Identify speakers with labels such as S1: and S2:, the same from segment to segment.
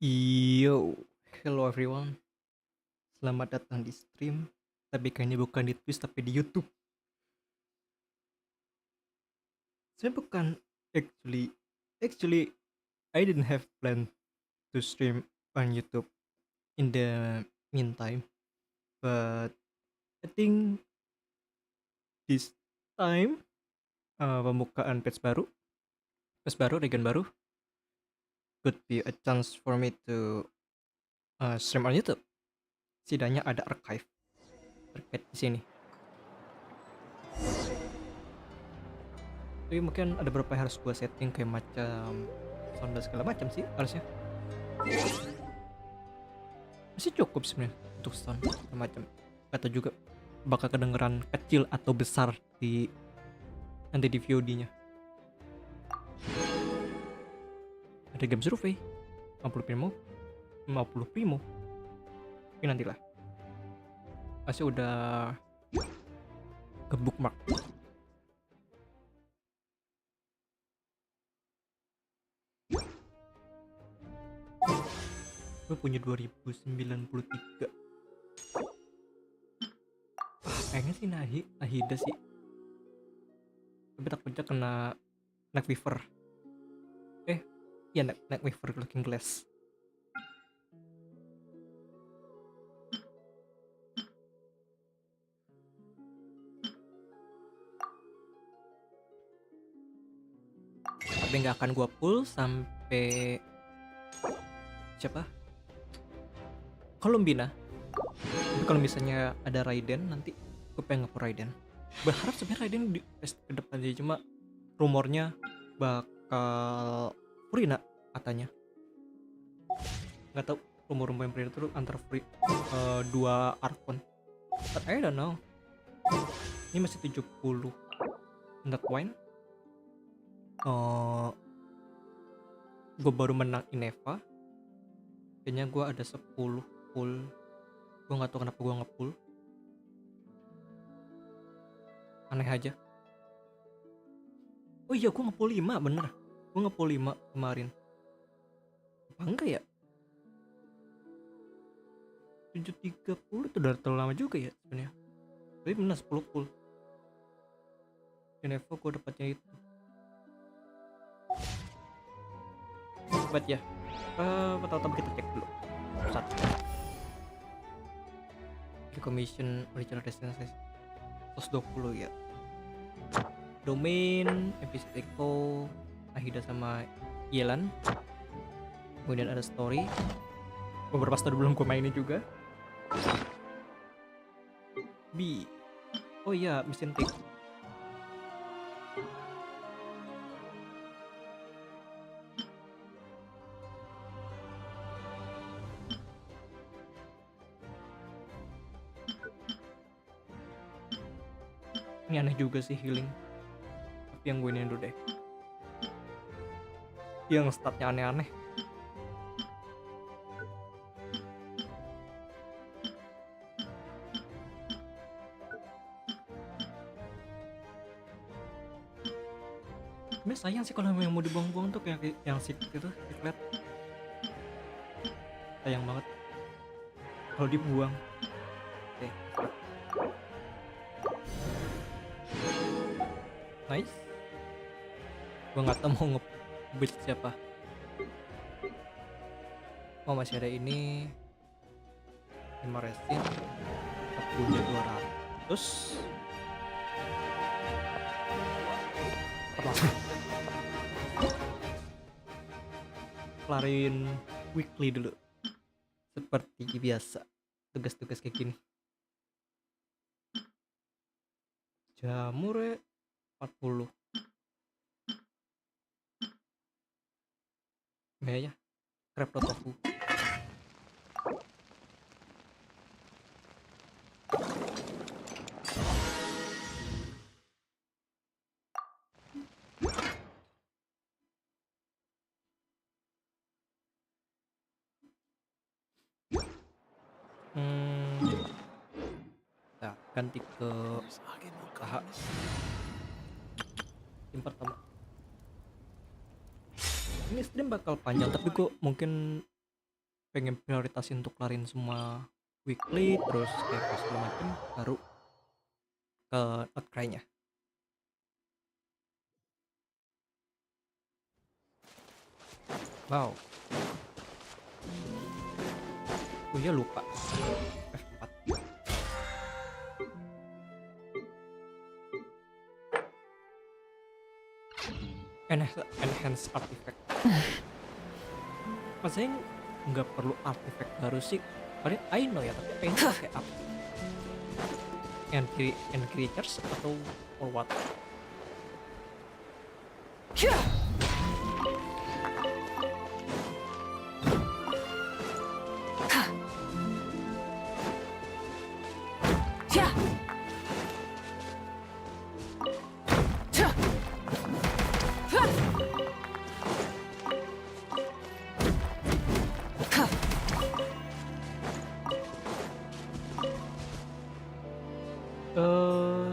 S1: Yo, hello everyone. Selamat datang di stream. Tapi kayaknya bukan di Twitch tapi di YouTube. Saya bukan actually actually I didn't have plan to stream on YouTube in the meantime. But I think this time pembukaan patch baru, regen baru could be a chance for me to stream on YouTube. Setidaknya ada archive terkait di sini. Tapi mungkin ada beberapa yang harus gue setting kayak macam sound dan segala macam sih harusnya. Masih cukup sebenarnya untuk sound segala macam. Atau juga bakal kedengeran kecil atau besar di nanti di VOD-nya. Ada game survei 50 primo. Tapi nantilah. Masih udah ke bookmark. Gue punya 2093. Kayaknya sih Nahida sih. Tapi takutnya kena neck fever. Iya neck fever looking glass. Tapi nggak akan gua pull sampai siapa? Columbina. Tapi kalau misalnya ada Raiden nanti gue pengen nge Raiden. Berharap sebenarnya Raiden di ke depan aja, cuma rumornya bakal Furina katanya. Nggak tahu rumor-rumor yang beredar tuh antara dua Archon. But I don't know. Ini masih 70 Nod-Krai. Gue baru menang Ineva. Kayaknya gue ada 10 full. Gue gak tahu kenapa gue nge-pull. Aneh aja. Oh iya, gue nge-pull 5 bener. Gue nge-pull 5 kemarin. Apa enggak ya? 730 itu udah terlalu lama juga ya sebenarnya. Tapi bener 10 full. Ineva gue dapatnya itu. But ya, pertama-tama kita cek dulu. Satu. Commission original destination 120 ya. Domain, episode Echo, Nahida sama Yelan. Kemudian ada story. Beberapa story belum gue mainin juga. B. Oh iya, mission take. Ini aneh juga sih healing. Tapi yang gue ini dulu deh. Yang statnya aneh-aneh. Sebenernya sayang sih kalau yang mau dibuang-buang tuh kayak yang secret itu, secret. Sayang banget kalau dibuang. Oke. Nice. Gue nggak tahu mau nge-build siapa. Oh masih ada ini 5 resin, 40 200. Kelarin weekly dulu seperti biasa, tugas-tugas kayak gini. Jamur 40 ya, crab tofu. Nah, ganti ke AH. Yang pertama. Ini stream bakal panjang tapi gue mungkin pengen prioritasin untuk kelarin semua weekly, terus kayak pas segala macem baru ke Nod-Krai-nya. Wow. Oh iya lupa. F4. Enhance artifact. Maksudnya nggak perlu artifact baru sih. Paling I know ya, tapi I know pakai apa? And creatures atau or what?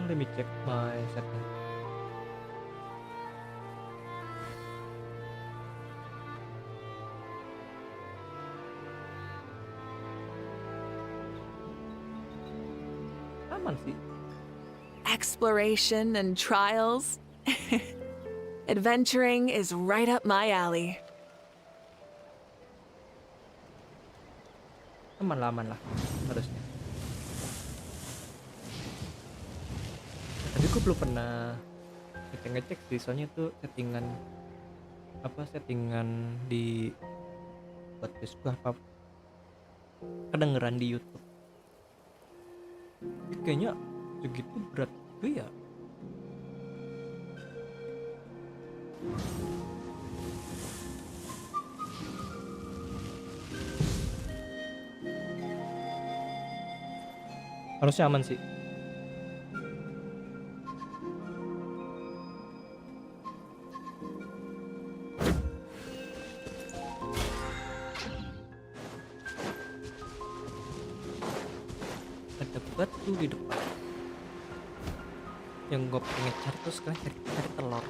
S1: Let me check my setting. Aman sih.
S2: Exploration and trials. Adventuring is right up my alley.
S1: Aman lah harusnya. Tapi gue belum pernah ngecek sih, soalnya tuh settingan di podcast gue apa kedengeran di YouTube. Kayaknya segitu berat gue ya. Harusnya aman sih. Ada batu di depan. Yang gue pengen cari tuh sekarang cari telur.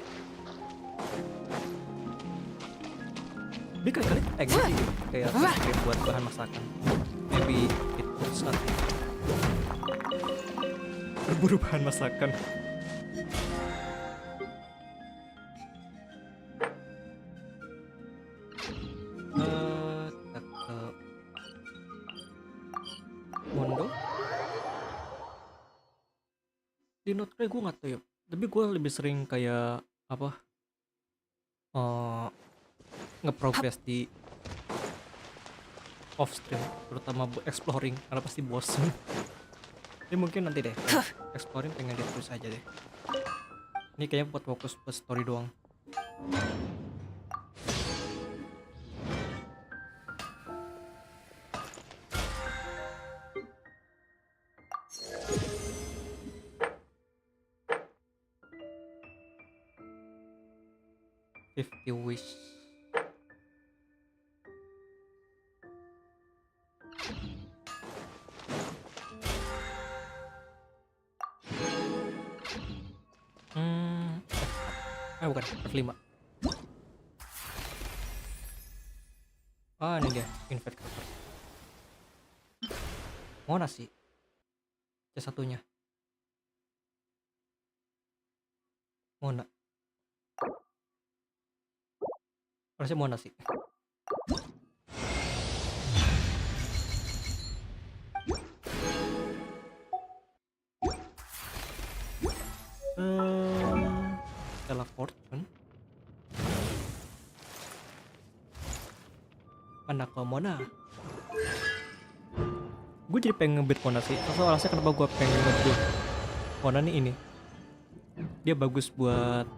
S1: Dia kali-kali pengen sih gitu, kayak buat bahan masakan. Maybe it's not berburu bahan masakan. Kita ke Mondo. Di Nod-Krai gue nggak tahu ya, tapi gue lebih sering kayak apa nge-progress di off stream, terutama exploring karena pasti bosen. Jadi mungkin nanti deh exploring pengen di terus aja deh. Ini kayaknya buat fokus ke story doang. Fifty wish. Bukan F5. Ini dia invite cover. Mana sih C1-nya? Mona. Harusnya Mona sih. Teleport mana ke Mona? Gue jadi pengen ngebit Mona sih. Alasannya kenapa gue pengen ngebit Mona nih ini. Dia bagus buat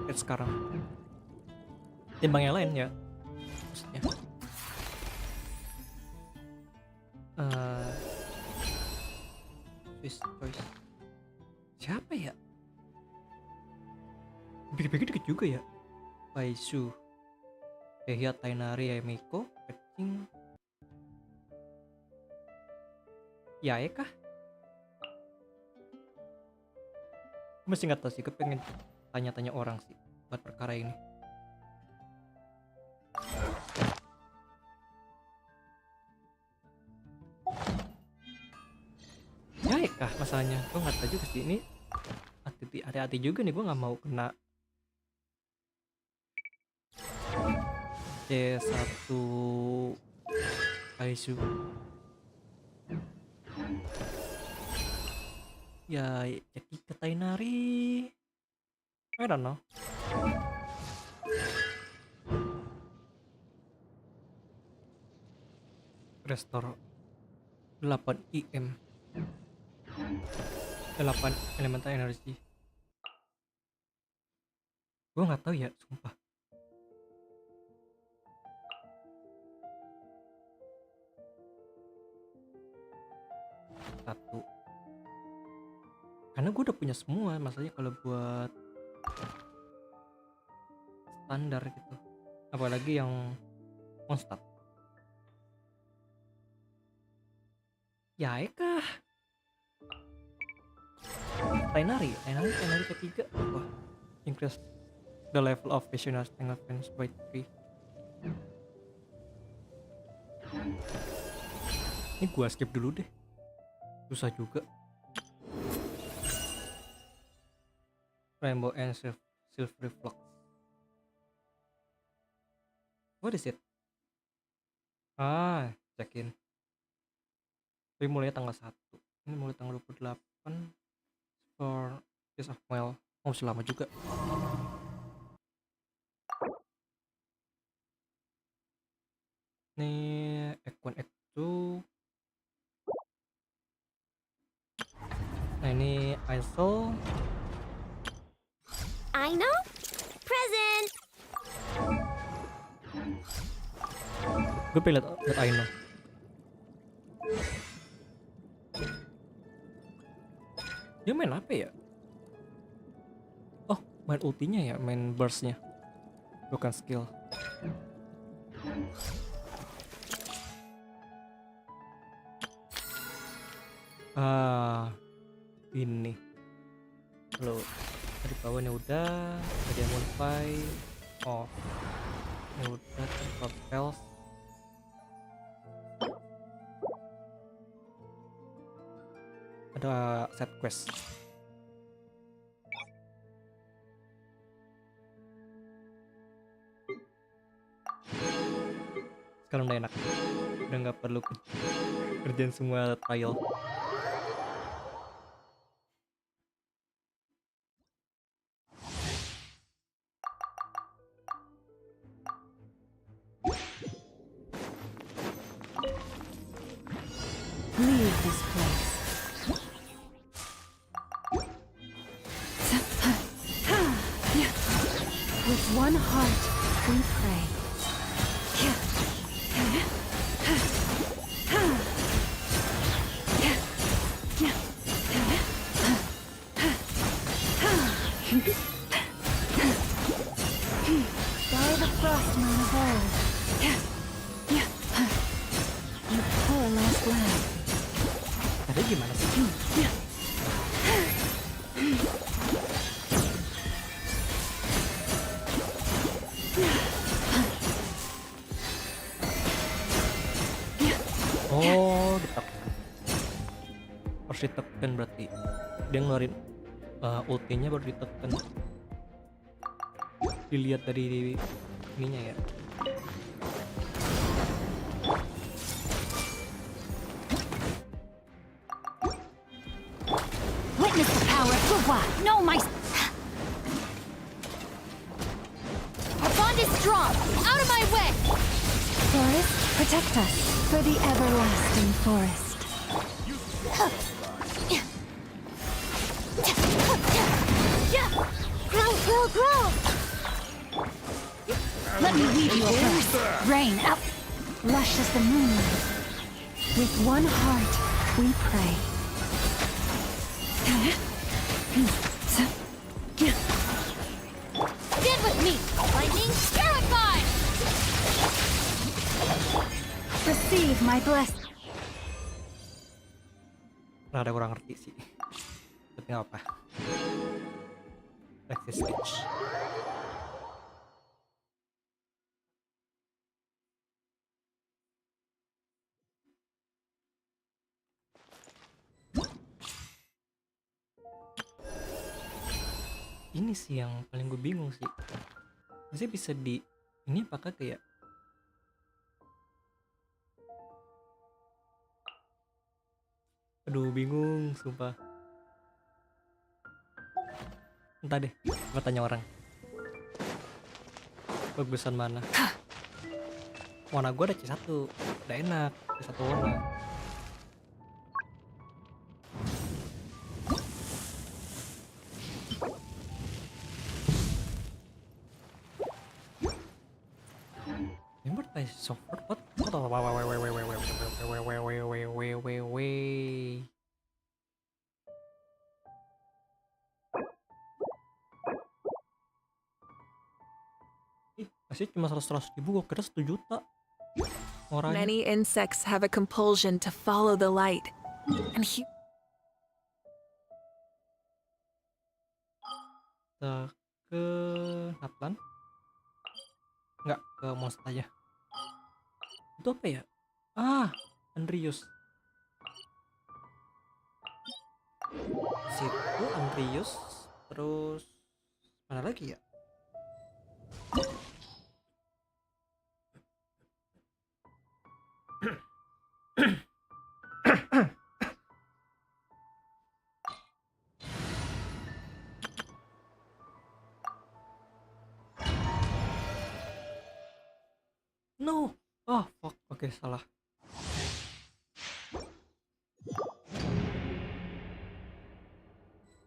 S1: sekarang. Timbang yang lain ya. Maksudnya. Choice. Siapa ya? Pikir-pikir dikit juga ya. Paisu, Tehia, Tainari, Yamiko, Kecing, Yae kah? Gue masih nggak tahu sih. Gue pengen tanya-tanya orang sih buat perkara ini. masalahnya. Gue nggak tahu juga sih ini, hati-hati juga nih, gue nggak mau kena C1 Kaisu. Ya jadi ketai nari, I don't know. Restore 8 IM, 8 elemental energi. Gue nggak tahu ya, sumpah. Satu, karena gue udah punya semua, masalahnya kalau buat standar gitu, apalagi yang monster. Ya Eka, Tainari ketiga. Wah, increase the level of visionary strength offense by 3. Ini gua skip dulu deh, susah juga. Rainbow and Silvery Flux. What is it? Check in. Tapi mulai tanggal 1. Ini mulai tanggal 28 for Kiss of Well. Oh, selama juga. Nih, Act 1, Act 2. Nah, ini ISO.
S3: I know. Present.
S1: Gue pengen liat Aino. Dia main apa ya? Oh, main ultinya ya, main burstnya, bukan skill. Ini lo dari bawahnya udah, ada yang modify. Oh, ini udah propels. Ada set quest. Sekarang udah enak, udah nggak perlu kerjain semua trial.
S2: Leave this place. With one heart, we pray. By the frostman of old, you poor lost lamb.
S1: Tadi gimana sih? Oh, ditekan. Harus ditekan berarti. Dia ngeluarin ultinya baru ditekan. Dilihat dari ininya ya.
S3: Witness the power of Juga. No, my. Our bond is strong. Out of my way.
S2: Forest, protect us for the everlasting forest.
S3: Grow. Let me weave you a verse. Rain out.
S2: Lush as the moonlight. With one heart, we pray.
S3: Stand with me. Lightning terrified.
S2: Receive my blessing.
S1: Rada kurang ngerti sih, tapi nggak apa. Practice stage. ini sih yang paling gue bingung sih. Maksudnya bisa di ini apakah kayak aduh bingung sumpah. Entah deh, gue tanya orang. Bagusan mana? Warna gue ada C1, udah enak, C1 warna. Remember I suffered what? Wait. Masih cuma 100 ribu, gue kira 1 juta orangnya.
S2: Many insects have a compulsion to follow the light. And
S1: Kita ke Natlan? Nggak, ke monster aja. Itu apa ya? Andrius. Situ Andrius. Terus mana lagi ya? No. Oh fuck. Oke, salah.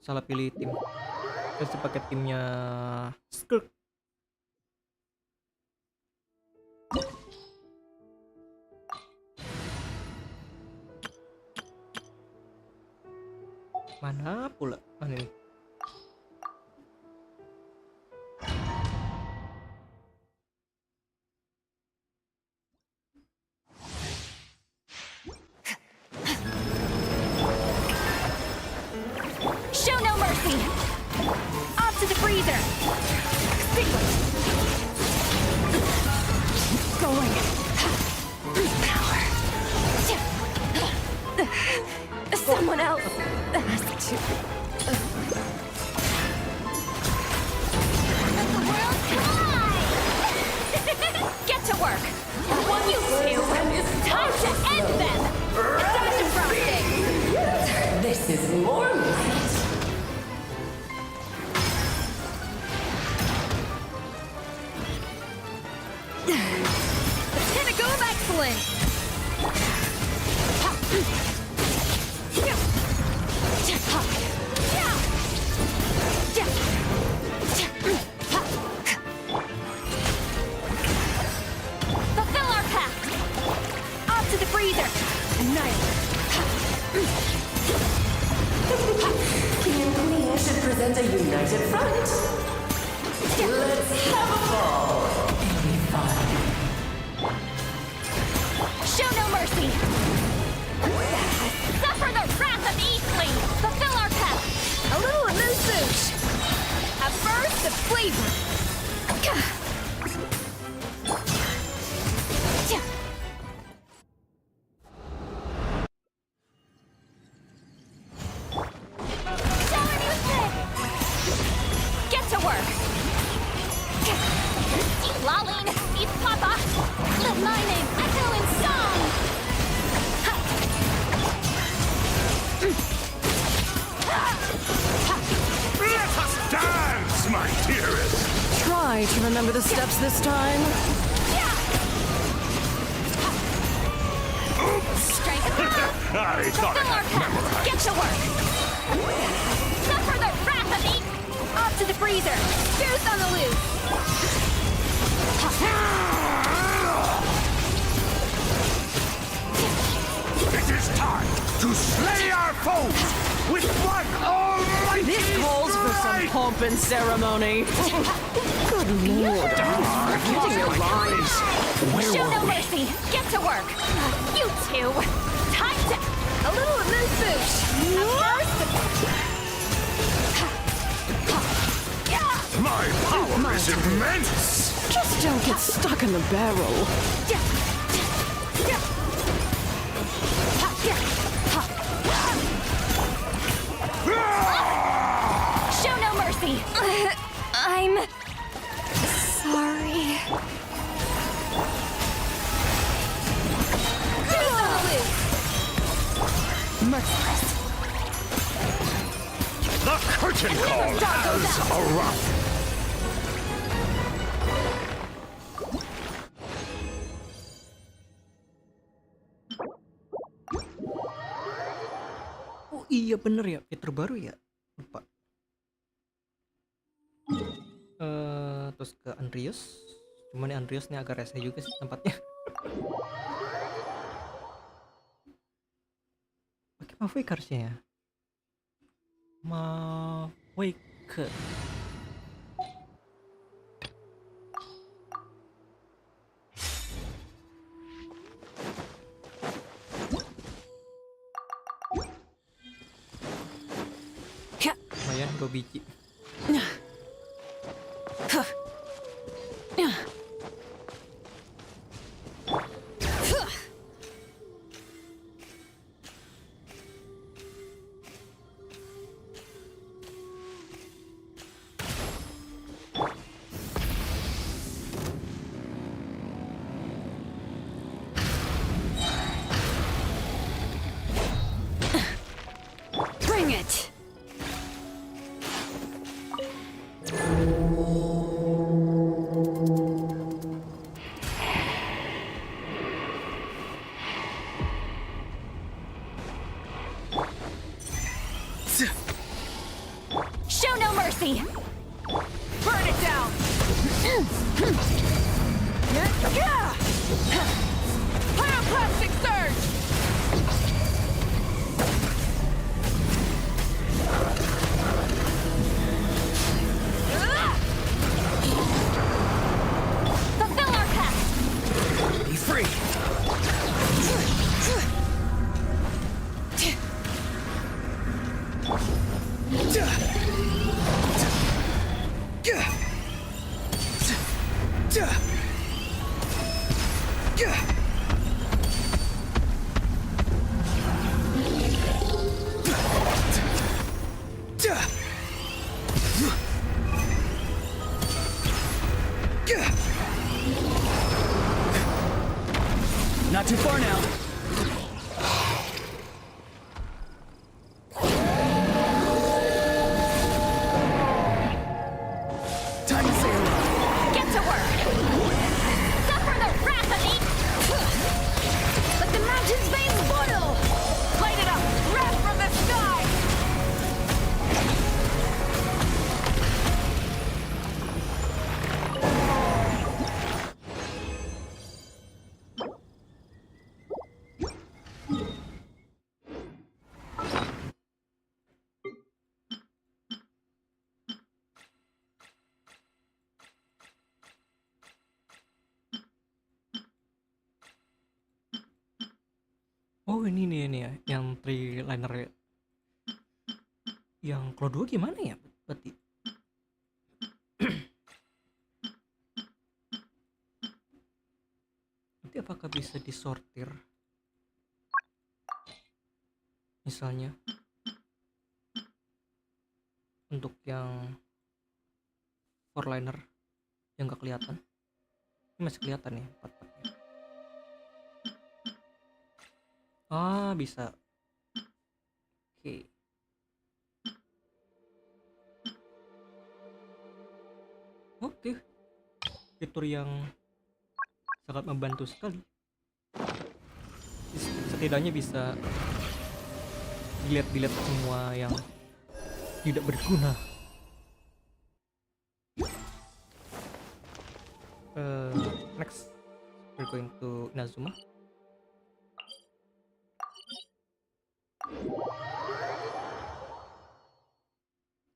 S1: Salah pilih tim. Harus pakai timnya Skirk. Mana pula? Mana ini?
S3: Show no mercy! Off to the freezer! Going. Power. Someone else has to. Let the world collide! Get to work! You two! Time to end them! Start defrosting!
S4: This is more light.
S3: Pinnacle of excellence! Fulfill our pact! Off to the freezer! Annihilate!
S4: King Queen should present a united front. Let's have a ball. It'll be fun.
S3: Show no mercy! Suffer the wrath of Eastling! Fulfill our pact! A little amuse bouche! A burst of flavor! Sour music! Get to work! Eat Laline! Eat Papa! Let my name echo in song!
S5: Let us dance, my dearest!
S2: try to remember the steps this time.
S3: Strike a blow!
S5: I thought I
S3: Fulfill our
S5: had
S3: pact!
S5: memorized.
S3: Get to work! Suffer the wrath of Eat! Off to the freezer! Goose on the loose!
S5: It is time to slay our foes with one almighty
S2: This calls for some
S5: strike!
S2: pomp and ceremony. Good lord, forgetting your lines.
S3: Show no mercy! Get to work! You two! Time to... A little amuse bouche! A burst...
S5: My power is immense!
S2: Just don't get stuck in the barrel.
S3: Show no mercy! I'm sorry. Merciless.
S5: The curtain call has arrived.
S1: Oh iya bener ya, fitur baru ya. Lupa. Terus ke Andreas. Cuman Andreas nih agak rese juga sih tempatnya. Pakai Maverick harusnya ya. Maverick. Lumayan 2 biji.
S2: Bring it!
S3: Show no mercy.
S2: Burn it down! Pyroclastic surge!
S3: Fulfill our pact.
S5: Be free.
S6: Not too far now. Time to say hello.
S3: Get to work. Suffer the wrath of it. Let the mountain's veins boil.
S2: Light it up! Wrath from the sky!
S1: Oh ini nih ya, yang triliner ya. Yang kalau 2 gimana ya berarti? Nanti apakah bisa disortir? Misalnya untuk yang four-liner yang gak kelihatan. Ini masih kelihatan ya part-partnya. Ah, bisa. Oke. Oke. Fitur yang sangat membantu sekali. Setidaknya bisa dilihat-lihat semua yang tidak berguna. Next, we're going to Inazuma.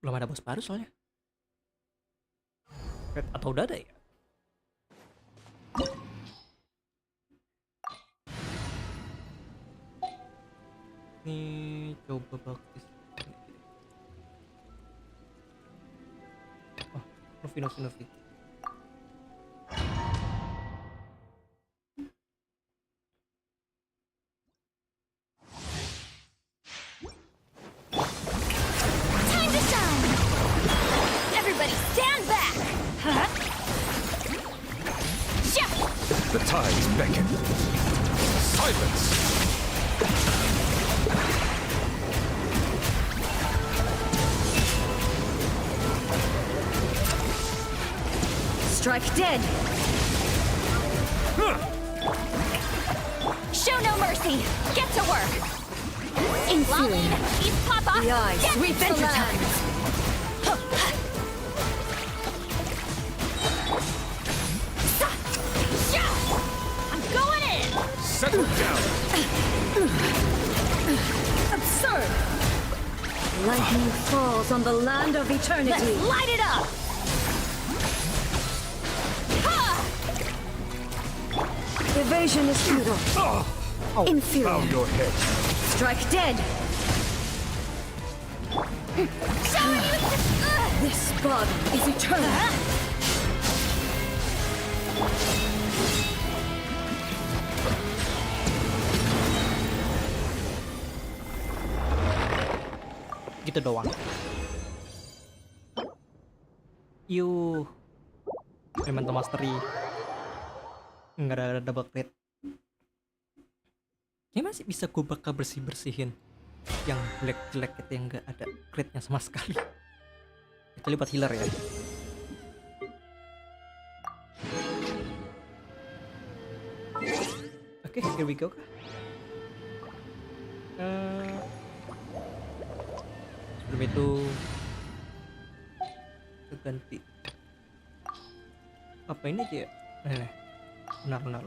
S1: Belum ada bos baru soalnya. Atau udah ada ya? Ini coba baktis. Oh, Novi.
S3: Time to shine. Everybody stand back.
S5: The tides beckon. Silence!
S2: Strike dead.
S3: Show no mercy. Get to work.
S2: Inferior.
S3: Lalin, East Papa.
S2: The eyes.
S3: Get
S2: Adventure
S3: to
S2: time.
S3: I'm going in.
S5: Settle down!
S2: Absurd. Lightning falls on the land of eternity.
S3: Let's light it up. Ha!
S2: Evasion is futile.
S5: Bow
S2: Inferior.
S5: your head.
S2: Strike dead.
S3: Show you.
S2: This body is eternal.
S1: Gitu doang. Yuh. Elemental Mastery. Nggak ada double crit. Ini masih bisa gue bakal bersih-bersihin yang jelek-jelek itu yang nggak ada critnya sama sekali. Kecuali buat healer ya. Oke, here we go. Sebelum itu kita ganti apa ini aja ya? Nih, benar.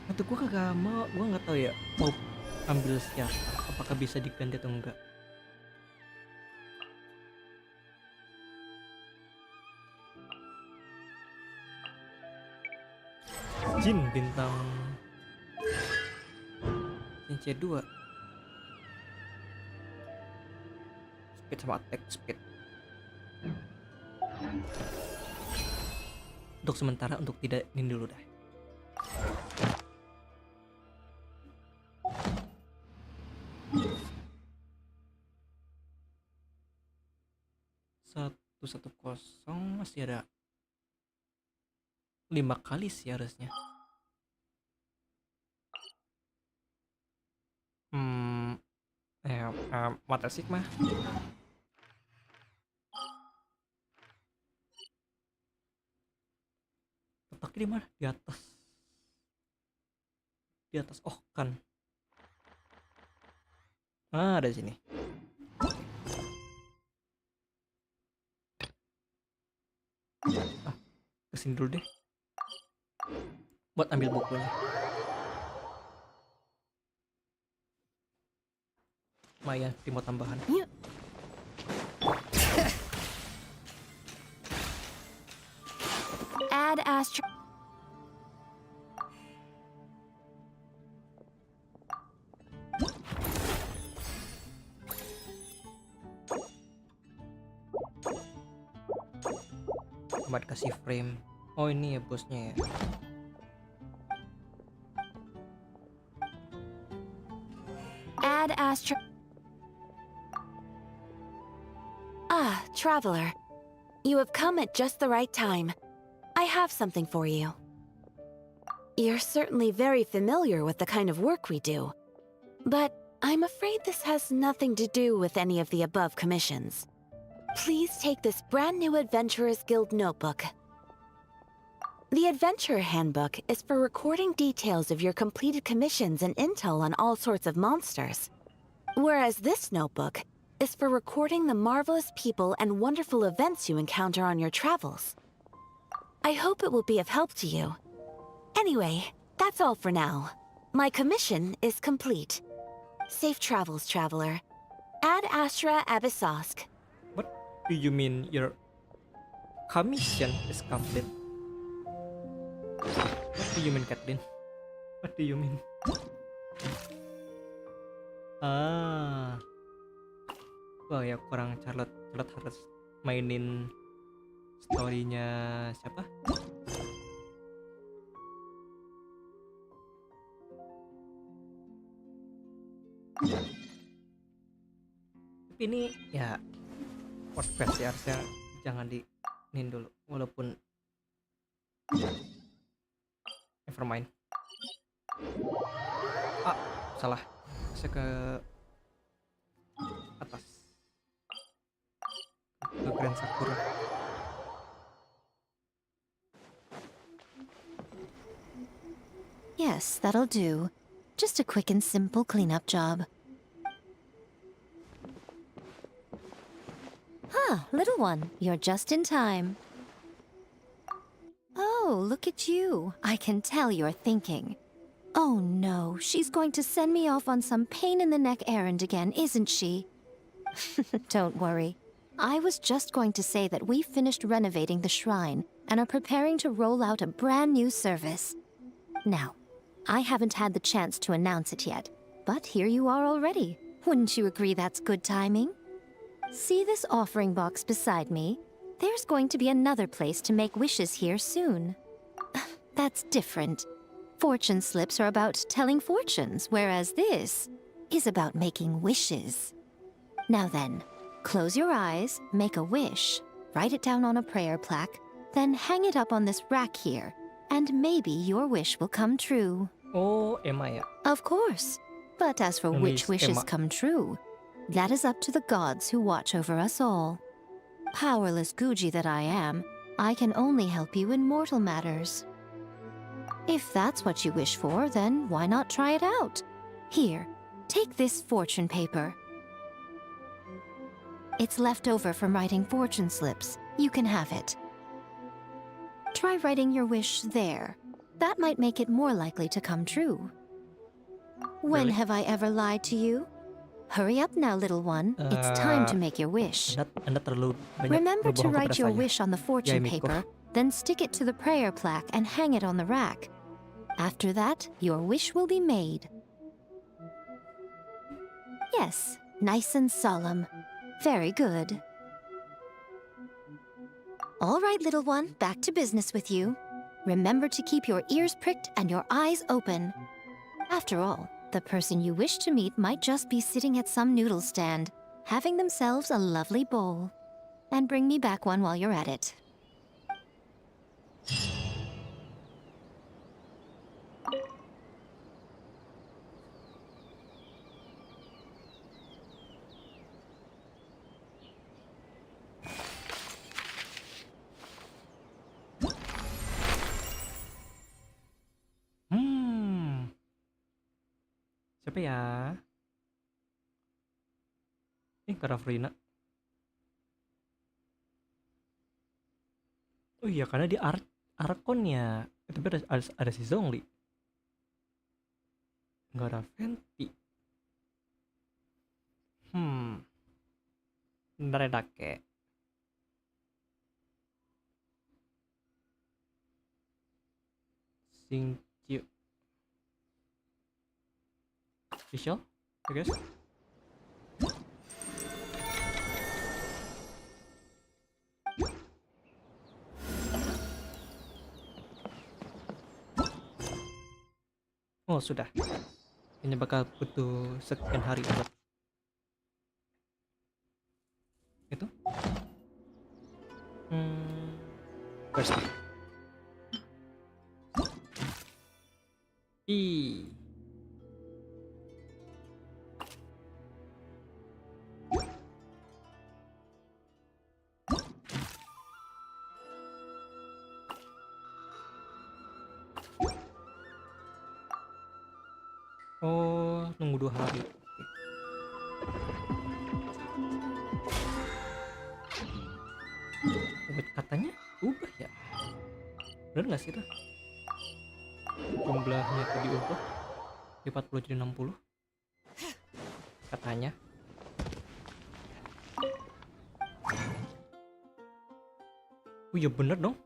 S1: Atau gue kagak mau, gue nggak tahu ya mau ambil siapa, apakah bisa diganti atau enggak. Jin bintang C2 speed sama attack speed untuk sementara, untuk tidak ini dulu dah. Satu kosong masih ada 5 kali sih harusnya. Mata Sigma. Letaknya di mana? Di atas. Di atas. Oh kan. Ah, ada di sini. Ah, kesini dulu deh. Buat ambil bukunya. Lumayan, remote tambahan.
S3: Add Astro.
S1: Buat kasih frame. Oh ini ya bosnya ya.
S3: Add Astro. Ah, traveler. You have come at just the right time. I have something for you. You're certainly very familiar with the kind of work we do. But I'm afraid this has nothing to do with any of the above commissions. Please take this brand new Adventurers Guild notebook. The Adventurer Handbook is for recording details of your completed commissions and intel on all sorts of monsters. Whereas this notebook is for recording the marvelous people and wonderful events you encounter on your travels. I hope it will be of help to you. Anyway, that's all for now. My commission is complete. Safe travels, traveler. Ad Astra Abyssosk.
S1: What do you mean your commission is complete? What do you mean, Kathleen? What do you mean? Ah. Wah ya, kurang Charlotte harus mainin story-nya siapa? Tapi ini ya worst best sih, harusnya jangan di Ini dulu, walaupun never mind. Ah, salah. Saya ke atas. Ke Grand Sakura.
S7: Yes, that'll do. Just a quick and simple cleanup job. Ah, little one, you're just in time. Oh, look at you. I can tell you're thinking. Oh no, she's going to send me off on some pain-in-the-neck errand again, isn't she? Don't worry. I was just going to say that we finished renovating the shrine and are preparing to roll out a brand new service. Now, I haven't had the chance to announce it yet, but here you are already. Wouldn't you agree that's good timing? See this offering box beside me? There's going to be another place to make wishes here soon. That's different. Fortune slips are about telling fortunes, whereas this is about making wishes. Now then, close your eyes, make a wish, write it down on a prayer plaque, then hang it up on this rack here, and maybe your wish will come true.
S1: Oh, Emma ya.
S7: Of course. But as for
S1: Nulis
S7: which wishes
S1: Emma.
S7: come true, that is up to the gods who watch over us all. Powerless Guji that I am, I can only help you in mortal matters. If that's what you wish for, then why not try it out? Here, take this fortune paper. It's left over from writing fortune slips. You can have it. Try writing your wish there. That might make it more likely to come true. When
S1: Really?
S7: have I ever lied to you? Hurry up now, little one. It's time to make your wish.
S1: Anda terlalu banyak
S7: Remember to
S1: berbohong
S7: write
S1: kepada
S7: your
S1: saya.
S7: wish on the fortune
S1: Miko.
S7: paper, then stick it to the prayer plaque and hang it on the rack. After that, your wish will be made. Yes, nice and solemn. Very good. All right, little one, back to business with you. Remember to keep your ears pricked and your eyes open. After all, the person you wish to meet might just be sitting at some noodle stand, having themselves a lovely bowl. And bring me back one while you're at it.
S1: Siapa ya? Karafrina. Oh iya, karena di Arkon ya. Tapi ada si Zhongli. Nggak ada Venti. Bentar ya, Dake. Xingqiu. Official, I guess. Oh, sudah. Ini bakal butuh sekian hari buat itu. First. Oh, nunggu 2 hari. Oke. Katanya ubah ya? Bener nggak sih tuh? Jumlahnya tuh diubah di 40 jadi 60 katanya. Oh iya bener dong,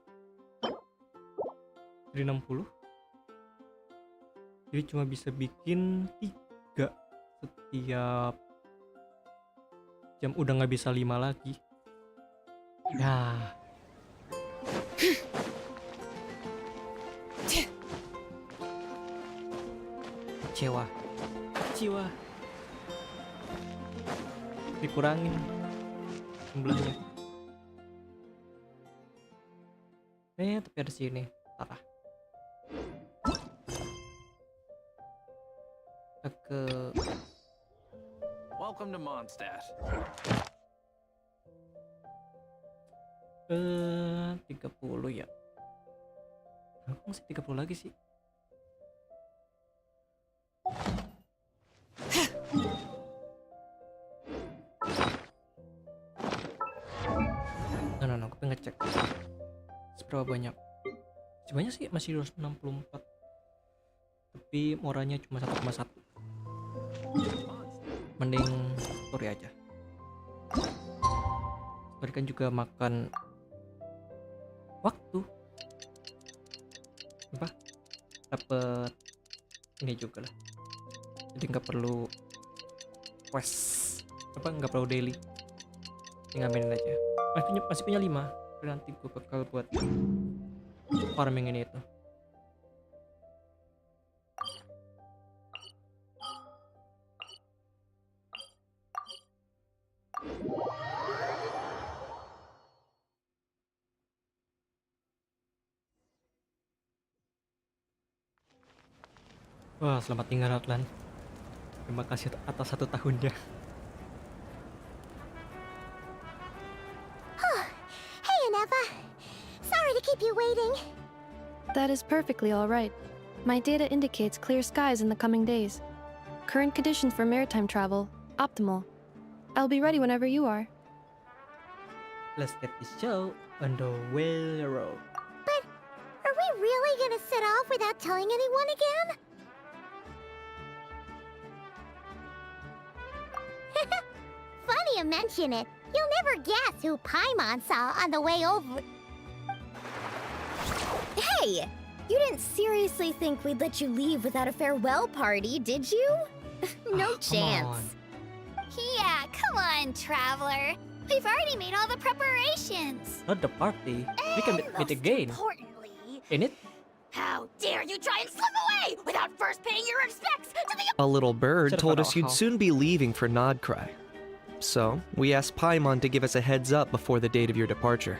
S1: jadi 60. Jadi cuma bisa bikin 3 setiap jam, udah nggak bisa 5 lagi ya. Kecewa dikurangin jumlahnya. Tapi ada sini. Ntar ah. Kita ke
S6: Welcome to Mondstadt.
S1: 30 ya. Aku masih 30 lagi sih. Nah, aku pengen ngecek seberapa banyak. Sebenarnya sih masih 264. Tapi moranya cuma 1,1. Mending story aja. Story kan juga makan waktu. Apa? Dapet ini juga lah. Jadi nggak perlu quest. Nggak perlu daily. Tinggal mainin aja. Masih punya 5. Nanti gue bakal buat farming ini itu. Wah, selamat tinggal Atlan. Terima kasih atas 1 tahunnya.
S8: Hey, Aneva. Sorry to keep you waiting.
S9: That is perfectly all right. My data indicates clear skies in the coming days. Current conditions for maritime travel, optimal. I'll be ready whenever you are.
S1: Let's get this show on the railroad.
S8: But are we really gonna set off without telling anyone again? Funny you mention it. You'll never guess who Paimon saw on the way over.
S10: Hey! You didn't seriously think we'd let you leave without a farewell party, did you? No chance.
S8: Yeah, come on, Traveler. We've already made all the preparations.
S1: Not the party. We can meet again.
S8: Importantly,
S1: In it?
S8: how dare you try and slip away without first paying your respects to the...
S11: A little bird
S1: Should've
S11: told
S1: thought
S11: us
S1: out
S11: you'd
S1: how.
S11: soon be leaving for Nod-Krai. So, we asked Paimon to give us a heads up before the date of your departure.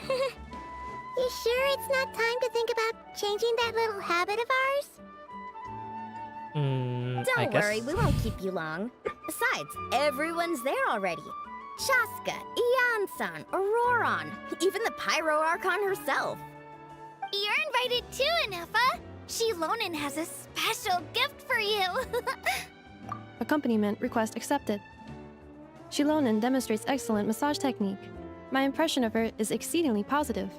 S8: You sure it's not time to think about changing that little habit of ours?
S1: I
S10: Don't
S1: guess.
S10: worry, we won't keep you long. Besides, everyone's there already. Chaska, Ian-san, Auroron, even the Pyro Archon herself.
S8: You're invited too, Anefa. Shilonen has a special gift for you.
S9: Accompaniment request accepted. Shilonen demonstrates excellent massage technique. My impression of her is exceedingly positive.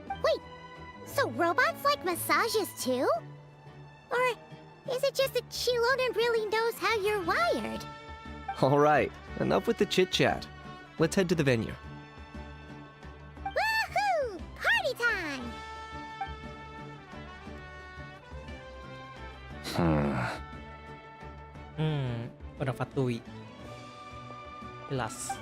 S8: Wait, so robots like massages too? Or is it just that Shilonen really knows how you're wired?
S11: Alright, enough with the chit-chat. Let's head to the venue.
S8: Woohoo! Party time!
S1: Udah Fatui. Jelas.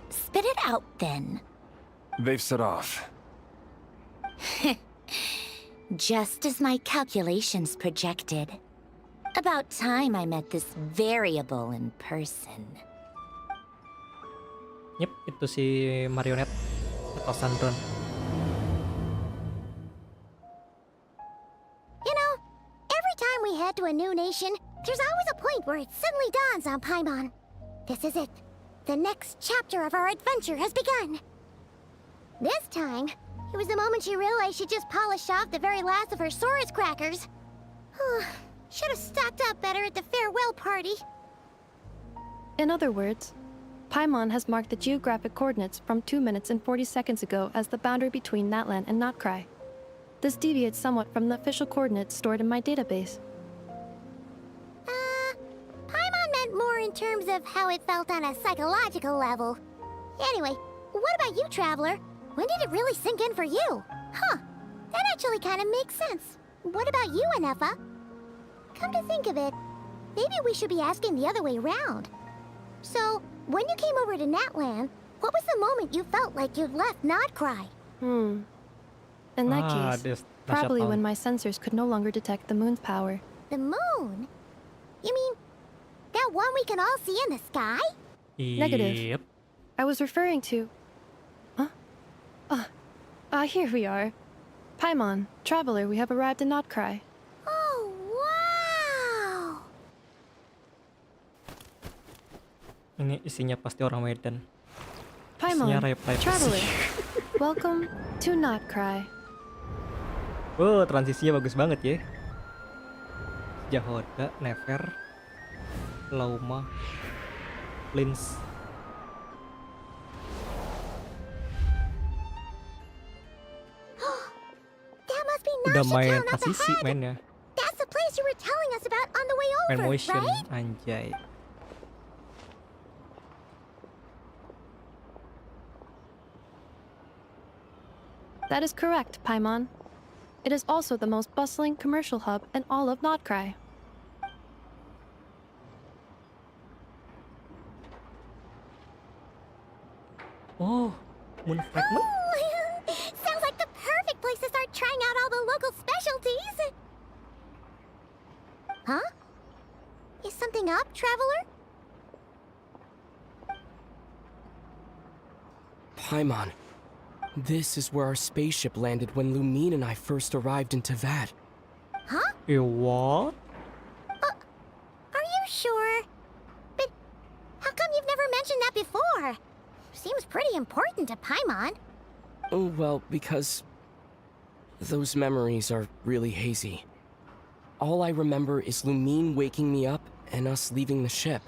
S8: Spit it out then.
S5: They've set off.
S8: Just as my calculations projected. About time I met this variable in person.
S1: Yep, itu si marionet atau Sandron.
S8: You know, every time we head to a new nation, there's always a point where it suddenly dawns on Paimon. This is it. The next chapter of our adventure has begun. This time, it was the moment she realized she just polished off the very last of her Saurus crackers. Should have stocked up better at the farewell party.
S9: In other words, Paimon has marked the geographic coordinates from 2 minutes and 40 seconds ago as the boundary between Natlan and Nod-Krai. This deviates somewhat from the official coordinates stored in my database.
S8: Paimon meant more in terms of how it felt on a psychological level. Anyway, what about you, Traveler? When did it really sink in for you? Huh, that actually kind of makes sense. What about you, Anefa? Come to think of it, maybe we should be asking the other way around. So, when you came over to Natlan, what was the moment you felt like you'd left Nod-Krai?
S9: In that
S1: Ah,
S9: case,
S1: this
S9: probably
S1: nasyapal.
S9: when my sensors could no longer detect the moon's power.
S8: The moon? You mean that one we can all see in the sky?
S9: Negative.
S1: Yep.
S9: I was referring to... Huh? Here we are. Paimon, Traveler, we have arrived in Nod-Krai.
S8: Oh, wow!
S1: Ini isinya pasti orang Medan.
S9: Paimon,
S1: Isinya reply
S9: Traveler,
S1: pasti.
S9: welcome to Nod-Krai.
S1: Oh, transisinya bagus banget ya. Jahoda, Never, Lauma, Lins.
S8: That must be
S1: Udah
S8: Nasha
S1: main
S8: Town up
S1: transisi
S8: ahead.
S1: mainnya.
S8: That's the place you were telling us about on the way
S1: Main
S8: over,
S1: motion,
S8: right?
S1: anjay.
S9: That is correct, Paimon. It is also the most bustling commercial hub in all of Nod-Krai.
S1: Oh, Moon Fragment?
S8: Ooh, sounds like the perfect place to start trying out all the local specialties. Huh? Is something up, Traveler?
S12: Paimon, this is where our spaceship landed when Lumine and I first arrived in Teyvat.
S8: Huh?
S1: What?
S8: Are you sure? But how come you've never mentioned that before? Seems pretty important to Paimon.
S12: Oh, well, because those memories are really hazy. All I remember is Lumine waking me up and us leaving the ship.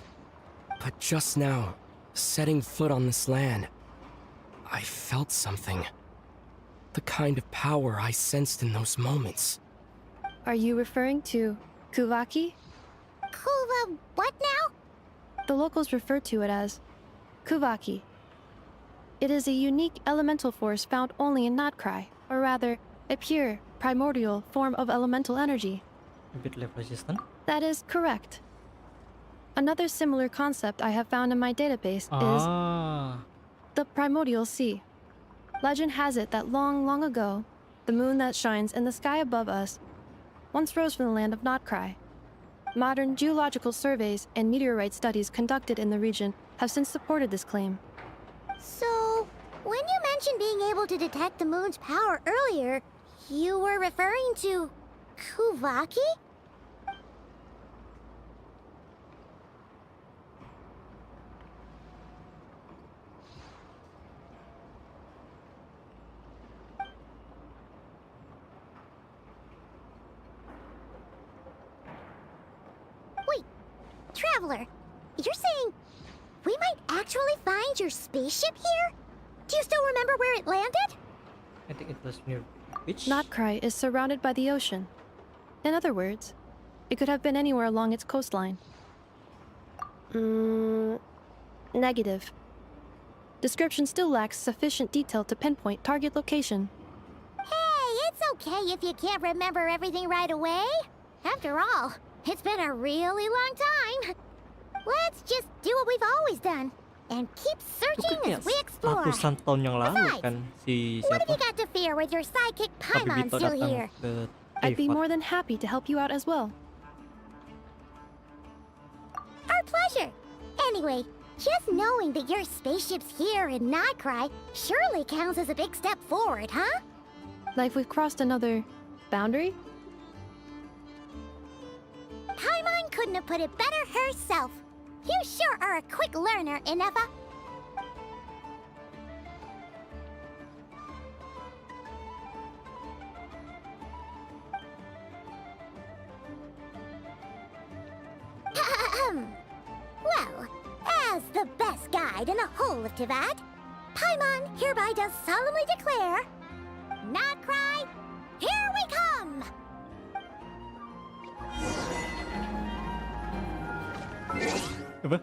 S12: But just now, setting foot on this land, I felt something. The kind of power I sensed in those moments.
S9: Are you referring to Kuvaki?
S8: Kuva, what now?
S9: The locals refer to it as Kuvaki. It is a unique elemental force found only in Nod-Krai, or rather, a pure, primordial form of elemental energy.
S1: A bit less resistant.
S9: That is correct. Another similar concept I have found in my database is
S1: Ah,
S9: the primordial sea. Legend has it that long, long ago, the moon that shines in the sky above us once rose from the land of Nod-Krai. Modern geological surveys and meteorite studies conducted in the region have since supported this claim.
S8: So, when you mentioned being able to detect the moon's power earlier, you were referring to Kuvaki? Wait, Traveler, you're saying we might actually find your spaceship here? Do you still remember where it landed?
S1: I think it was near beach.
S9: Nod-Krai is surrounded by the ocean. In other words, it could have been anywhere along its coastline. Negative. Description still lacks sufficient detail to pinpoint target location.
S8: Hey, it's okay if you can't remember everything right away. After all, it's been a really long time. Let's just do what we've always done and keep searching as we explore.
S1: Ratusan tahun yang lalu
S8: Besides,
S1: kan si
S8: What have you
S1: siapa?
S8: got to fear with your sidekick Paimon
S1: Bito
S8: still
S1: datang
S8: here?
S1: ke
S9: I'd be
S1: Teyvat.
S9: more than happy to help you out as well.
S8: Our pleasure. Anyway, just knowing that your spaceship's here in Nod-Krai surely counts as a big step forward, huh?
S9: Like we've crossed another boundary?
S8: Paimon couldn't have put it better herself. You sure are a quick learner, Ineva. Well, as the best guide in the whole of Teyvat, Paimon hereby does solemnly declare, Nod-Krai, here we come!
S1: Apa?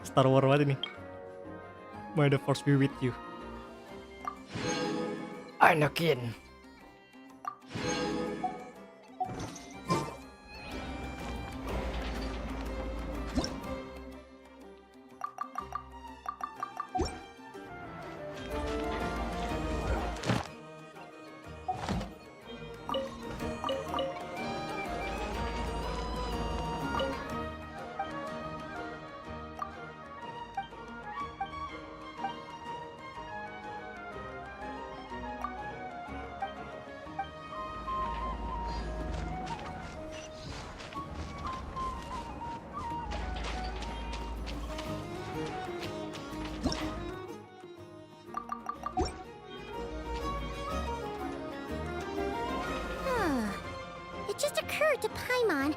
S1: Star Wars banget ini. May the Force be with you. Anakin.
S8: occurred to Paimon.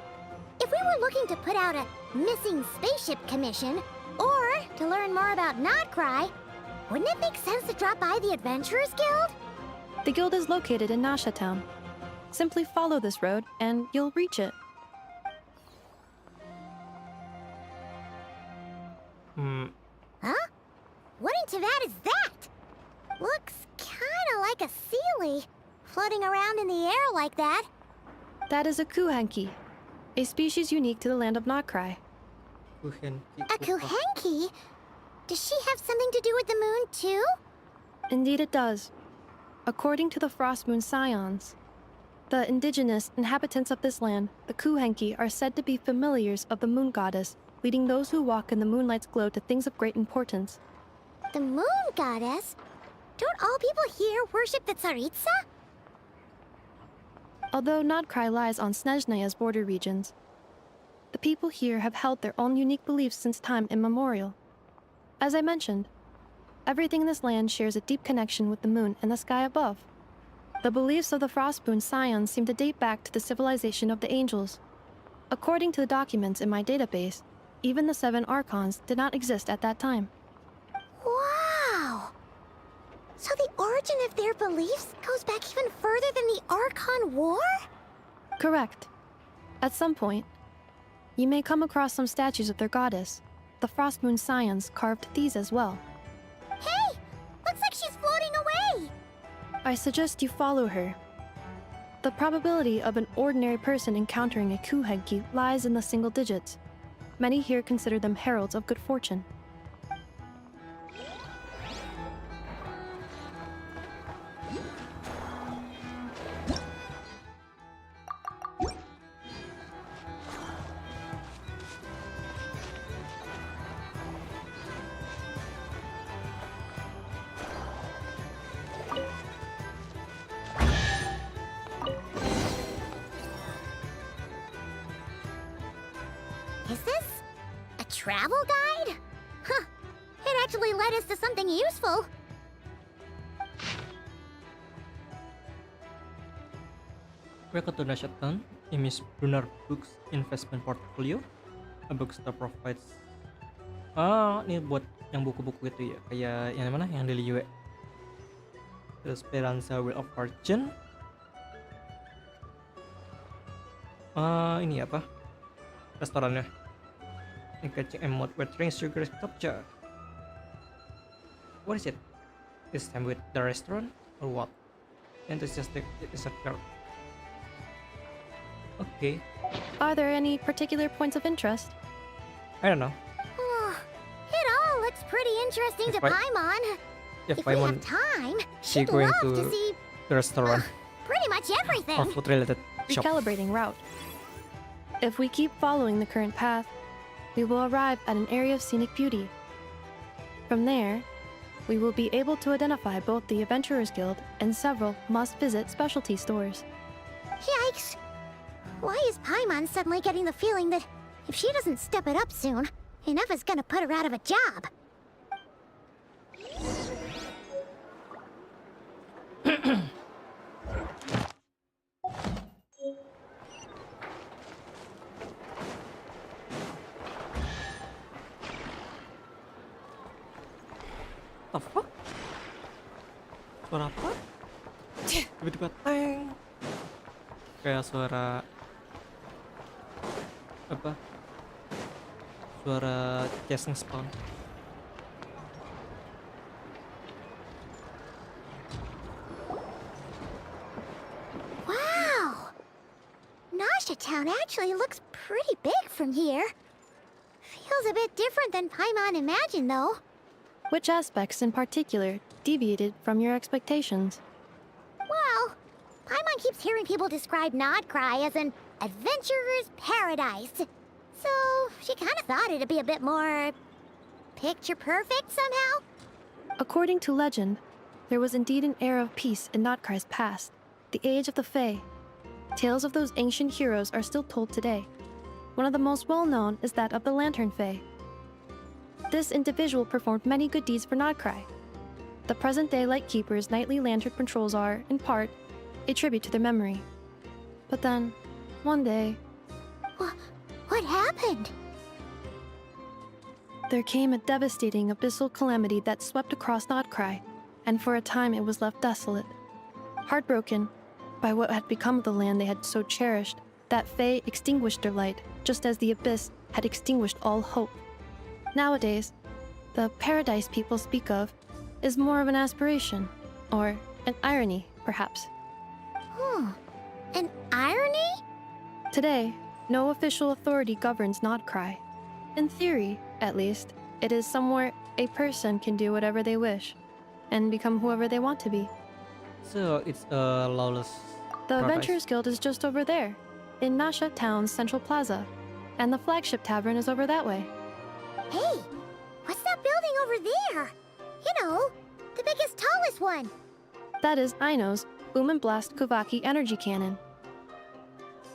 S8: If we were looking to put out a missing spaceship commission, or to learn more about Nod-Krai, wouldn't it make sense to drop by the Adventurers Guild?
S9: The guild is located in Nasha Town. Simply follow this road and you'll reach it.
S8: Huh? What in Tavad is that? Looks kinda like a Sealy, floating around in the air like that.
S9: That is a kuhenki, a species unique to the land of Nod-Krai.
S8: A Kuhenki? Does she have something to do with the moon, too?
S9: Indeed it does. According to the Frost Moon Scions, the indigenous inhabitants of this land, the kuhenki, are said to be familiars of the moon goddess, leading those who walk in the moonlight's glow to things of great importance.
S8: The moon goddess? Don't all people here worship the Tsaritsa?
S9: Although Nod-Krai lies on Snezhnaya's border regions, the people here have held their own unique beliefs since time immemorial. As I mentioned, everything in this land shares a deep connection with the moon and the sky above. The beliefs of the Frostmoon Scions seem to date back to the civilization of the angels. According to the documents in my database, even the 7 Archons did not exist at that time.
S8: Wow! So the origin of their beliefs goes back even further than the Archon War?
S9: Correct. At some point, you may come across some statues of their goddess. The Frostmoon Scions carved these as well.
S8: Hey! Looks like she's floating away!
S9: I suggest you follow her. The probability of an ordinary person encountering a kuhenki lies in the single digits. Many here consider them heralds of good fortune.
S8: Is this a travel guide? Huh. It actually led us to something useful.
S1: Welcome to Nasha Town. Miss Brunner Books Investment Portfolio. A bookstore provides. Ini buat yang buku-buku itu ya, kayak yang mana? Yang Daily Yue. Terus Speranza Wheel of Fortune. Ini apa? Restorannya. Engaging emote where drinks sugar is captured. What is it? This time with the restaurant or what? Enthusiastic is a girl. Okay.
S9: Are there any particular points of interest?
S1: I don't know.
S8: It all looks pretty interesting to Paimon.
S1: If
S8: If we
S1: Paimon
S8: have time,
S1: she
S8: she'd
S1: going
S8: love to
S1: to
S8: see
S1: the restaurant
S8: pretty much everything.
S1: or food related shop.
S9: Recalibrating route. If we keep following the current path, we will arrive at an area of scenic beauty. From there, we will be able to identify both the Adventurers Guild and several must-visit specialty stores.
S8: Yikes! Why is Paimon suddenly getting the feeling that if she doesn't step it up soon, Ineva's gonna put her out of a job?
S1: The fuck? Suara apa? Tiba-tiba teng. Kayak suara apa? Suara chest nge-spawn.
S8: Wow! Nasha Town actually looks pretty big from here. Feels a bit different than Paimon imagined, though.
S9: Which aspects in particular deviated from your expectations?
S8: Well, Paimon keeps hearing people describe Nod-Krai as an adventurer's paradise. So, she kind of thought it'd be a bit more picture perfect somehow.
S9: According to legend, there was indeed an era of peace in Nod-Krai's past, the age of the Fae. Tales of those ancient heroes are still told today. One of the most well-known is that of the Lantern Fae. This individual performed many good deeds for Nod-Krai. The present-day Lightkeeper's nightly lantern patrols are, in part, a tribute to their memory. But then, One day,
S8: What happened?
S9: there came a devastating abyssal calamity that swept across Nod-Krai, and for a time it was left desolate. Heartbroken by what had become of the land they had so cherished, that Fae extinguished their light, just as the abyss had extinguished all hope. Nowadays, the paradise people speak of is more of an aspiration, or an irony, perhaps.
S8: An irony?
S9: Today, no official authority governs Nod-Krai. In theory, at least, it is somewhere a person can do whatever they wish, and become whoever they want to be.
S1: So it's a lawless
S9: The
S1: paradise.
S9: Adventurers Guild is just over there, in Nasha Town's Central Plaza, and the flagship tavern is over that way.
S8: Hey, what's that building over there? You know, the biggest, tallest one.
S9: That is Aino's Boom and Blast Kuvaki energy cannon.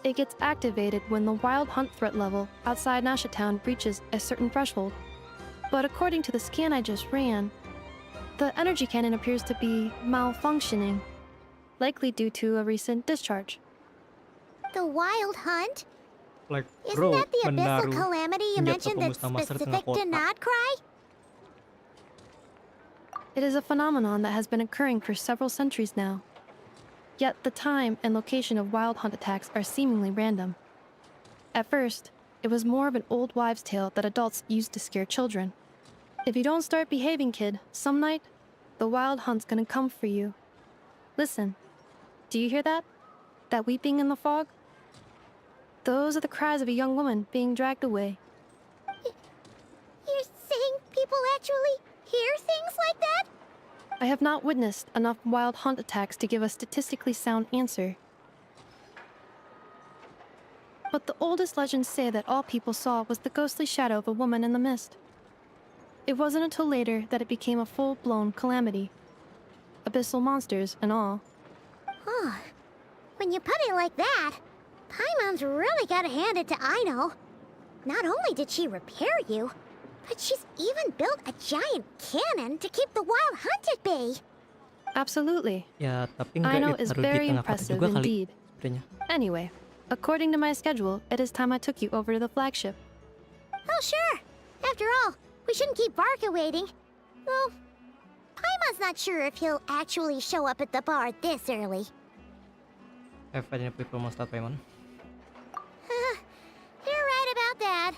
S9: It gets activated when the wild hunt threat level outside Nasha Town reaches a certain threshold. But according to the scan I just ran, the energy cannon appears to be malfunctioning, likely due to a recent discharge.
S8: The wild hunt?
S1: Like,
S8: Isn't
S1: bro,
S8: that the abyssal
S1: menaruh
S8: calamity you
S1: senjata
S8: mentioned that's
S1: pemusnah master di tengah
S8: specific to
S1: kota.
S8: Nod-Krai?
S9: It is a phenomenon that has been occurring for several centuries now. Yet the time and location of wild hunt attacks are seemingly random. At first, it was more of an old wives' tale that adults used to scare children. If you don't start behaving, kid, some night, the wild hunt's gonna come for you. Listen, do you hear that? That weeping in the fog? Those are the cries of a young woman being dragged away.
S8: You're saying people actually hear things like that?
S9: I have not witnessed enough wild hunt attacks to give a statistically sound answer. But the oldest legends say that all people saw was the ghostly shadow of a woman in the mist. It wasn't until later that it became a full-blown calamity. Abyssal monsters and all.
S8: Huh. When you put it like that, Paimon's really gotta hand it to Aino. Not only did she repair you, but she's even built a giant cannon to keep the wild hunt at bay.
S9: Absolutely.
S1: Ya, tapi nggak
S9: Aino is
S1: ditaruh di
S9: very
S1: tengah kota
S9: impressive
S1: juga kali
S9: indeed.
S1: sebenarnya.
S9: Anyway, according to my schedule, it is time I took you over to the flagship.
S8: Oh, sure. After all, we shouldn't keep Barca waiting. Well, Paimon's not sure if he'll actually show up at the bar this early.
S1: Have fun in the people monster Paimon.
S8: You're right about that.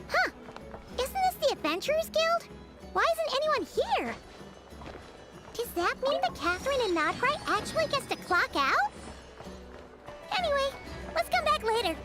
S8: Huh. Isn't this the Adventurers Guild? Why isn't anyone here? Does that mean that Catherine and Nod-Krai actually gets to clock out? Anyway, let's come back later.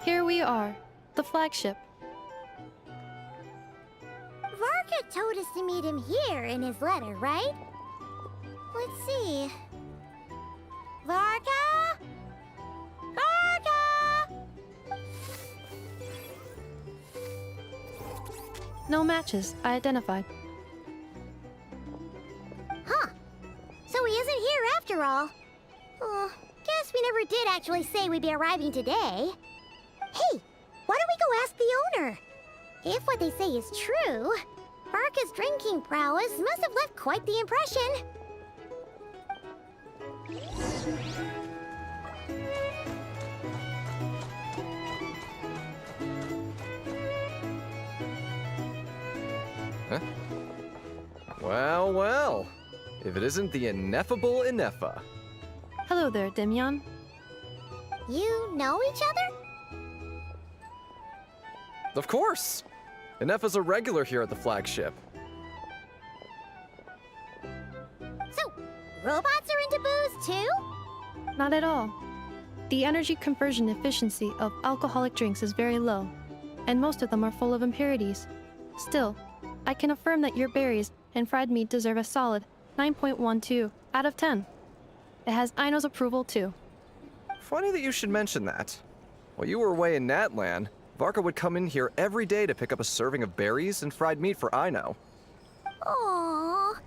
S9: Here we are, the flagship.
S8: Varka told us to meet him here in his letter, right? Let's see. Varka? Varka!
S9: No matches, I identified.
S8: Huh. So he isn't here after all. Oh, guess we never did actually say we'd be arriving today. Hey, why don't we go ask the owner? If what they say is true, Barca's drinking prowess must have left quite the impression.
S13: Huh? Well, well. If it isn't the ineffable Inefa.
S9: Hello there, Demyon.
S8: You know each other?
S13: Of course! Inefa's a regular here at the flagship.
S8: So, robots are into booze too?
S9: Not at all. The energy conversion efficiency of alcoholic drinks is very low, and most of them are full of impurities. Still, I can affirm that your berries and fried meat deserve a solid 9.12 out of 10. It has Aino's approval too.
S13: Funny that you should mention that. While you were away in Natlan, Varka would come in here every day to pick up a serving of berries and fried meat for Aino.
S8: Aww.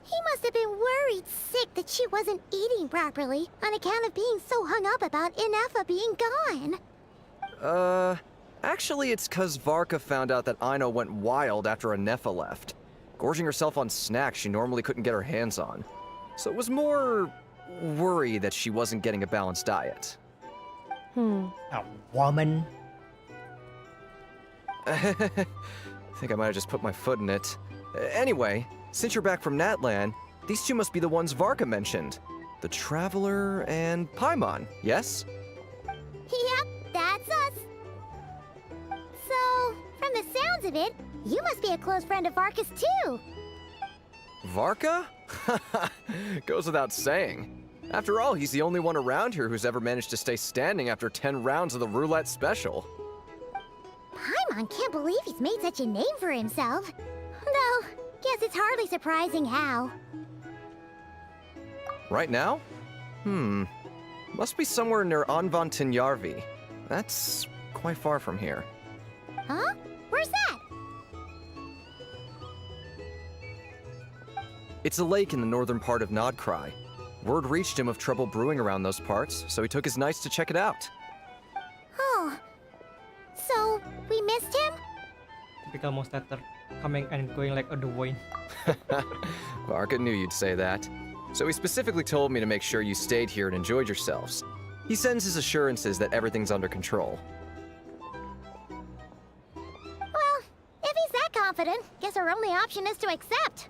S8: He must have been worried sick that she wasn't eating properly on account of being so hung up about Inefa being gone.
S13: Actually it's 'cause Varka found out that Aino went wild after Anefa left, gorging herself on snacks she normally couldn't get her hands on. So it was more worry that she wasn't getting a balanced diet.
S1: A woman.
S13: I think I might have just put my foot in it. Anyway, since you're back from Natlan, these two must be the ones Varka mentioned. The Traveler and Paimon, yes?
S8: Yep, that's us. So, from the sounds of it, you must be a close friend of Varka's too.
S13: Varka? Goes without saying. After all, he's the only one around here who's ever managed to stay standing after 10 rounds of the roulette special.
S8: Paimon can't believe he's made such a name for himself. Though, guess it's hardly surprising how.
S13: Right now? Must be somewhere near Anvantinyarvi. That's quite far from here.
S8: Huh? Where's that?
S13: It's a lake in the northern part of Nod-Krai. Word reached him of trouble brewing around those parts, so he took his knights to check it out.
S8: Oh. So, we missed him?
S1: Typical monster coming and going like a Dwayne.
S13: Varka knew you'd say that. So he specifically told me to make sure you stayed here and enjoyed yourselves. He sends his assurances that everything's under control.
S8: Well, if he's that confident, guess our only option is to accept.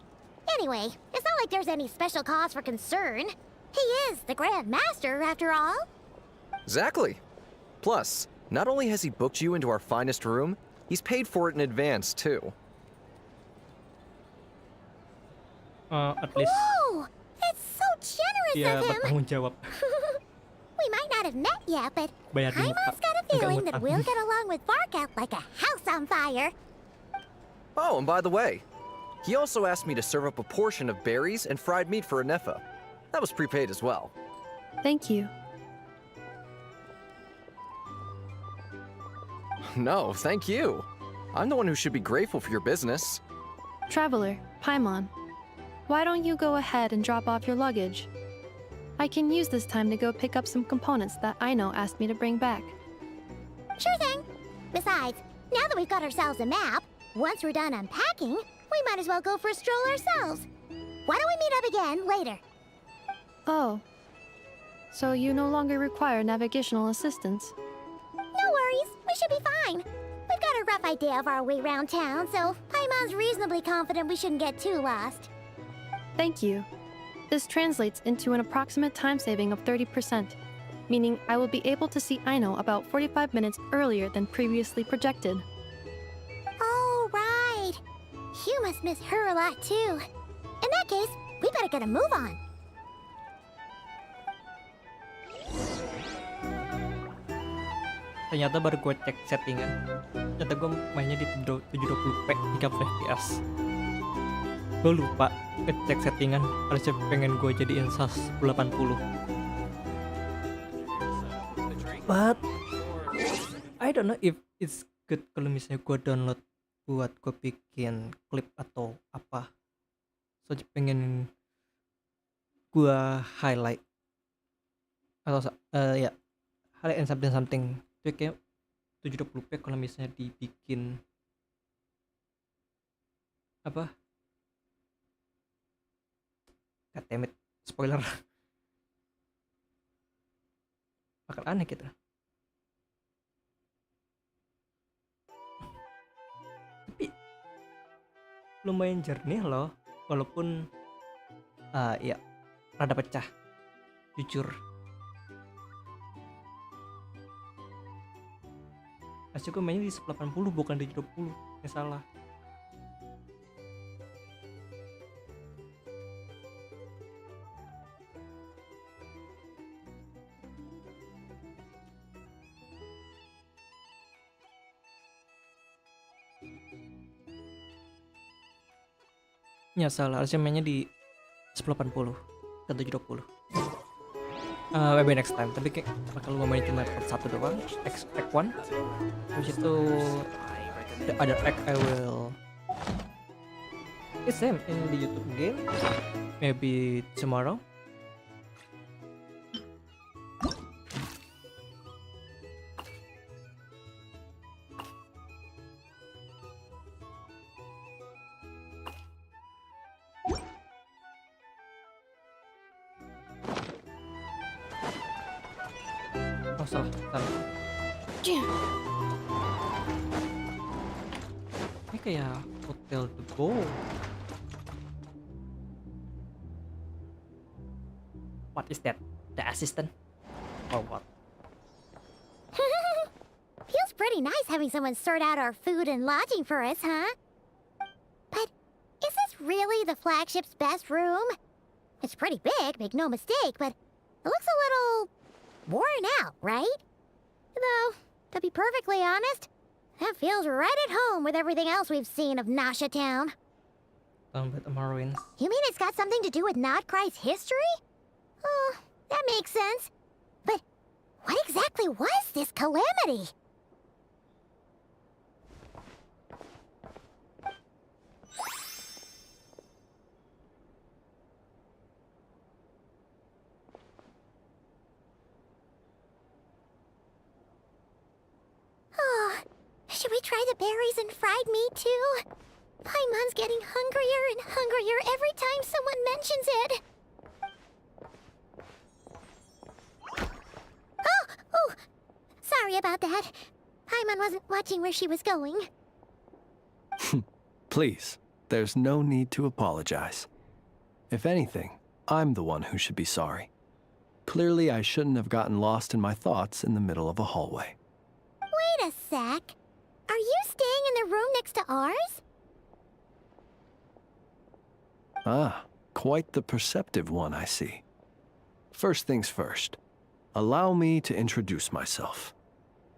S8: Anyway, it's not like there's any special cause for concern. He is the Grand Master, after all.
S13: Exactly. Plus, not only has he booked you into our finest room, he's paid for it in advance, too.
S1: At least
S8: Whoa! It's so generous
S1: dia
S8: of him!
S1: bertanggung jawab.
S8: We might not have met yet, but
S1: Bayar di muka.
S8: Paimon's got a
S1: Enggak
S8: feeling that
S1: ngutang.
S8: we'll get along with Varka like a house on fire.
S13: Oh, and by the way, he also asked me to serve up a portion of berries and fried meat for Anefa. That was prepaid as well.
S9: Thank you.
S13: No, thank you. I'm the one who should be grateful for your business.
S9: Traveler, Paimon, why don't you go ahead and drop off your luggage? I can use this time to go pick up some components that Aino asked me to bring back.
S8: Sure thing. Besides, now that we've got ourselves a map, once we're done unpacking, we might as well go for a stroll ourselves. Why don't we meet up again later?
S9: Oh. So you no longer require navigational assistance.
S8: No worries, we should be fine. We've got a rough idea of our way around town, so Paimon's reasonably confident we shouldn't get too lost.
S9: Thank you. This translates into an approximate time saving of 30%, meaning I will be able to see Aino about 45 minutes earlier than previously projected.
S8: Oh, right. You must miss her a lot, too. In that case, we better get a move on.
S1: Ternyata baru gue cek settingan. Ternyata gue mainnya di 720p 30 fps. Gue lupa ngecek settingan, harusnya pengen gue jadiin 1080. But I don't know if it's good kalau misalnya gue download buat gue bikin klip atau apa. Soalnya pengen gue highlight atau ya highlight and something. Itu kayak 720p kalau misalnya dibikin apa? God damn it, spoiler. Bakal aneh gitu. Tapi lumayan jernih loh, walaupun ya rada pecah, jujur. Asli gue mainnya di 1080 bukan di 720, yang salah. Ya salah, harusnya mainnya di 1080 dan 720. Maybe next time, tapi kayak bakal gue main cuma part 1 doang, act 1. Habis itu the other act I will it's same in the YouTube game. Maybe tomorrow. Oh salah. Ini kayak Hotel The Go. What is that? The assistant? Or what?
S8: Feels pretty nice having someone sort out our food and lodging for us, huh? But is this really the flagship's best room? It's pretty big, make no mistake, but it looks a little worn out, right? Though, to be perfectly honest, that feels right at home with everything else we've seen of Nasha Town.
S1: But Ruins.
S8: You mean it's got something to do with Nod-Krai's history? Oh, that makes sense. But what exactly was this calamity? Oh, should we try the berries and fried meat too? Paimon's getting hungrier and hungrier every time someone mentions it. Oh, sorry about that. Paimon wasn't watching where she was going.
S14: Please, there's no need to apologize. If anything, I'm the one who should be sorry. Clearly, I shouldn't have gotten lost in my thoughts in the middle of a hallway.
S8: Wait a sec. Are you staying in the room next to ours?
S14: Ah, quite the perceptive one, I see. First things first. Allow me to introduce myself.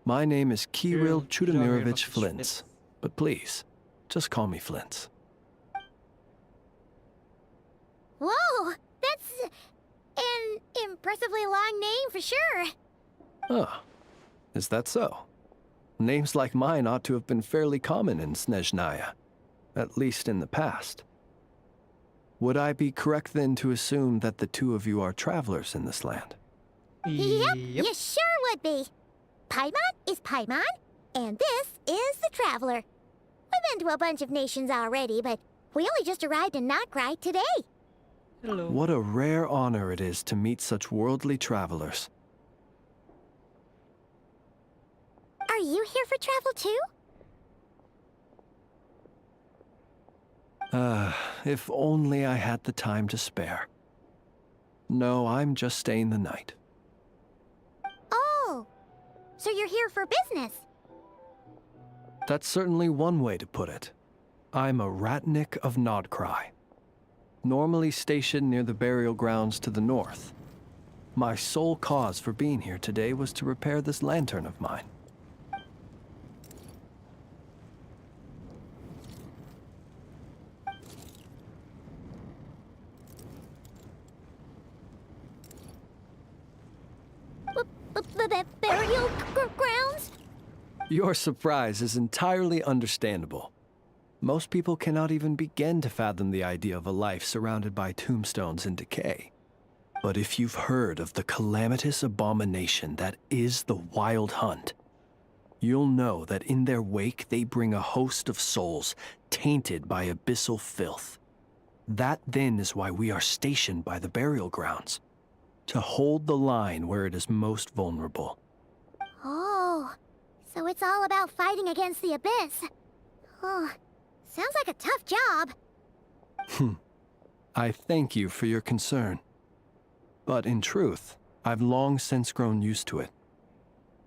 S14: My name is Kirill Chudamirovich Flintz, but please, just call me Flintz.
S8: Whoa, that's an impressively long name for sure.
S14: Ah, is that so? Names like mine ought to have been fairly common in Snezhnaya, at least in the past. Would I be correct then to assume that the two of you are travelers in this land?
S8: Yep, you sure would be. Paimon is Paimon, and this is the Traveler. We've been to a bunch of nations already, but we only just arrived in Nod-Krai today.
S1: Hello.
S14: What a rare honor it is to meet such worldly travelers.
S8: Are you here for travel too?
S14: If only I had the time to spare. No, I'm just staying the night.
S8: Oh, so you're here for business?
S14: That's certainly one way to put it. I'm a ratnik of Nod-Krai, normally stationed near the burial grounds to the north. My sole cause for being here today was to repair this lantern of mine.
S8: Burial grounds?
S14: Your surprise is entirely understandable. Most people cannot even begin to fathom the idea of a life surrounded by tombstones and decay. But if you've heard of the calamitous abomination that is the Wild Hunt, you'll know that in their wake they bring a host of souls tainted by abyssal filth. That then is why we are stationed by the burial grounds, to hold the line where it is most vulnerable.
S8: Oh, so it's all about fighting against the abyss. Oh, sounds like a tough job.
S14: I thank you for your concern. But in truth, I've long since grown used to it.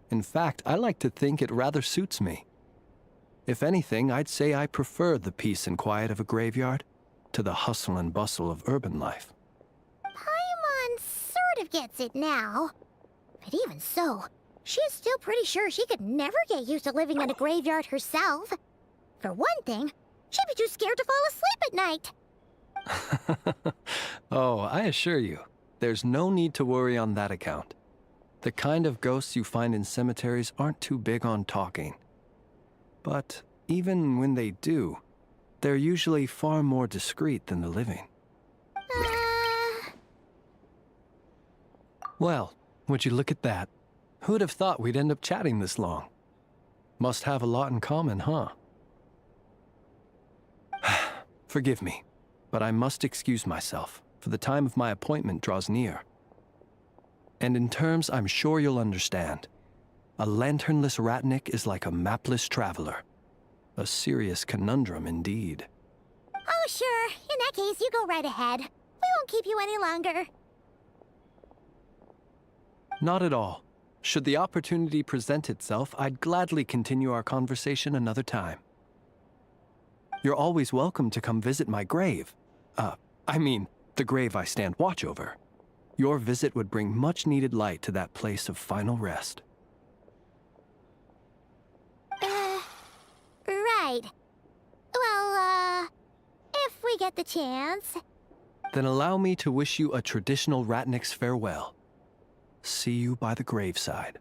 S14: In fact, I like to think it rather suits me. If anything, I'd say I prefer the peace and quiet of a graveyard to the hustle and bustle of urban life.
S8: Paimon sort of gets it now. But even so, she's still pretty sure she could never get used to living in a graveyard herself. For one thing, she'd be too scared to fall asleep at night.
S14: Oh, I assure you, there's no need to worry on that account. The kind of ghosts you find in cemeteries aren't too big on talking. But even when they do, they're usually far more discreet than the living. Well, would you look at that? Who'd have thought we'd end up chatting this long? Must have a lot in common, huh? Forgive me, but I must excuse myself, for the time of my appointment draws near. And in terms I'm sure you'll understand, a lanternless ratnik is like a mapless traveler. A serious conundrum indeed.
S8: Oh, sure. In that case, you go right ahead. We won't keep you any longer.
S14: Not at all. Should the opportunity present itself, I'd gladly continue our conversation another time. You're always welcome to come visit my grave. I mean, the grave I stand watch over. Your visit would bring much-needed light to that place of final rest.
S8: Right. Well, if we get the chance.
S14: Then allow me to wish you a traditional ratnik's farewell. See you by the graveside.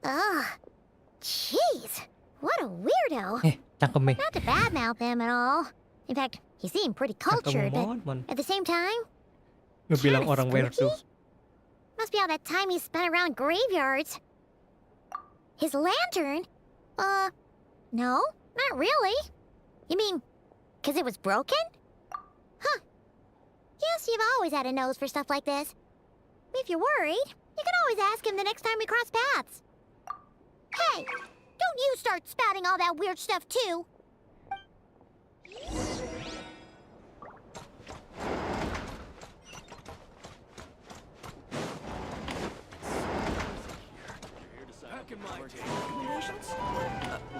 S8: Ugh. Jeez. What a weirdo.
S1: Cangkem
S8: Not to badmouth him at all. In fact, he seemed pretty cultured, but at the same time,
S1: ngebilang
S8: kinda
S1: orang weirdo.
S8: spooky? Must be all that time he spent around graveyards. His lantern? No, not really. You mean, 'cause it was broken? Huh. Guess you've always had a nose for stuff like this. If you're worried, you can always ask him the next time we cross paths. Hey, don't you start spouting all that weird stuff too.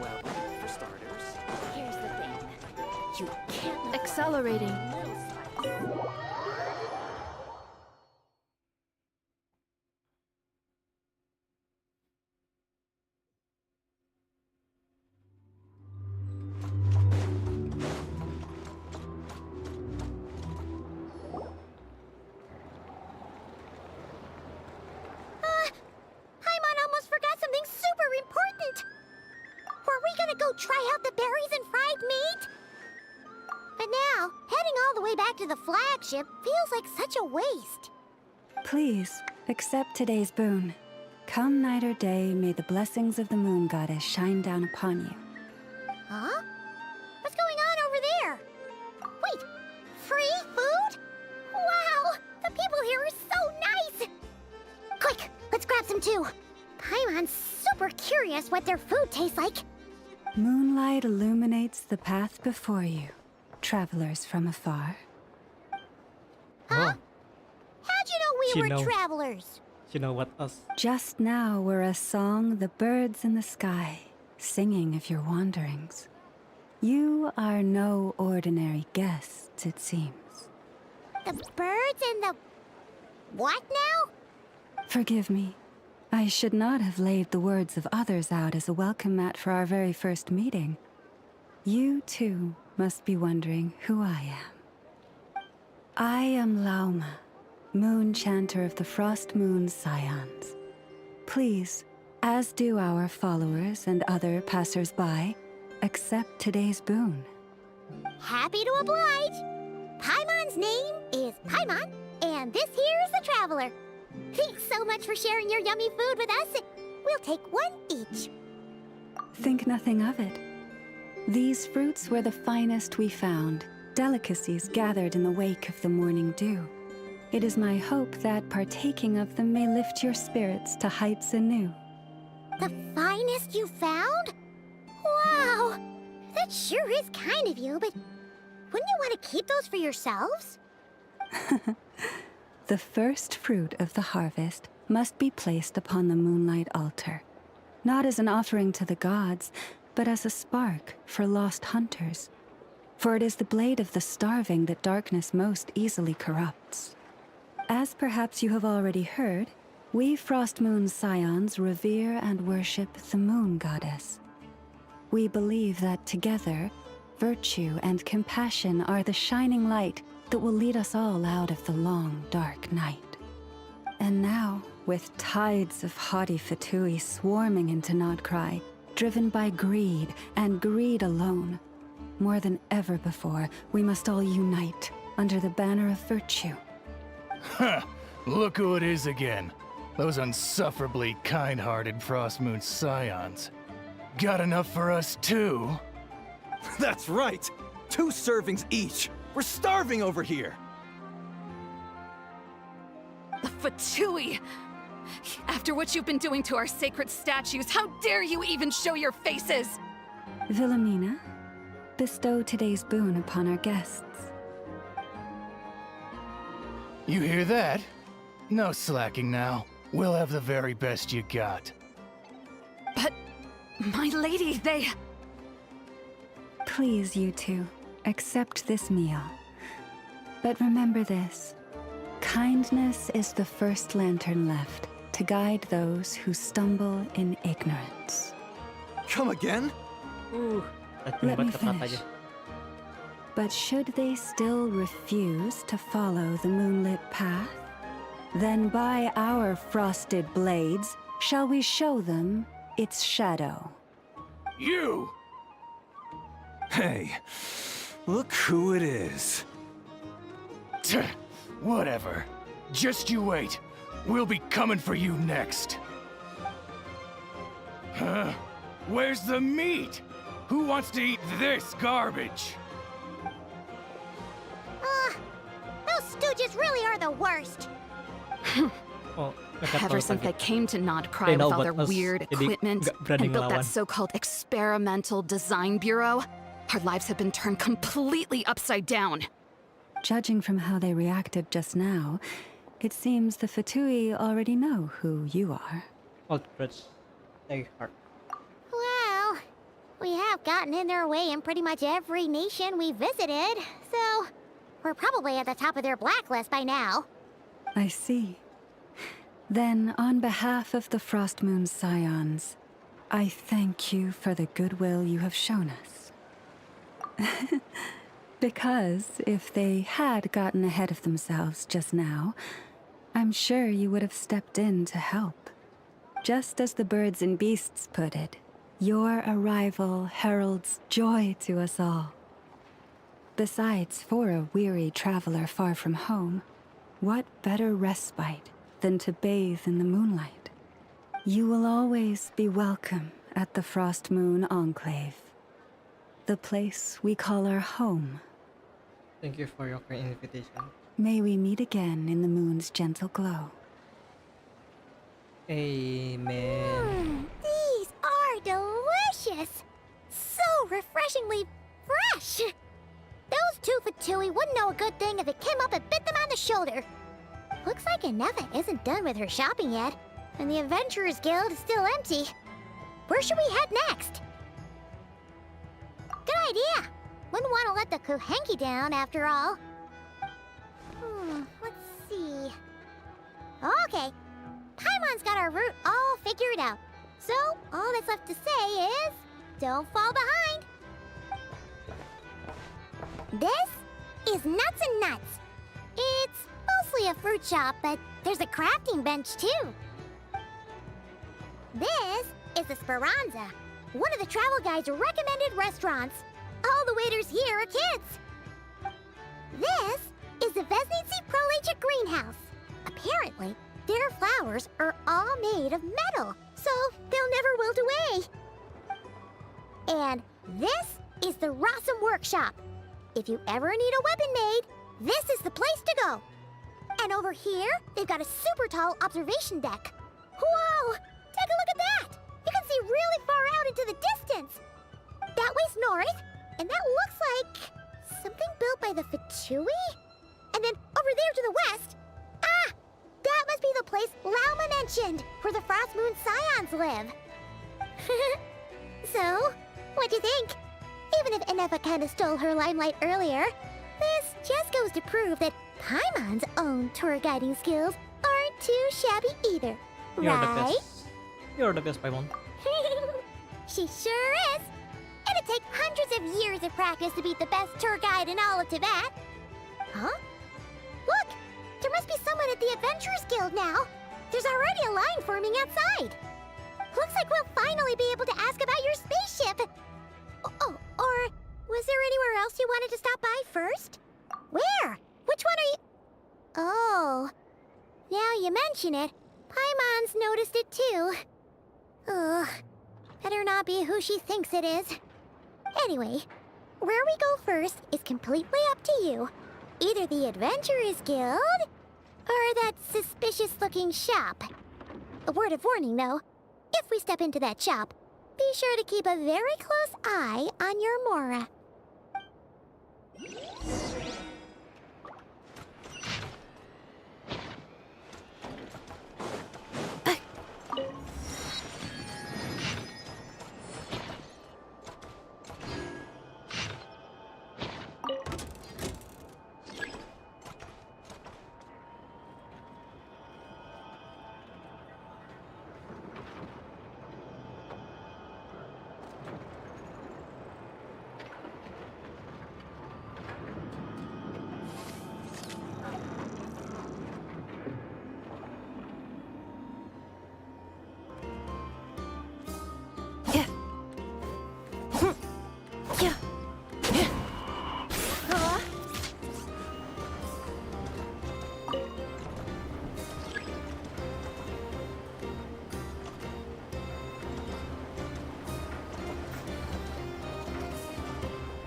S12: Well, for starters.
S3: Here's the thing. You can't...
S9: Accelerating.
S8: Paimon almost forgot something super important. Were we gonna go try out the berries and fried meat? But now, heading all the way back to the flagship feels like such a waste.
S15: Please, accept today's boon. Come night or day, may the blessings of the moon goddess shine down upon you.
S8: Huh? What's going on over there? Wait, free food? Wow, the people here are so nice! Quick, let's grab some too. Paimon's super curious what their food tastes like.
S15: Moonlight illuminates the path before you, travelers from afar.
S8: Huh? How'd you know
S1: She
S8: we were
S1: know.
S8: travelers?
S1: You know what us?
S15: Just now were a song the birds in the sky, singing of your wanderings. You are no ordinary guests, it seems.
S8: The birds and the... what now?
S15: Forgive me. I should not have laid the words of others out as a welcome mat for our very first meeting. You, too, must be wondering who I am. I am Lauma, moon chanter of the Frost Moon's scions. Please, as do our followers and other passers-by, accept today's boon.
S8: Happy to oblige. Paimon's name is Paimon, and this here is the traveler. Thanks so much for sharing your yummy food with us. We'll take one each.
S15: Think nothing of it. These fruits were the finest we found, delicacies gathered in the wake of the morning dew. It is my hope that partaking of them may lift your spirits to heights anew.
S8: The finest you found? Wow! That sure is kind of you, but wouldn't you want to keep those for yourselves?
S15: The first fruit of the harvest must be placed upon the moonlight altar, not as an offering to the gods, but as a spark for lost hunters. For it is the blade of the starving that darkness most easily corrupts. As perhaps you have already heard, we Frost Moon's scions revere and worship the moon goddess. We believe that together, virtue and compassion are the shining light that will lead us all out of the long, dark night. And now, with tides of haughty Fatui swarming into Nod-Krai, driven by greed and greed alone, more than ever before, we must all unite under the banner of virtue.
S16: Huh, look who it is again. Those unsufferably kind-hearted Frostmoon scions. Got enough for us too?
S17: That's right! 2 servings each! We're starving over here!
S2: The Fatui! After what you've been doing to our sacred statues, how dare you even show your faces!
S15: Wilhelmina, bestow today's boon upon our guests.
S16: You hear that? No slacking now. We'll have the very best you got.
S2: But, my lady, they...
S15: Please, you two, accept this meal. But remember this. Kindness is the first lantern left to guide those who stumble in ignorance.
S17: Come again?
S15: Let me finish. But should they still refuse to follow the moonlit path, then by our frosted blades shall we show them its shadow.
S16: You!
S17: Hey, look who it is.
S16: Whatever. Just you wait. We'll be coming for you next. Huh? Where's the meat? Who wants to eat this garbage?
S8: Those stooges really are the worst.
S1: Oh,
S2: Ever since they came to Nod-Krai with all their weird equipment and built that so-called experimental design bureau, our lives have been turned completely upside down.
S15: Judging from how they reacted just now, it seems the Fatui already know who you are.
S1: Ultras. They are.
S8: Well, we have gotten in their way in pretty much every nation we visited, so we're probably at the top of their blacklist by now.
S15: I see. Then, on behalf of the Frostmoon Scions, I thank you for the goodwill you have shown us. Because if they had gotten ahead of themselves just now, I'm sure you would have stepped in to help. Just as the birds and beasts put it, your arrival heralds joy to us all. Besides, for a weary traveler far from home, what better respite than to bathe in the moonlight? You will always be welcome at the Frostmoon Enclave, the place we call our home.
S1: Thank you for your kind invitation.
S15: May we meet again in the moon's gentle glow.
S1: Amen.
S8: These are delicious! So refreshingly fresh! Those 2 Fatui wouldn't know a good thing if it came up and bit them on the shoulder. Looks like Inefa isn't done with her shopping yet, and the Adventurers Guild is still empty. Where should we head next? Good idea! Wouldn't want to let the Kuhenki down, after all. Let's see... Okay, Paimon's got our route all figured out. So, all that's left to say is... don't fall behind! This is Nuts and Nuts. It's mostly a fruit shop, but there's a crafting bench, too. This is the Speranza, one of the travel guide's recommended restaurants. All the waiters here are kids. This is the Vesnici Prolecha greenhouse. Apparently, their flowers are all made of metal, so they'll never wilt away. And this is the Rossum Workshop. If you ever need a weapon made, this is the place to go. And over here, they've got a super tall observation deck. Whoa! Take a look at that! You can see really far out into the distance. That way's north, and that looks like something built by the Fatui? And then over there to the west, that must be the place Lauma mentioned, where the Frostmoon Scions live. So, what'd you think? Even if Inefa kinda stole her limelight earlier, this just goes to prove that Paimon's own tour guiding skills aren't too shabby either,
S1: You're
S8: right?
S1: the best. You're the best, Paimon.
S8: She sure is. it'd take hundreds of years of practice to beat the best tour guide in all of Tibet. Huh? Look! There must be someone at the Adventurers Guild now. There's already a line forming outside. Looks like we'll finally be able to ask about your spaceship. Oh, or was there anywhere else you wanted to stop by first? Where? Which one are you... Oh, now you mention it, Paimon's noticed it too. Ugh, better not be who she thinks it is. Anyway, where we go first is completely up to you. Either the Adventurers Guild, or that suspicious-looking shop. A word of warning, though. If we step into that shop, be sure to keep a very close eye on your Mora.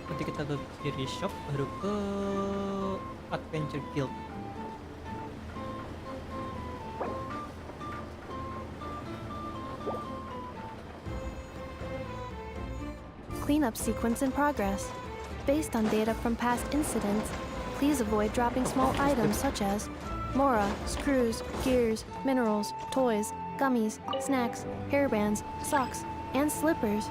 S1: Nanti kita ke kiri shop baru ke Adventure Guild.
S9: Cleanup sequence in progress. Based on data from past incidents, please avoid dropping small items such as Mora, screws, gears, minerals, toys, gummies, snacks, hairbands, socks, and slippers.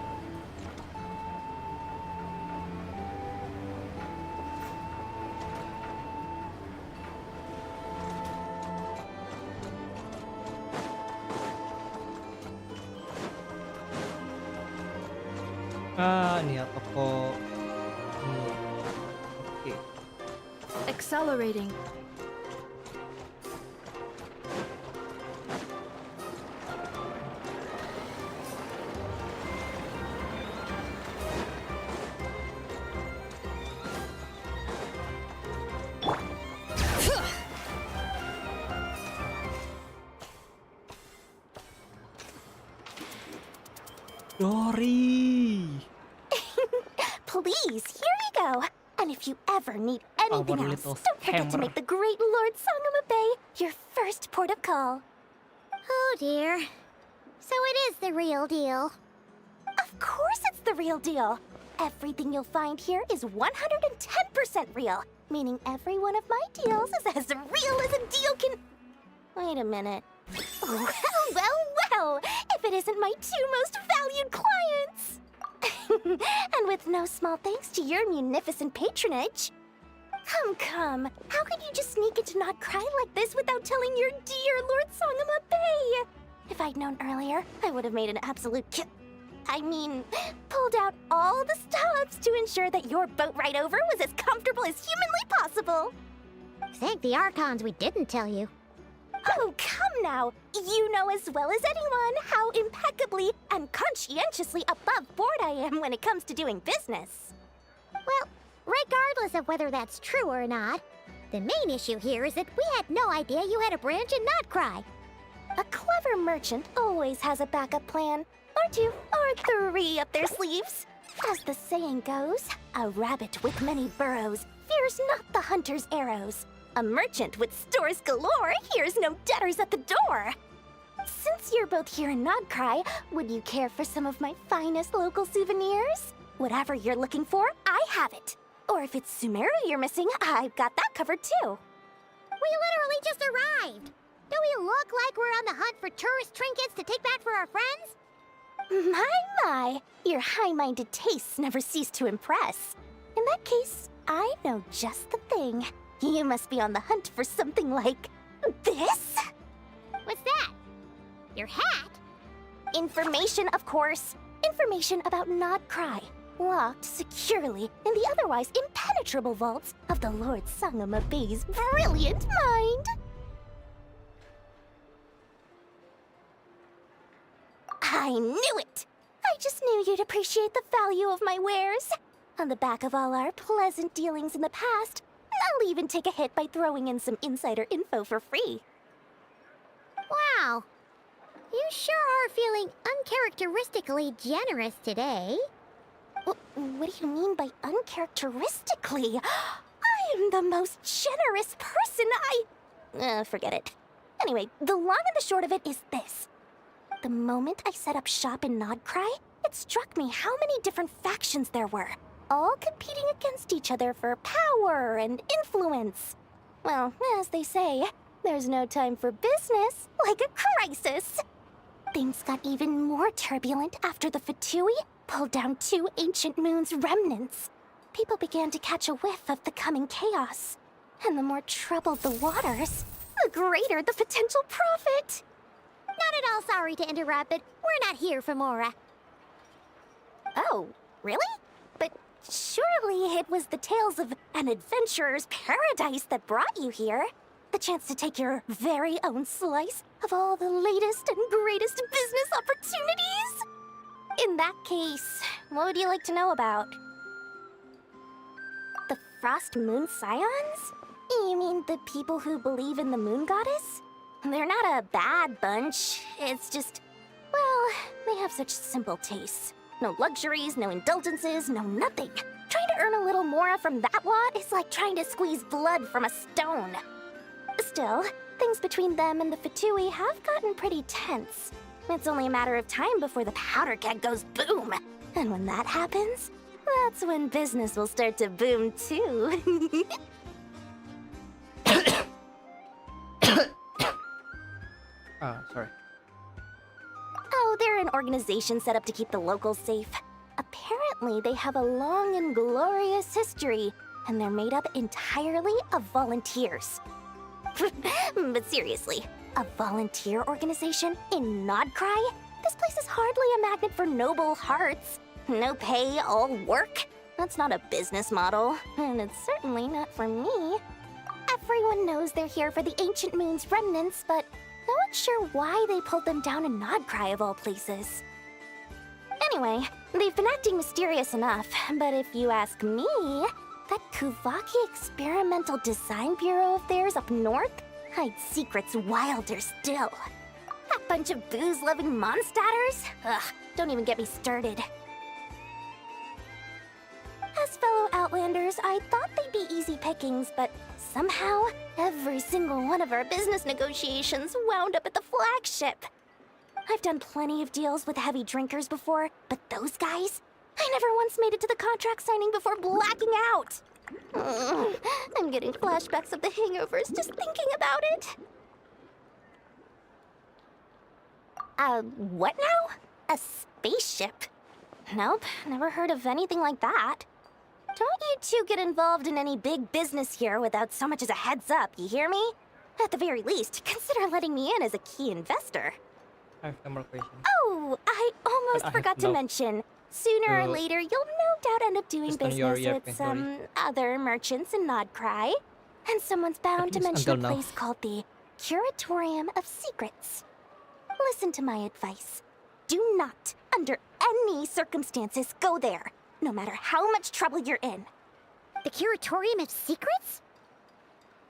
S1: Ini ya toko. Oke.
S9: Accelerating.
S1: Dory!
S8: Please, here you go. And if you ever need anything else, don't forget to make the great Lord Sangama Bay your first port of call. Oh dear. So it is the real deal. Of course it's the real deal. Everything you'll find here is 110% real, meaning every one of my deals is as real as a deal can... Wait a minute. Well, if it isn't my two most valued clients! And with no small thanks to your munificent patronage. Come, how could you just sneak into Nod-Krai like this without telling your dear Lord Sangama Bay? If I'd known earlier, I would have made an absolute pulled out all the stops to ensure that your boat ride over was as comfortable as humanly possible. Thank the Archons we didn't tell you. Oh, come now! You know as well as anyone how impeccably and conscientiously above board I am when it comes to doing business. Well, regardless of whether that's true or not, the main issue here is that we had no idea you had a branch in Nod-Krai. A clever merchant always has a backup plan, or two, or three up their sleeves. As the saying goes, a rabbit with many burrows fears not the hunter's arrows. A merchant with stores galore hears no debtors at the door. Since you're both here in Nod-Krai, would you care for some of my finest local souvenirs? Whatever you're looking for, I have it. Or if it's Sumeru you're missing, I've got that covered too. We literally just arrived. Do we look like we're on the hunt for tourist trinkets to take back for our friends? My, your high-minded tastes never cease to impress. In that case, I know just the thing. You must be on the hunt for something like this? What's that? Your hat? Information, of course. Information about Nod-Krai. locked securely in the otherwise impenetrable vaults of the Lord Sangama Bey's brilliant mind. I knew it! I just knew you'd appreciate the value of my wares. On the back of all our pleasant dealings in the past, I'll even take a hit by throwing in some insider info for free.
S18: Wow. You sure are feeling uncharacteristically generous today.
S8: What do you mean by uncharacteristically? I am the most generous person. Forget it. Anyway, the long and the short of it is this. The moment I set up shop in Nod-Krai, it struck me how many different factions there were, all competing against each other for power and influence. Well, as they say, there's no time for business like a crisis. Things got even more turbulent after the Fatui pulled down 2 ancient moon's remnants. People began to catch a whiff of the coming chaos. And the more troubled the waters, the greater the potential profit.
S18: Not at all sorry to interrupt, but we're not here for Mora.
S8: Oh, really? But surely it was the tales of an adventurer's paradise that brought you here. The chance to take your very own slice of all the latest and greatest business opportunities. In that case, what would you like to know about? The Frost Moon Scions? You mean the people who believe in the moon goddess? They're not a bad bunch. It's just, well, they have such simple tastes. No luxuries, no indulgences, no nothing. Trying to earn a little more from that lot is like trying to squeeze blood from a stone. Still, things between them and the Fatui have gotten pretty tense. It's only a matter of time before the powder keg goes boom. And when that happens, that's when business will start to boom too.
S1: Sorry.
S8: Oh, they're an organization set up to keep the locals safe. Apparently, they have a long and glorious history, and they're made up entirely of volunteers. But seriously, a volunteer organization in Nod-Krai? This place is hardly a magnet for noble hearts. No pay, all work? That's not a business model, and it's certainly not for me. Everyone knows they're here for the Ancient Moon's remnants, but no one's sure why they pulled them down in Nod-Krai of all places. Anyway, they've been acting mysterious enough, but if you ask me, that Kuvaki Experimental Design Bureau of theirs up north hides secrets wilder still. That bunch of booze-loving monstators? Ugh, don't even get me started. As fellow Outlanders, I thought they'd be easy pickings, but somehow, every single one of our business negotiations wound up at the flagship. I've done plenty of deals with heavy drinkers before, but those guys? I never once made it to the contract signing before blacking out. I'm getting flashbacks of the hangovers just thinking about it. What now? A spaceship? Nope, never heard of anything like that. Don't you two get involved in any big business here without so much as a heads up, you hear me? At the very least, consider letting me in as a key investor.
S1: I have no more questions.
S8: Oh, I almost forgot to mention. Sooner or later, you'll no doubt end up doing business with some other merchants in Nod-Krai. And someone's bound to mention a place called the Curatorium of Secrets. Listen to my advice. Do not, under any circumstances, go there, no matter how much trouble you're in.
S18: The Curatorium of Secrets?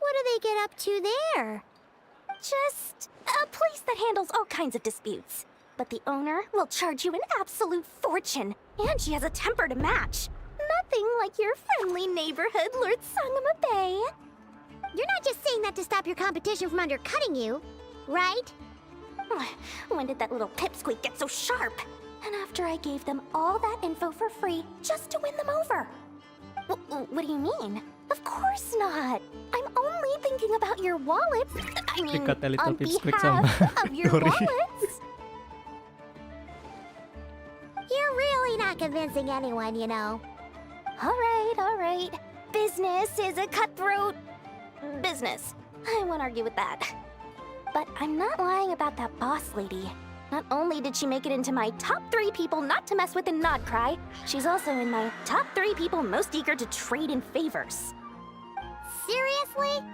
S18: What do they get up to there?
S8: Just a place that handles all kinds of disputes. But the owner will charge you an absolute fortune, and she has a temper to match. Nothing like your friendly neighborhood, Lord Sangama Bey.
S18: You're not just saying that to stop your competition from undercutting you, right?
S8: When did that little pipsqueak get so sharp? And after I gave them all that info for free just to win them over. What do you mean? Of course not. I'm only thinking about your wallets. I mean, on behalf of your wallets.
S18: You're really not convincing anyone, you know.
S8: All right. Business is a cutthroat business. I won't argue with that. But I'm not lying about that boss lady.
S18: Not only did she make it into my top 3 people not to mess with in Nod-Krai, she's also in my top 3 people most eager to trade in favors.
S8: Seriously?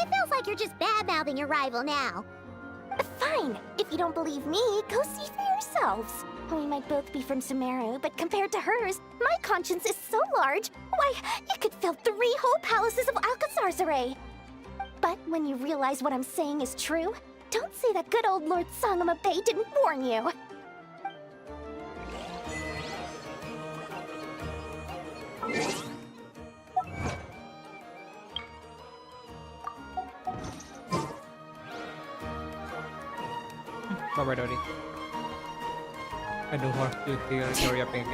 S8: It feels like you're just bad-mouthing your rival now.
S18: Fine. If you don't believe me, go see for yourselves. We might both be from Sumeru, but compared to hers, my conscience is so large, why, it could fill 3 whole palaces of Alcazar's. But when you realize what I'm saying is true, don't say that good old Lord Sangama Bay didn't warn you.
S1: Coba Dodi. Aduh, harus teori apa yang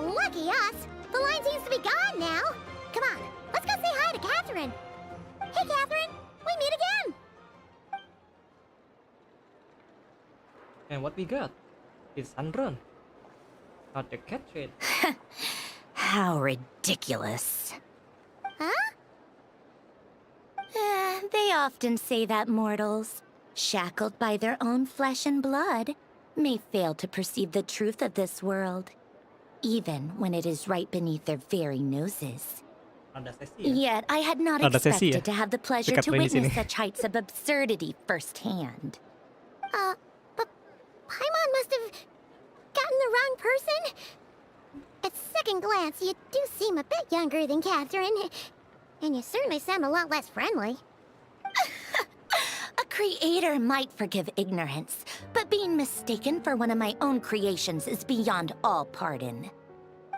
S8: Lucky us! The line seems to be gone now. Come on, let's go say hi to Catherine. Hey, Catherine, we meet again.
S1: And what we got is Sandron, not the Catherine.
S10: How ridiculous.
S8: Huh?
S10: They often say that mortals, shackled by their own flesh and blood, may fail to perceive the truth of this world, even when it is right beneath their very noses. Yet I had not expected to have the pleasure to witness such heights of absurdity firsthand.
S8: But Paimon must have gotten the wrong person. At second glance, you do seem a bit younger than Catherine. And you certainly sound a lot less friendly.
S10: A creator might forgive ignorance, but being mistaken for one of my own creations is beyond all pardon.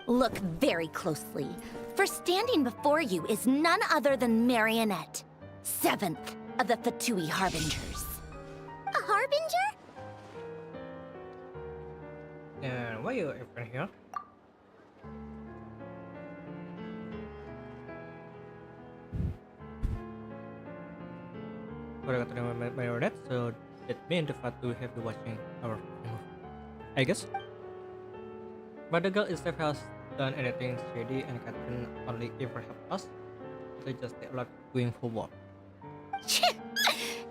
S10: Look very closely, for standing before you is none other than Marionette, 7th of the Fatui Harbingers.
S8: A Harbinger?
S1: And why are you even here? What I got to know my that, so that me and the Fatu have been watching our film, I guess. But the girl itself has done anything shady, and Catherine only ever helped us. They just take a lot going forward.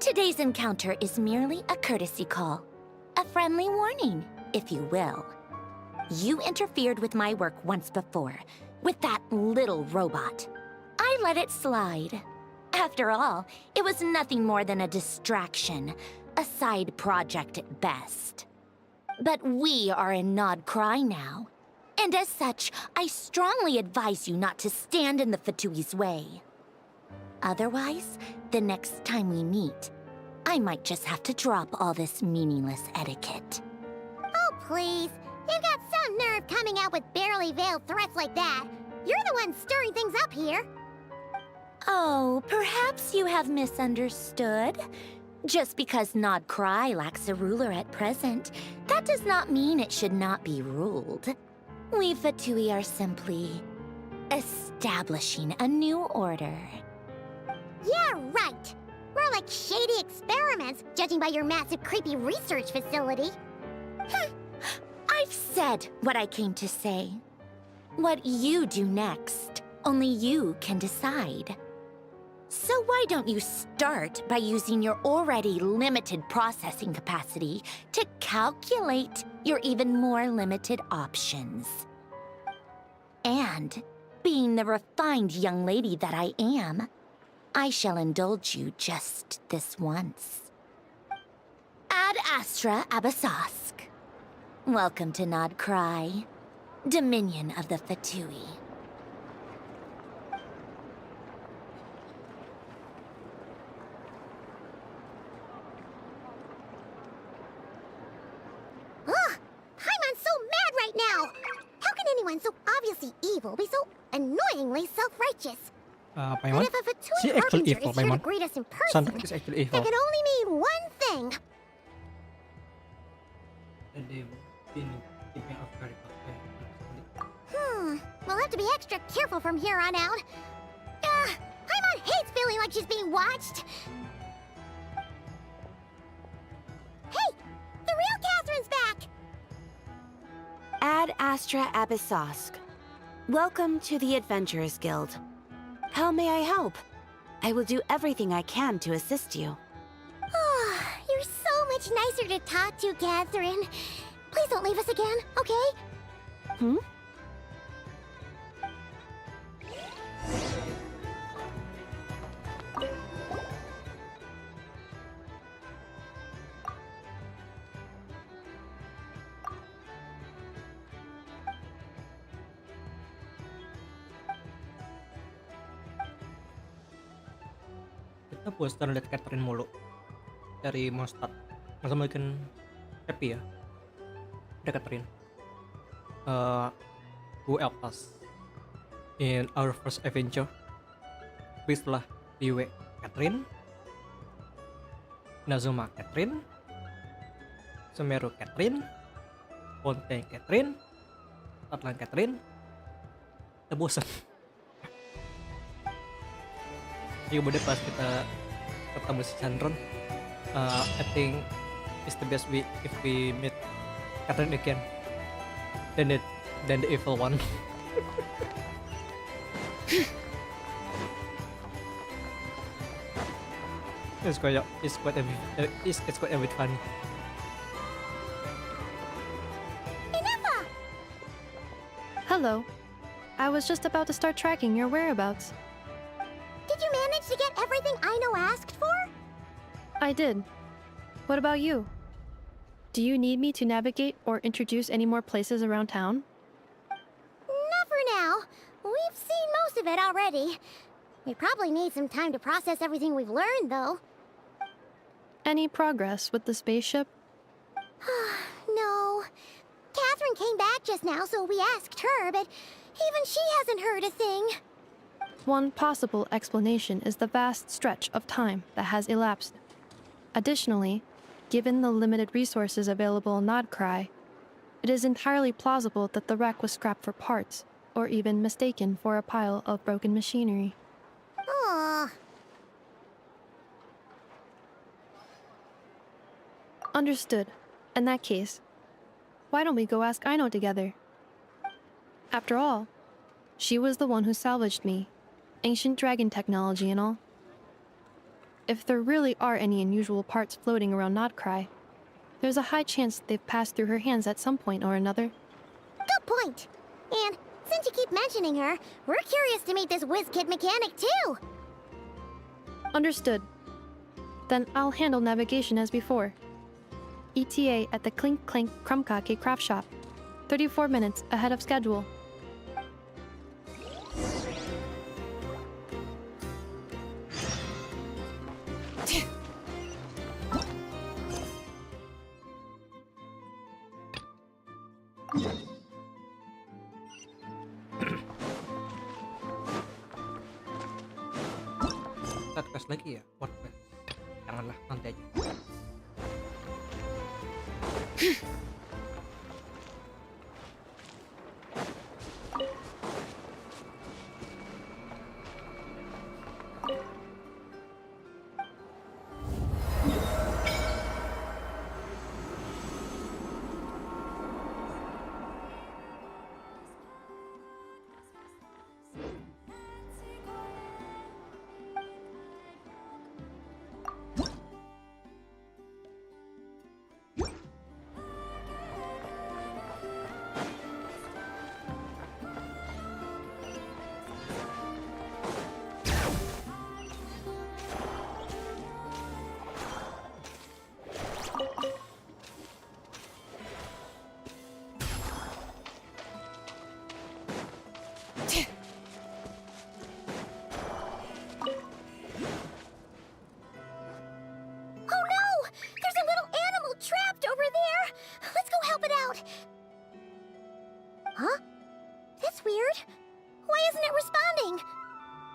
S10: Today's encounter is merely a courtesy call. A friendly warning, if you will. You interfered with my work once before, with that little robot. I let it slide. After all, it was nothing more than a distraction, a side project at best. But we are in Nod-Krai now, and as such, I strongly advise you not to stand in the Fatui's way. Otherwise, the next time we meet, I might just have to drop all this meaningless etiquette.
S8: Oh, please. You've got some nerve coming out with barely veiled threats like that. You're the one stirring things up here.
S10: Oh, perhaps you have misunderstood. Just because Nod-Krai lacks a ruler at present, that does not mean it should not be ruled. We Fatui are simply establishing a new order.
S8: Yeah, right. We're like shady experiments, judging by your massive, creepy research facility.
S10: I've said what I came to say. What you do next, only you can decide. So why don't you start by using your already limited processing capacity to calculate your even more limited options? And, being the refined young lady that I am, I shall indulge you just this once. Ad Astra Abasask. Welcome to Nod-Krai, Dominion of the Fatui.
S8: Ugh! Paimon's so mad right now! How can anyone so obviously evil be so annoyingly self-righteous?
S1: Paimon?
S8: But if a
S1: She
S8: Fatui
S1: actually
S8: Harbinger
S1: evil,
S8: is here to
S1: Paimon.
S8: greet us in person,
S1: Sandra is actually evil.
S8: that can only mean one thing. We'll have to be extra careful from here on out. Paimon hates feeling like she's being watched. Hey, the real
S3: Ad Astra Abyssosk. Welcome to the Adventurers Guild. How may I help? I will do everything I can to assist you.
S8: Oh, you're so much nicer to talk to, Catherine. Please don't leave us again, okay?
S3: Hmm?
S1: Kita bosan lihat Catherine mulu dari Mondstadt. Masa bikin happy ya? Ada Catherine. Who helped us in our first adventure? Please lah, Liwe Catherine, Nazuma Catherine, Sumeru Catherine, Fontaine Catherine, Atlan Catherine. Kita bosan. Jadi kemudian pas kita ketemu si Chandron, I think it's the best if we meet Catherine again than the evil one. It's quite a bit funny.
S9: Hello. I was just about to start tracking your whereabouts.
S8: Did you manage to get everything Aino asked for?
S9: I did. What about you? Do you need me to navigate or introduce any more places around town?
S8: Not for now. We've seen most of it already. We probably need some time to process everything we've learned, though.
S9: Any progress with the spaceship?
S8: No. Catherine came back just now, so we asked her, but even she hasn't heard a thing.
S9: One possible explanation is the vast stretch of time that has elapsed. Additionally, given the limited resources available in Nod-Krai, it is entirely plausible that the wreck was scrapped for parts, or even mistaken for a pile of broken machinery.
S8: Aww.
S9: Understood. In that case, why don't we go ask Aino together? After all, she was the one who salvaged me. Ancient dragon technology and all. If there really are any unusual parts floating around Nod-Krai, there's a high chance they've passed through her hands at some point or another.
S8: Good point. And since you keep mentioning her, we're curious to meet this whiz-kid mechanic too.
S9: Understood. Then I'll handle navigation as before. ETA at the Clink Clank Krumkake craft shop. 34 minutes ahead of schedule.
S1: Kita tes lagi ya, what quest? Janganlah, nanti aja.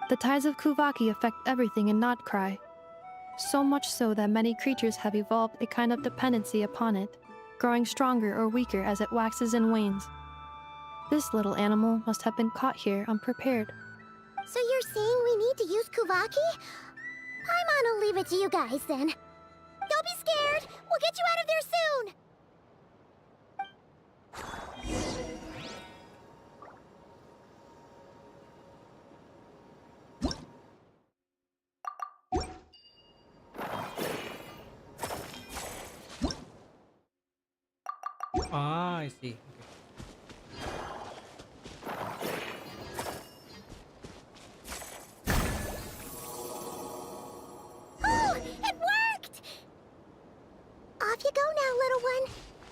S9: The tides of Kuvaki affect everything in Nod-Krai. So much so that many creatures have evolved a kind of dependency upon it, growing stronger or weaker as it waxes and wanes. This little animal must have been caught here unprepared.
S8: So you're saying we need to use Kuvaki? Paimon will leave it to you guys then. Don't be scared! We'll get you out of there soon!
S1: Ah, I see.
S8: Oh, it worked! Off you go now, little one.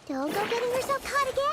S8: Don't go getting yourself caught again.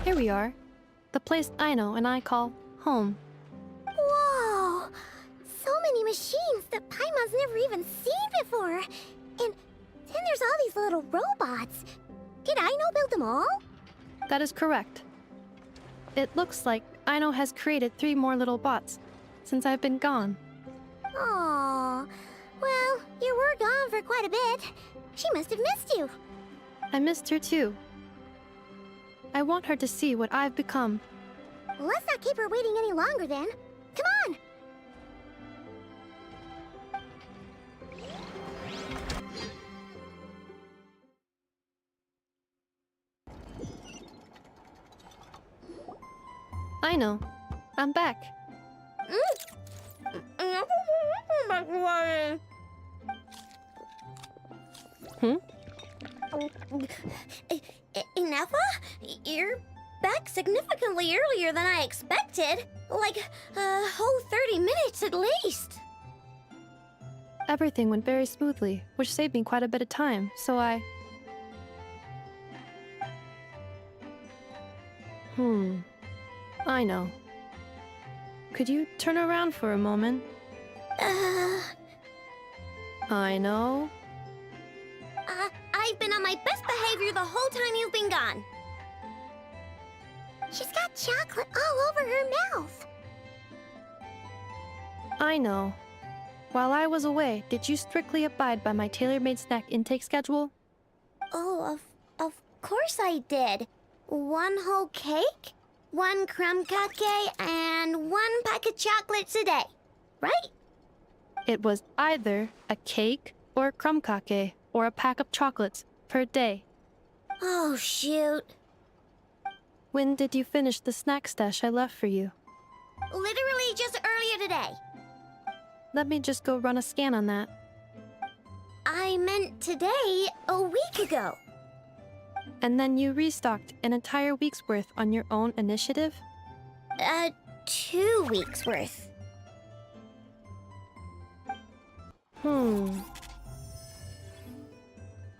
S9: Here we are. The place Aino and I call home.
S8: Whoa! So many machines that Paimon's never even seen before. And then there's all these little robots. Did Aino build them all?
S9: That is correct. It looks like Aino has created 3 more little bots since I've been gone.
S8: Aww. Well, you were gone for quite a bit. She must have missed you.
S9: I missed her too. I want her to see what I've become.
S8: Well, let's not keep her waiting any longer then. Come on!
S9: Aino, I'm back. Hmm?
S8: Ineffa? You're back significantly earlier than I expected. Like a whole 30 minutes at least.
S9: Everything went very smoothly, which saved me quite a bit of time, so I know. Could you turn around for a moment? I know.
S8: I've been on my best behavior the whole time you've been gone. She's got chocolate all over her mouth.
S9: I know. While I was away, did you strictly abide by my tailor-made snack intake schedule?
S8: Oh, of course I did. 1 whole cake, 1 crumb cake, and 1 pack of chocolates a day, right?
S9: It was either a cake or a crumb cake or a pack of chocolates per day.
S8: Oh, shoot.
S9: When did you finish the snack stash I left for you?
S8: Literally just earlier today.
S9: Let me just go run a scan on that.
S8: I meant today, a week ago.
S9: And then you restocked an entire week's worth on your own initiative?
S8: 2 weeks worth.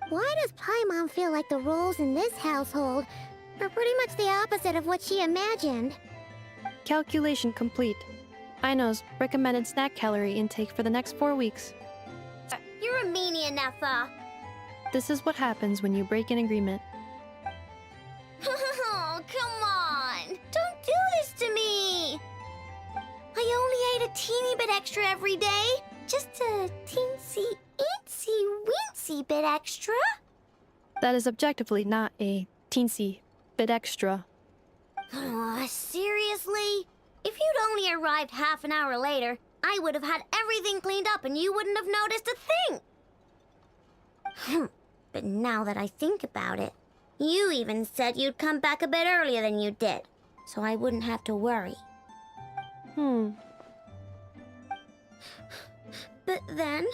S8: Why does Paimon feel like the roles in this household are pretty much the opposite of what she imagined?
S9: Calculation complete. Aino's recommended snack calorie intake for the next 4 weeks.
S8: You're a meanie, Ineffa.
S9: This is what happens when you break an agreement.
S8: Oh, come on! Don't do this to me! I only ate a teeny bit extra every day. Just a teensy bit extra.
S9: That is objectively not a teensy bit extra.
S8: Seriously? If you'd only arrived half an hour later, I would have had everything cleaned up and you wouldn't have noticed a thing. But now that I think about it, You even said you'd come back a bit earlier than you did, so I wouldn't have to worry. But then,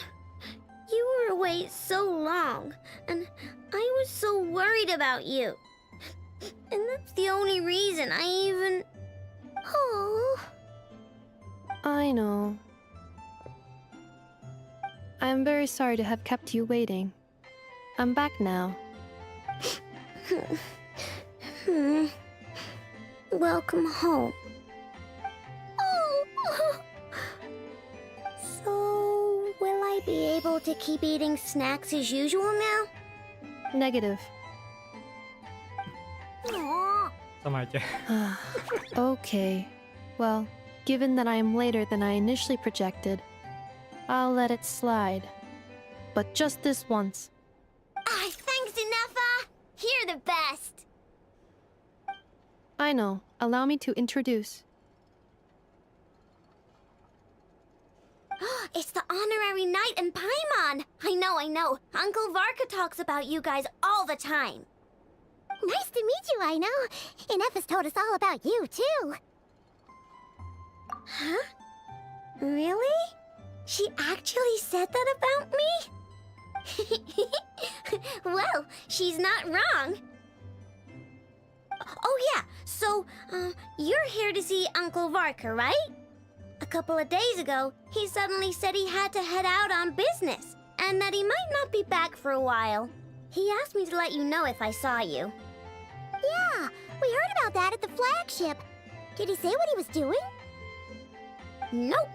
S8: you were away so long, and I was so worried about you. And that's the only reason I even... Oh...
S9: I know. I'm very sorry to have kept you waiting. I'm back now.
S8: Welcome home. Oh. So, will I be able to keep eating snacks as usual now?
S9: Negative.
S8: Aww.
S1: Sama aja.
S9: Okay. Well, given that I am later than I initially projected, I'll let it slide. But just this once.
S8: Thanks, Inefa! You're the best!
S9: I know. Allow me to introduce.
S8: It's the honorary knight and Paimon! I know. Uncle Varka talks about you guys all the time. Nice to meet you, I know. Inefa's told us all about you, too. Huh? Really? She actually said that about me? Well, she's not wrong. Oh yeah, so, you're here to see Uncle Varka, right? A couple of days ago, he suddenly said he had to head out on business, and that he might not be back for a while. He asked me to let you know if I saw you. Yeah, we heard about that at the flagship. Did he say what he was doing? Nope.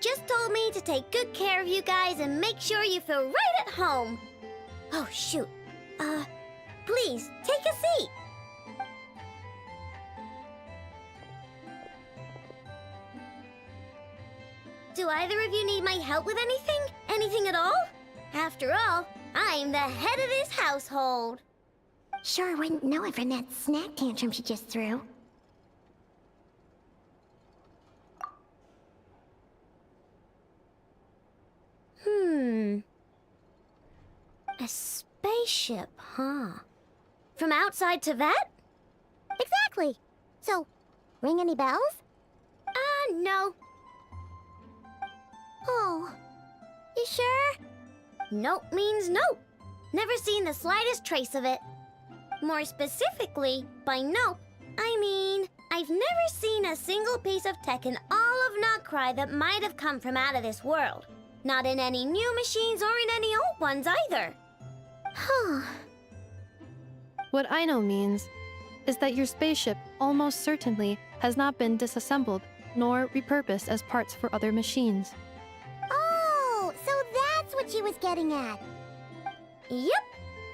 S8: Just told me to take good care of you guys and make sure you feel right at home. Oh, shoot. Please, take a seat. Do either of you need my help with anything? Anything at all? After all, I'm the head of this household. Sure wouldn't know it from that snack tantrum she just threw. A spaceship, huh? From outside to that? Exactly. So, ring any bells? No. Oh, you sure? Nope means nope. Never seen the slightest trace of it. More specifically, by nope, I mean, I've never seen a single piece of tech in all of Nod-Krai that might have come from out of this world. Not in any new machines or in any old ones either. Huh.
S9: What I know means is that your spaceship almost certainly has not been disassembled nor repurposed as parts for other machines.
S8: Oh, so that's what she was getting at. Yep.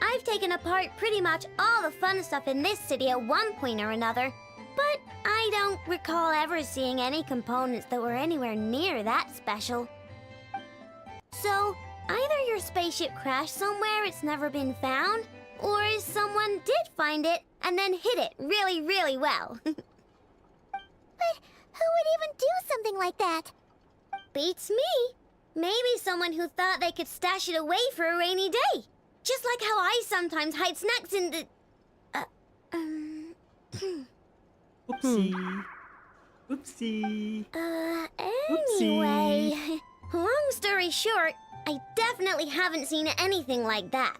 S8: I've taken apart pretty much all the fun stuff in this city at one point or another, but I don't recall ever seeing any components that were anywhere near that special. So, either your spaceship crashed somewhere it's never been found, or someone did find it and then hid it really, really well. But who would even do something like that? Beats me. Maybe someone who thought they could stash it away for a rainy day. Just like how I sometimes hide snacks in the...
S1: Oopsie. Oopsie.
S8: Anyway... Long story short, I definitely haven't seen anything like that.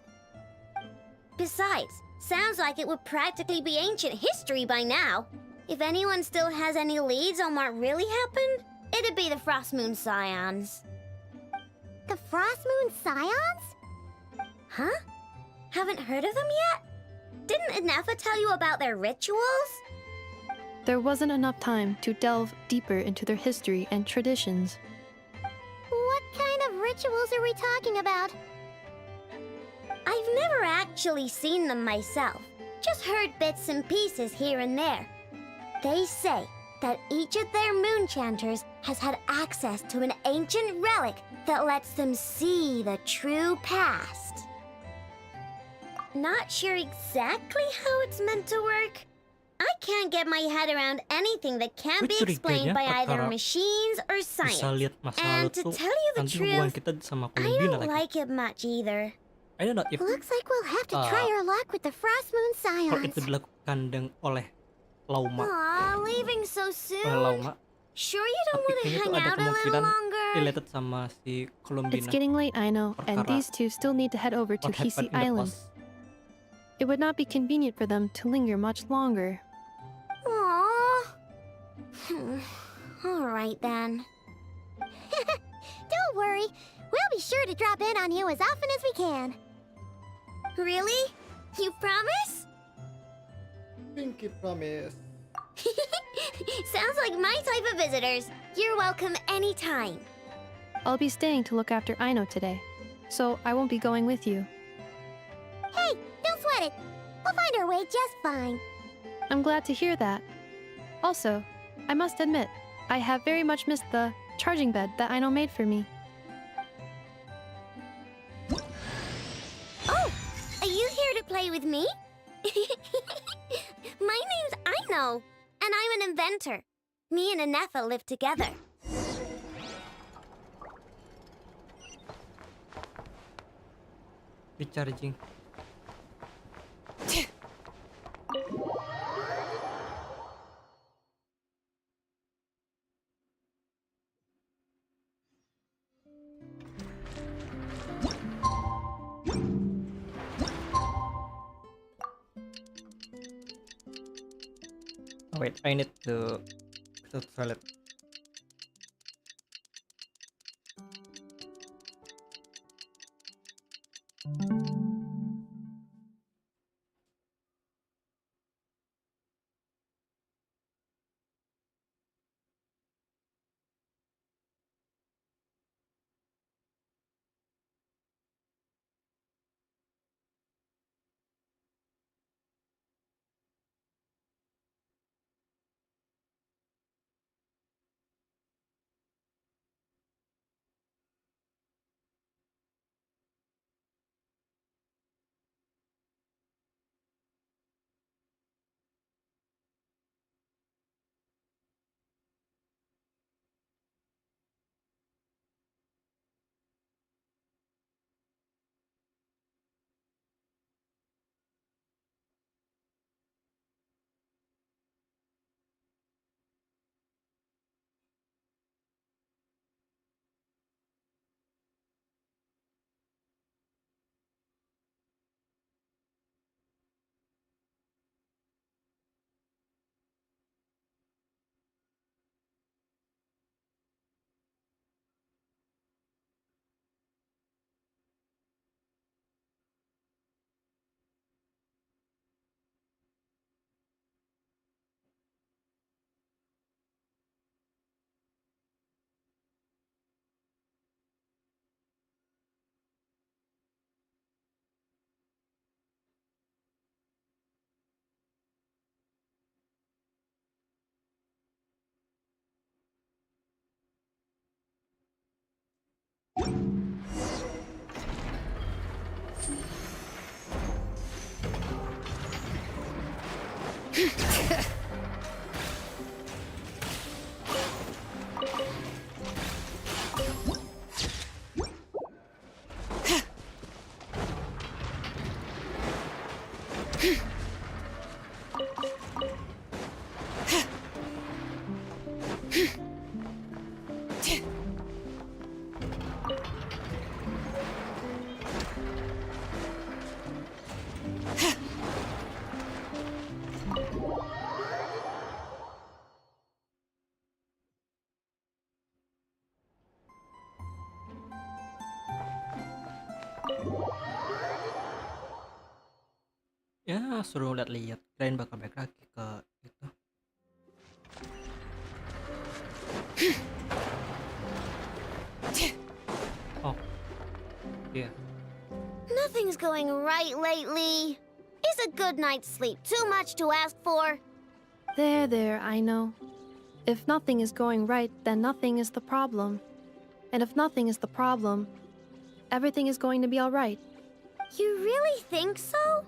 S8: Besides, sounds like it would practically be ancient history by now. If anyone still has any leads on what really happened, it'd be the Frost Moon Scions. The Frost Moon Scions? Huh? Haven't heard of them yet? Didn't Inefa tell you about their rituals?
S9: There wasn't enough time to delve deeper into their history and traditions.
S8: What kind of rituals are we talking about? I've never actually seen them myself, just heard bits and pieces here and there. They say that each of their moon chanters has had access to an ancient relic that lets them see the true past. Not sure exactly how it's meant to work. I can't get my head around anything that can't be explained by either machines or science. And to tell you the truth, I don't like it much either.
S1: I don't know if
S8: Looks like we'll have to try our luck with the Frost Moon
S1: kalau
S8: Scions.
S1: itu dilakukan oleh Lauma.
S8: Aw, leaving so soon.
S1: Oleh Lauma.
S8: Sure you don't
S1: Tapi
S8: want to
S1: kayaknya
S8: hang
S1: tuh ada
S8: out a little
S1: kemungkinan
S8: longer?
S1: related sama si Columbina.
S9: It's getting late, I know, and
S1: Perkara
S9: these two still need to head over to
S1: what happened
S9: Hisi
S1: in the
S9: Island.
S1: past.
S9: It would not be convenient for them to linger much longer.
S8: Aww. All right then. Don't worry. We'll be sure to drop in on you as often as we can. Really? You promise?
S1: Pinky promise.
S8: Sounds like my type of visitors. You're welcome anytime.
S9: I'll be staying to look after Aino today, so I won't be going with you.
S8: Hey, don't sweat it. We'll find our way just fine.
S9: I'm glad to hear that. Also, I must admit, I have very much missed the charging bed that Aino made for me.
S8: Oh, are you here to play with me? My name's Aino, and I'm an inventor. Me and Anefa live together.
S1: Recharging. Oh, wait, I need to go to the toilet. Ya, suruh lihat-lihat. Kirain bakal balik lagi ke itu. Oh, iya.
S8: Nothing's going right lately. Is a good night's sleep too much to ask for?
S9: There, I know. If nothing is going right, then nothing is the problem. And if nothing is the problem, everything is going to be alright.
S8: You really think so?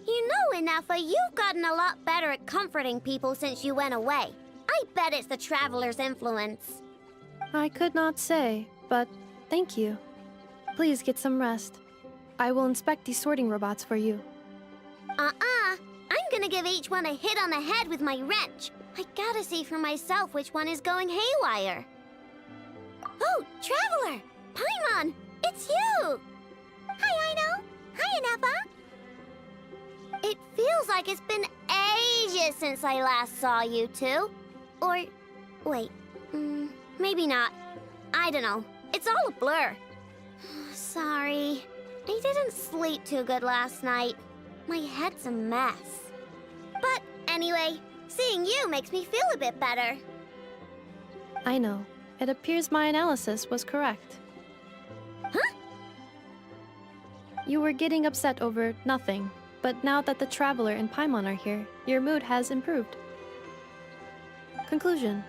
S8: You know, Inafa, you've gotten a lot better at comforting people since you went away. I bet it's the Traveler's influence.
S9: I could not say, but thank you. Please get some rest. I will inspect these sorting robots for you.
S8: I'm gonna give each one a hit on the head with my wrench. I gotta see for myself which one is going haywire. Oh, Traveler! Paimon! It's you! Hi, Aino! Hi, Anefa! It feels like it's been ages since I last saw you two. Or, wait, maybe not. I don't know. It's all a blur. Sorry. I didn't sleep too good last night. My head's a mess. But anyway, seeing you makes me feel a bit better.
S9: I know. It appears my analysis was correct.
S8: Huh?
S9: You were getting upset over nothing, but now that the Traveler and Paimon are here, your mood has improved. Conclusion.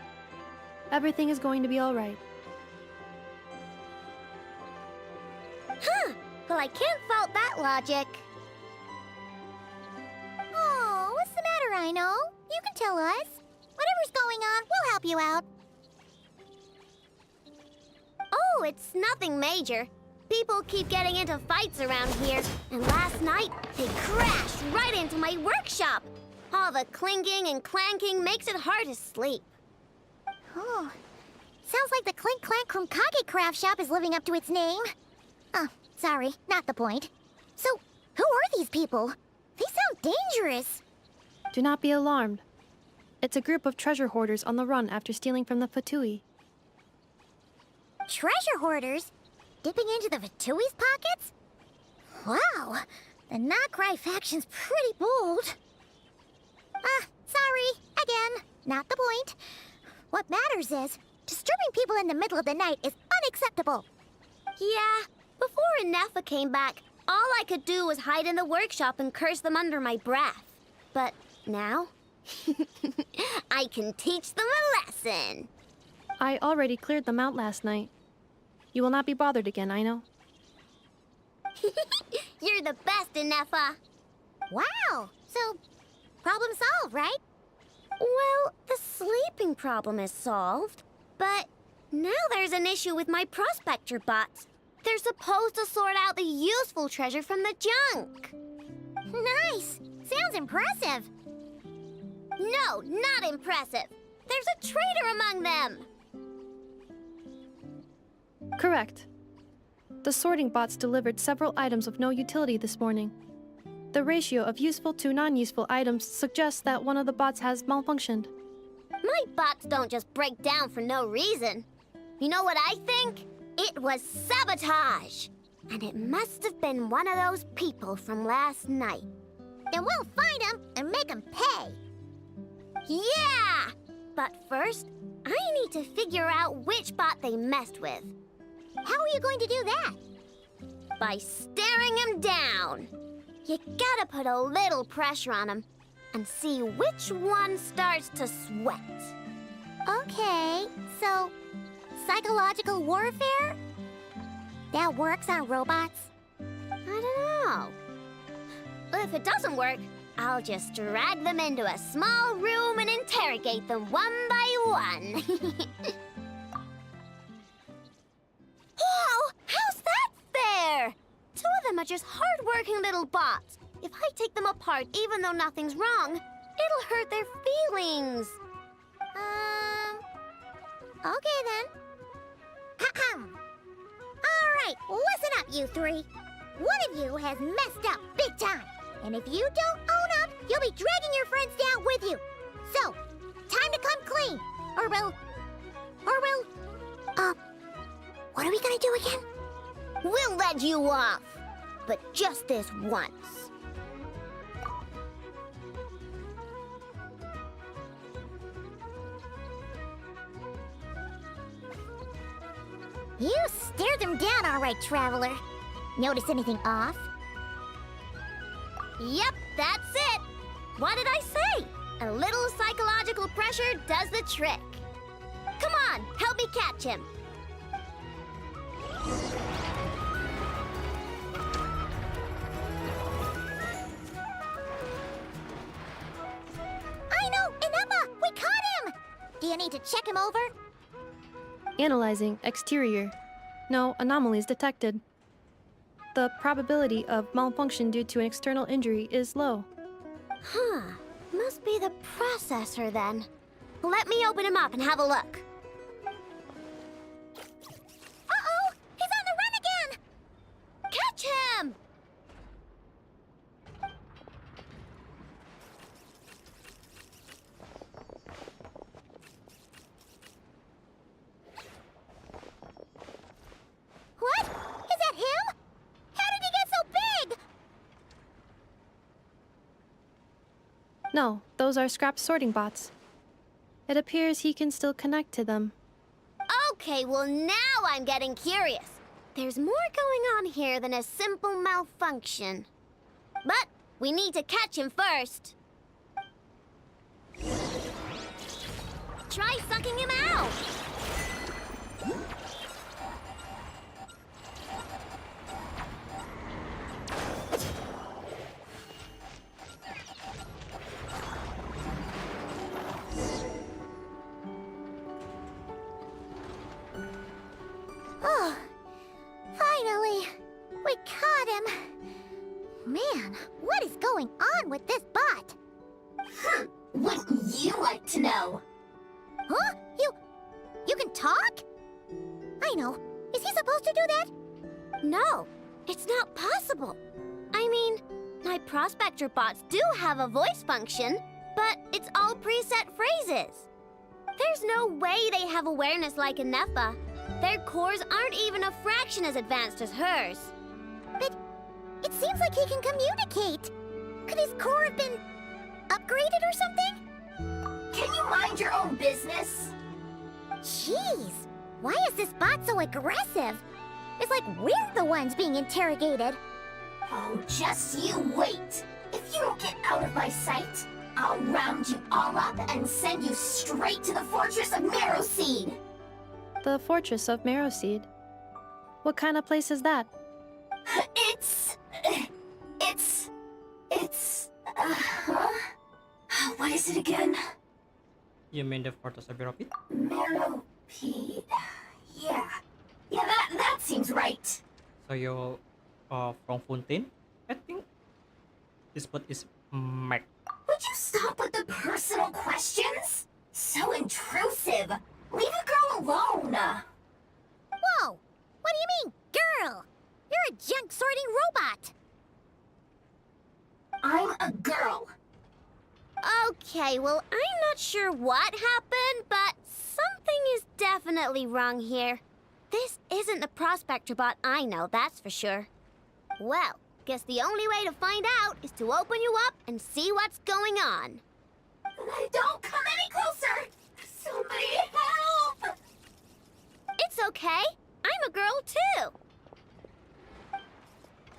S9: Everything is going to be alright.
S8: Huh. Well, I can't fault that logic. Oh, what's the matter, Aino? You can tell us. Whatever's going on, we'll help you out. Oh, it's nothing major. People keep getting into fights around here, and last night they crashed right into my workshop. All the clinking and clanking makes it hard to sleep. Oh, sounds like the Clink Clank Krumkage craft shop is living up to its name. Oh, sorry, not the point. So, who are these people? They sound dangerous.
S9: Do not be alarmed. It's a group of treasure hoarders on the run after stealing from the Fatui.
S8: Treasure hoarders? Dipping into the Fatui's pockets? Wow, the Nod-Krai faction's pretty bold. Sorry, again, not the point. What matters is, disturbing people in the middle of the night is unacceptable. Yeah, before Anefa came back, all I could do was hide in the workshop and curse them under my breath. But now, I can teach them a lesson.
S9: I already cleared them out last night. You will not be bothered again, I know.
S8: You're the best, Anefa. Wow, so problem solved, right? Well, the sleeping problem is solved, but now there's an issue with my prospector bots. They're supposed to sort out the useful treasure from the junk. Nice! Sounds impressive. No, not impressive. There's a traitor among them.
S9: Correct. The sorting bots delivered several items of no utility this morning. The ratio of useful to non-useful items suggests that one of the bots has malfunctioned.
S8: My bots don't just break down for no reason. You know what I think? It was sabotage. And it must have been one of those people from last night. Then we'll find them and make them pay. Yeah! But first, I need to figure out which bot they messed with. How are you going to do that? By staring him down. You gotta put a little pressure on him and see which one starts to sweat. Okay, so psychological warfare? That works on robots? I don't know. If it doesn't work, I'll just drag them into a small room and interrogate them one by one. Whoa! How's that fair? Two of them are just hard-working little bots. If I take them apart, even though nothing's wrong, it'll hurt their feelings. Okay then. All right, listen up, you three. One of you has messed up big time. And if you don't own up, you'll be dragging your friends down with you. So, time to come clean. Or we'll... what are we gonna do again? We'll let you off. But just this once. You stared them down all right, Traveler. Notice anything off? Yep, that's it. What did I say? A little psychological pressure does the trick. Come on, help me catch him. Aino, Anefa, we caught him! Do you need to check him over?
S9: Analyzing exterior. No anomalies detected. the probability of malfunction due to an external injury is low.
S8: Huh. Must be the processor then. Let me open him up and have a look. Uh-oh! He's on the run again! Catch him! What? Is that him? How did he get so big?
S9: No, those are scrap sorting bots. It appears he can still connect to them.
S8: Okay, well now I'm getting curious. There's more going on here than a simple malfunction. But we need to catch him first. Try sucking him out. Oh, finally, we caught him. Man, what is going on with this bot?
S18: Wouldn't you like to know?
S8: Huh? You can talk? I know. Is he supposed to do that? No, it's not possible. I mean, my prospector bots do have a voice function, but it's all preset phrases. There's no way they have awareness like a Nepha. Their cores aren't even a fraction as advanced as hers. But it seems like he can communicate. Could his core have been upgraded or something?
S18: Can you mind your own business?
S8: Jeez, why is this bot so aggressive? It's like we're the ones being interrogated.
S18: Oh, just you wait. If you don't get out of my sight, I'll round you all up and send you straight to the fortress of Marrowseed.
S9: The Fortress of Marrowseed? What kind of place is that?
S18: What is it again?
S1: You mean the Fortress of Marrowseed?
S18: Marrowseed. Yeah, that seems right.
S1: So you're from Fontaine? I think this spot is Mac.
S18: Would you stop with the personal questions? So intrusive. Leave a girl alone.
S8: Whoa! What do you mean, girl? You're a junk sorting robot.
S18: I'm a girl.
S8: Okay, well, I'm not sure what happened, but something is definitely wrong here. This isn't the prospector bot I know, that's for sure. Well, guess the only way to find out is to open you up and see what's going on.
S18: Don't come any closer! Somebody help!
S8: It's okay. I'm a girl, too.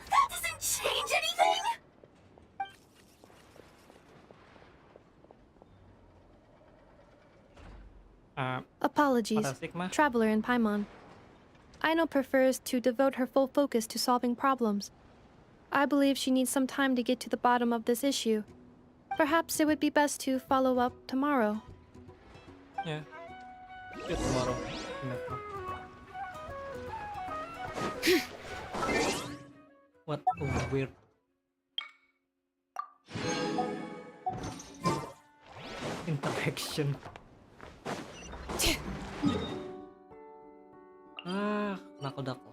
S18: That doesn't change anything!
S9: Apologies, Traveler in Paimon. Aino prefers to devote her full focus to solving problems. I believe she needs some time to get to the bottom of this issue. Perhaps it would be best to follow up tomorrow.
S1: Yeah. Good tomorrow. What a weird interaction. Nako-dako.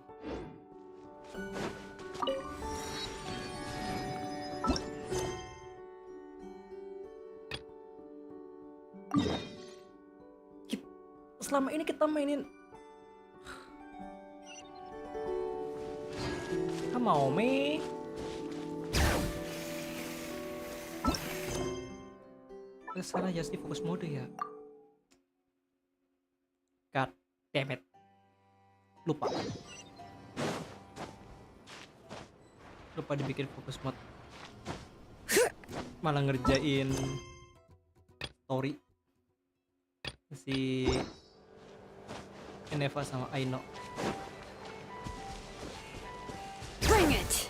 S1: Selama ini kita mainin Come on, me. Salah Justy fokus mode ya. God damn it. Lupa dibikin fokus mode. Malah ngerjain story si Neva sama Aino.
S2: Bring it.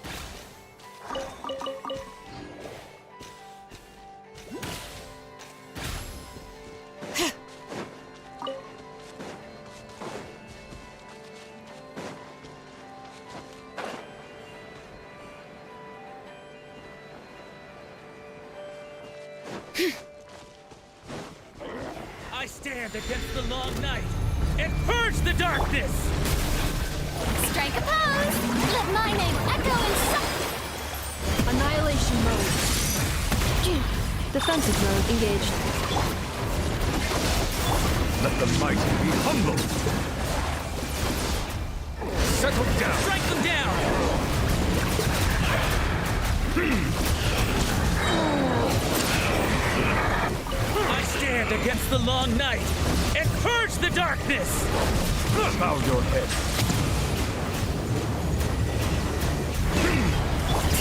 S19: I stand against the long night and purge the darkness!
S18: Strike a pose! Let my name echo in
S9: Annihilation mode. Defensive mode engaged.
S5: Let the mighty be humble. Settle down.
S19: Strike them down! I stand against the long night and purge the darkness!
S5: Bow your head.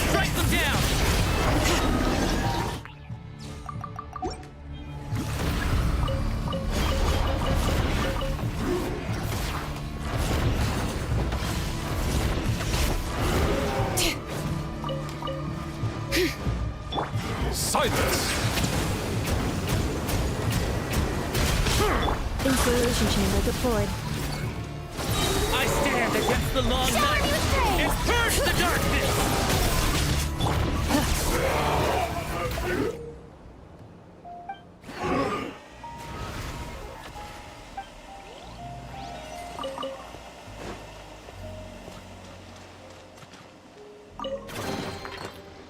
S19: Strike them down!
S5: Silence!
S9: Inspiration chamber deployed.
S19: I stand against the long night and purge the darkness!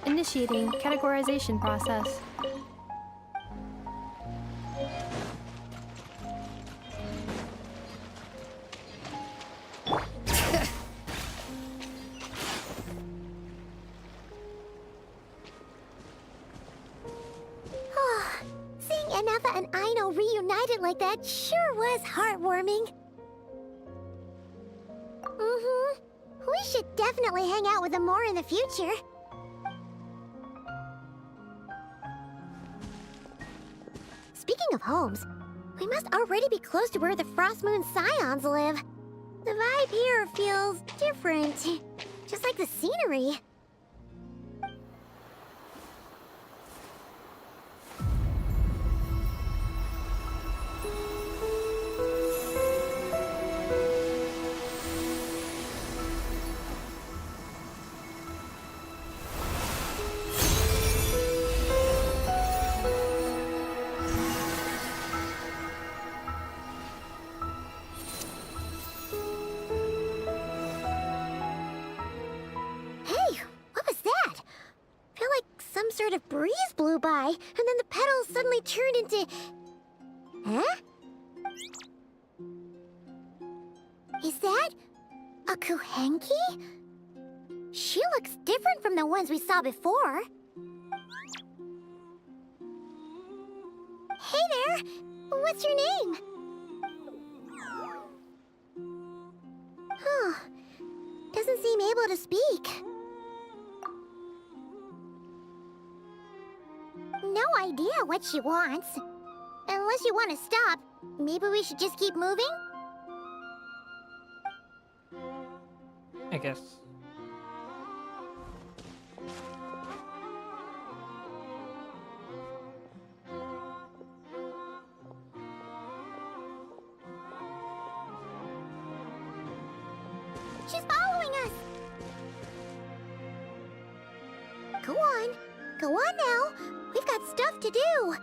S9: Initiating categorization process.
S8: Seeing Anafa and Aino reunited like that sure was heartwarming. We should definitely hang out with them more in the future. Speaking of homes, we must already be close to where the Frost Moon Scions live. The vibe here feels different, just like the scenery. Sort of breeze blew by, and then the petals suddenly turned into... Huh? Is that a Kuhenki? She looks different from the ones we saw before. Hey there! What's your name? Huh. Doesn't seem able to speak. No idea what she wants. Unless you want to stop, maybe we should just keep moving?
S1: I guess.
S8: She's following us! Go on. Go on now. We've got stuff to do.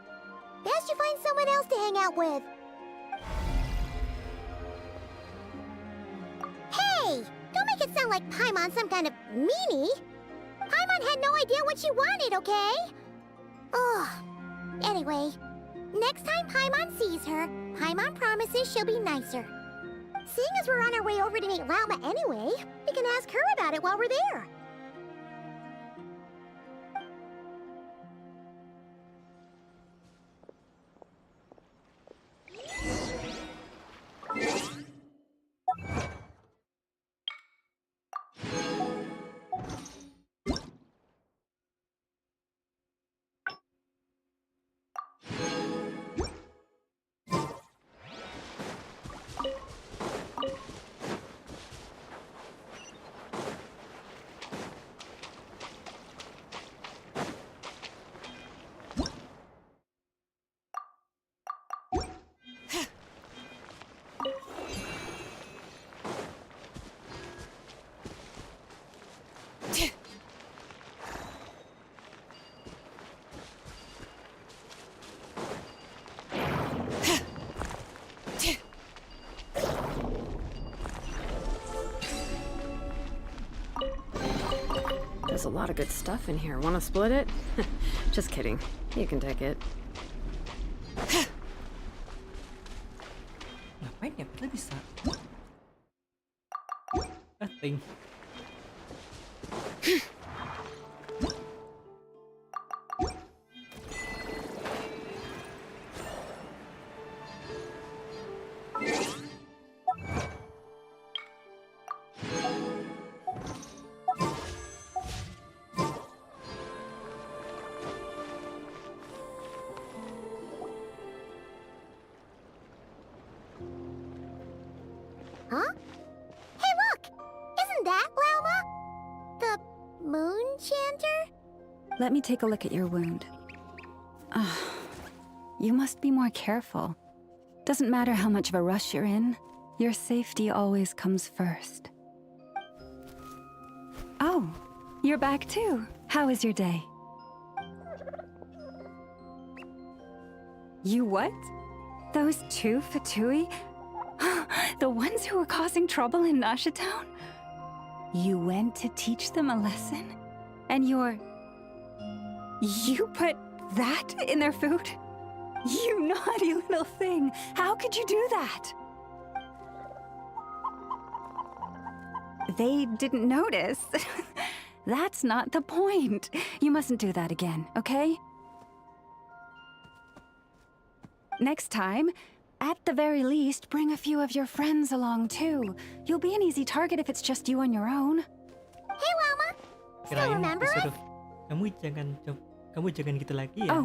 S8: Best you find someone else to hang out with. Hey! Don't make it sound like Paimon's some kind of meanie. Paimon had no idea what she wanted, okay? Ugh. Anyway, next time Paimon sees her, Paimon promises she'll be nicer. Seeing as we're on our way over to meet Lauma anyway, we can ask her about it while we're there.
S20: a lot of good stuff in here. Wanna split it? Just kidding. You can take it.
S1: Ngapain ya? Kita bisa crafting.
S8: Huh? Hey, look! Isn't that Lauma? The moon chanter?
S15: Let me take a look at your wound. You must be more careful. Doesn't matter how much of a rush you're in, your safety always comes first. Oh, you're back too. How was your day? You what? Those two Fatui? The ones who were causing trouble in Nasha Town? You went to teach them a lesson? And you put that in their food? You naughty little thing! How could you do that? They didn't notice. That's not the point. You mustn't do that again, okay? Next time, at the very least, bring a few of your friends along too. You'll be an easy target if it's just you on your own.
S8: Hey, Lauma! Still remember us?
S1: Kamu jangan gitu lagi ya.
S15: Oh,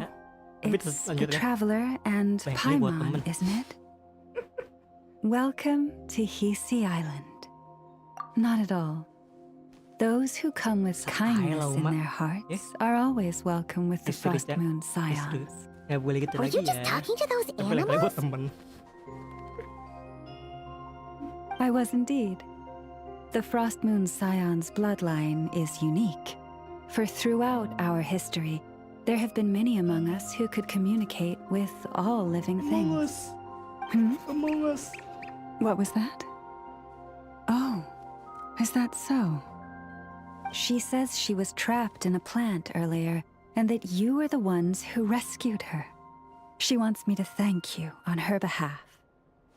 S15: it's the Traveler and Paimon, isn't it? Welcome to Hisi Island. Not at all. Those who come with kindness in their hearts are always welcome with the Frost Moon Scions.
S8: Were you just talking to those animals?
S15: I was indeed. The Frost Moon Scion's bloodline is unique. For throughout our history, there have been many among us who could communicate with all living things.
S1: Among Us.
S15: What was that? Oh, is that so? She says she was trapped in a plant earlier, and that you were the ones who rescued her. She wants me to thank you on her behalf.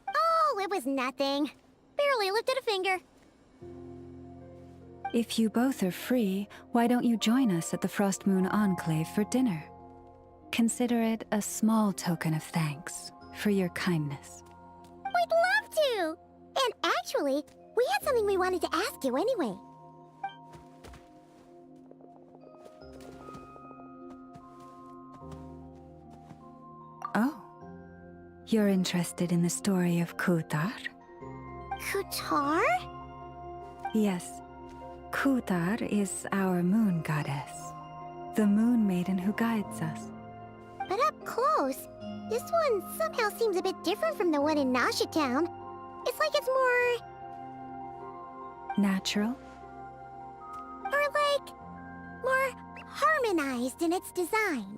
S8: Oh, it was nothing. Barely lifted a finger.
S15: If you both are free, why don't you join us at the Frost Moon Enclave for dinner? Consider it a small token of thanks for your kindness.
S8: We'd love to! And actually, we had something we wanted to ask you anyway.
S15: Oh. You're interested in the story of Kutar?
S8: Kutar?
S15: Yes. Kutar is our moon goddess. The moon maiden who guides us.
S8: But up close, this one somehow seems a bit different from the one in Nasha Town. It's like it's more...
S15: natural?
S8: Or like... more harmonized in its design.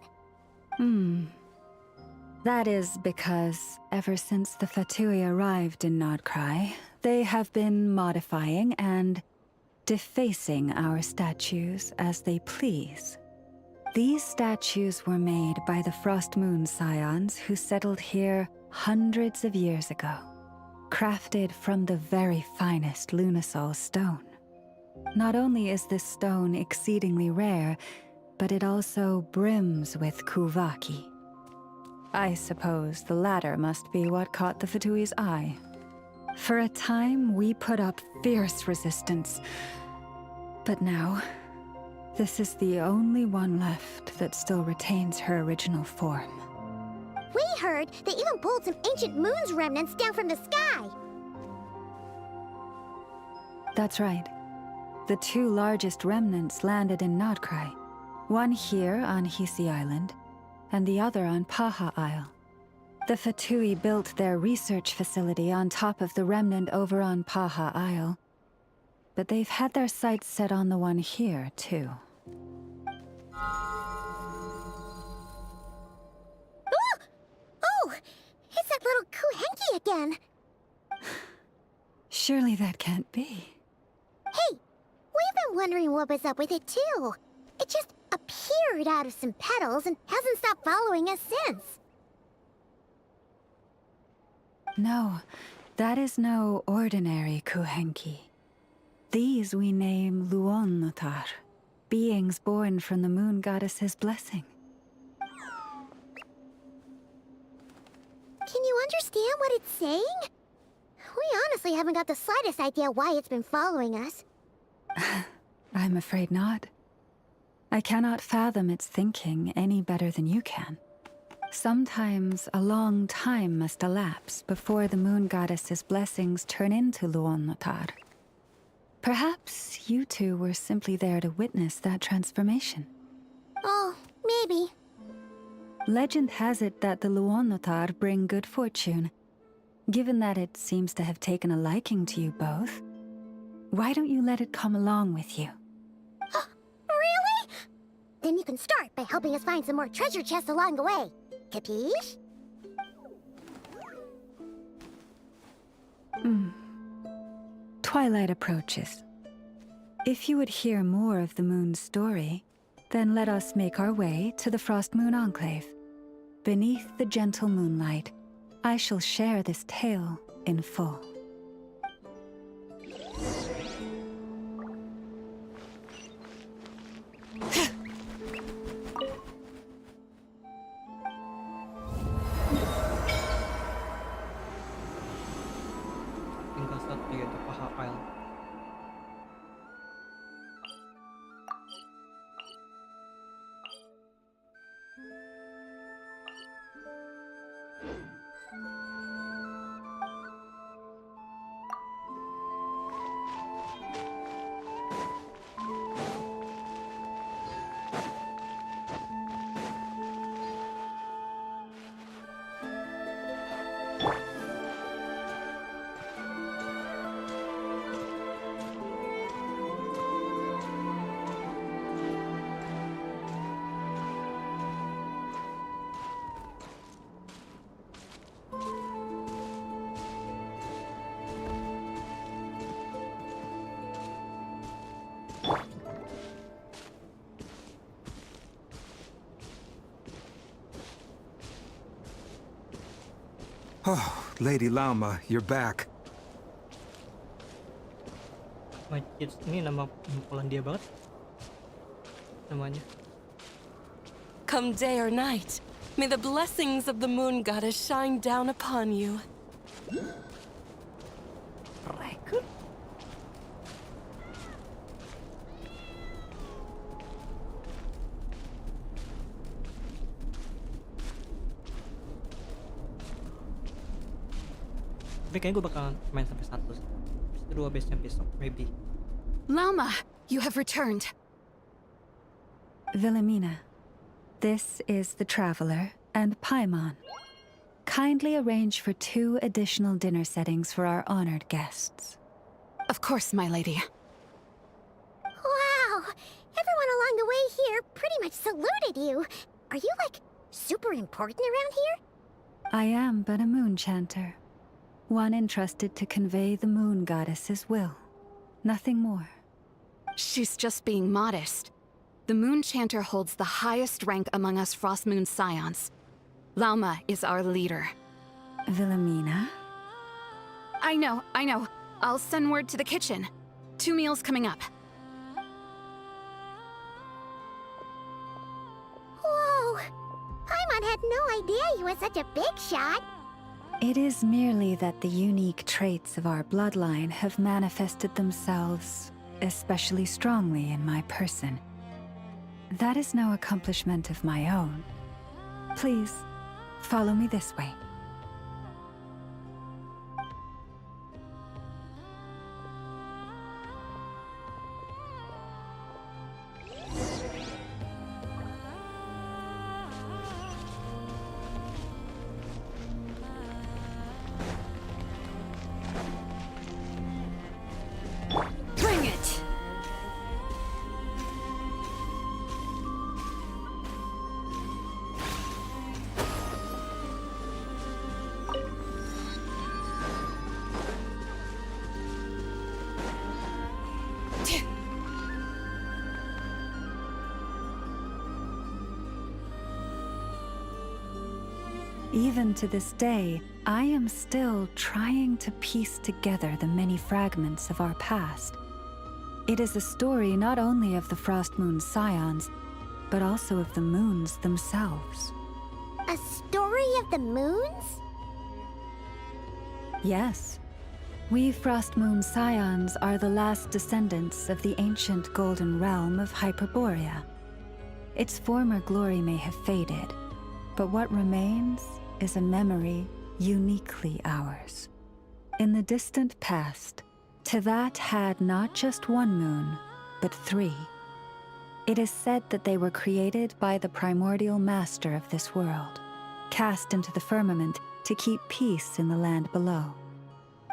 S15: That is because ever since the Fatui arrived in Nod-Krai, they have been modifying and defacing our statues as they please. These statues were made by the Frost Moon Scions who settled here hundreds of years ago, crafted from the very finest Lunasol stone. Not only is this stone exceedingly rare, but it also brims with Kuvaki. I suppose the latter must be what caught the Fatui's eye. For a time, we put up fierce resistance. But now, this is the only one left that still retains her original form.
S8: We heard they even pulled some ancient moon's remnants down from the sky.
S15: That's right. The two largest remnants landed in Nod-Krai. One here on Hisi Island, and the other on Paha Isle. The Fatui built their research facility on top of the remnant over on Paha Isle, but they've had their sights set on the one here, too.
S8: Oh! It's that little Kuhenki again!
S15: Surely that can't be.
S8: Hey! We've been wondering what was up with it too. It just appeared out of some petals and hasn't stopped following us since.
S15: No, that is no ordinary Kuhenki. These we name Luon-Notar, beings born from the moon goddess's blessing.
S8: Can you understand what it's saying? We honestly haven't got the slightest idea why it's been following us.
S15: I'm afraid not. I cannot fathom its thinking any better than you can. Sometimes a long time must elapse before the moon goddess's blessings turn into Luon-Notar. Perhaps you two were simply there to witness that transformation.
S8: Oh, maybe.
S15: Legend has it that the Luon-Notar bring good fortune. Given that it seems to have taken a liking to you both, why don't you let it come along with you?
S8: Really? Then you can start by helping us find some more treasure chests along the way. Capiche?
S15: Twilight approaches. If you would hear more of the moon's story, then let us make our way to the Frost Moon Enclave. Beneath the gentle moonlight, I shall share this tale in full.
S1: Tinggal satu ya di paha Isle.
S5: Oh, Lady Lauma, you're back.
S1: My kids ini nama Polandia banget namanya.
S4: Come day or night, may the blessings of the moon goddess shine down upon you.
S1: Tapi kayaknya gue bakalan main sampai 1. Habis itu 2 base-nya besok, maybe.
S2: Lauma, you have returned.
S15: Wilhelmina, this is the Traveler and Paimon. Kindly arrange for 2 additional dinner settings for our honored guests.
S2: Of course, my lady.
S8: Wow! Everyone along the way here pretty much saluted you. Are you, like, super important around here?
S15: I am but a moon chanter. One entrusted to convey the moon goddess's will. Nothing more.
S2: She's just being modest. The Moon Chanter holds the highest rank among us Frost Moon Scions. Lauma is our leader.
S15: Wilhelmina?
S2: I know. I'll send word to the kitchen. 2 meals coming up.
S8: Whoa! Paimon had no idea you were such a big shot.
S15: It is merely that the unique traits of our bloodline have manifested themselves especially strongly in my person. That is no accomplishment of my own. Please, follow me this way. Even to this day, I am still trying to piece together the many fragments of our past. It is a story not only of the Frost Moon Scions, but also of the moons themselves.
S8: A story of the moons?
S15: Yes. We Frost Moon Scions are the last descendants of the ancient golden realm of Hyperborea. Its former glory may have faded, but what remains is a memory uniquely ours. In the distant past, Teyvat had not just one moon, but 3. It is said that they were created by the primordial master of this world, cast into the firmament to keep peace in the land below.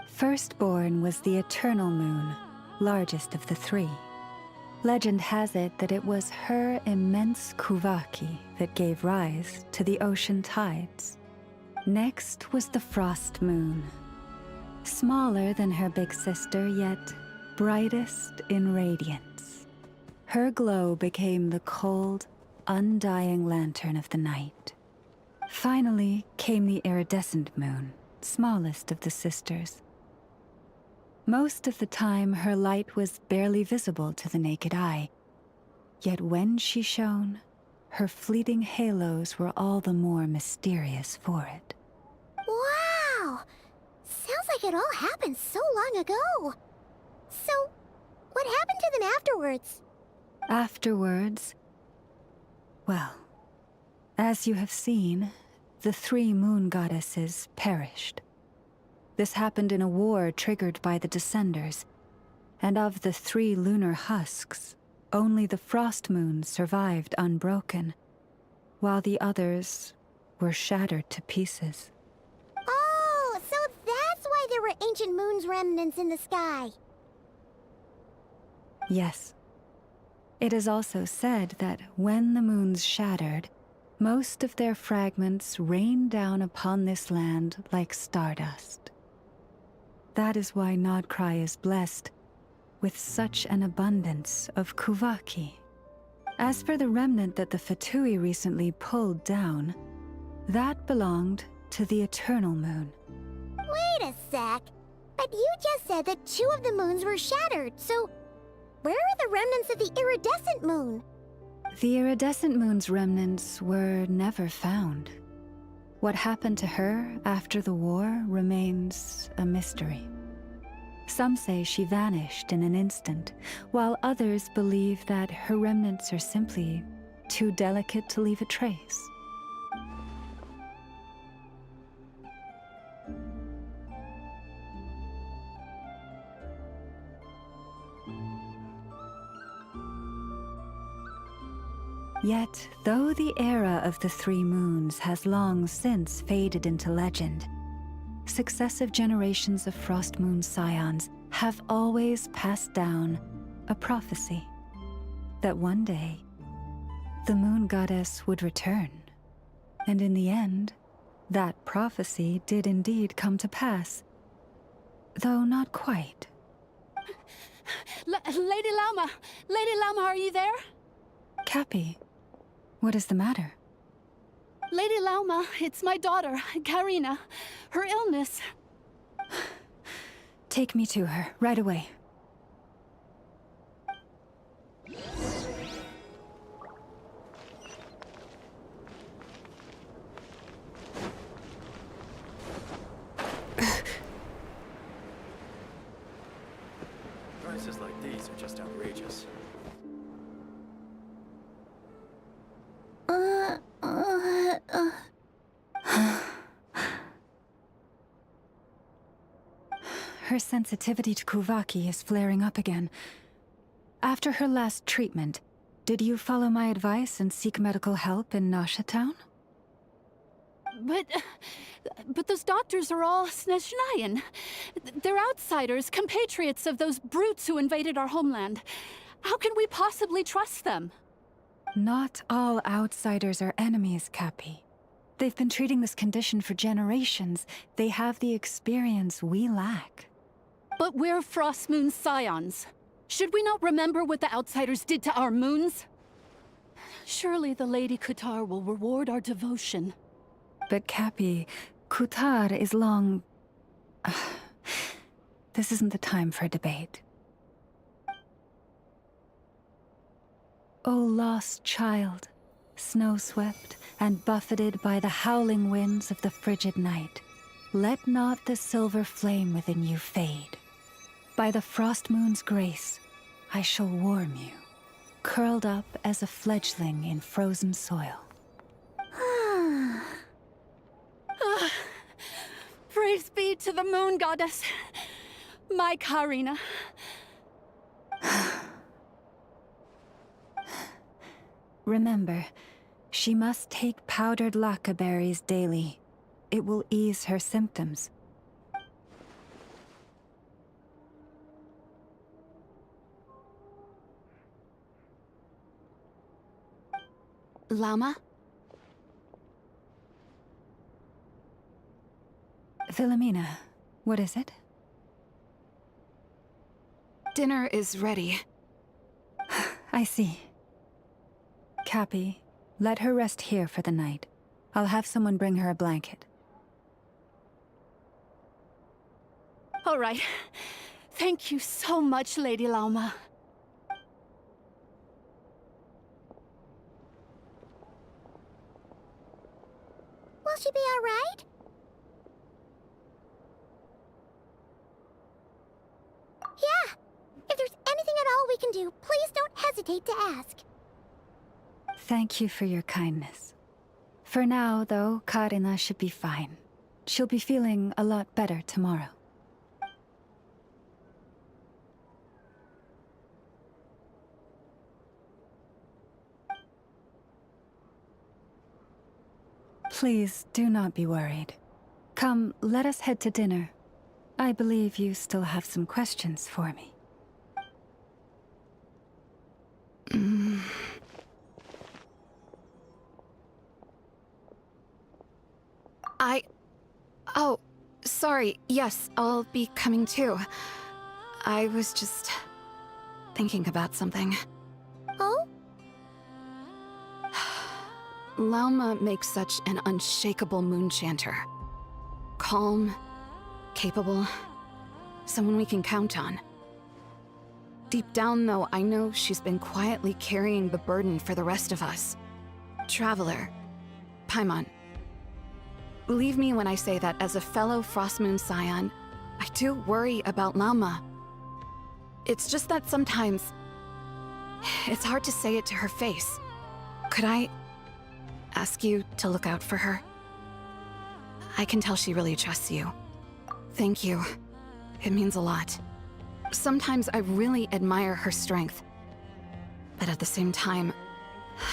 S15: Firstborn was the eternal moon, largest of the 3. Legend has it that it was her immense Kuvaki that gave rise to the ocean tides. Next was the Frost Moon. Smaller than her big sister, yet brightest in radiance. Her glow became the cold, undying lantern of the night. Finally came the iridescent moon, smallest of the sisters. Most of the time, her light was barely visible to the naked eye. Yet when she shone, her fleeting halos were all the more mysterious for it.
S8: Wow! Sounds like it all happened so long ago. So, what happened to them afterwards?
S15: Afterwards, well, as you have seen, the 3 moon goddesses perished. This happened in a war triggered by the Descenders, and of the 3 lunar husks, only the Frost Moon survived unbroken, while the others were shattered to pieces.
S8: Oh, so that's why there were ancient moon's remnants in the sky.
S15: Yes. It is also said that when the moons shattered, most of their fragments rained down upon this land like stardust. That is why Nod-Krai is blessed with such an abundance of Kuvaki. As for the remnant that the Fatui recently pulled down, that belonged to the Eternal Moon.
S8: Wait a sec. But you just said that 2 of the moons were shattered, so where are the remnants of the iridescent moon?
S15: The iridescent moon's remnants were never found. What happened to her after the war remains a mystery. Some say she vanished in an instant, while others believe that her remnants are simply too delicate to leave a trace. Yet, though the era of the 3 moons has long since faded into legend, successive generations of Frost Moon Scions have always passed down a prophecy that one day the moon goddess would return. And in the end, that prophecy did indeed come to pass, though not quite.
S21: Lady Lauma! Lady Lauma, are you there?
S15: Cappy, what is the matter?
S21: Lady Lauma, it's my daughter, Karina. Her illness.
S15: Take me to her, right away.
S17: Prices like these are just outrageous.
S15: Her sensitivity to Kuvaki is flaring up again. After her last treatment, did you follow my advice and seek medical help in Nasha Town?
S21: But those doctors are all Snezhnayan. They're outsiders, compatriots of those brutes who invaded our homeland. How can we possibly trust them?
S15: Not all outsiders are enemies, Cappy. They've been treating this condition for generations. They have the experience we lack.
S21: But we're Frost Moon Scions. Should we not remember what the outsiders did to our moons? Surely the Lady Kutar will reward our devotion.
S15: But Cappy, Kutar is long... This isn't the time for debate. O lost child, snow-swept and buffeted by the howling winds of the frigid night, let not the silver flame within you fade. By the frost moon's grace, I shall warm you, curled up as a fledgling in frozen soil.
S21: Praise be to the moon goddess, my Karina.
S15: Remember, she must take powdered laka berries daily. It will ease her symptoms.
S2: Llama?
S15: Philomena, what is it?
S2: Dinner is ready.
S15: I see. Cappy, let her rest here for the night. I'll have someone bring her a blanket.
S21: All right. Thank you so much, Lady Llama.
S8: Will she be all right? Yeah. If there's anything at all we can do, please don't hesitate to ask.
S15: Thank you for your kindness. For now, though, Karina should be fine. She'll be feeling a lot better tomorrow. Please do not be worried. Come, let us head to dinner. I believe you still have some questions for me.
S2: Oh, sorry. Yes, I'll be coming too. I was just thinking about something.
S8: Oh?
S2: Llama makes such an unshakable moon chanter. Calm, capable, someone we can count on. Deep down, though, I know she's been quietly carrying the burden for the rest of us. Traveler, Paimon. Believe me when I say that as a fellow Frostmoon Scion, I do worry about Llama. It's just that sometimes it's hard to say it to her face. Could I ask you to look out for her? I can tell she really trusts you. Thank you. It means a lot. Sometimes I really admire her strength. But at the same time,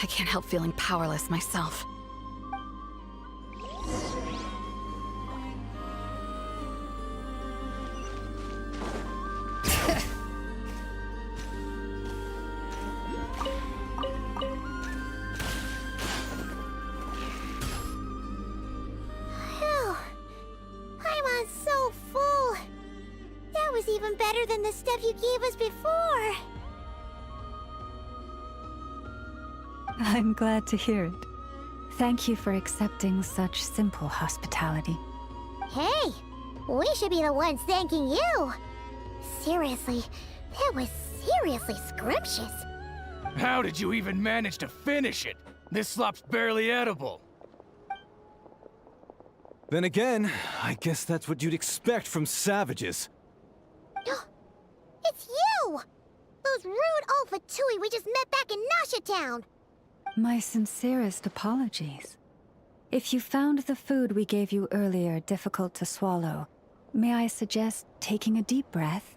S2: I can't help feeling powerless myself.
S8: Even better than the stuff you gave us before.
S15: I'm glad to hear it. Thank you for accepting such simple hospitality.
S8: Hey, we should be the ones thanking you. Seriously, that was seriously scrumptious.
S16: How did you even manage to finish it? This slop's barely edible.
S17: Then again, I guess that's what you'd expect from savages.
S8: It's you! Those rude Alpha Tui we just met back in Nasha Town!
S15: My sincerest apologies. If you found the food we gave you earlier difficult to swallow, may I suggest taking a deep breath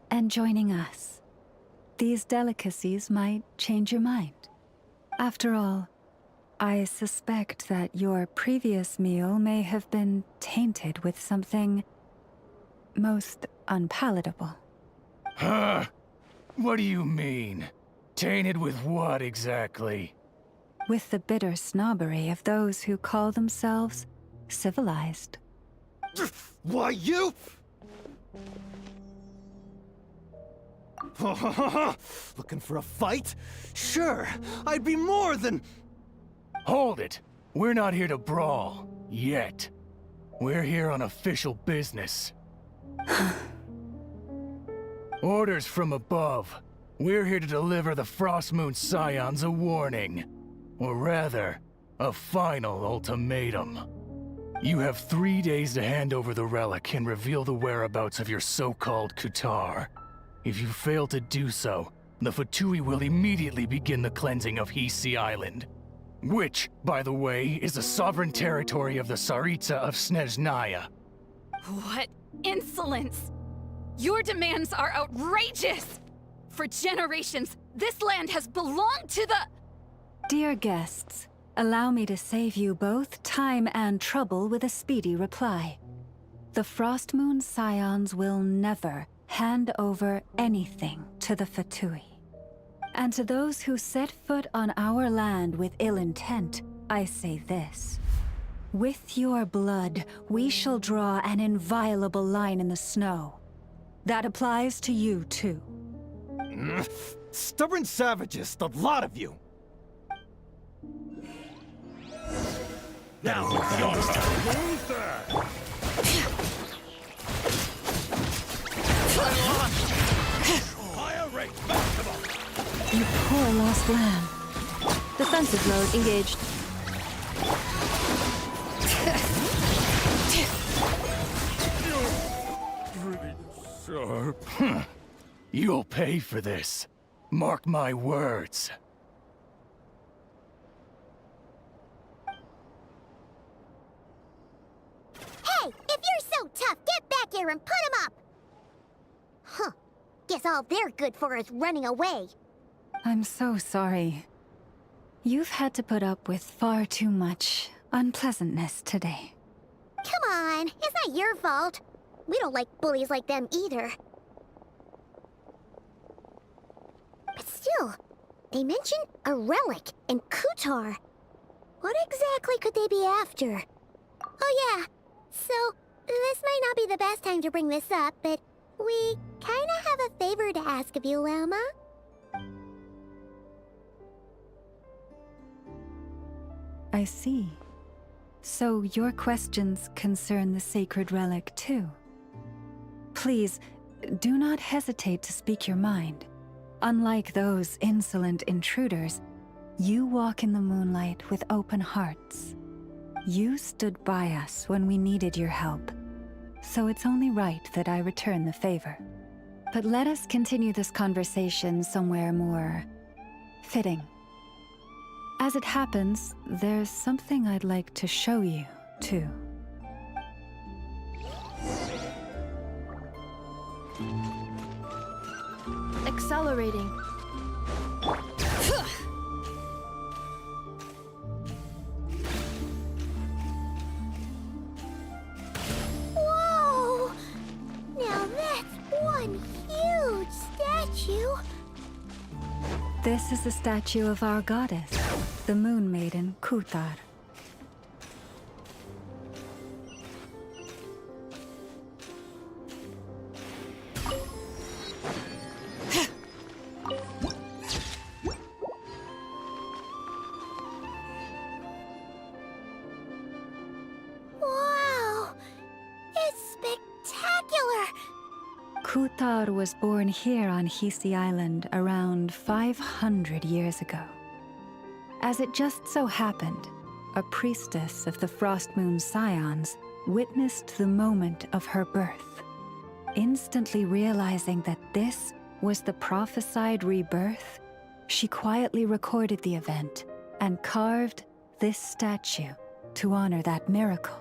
S15: and joining us? These delicacies might change your mind. After all, I suspect that your previous meal may have been tainted with something most unpalatable.
S16: Huh? What do you mean? Tainted with what exactly?
S15: With the bitter snobbery of those who call themselves civilized.
S17: Why, you? Looking for a fight? Sure, I'd be more than...
S16: Hold it! we're not here to brawl, yet. We're here on official business. Orders from above. We're here to deliver the Frostmoon Scions a warning. Or rather, a final ultimatum. You have 3 days to hand over the relic and reveal the whereabouts of your so-called Kutar. If you fail to do so, the Fatui will immediately begin the cleansing of Hisi Island. Which, by the way, is the sovereign territory of the Tsaritsa of Snezhnaya.
S2: What insolence! Your demands are outrageous! For generations, this land has belonged to the—
S15: Dear guests, allow me to save you both time and trouble with a speedy reply. The Frostmoon Scions will never hand over anything to the Fatui. And to those who set foot on our land with ill intent, I say this. With your blood, we shall draw an inviolable line in the snow. That applies to you, too.
S17: Stubborn savages, the lot of you!
S5: Now, who's there? Fire rate maximum!
S15: You poor lost lamb.
S9: Defensive mode engaged.
S16: Pretty sharp. You'll pay for this. Mark my words.
S8: Hey, if you're so tough, get back here and put him up! Huh. Guess all they're good for is running away.
S15: I'm so sorry. You've had to put up with far too much unpleasantness today.
S8: Come on, it's not your fault. We don't like bullies like them either. But still, they mentioned a relic and Kutar. What exactly could they be after? Oh yeah, so this might not be the best time to bring this up, but we kinda have a favor to ask of you, Lama.
S15: I see. So your questions concern the sacred relic too. Please, do not hesitate to speak your mind. Unlike those insolent intruders, you walk in the moonlight with open hearts. You stood by us when we needed your help, so it's only right that I return the favor. But let us continue this conversation somewhere more fitting. As it happens, there's something I'd like to show you, too.
S9: Accelerating.
S8: Whoa! Now that's one huge statue!
S15: This is the statue of our goddess, the Moon Maiden Kutar.
S8: Wow! It's spectacular!
S15: Kutar was born here on Hisi Island around 500 years ago. As it just so happened, a priestess of the Frostmoon Scions witnessed the moment of her birth. Instantly realizing that this was the prophesied rebirth, she quietly recorded the event and carved this statue to honor that miracle.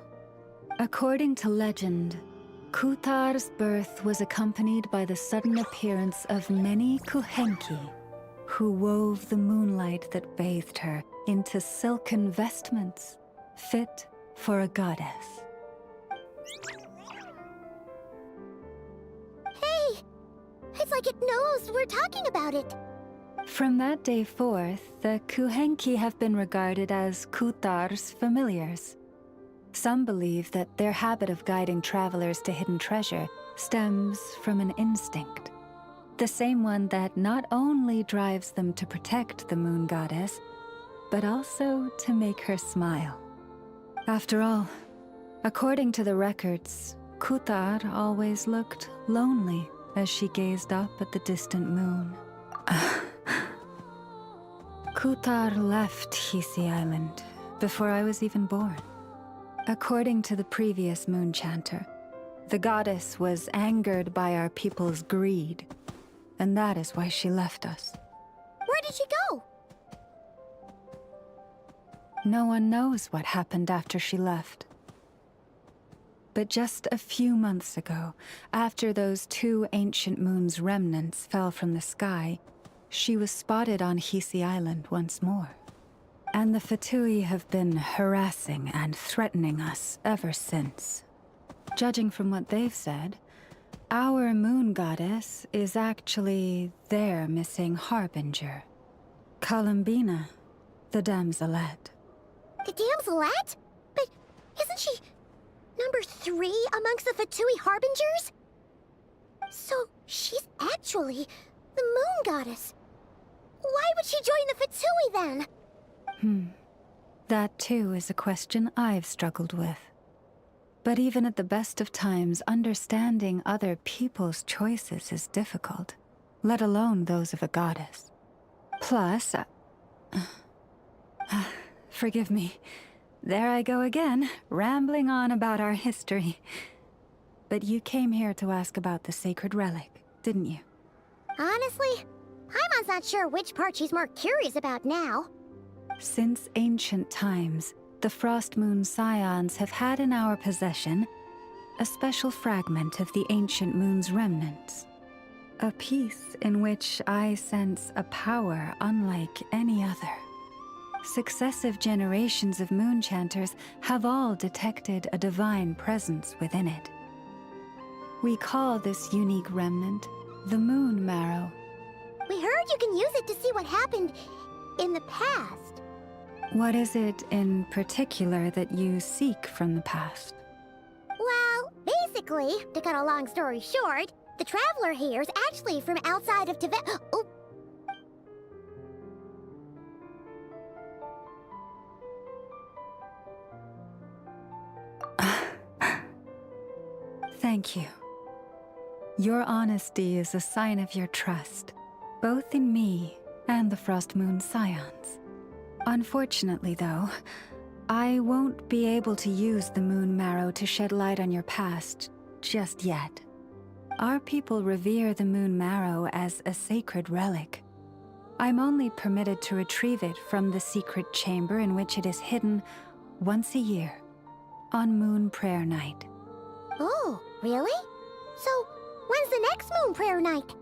S15: According to legend, Kutar's birth was accompanied by the sudden appearance of many Kuhenki, who wove the moonlight that bathed her into silken vestments fit for a goddess.
S8: Hey! It's like it knows we're talking about it!
S15: From that day forth, the Kuhenki have been regarded as Kutar's familiars. Some believe that their habit of guiding travelers to hidden treasure stems from an instinct. The same one that not only drives them to protect the moon goddess, but also to make her smile. After all, according to the records, Kutar always looked lonely as she gazed up at the distant moon. Kutar left Hisi Island before I was even born. According to the previous moon chanter, the goddess was angered by our people's greed, and that is why she left us.
S8: Where did she go?
S15: No one knows what happened after she left. But just a few months ago, after those 2 ancient moon's remnants fell from the sky, she was spotted on Hisi Island once more. And the Fatui have been harassing and threatening us ever since. Judging from what they've said, our moon goddess is actually their missing harbinger, Columbina, the damselette.
S8: The damselette? But isn't she number 3 amongst the Fatui harbingers? So she's actually the moon goddess. Why would she join the Fatui then?
S15: That too is a question I've struggled with. But even at the best of times, understanding other people's choices is difficult, let alone those of a goddess. Plus, forgive me, there I go again, rambling on about our history. But you came here to ask about the sacred relic, didn't you?
S8: Honestly, Paimon's not sure which part she's more curious about now.
S15: Since ancient times, the Frost Moon Scions have had in our possession a special fragment of the ancient moon's remnants. A piece in which I sense a power unlike any other. Successive generations of moon chanters have all detected a divine presence within it. We call this unique remnant the Moon Marrow.
S8: We heard you can use it to see what happened in the past.
S15: What is it in particular that you seek from the past?
S8: Well, basically, to cut a long story short, the traveler here is actually from outside of Tibet. Oh.
S15: Thank you. Your honesty is a sign of your trust, both in me and the Frost Moon Scions. Unfortunately, though, I won't be able to use the Moon Marrow to shed light on your past just yet. Our people revere the Moon Marrow as a sacred relic. I'm only permitted to retrieve it from the secret chamber in which it is hidden once a year, on Moon Prayer Night.
S8: Oh, really? So, when's the next Moon Prayer Night?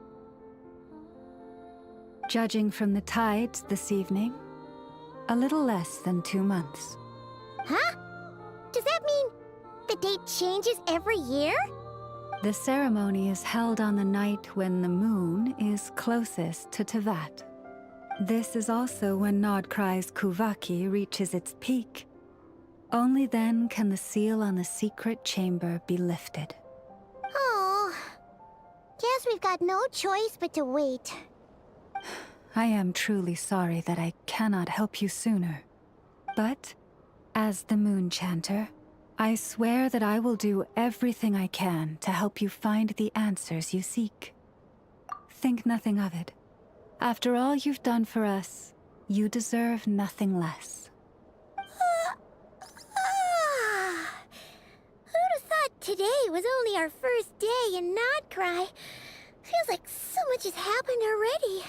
S15: Judging from the tides this evening, a little less than 2 months.
S8: Huh? Does that mean the date changes every year?
S15: The ceremony is held on the night when the moon is closest to Tevat. This is also when Nod-Krai's Kuvaki reaches its peak. Only then can the seal on the secret chamber be lifted.
S8: Oh, guess we've got no choice but to wait.
S15: I am truly sorry that I cannot help you sooner. But, as the Moon Chanter, I swear that I will do everything I can to help you find the answers you seek. Think nothing of it. After all you've done for us, you deserve nothing less.
S8: Who'd have thought today was only our first day in Nod-Krai? Feels like so much has happened already.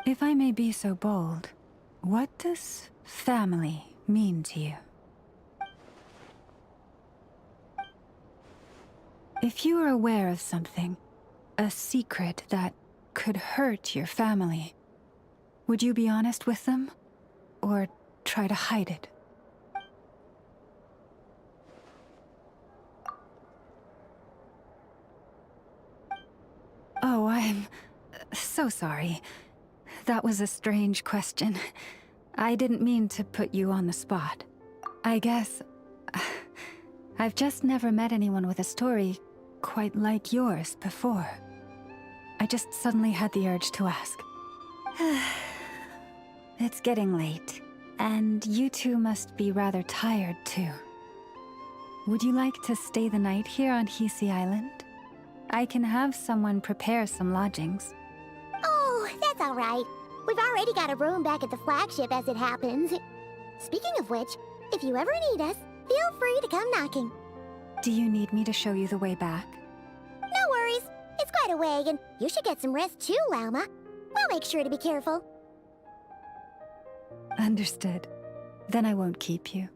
S15: If I may be so bold, what does family mean to you? If you are aware of something, a secret that could hurt your family, would you be honest with them, or try to hide it? Oh, I'm so sorry. That was a strange question. I didn't mean to put you on the spot. I guess I've just never met anyone with a story quite like yours before. I just suddenly had the urge to ask. It's getting late, and you two must be rather tired too. Would you like to stay the night here on Hisi Island? I can have someone prepare some lodgings.
S8: Oh, that's all right. We've already got a room back at the flagship as it happens. Speaking of which, if you ever need us, feel free to come knocking.
S15: Do you need me to show you the way back?
S8: No worries. It's quite a way, and you should get some rest too, Lauma. We'll make sure to be careful.
S15: Understood. Then I won't keep you.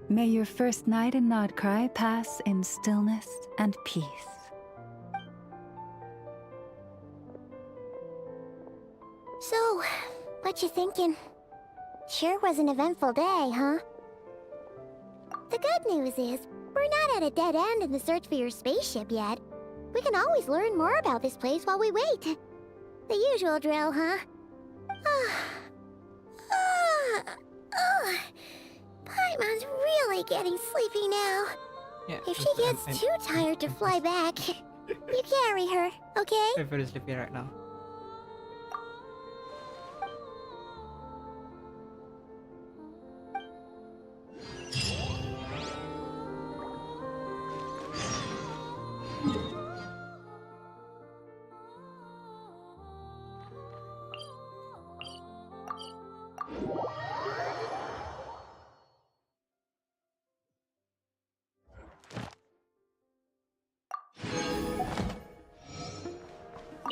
S15: May your first night in Nod-Krai pass in stillness and peace.
S8: So, what you thinking? Sure was an eventful day, huh? The good news is, we're not at a dead end in the search for your spaceship yet. We can always learn more about this place while we wait. The usual drill, huh? Paimon's really getting sleepy now.
S1: Yeah,
S8: If she gets too tired to fly back, you carry her, okay?
S1: I'm very sleepy right now.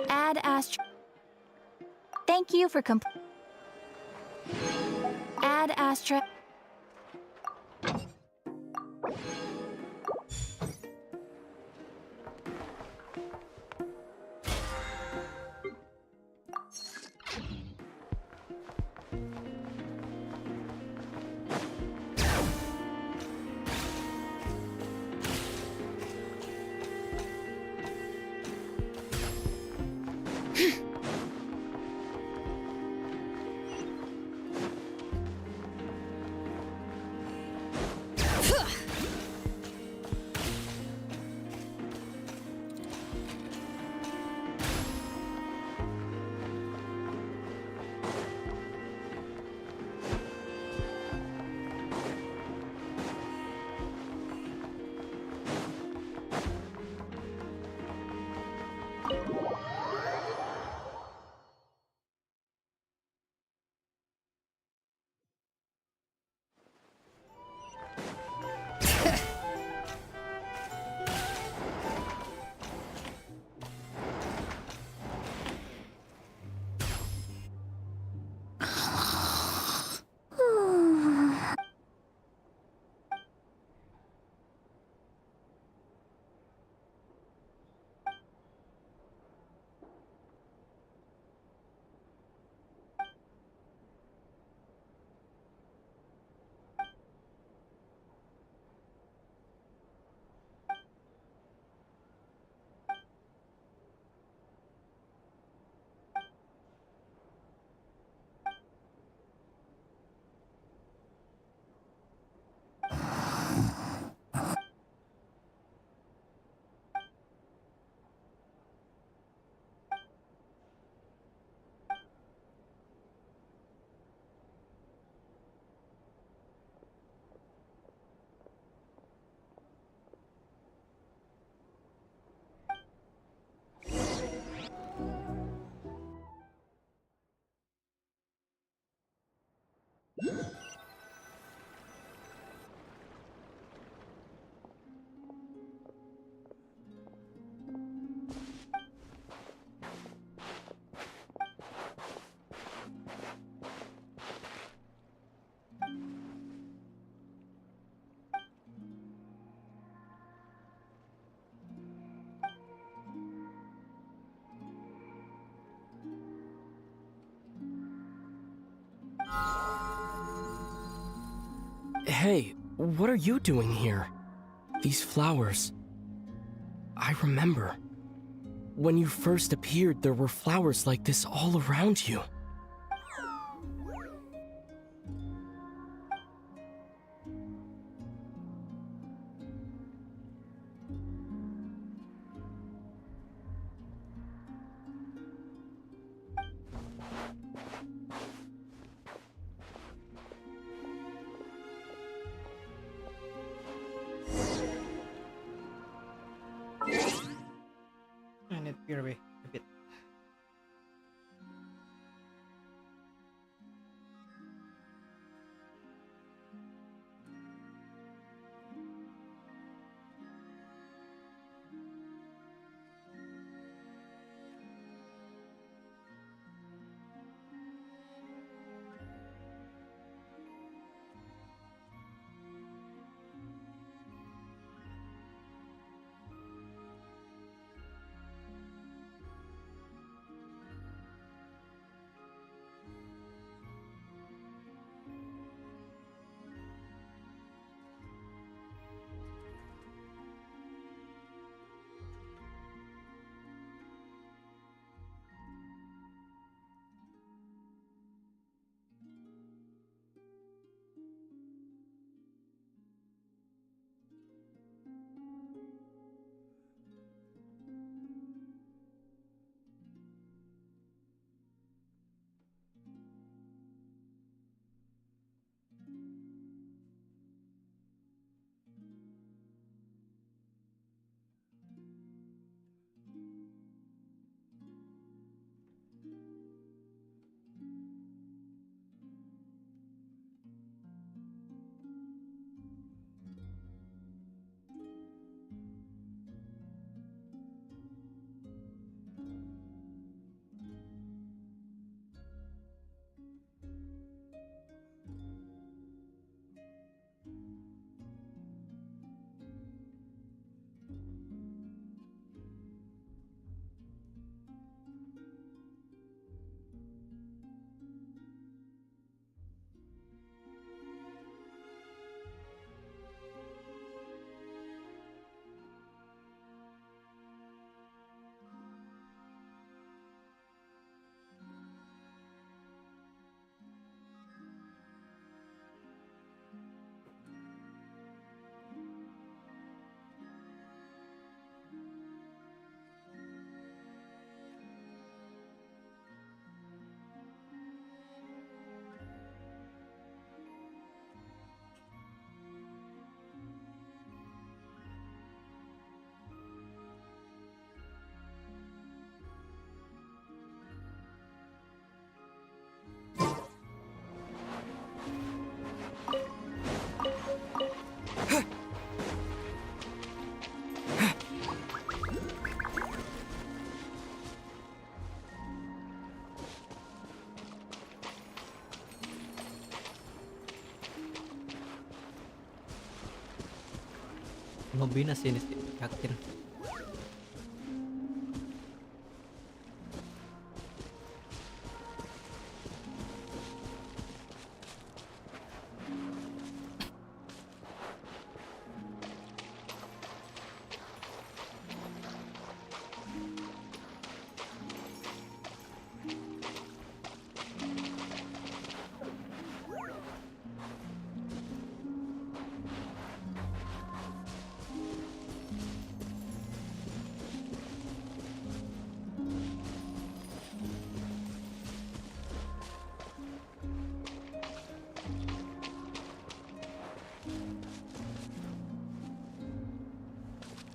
S10: Add Astra. Thank you for Add Astra.
S12: Hey, what are you doing here? These flowers. I remember. When you first appeared, there were flowers like this all around you.
S1: fear away a bit. Nobina sini sih, yakin.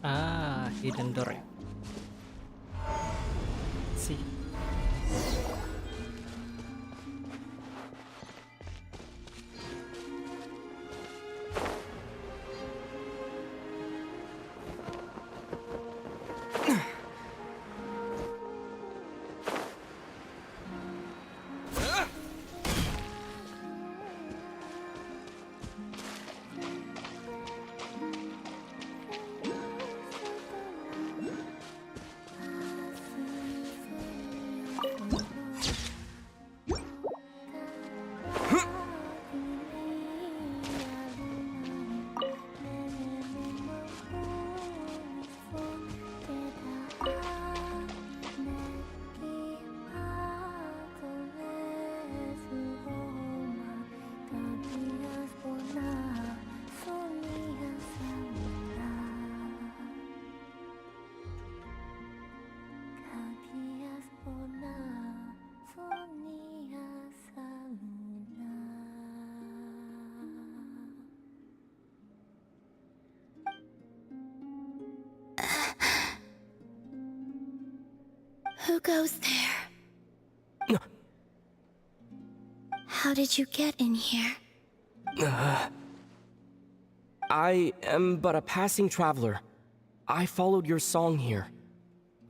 S1: Ah, hidden door ya. See.
S10: goes there? How did you get in here?
S12: I am but a passing traveler. I followed your song here.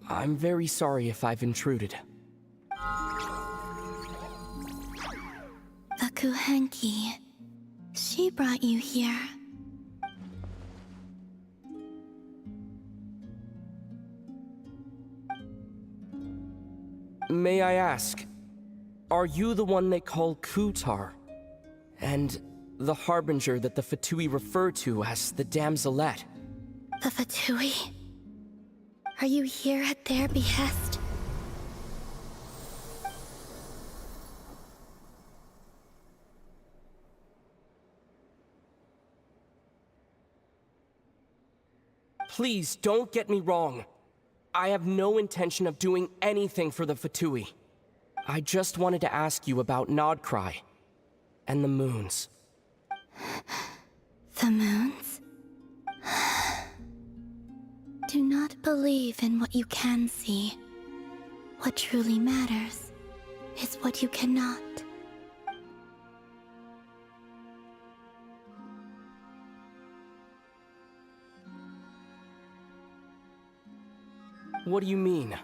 S12: I'm very sorry if I've intruded.
S10: The Kuhenki. She brought you here.
S12: May I ask, are you the one they call Kutar? And the harbinger that the Fatui refer to as the Damselette?
S10: The Fatui? Are you here at their behest?
S12: Please don't get me wrong. I have no intention of doing anything for the Fatui. I just wanted to ask you about Nod-Krai and the moons.
S10: The moons? Do not believe in what you can see. What truly matters is what you cannot.
S12: What do you mean?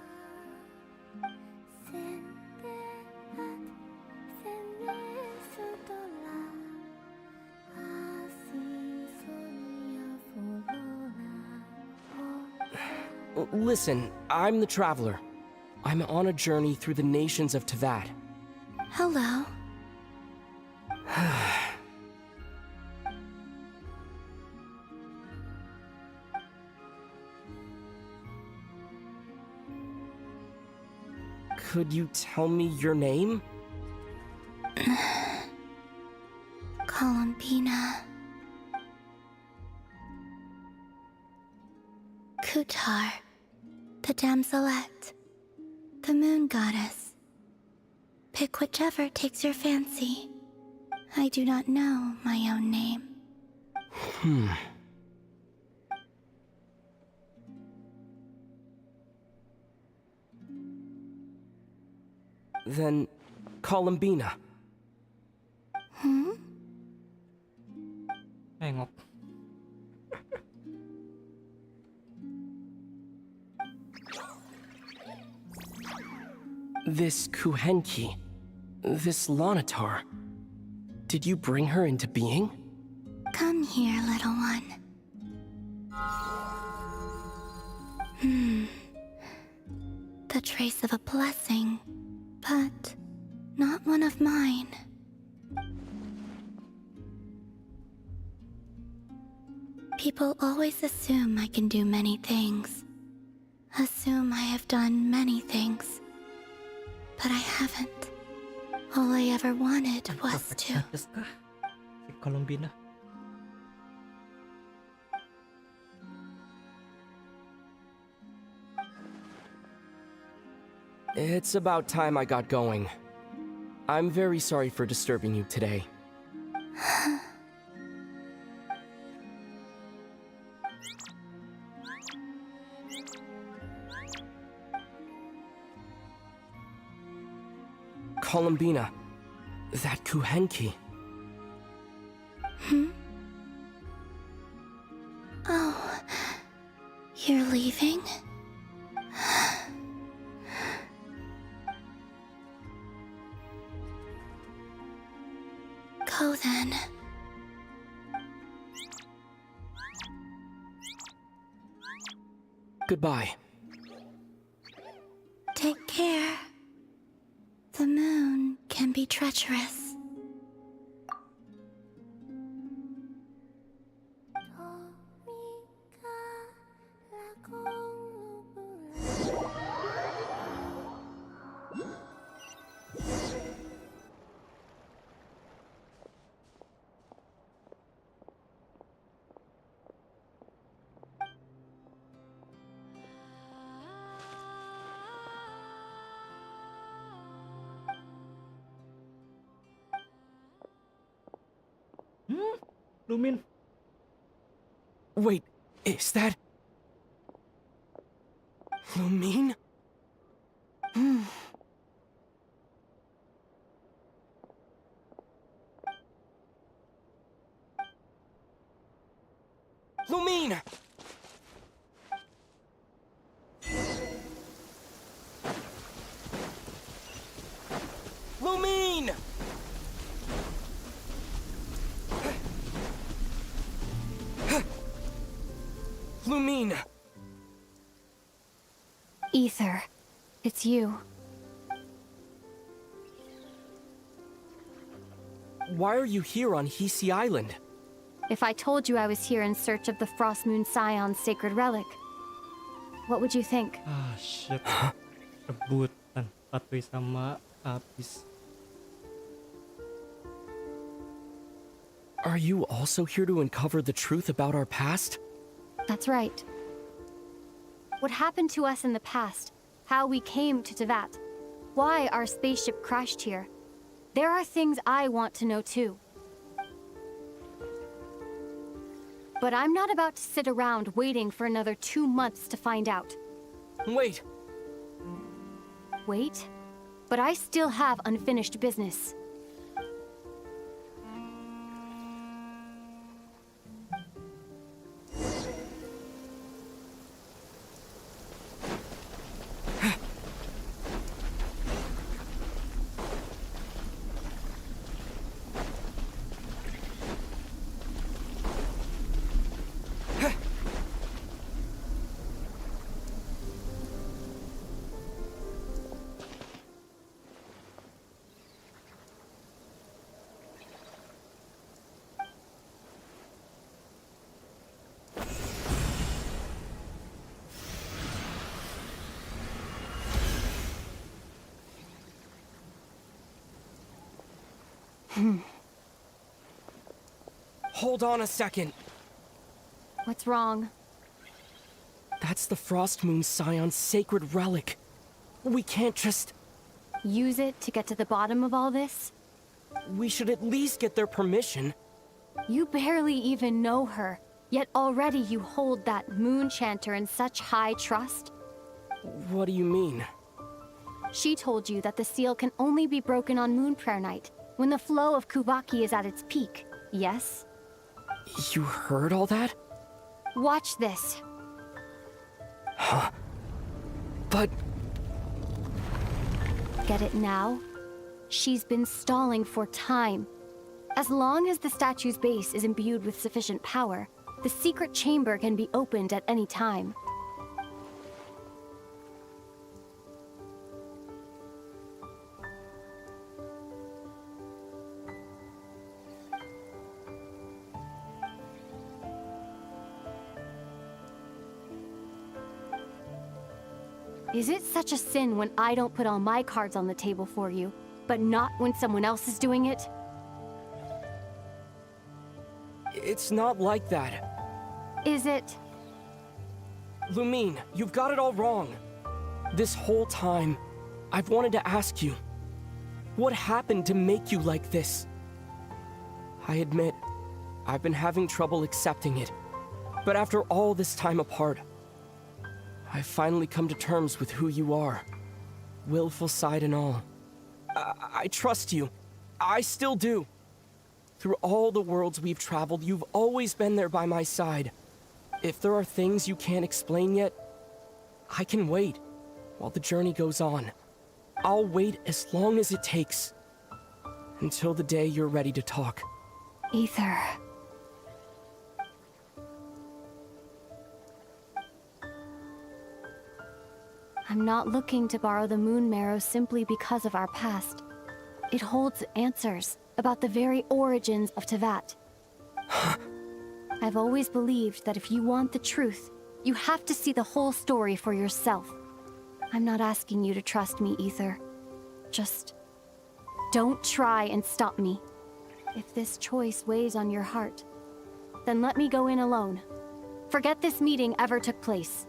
S12: Listen, I'm the Traveler. I'm on a journey through the nations of Teyvat.
S10: Hello.
S12: Could you tell me your name?
S10: Columbina. Kutar. The Damselette. The Moon Goddess. Pick whichever takes your fancy. I do not know my own name.
S12: Then, Columbina.
S1: Nengok.
S12: This Kuhenki, this Lanatar, did you bring her into being?
S10: Come here, little one. The trace of a blessing, but not one of mine. People always assume I can do many things. Assume I have done many things. But I haven't. All I ever wanted was to...
S1: Si Columbina.
S12: It's about time I got going. I'm very sorry for disturbing you today. Columbina, that Kuhenki.
S10: Oh, you're leaving? Go then.
S12: Goodbye.
S10: Take care. The moon can be treacherous.
S1: Lumin.
S12: Wait, is that... Lumine? Lumine! Lumine! Lumine!
S9: Ether, it's you.
S12: Why are you here on Hisi Island?
S9: If I told you I was here in search of the Frost Moon Scion's sacred relic, what would you think?
S1: Ah, shit. Rebutan Tatui sama Apis.
S12: Are you also here to uncover the truth about our past?
S9: That's right. What happened to us in the past, how we came to Teyvat, why our spaceship crashed here. There are things I want to know too. But I'm not about to sit around waiting for another 2 months to find out.
S12: Wait.
S9: Wait? But I still have unfinished business.
S12: Hold on a second.
S9: What's wrong?
S12: That's the Frost Moon Scion's sacred relic. We can't just...
S9: Use it to get to the bottom of all this?
S12: We should at least get their permission.
S9: You barely even know her, yet already you hold that moon chanter in such high trust?
S12: What do you mean?
S9: She told you that the seal can only be broken on Moon Prayer Night, when the flow of Kuvaki is at its peak, yes?
S12: You heard all that?
S9: Watch this.
S12: Huh? But...
S9: Get it now? She's been stalling for time. As long as the statue's base is imbued with sufficient power, the secret chamber can be opened at any time. Is it such a sin when I don't put all my cards on the table for you, but not when someone else is doing it?
S12: It's not like that.
S9: Is it?
S12: Lumine, you've got it all wrong. This whole time, I've wanted to ask you, what happened to make you like this? I admit, I've been having trouble accepting it. But after all this time apart, I've finally come to terms with who you are. Willful side and all. I trust you. I still do. Through all the worlds we've traveled, you've always been there by my side. If there are things you can't explain yet, I can wait while the journey goes on. I'll wait as long as it takes. Until the day you're ready to talk.
S9: Ether. I'm not looking to borrow the Moon Marrow simply because of our past. It holds answers about the very origins of Teyvat. I've always believed that if you want the truth, you have to see the whole story for yourself. I'm not asking you to trust me, Ether. Just don't try and stop me. If this choice weighs on your heart, then let me go in alone. Forget this meeting ever took place.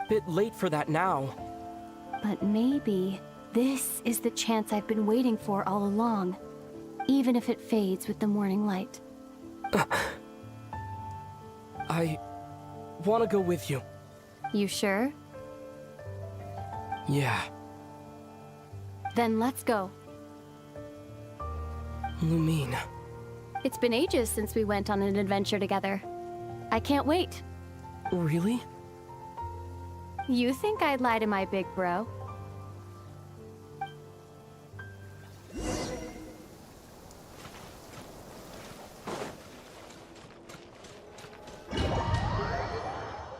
S12: Bit late for that now.
S9: But maybe this is the chance I've been waiting for all along, even if it fades with the morning light.
S12: I want to go with you.
S9: You sure?
S12: Yeah.
S9: Then let's go.
S12: Lumine,
S9: It's been ages since we went on an adventure together. I can't wait.
S12: Really?
S9: You think I'd lie to my big bro?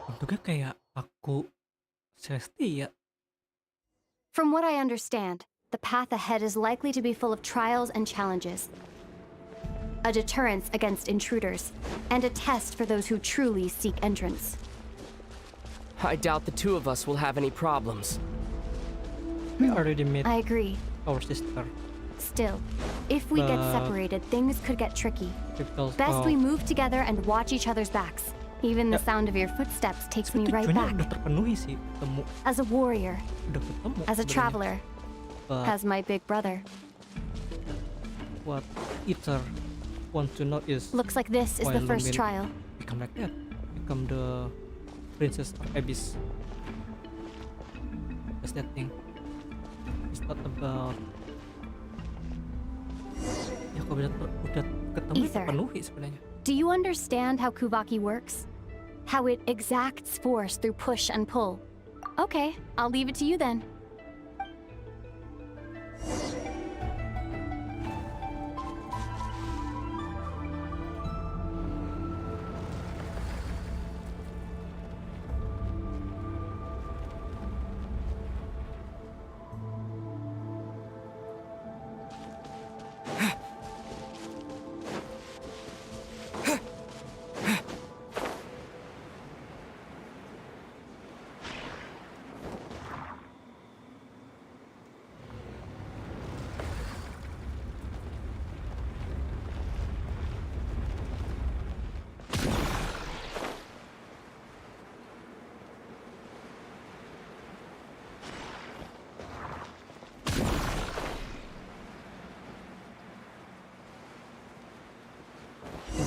S1: Bentuknya kayak aku Celestia.
S9: From what I understand, the path ahead is likely to be full of trials and challenges. A deterrence against intruders, and a test for those who truly seek entrance.
S12: I doubt the two of us will have any problems.
S1: We already met
S9: I agree.
S1: our sister.
S9: Still, if we get
S1: But-
S9: separated, things could get tricky.
S1: Because
S9: Best
S1: of-
S9: we move together and watch each other's backs. Even the sound of your footsteps takes me right
S1: Tujuannya
S9: back.
S1: udah terpenuhi sih, ketemu,
S9: As a warrior,
S1: udah ketemu.
S9: as a
S1: sebenarnya.
S9: traveler,
S1: But
S9: as my big brother.
S1: what Ether wants to know is
S9: Looks like this is
S1: why
S9: the first
S1: Lumin
S9: trial.
S1: become like that, become the princess of Abyss. That's that thing. It's not about ya kalau udah ketemu
S9: Ether.
S1: terpenuhi sebenarnya.
S9: Do you understand how Kuvaki works? How it exacts force through push and pull? Okay, I'll leave it to you then.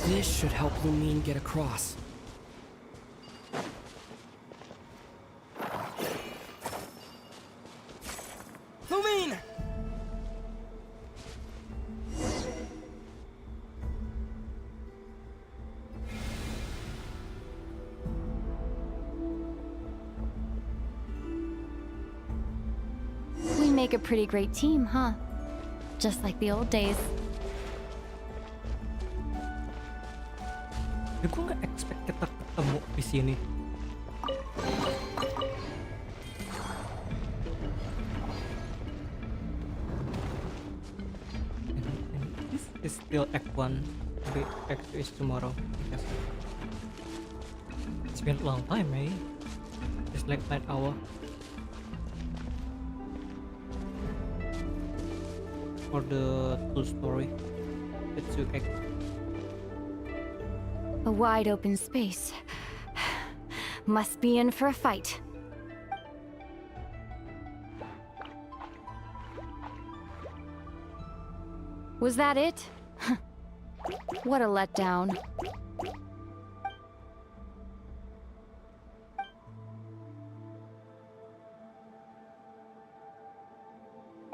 S12: This should help Lumine get across. Lumine!
S9: We make a pretty great team, huh? Just like the old days.
S1: Ya gue nggak expect kita ketemu di sini. And this is still Act 1. The Act 2 is tomorrow. I guess. It's been a long time, eh? It's like 9 hours. For the full story. It's two Act.
S9: A wide open space. Must be in for a fight. Was that it? What a letdown.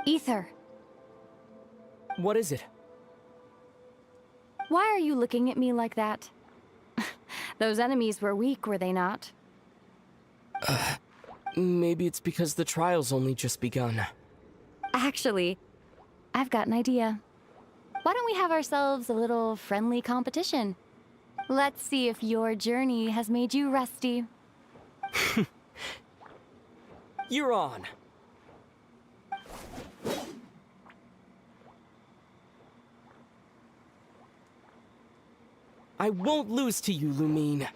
S9: Ether,
S12: What is it?
S9: why are you looking at me like that? Those enemies were weak, were they not?
S12: Maybe it's because the trial's only just begun.
S9: Actually, I've got an idea. Why don't we have ourselves a little friendly competition? Let's see if your journey has made you rusty.
S12: You're on. I won't lose to you, Lumine.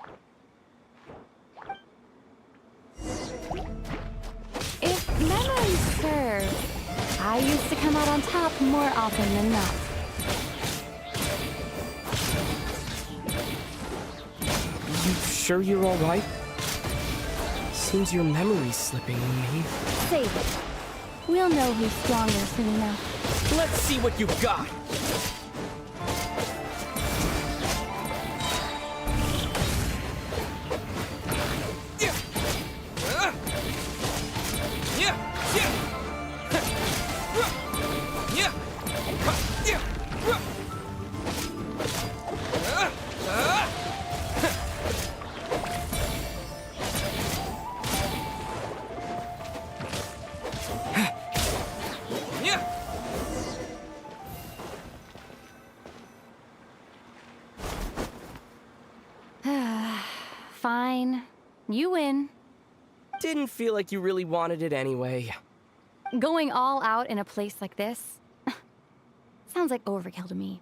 S9: If memory serves, I used to come out on top more often than not.
S12: You sure you're all right? Seems your memory's slipping, Lumine.
S9: Save it. We'll know who's stronger soon enough.
S12: Let's see what you've got.
S9: Fine. You win.
S12: Didn't feel like you really wanted it anyway.
S9: Going all out in a place like this sounds like overkill to me.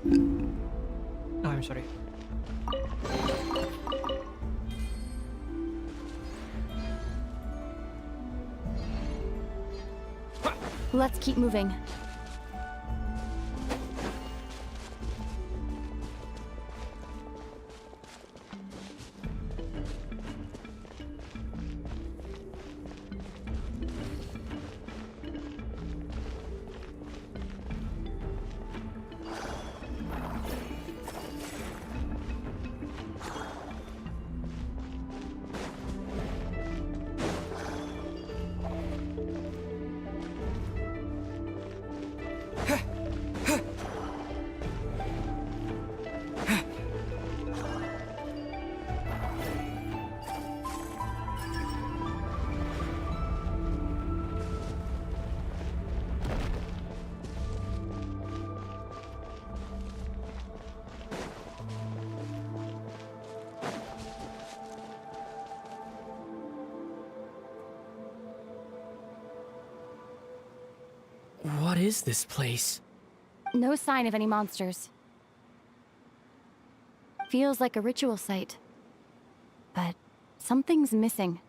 S1: Oh, I'm sorry.
S9: Let's keep moving.
S12: What is this place?
S9: No sign of any monsters. Feels like a ritual site. But something's missing.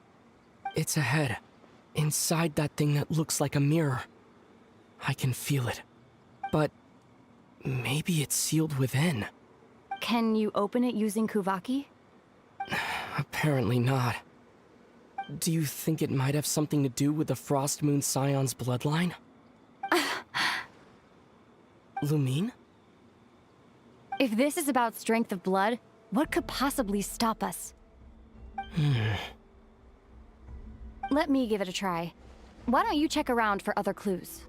S12: It's ahead. Inside that thing that looks like a mirror. I can feel it. But maybe it's sealed within.
S9: Can you open it using Kuvaki?
S12: Apparently not. Do you think it might have something to do with the Frost Moon Scion's bloodline? Lumine?
S9: If this is about strength of blood, what could possibly stop us? Let me give it a try. Why don't you check around for other clues?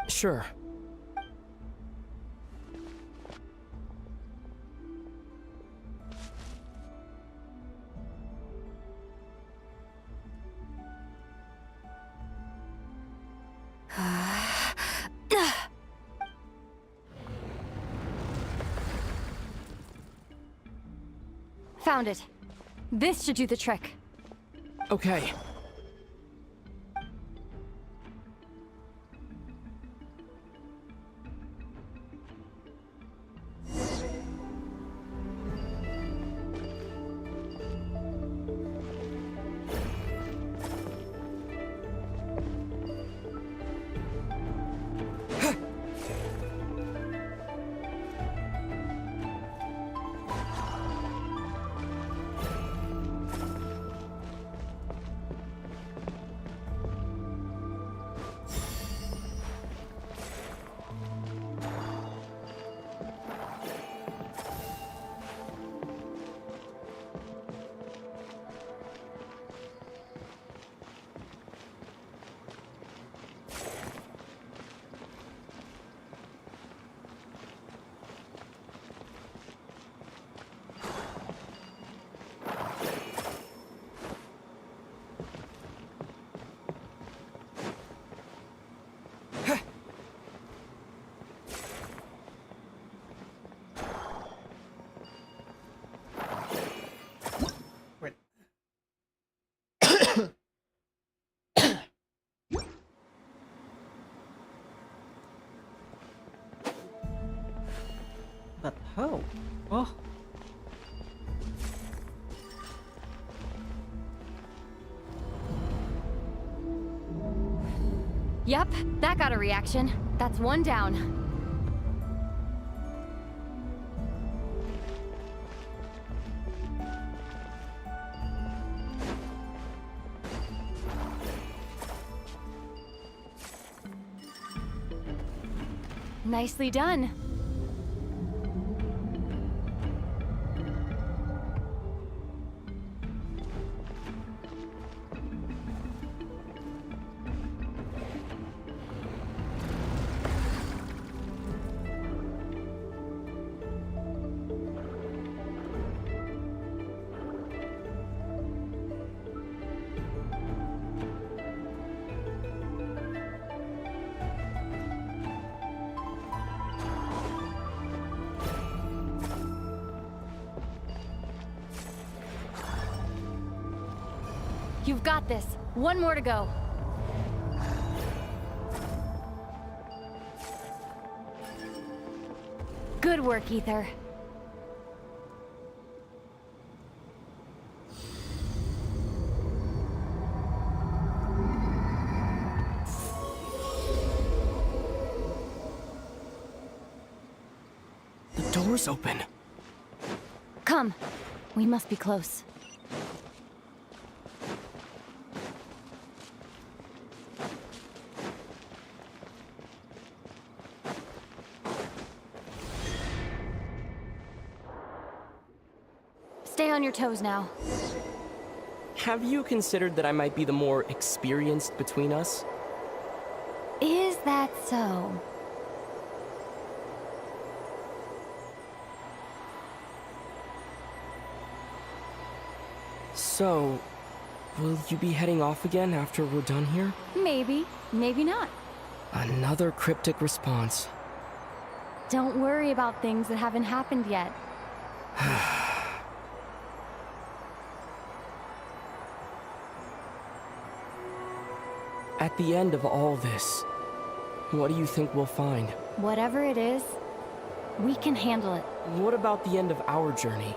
S12: Sure.
S9: Found it. This should do the trick.
S12: Okay.
S1: But how? Oh.
S9: Yep, that got a reaction. That's one down. Nicely done. You've got this. One more to go. Good work, Ether.
S12: The door's open.
S9: Come. We must be close. Stay on your toes now.
S12: Have you considered that I might be the more experienced between us?
S9: Is that so?
S12: So, will you be heading off again after we're done here?
S9: Maybe, maybe not.
S12: Another cryptic response.
S9: Don't worry about things that haven't happened yet.
S12: At the end of all this, what do you think we'll find?
S9: Whatever it is, we can handle it.
S12: What about the end of our journey?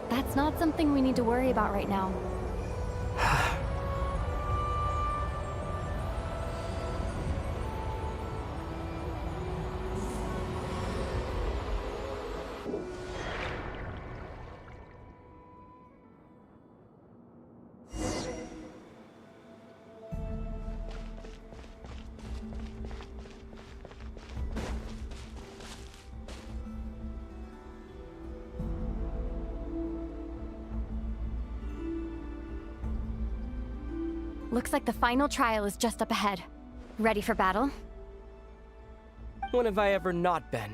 S9: That's not something we need to worry about right now. Looks like the final trial is just up ahead. Ready for battle?
S12: When have I ever not been?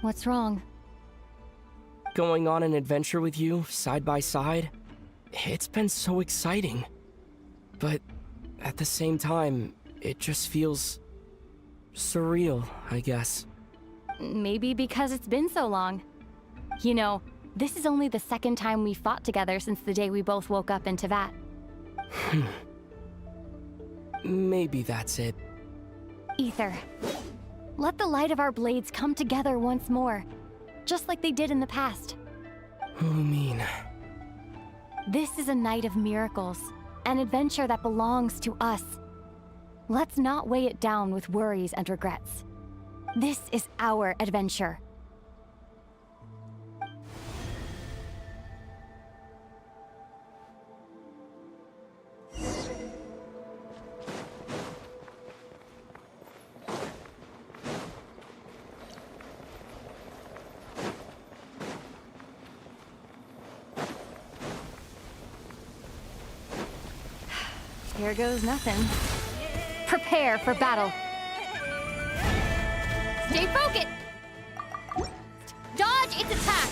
S9: What's wrong?
S12: Going on an adventure with you, side by side, it's been so exciting. But at the same time, it just feels surreal, I guess.
S9: Maybe because it's been so long. You know, this is only the second time we fought together since the day we both woke up in Tevat.
S12: Maybe that's it.
S9: Ether, let the light of our blades come together once more, just like they did in the past.
S12: Lumine.
S9: This is a night of miracles, an adventure that belongs to us. Let's not weigh it down with worries and regrets. This is our adventure. Here goes nothing. Prepare for battle. Stay focused! Dodge its attack!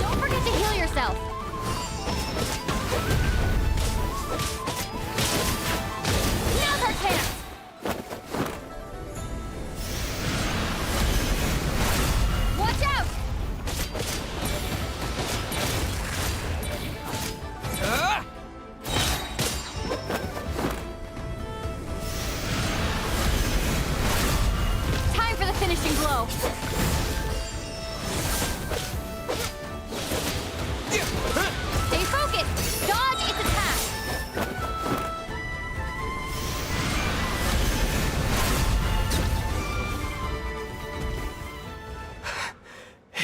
S9: Don't forget to heal yourself! Now's our chance! Watch out! Time for the finishing blow. Stay focused. Dodge its attack.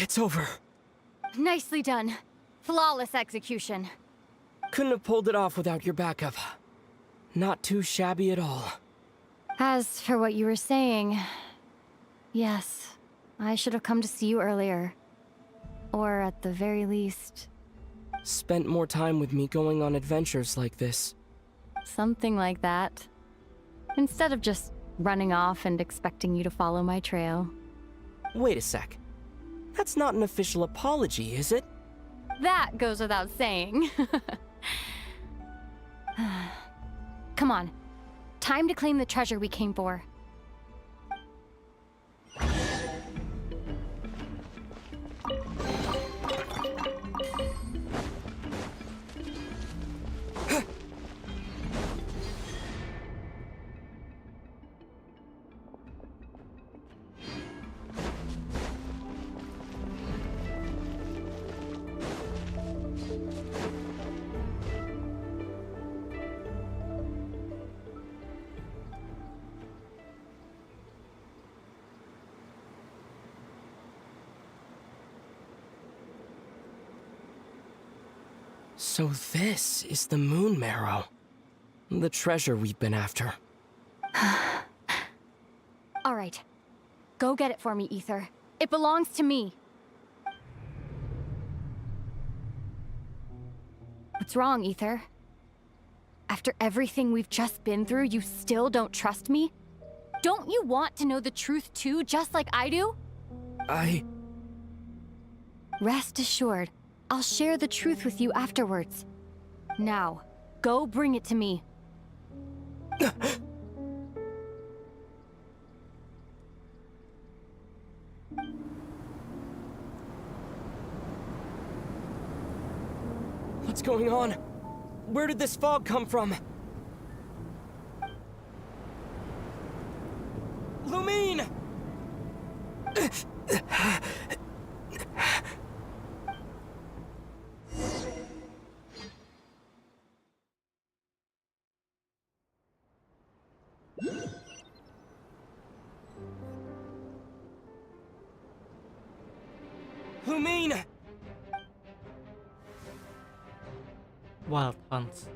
S12: It's over.
S9: Nicely done. Flawless execution.
S12: Couldn't have pulled it off without your backup. Not too shabby at all.
S9: As for what you were saying, yes, I should have come to see you earlier. Or at the very least,
S12: Spent more time with me going on adventures like this.
S9: something like that. Instead of just running off and expecting you to follow my trail.
S12: Wait a sec. That's not an official apology, is it?
S9: That goes without saying. Come on.
S7: Time to claim the treasure we came for.
S12: So this is the moon marrow. The treasure we've been after.
S7: All right. Go get it for me, Ether. It belongs to me. What's wrong, Ether? After everything we've just been through, you still don't trust me? Don't you want to know the truth too, just like I do? Rest assured, I'll share the truth with you afterwards. Now, go bring it to me.
S12: What's going on? Where did this fog come from? Lumine! Lumine!
S1: Wild hunts.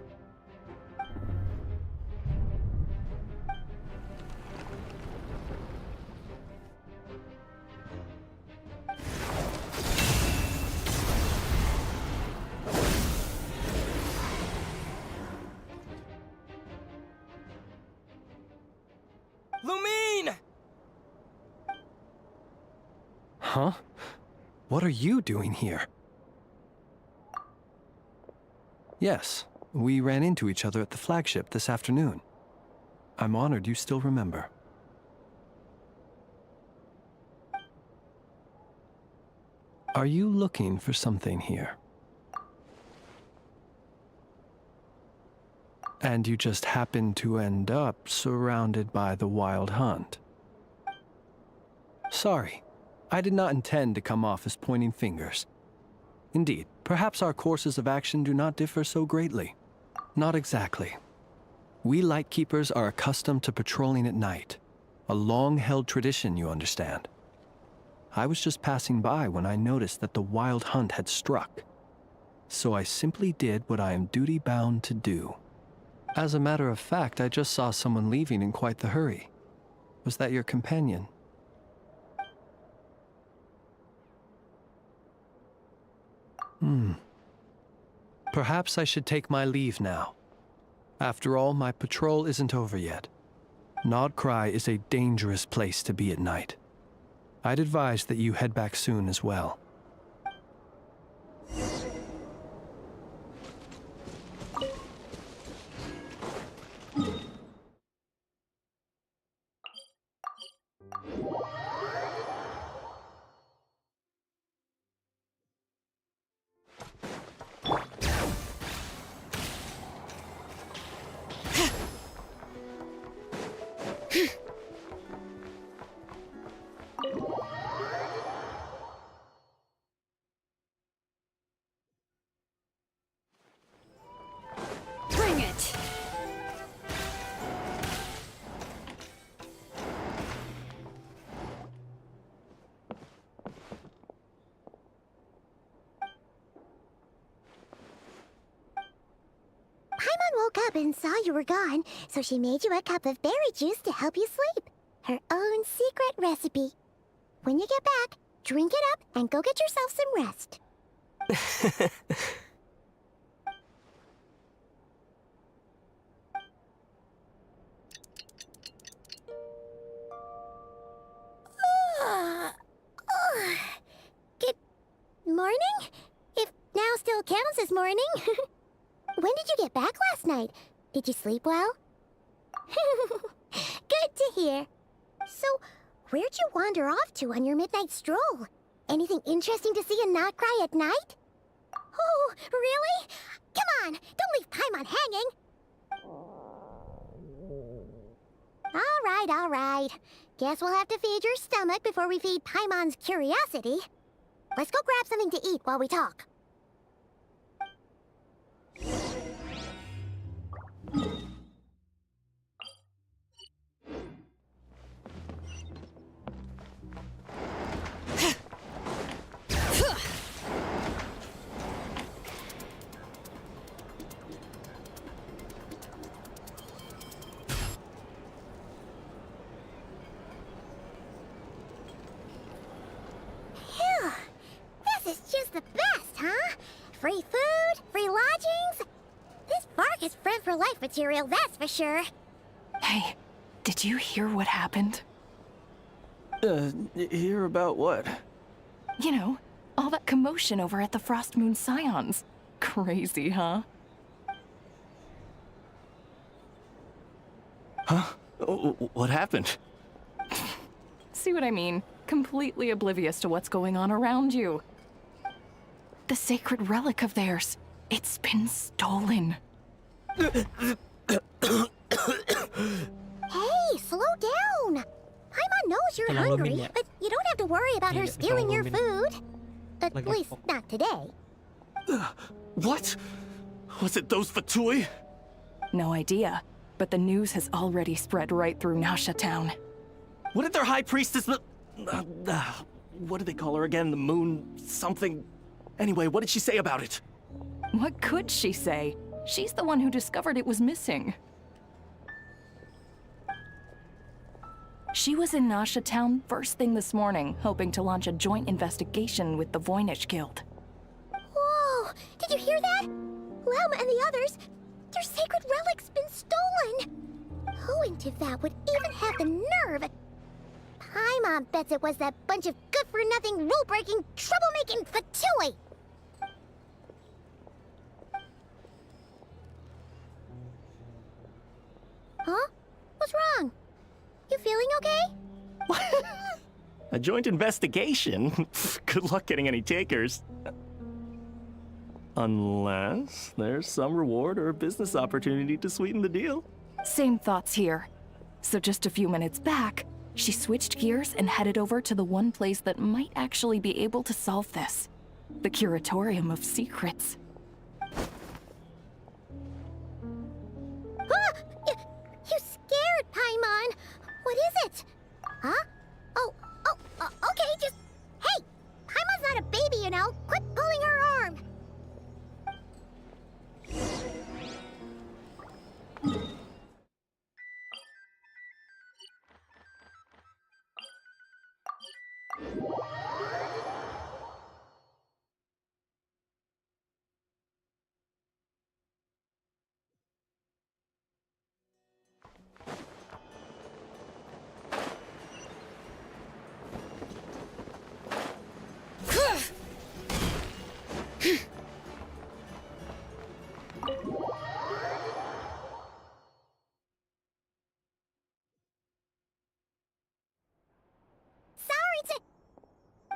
S12: Lumine!
S14: Huh? What are you doing here? Yes, we ran into each other at the flagship this afternoon. I'm honored you still remember. Are you looking for something here? And you just happened to end up surrounded by the Wild Hunt. Sorry, I did not intend to come off as pointing fingers. Indeed, perhaps our courses of action do not differ so greatly. Not exactly. We Lightkeepers are accustomed to patrolling at night. A long-held tradition, you understand. I was just passing by when I noticed that the Wild Hunt had struck. So I simply did what I am duty-bound to do. As a matter of fact, I just saw someone leaving in quite the hurry. Was that your companion? Perhaps I should take my leave now. After all, my patrol isn't over yet. Nod-Krai is a dangerous place to be at night. I'd advise that you head back soon as well.
S7: Bring it!
S8: Paimon woke up and saw you were gone, so she made you a cup of berry juice to help you sleep. Her own secret recipe. When you get back, drink it up and go get yourself some rest. Good morning? If now still counts as morning. When did you get back last night? Did you sleep well? here. So, where'd you wander off to on your midnight stroll? Anything interesting to see in Nod-Krai at night? Oh, really? Come on, don't leave Paimon hanging. All right. Guess we'll have to feed your stomach before we feed Paimon's curiosity. Let's go grab something to eat while we talk. Phew, this is just the best, huh? Free food, free lodgings. This Vark is friend for life material, that's for sure.
S6: Hey, did you hear what happened?
S14: Hear about what?
S6: You know, all that commotion over at the Frost Moon Scions. Crazy, huh?
S14: Huh? What happened?
S6: See what I mean? Completely oblivious to what's going on around you. The sacred relic of theirs, it's been stolen.
S8: Hey, slow down! Paimon knows you're
S1: Terlalu
S8: hungry,
S1: min ya?
S8: but you don't have to worry about her
S1: Iya,
S8: stealing your
S1: terlalu
S8: food. At
S1: Lagi
S8: least,
S1: pok.
S8: not today.
S17: What? Was it those Fatui?
S6: No idea, but the news has already spread right through Nasha Town.
S17: What did their high priestess... what did they call her again? The moon... something... Anyway, what did she say about it?
S6: What could she say? She's the one who discovered it was missing. She was in Nasha Town first thing this morning, hoping to launch a joint investigation with the Voynich Guild.
S8: Whoa! Did you hear that? Lauma and the others, their sacred relic's been stolen! Who in Tivat would even have the nerve? Paimon bets it was that bunch of good-for-nothing, rule-breaking, troublemaking Fatui! Huh? What's wrong? You feeling okay?
S17: A joint investigation? Good luck getting any takers. Unless there's some reward or a business opportunity to sweeten the deal.
S6: Same thoughts here. So just a few minutes back, she switched gears and headed over to the one place that might actually be able to solve this. The Curatorium of Secrets.
S8: Ah! You scared, Paimon! What is it? Huh? Okay, just... Hey! Paimon's not a baby, you know! Quit pulling her arm!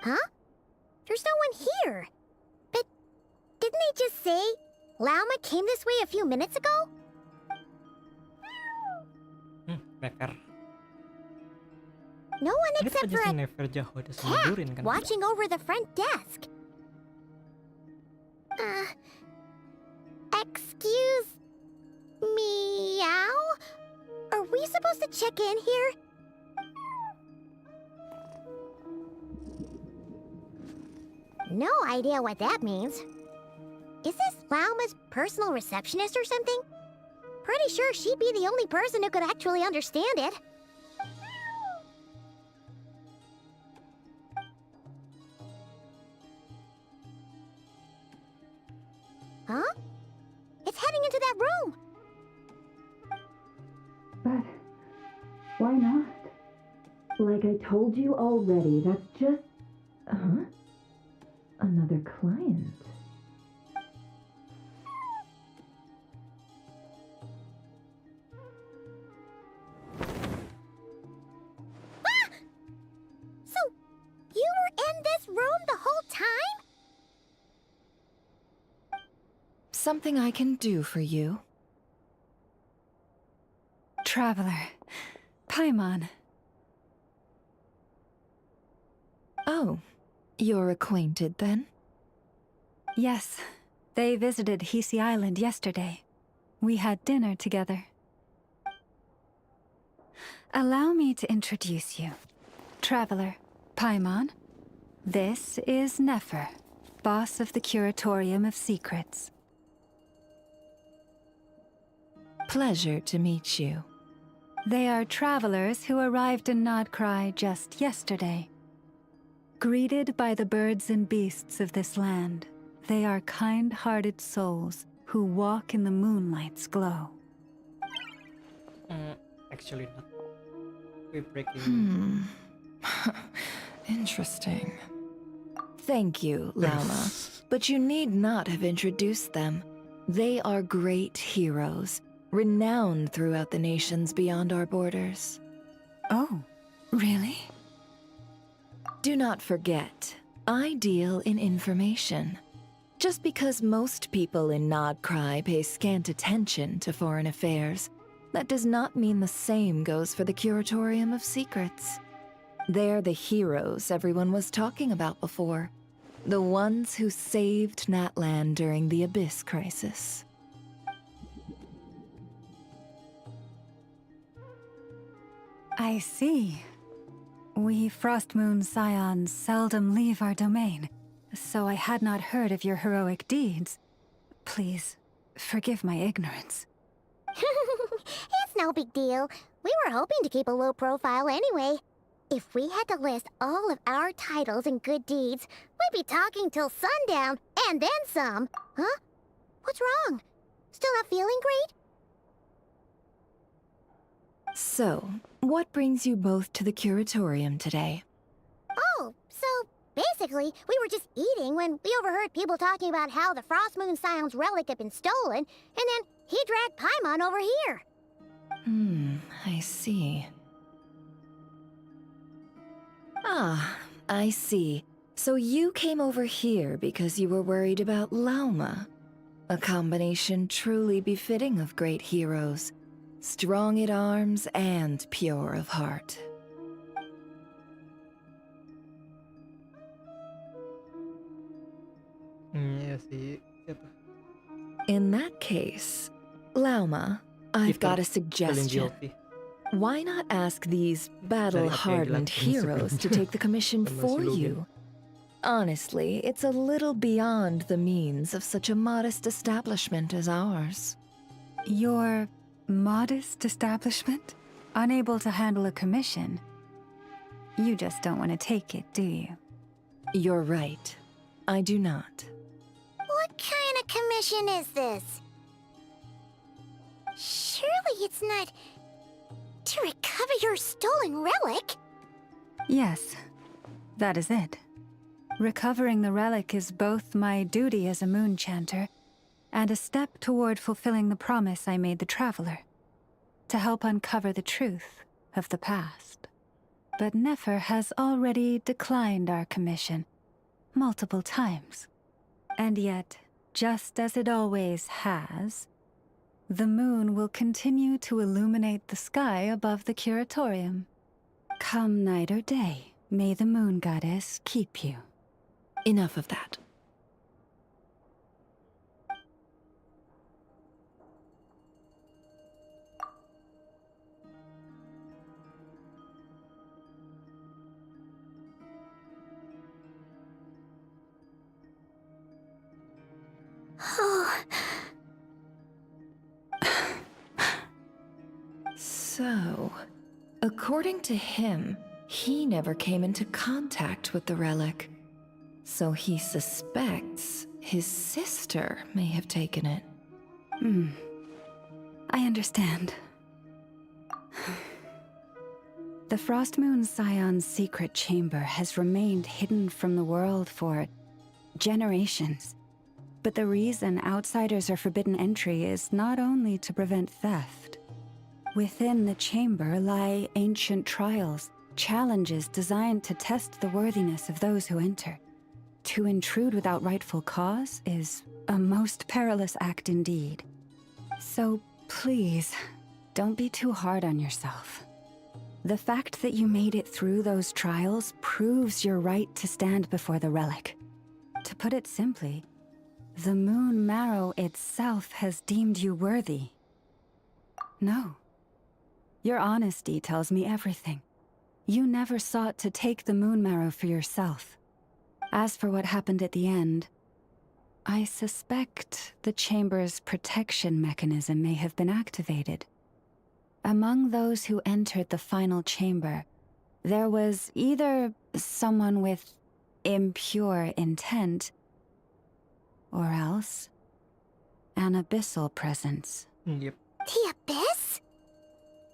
S8: Huh? There's no one here. But didn't they just say Lauma came this way a few minutes ago?
S1: Never.
S8: No one
S1: Ini
S8: except
S1: aja
S8: for
S1: si
S8: a
S1: Never Jaho ada
S8: cat
S1: selidurin kan.
S8: watching over the front desk. Excuse meow? Are we supposed to check in here? No idea what that means. Is this Lauma's personal receptionist or something? Pretty sure she'd be the only person who could actually understand it. Huh? It's heading into that room!
S22: But why not? Like I told you already, that's just... Huh? Another client.
S11: something I can do for you?
S15: Traveler. Paimon.
S11: Oh, you're acquainted then?
S15: Yes, they visited Hisi Island yesterday. We had dinner together. Allow me to introduce you. Traveler, Paimon. This is Nefer, boss of the Curatorium of Secrets.
S11: Pleasure to meet you.
S15: They are travelers who arrived in Nod-Krai just yesterday. Greeted by the birds and beasts of this land, they are kind-hearted souls who walk in the moonlight's glow.
S1: Actually not. We're breaking...
S11: Interesting. Thank you, Lauma. But you need not have introduced them. They are great heroes, renowned throughout the nations beyond our borders.
S15: Oh, really?
S11: Do not forget, I deal in information. Just because most people in Nod-Krai pay scant attention to foreign affairs, that does not mean the same goes for the Curatorium of Secrets. They're the heroes everyone was talking about before. The ones who saved Natlan during the Abyss crisis.
S15: I see. We Frostmoon Scions seldom leave our domain, so I had not heard of your heroic deeds. Please, forgive my ignorance.
S8: It's no big deal. We were hoping to keep a low profile anyway. If we had to list all of our titles and good deeds, we'd be talking till sundown, and then some. Huh? What's wrong? Still not feeling great?
S11: So, what brings you both to the Curatorium today?
S8: Oh, so basically, we were just eating when we overheard people talking about how the Frostmoon Scion's relic had been stolen, and then he dragged Paimon over here.
S11: I see. Ah, I see. So you came over here because you were worried about Lauma. A combination truly befitting of great heroes. Strong at arms and pure of heart.
S1: Iya sih. Siapa?
S11: In that case, Lauma, I've got a suggestion. Why not ask these battle-hardened heroes to take the commission for you? Honestly, it's a little beyond the means of such a modest establishment as ours.
S15: Your modest establishment? Unable to handle a commission? You just don't want to take it, do you?
S11: You're right. I do not.
S8: What kind of commission is this? Surely it's not to recover your stolen relic?
S15: Yes, that is it. Recovering the relic is both my duty as a moon chanter and a step toward fulfilling the promise I made the Traveler, to help uncover the truth of the past. But Nefer has already declined our commission multiple times. And yet, just as it always has, the moon will continue to illuminate the sky above the Curatorium. Come night or day, may the moon goddess keep you.
S11: Enough of that. So, according to him, he never came into contact with the relic. So he suspects his sister may have taken it.
S15: I understand. The Frostmoon Scion's secret chamber has remained hidden from the world for generations. But the reason outsiders are forbidden entry is not only to prevent theft. Within the chamber lie ancient trials, challenges designed to test the worthiness of those who enter. To intrude without rightful cause is a most perilous act indeed. So please, don't be too hard on yourself. The fact that you made it through those trials proves your right to stand before the relic. To put it simply, the moon marrow itself has deemed you worthy. No. Your honesty tells me everything. You never sought to take the moon marrow for yourself. As for what happened at the end, I suspect the chamber's protection mechanism may have been activated. Among those who entered the final chamber, there was either someone with impure intent, or else an abyssal presence.
S1: Yep,
S8: The Abyss?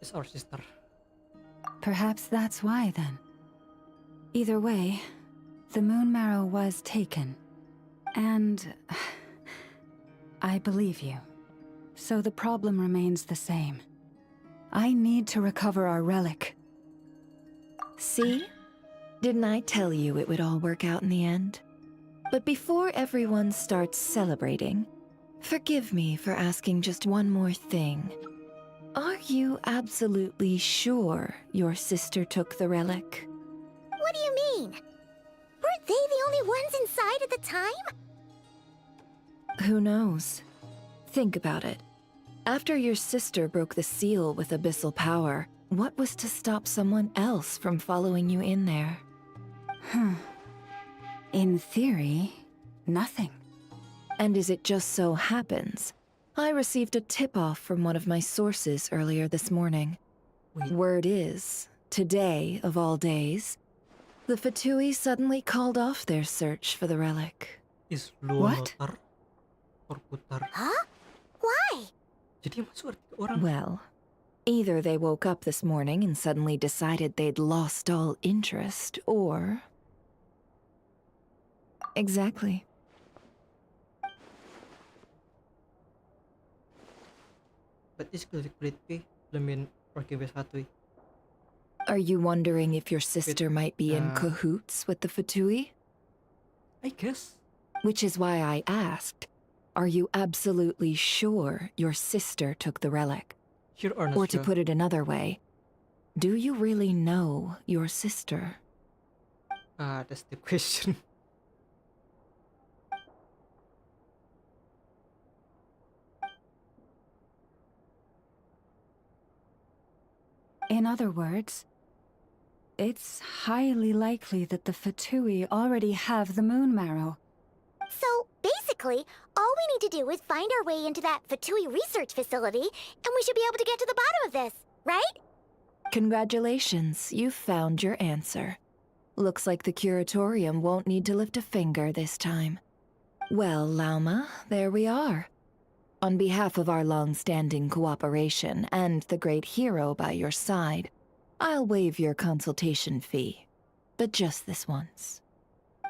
S1: it's our sister.
S15: Perhaps that's why, then. Either way, the moon marrow was taken. And I believe you. So the problem remains the same. I need to recover our relic.
S11: See? Didn't I tell you it would all work out in the end? But before everyone starts celebrating, forgive me for asking just one more thing. Are you absolutely sure your sister took the relic?
S8: What do you mean? Weren't they the only ones inside at the time?
S11: Who knows? Think about it. After your sister broke the seal with abyssal power, what was to stop someone else from following you in there?
S15: In theory, nothing.
S11: And as it just so happens, I received a tip-off from one of my sources earlier this morning. Word is, today of all days, the Fatui suddenly called off their search for the relic.
S1: Is
S11: What?
S8: Huh? Why?
S1: Jadi masuk arti orang.
S11: Well, either they woke up this morning and suddenly decided they'd lost all interest, or... Exactly.
S1: But is kulit ke lemin orke satu.
S11: Are you wondering if your sister might be in cahoots with the Fatui?
S1: I guess.
S11: Which is why I asked, are you absolutely sure your sister took the relic?
S1: Sure or not
S11: Or to
S1: sure?
S11: put it another way, do you really know your sister?
S1: That's the question.
S15: In other words, it's highly likely that the Fatui already have the moon marrow.
S8: So, basically, all we need to do is find our way into that Fatui research facility, and we should be able to get to the bottom of this, right?
S11: Congratulations, you've found your answer. Looks like the curatorium won't need to lift a finger this time. Well, Lauma, there we are. On behalf of our long-standing cooperation and the great hero by your side, I'll waive your consultation fee. But just this once.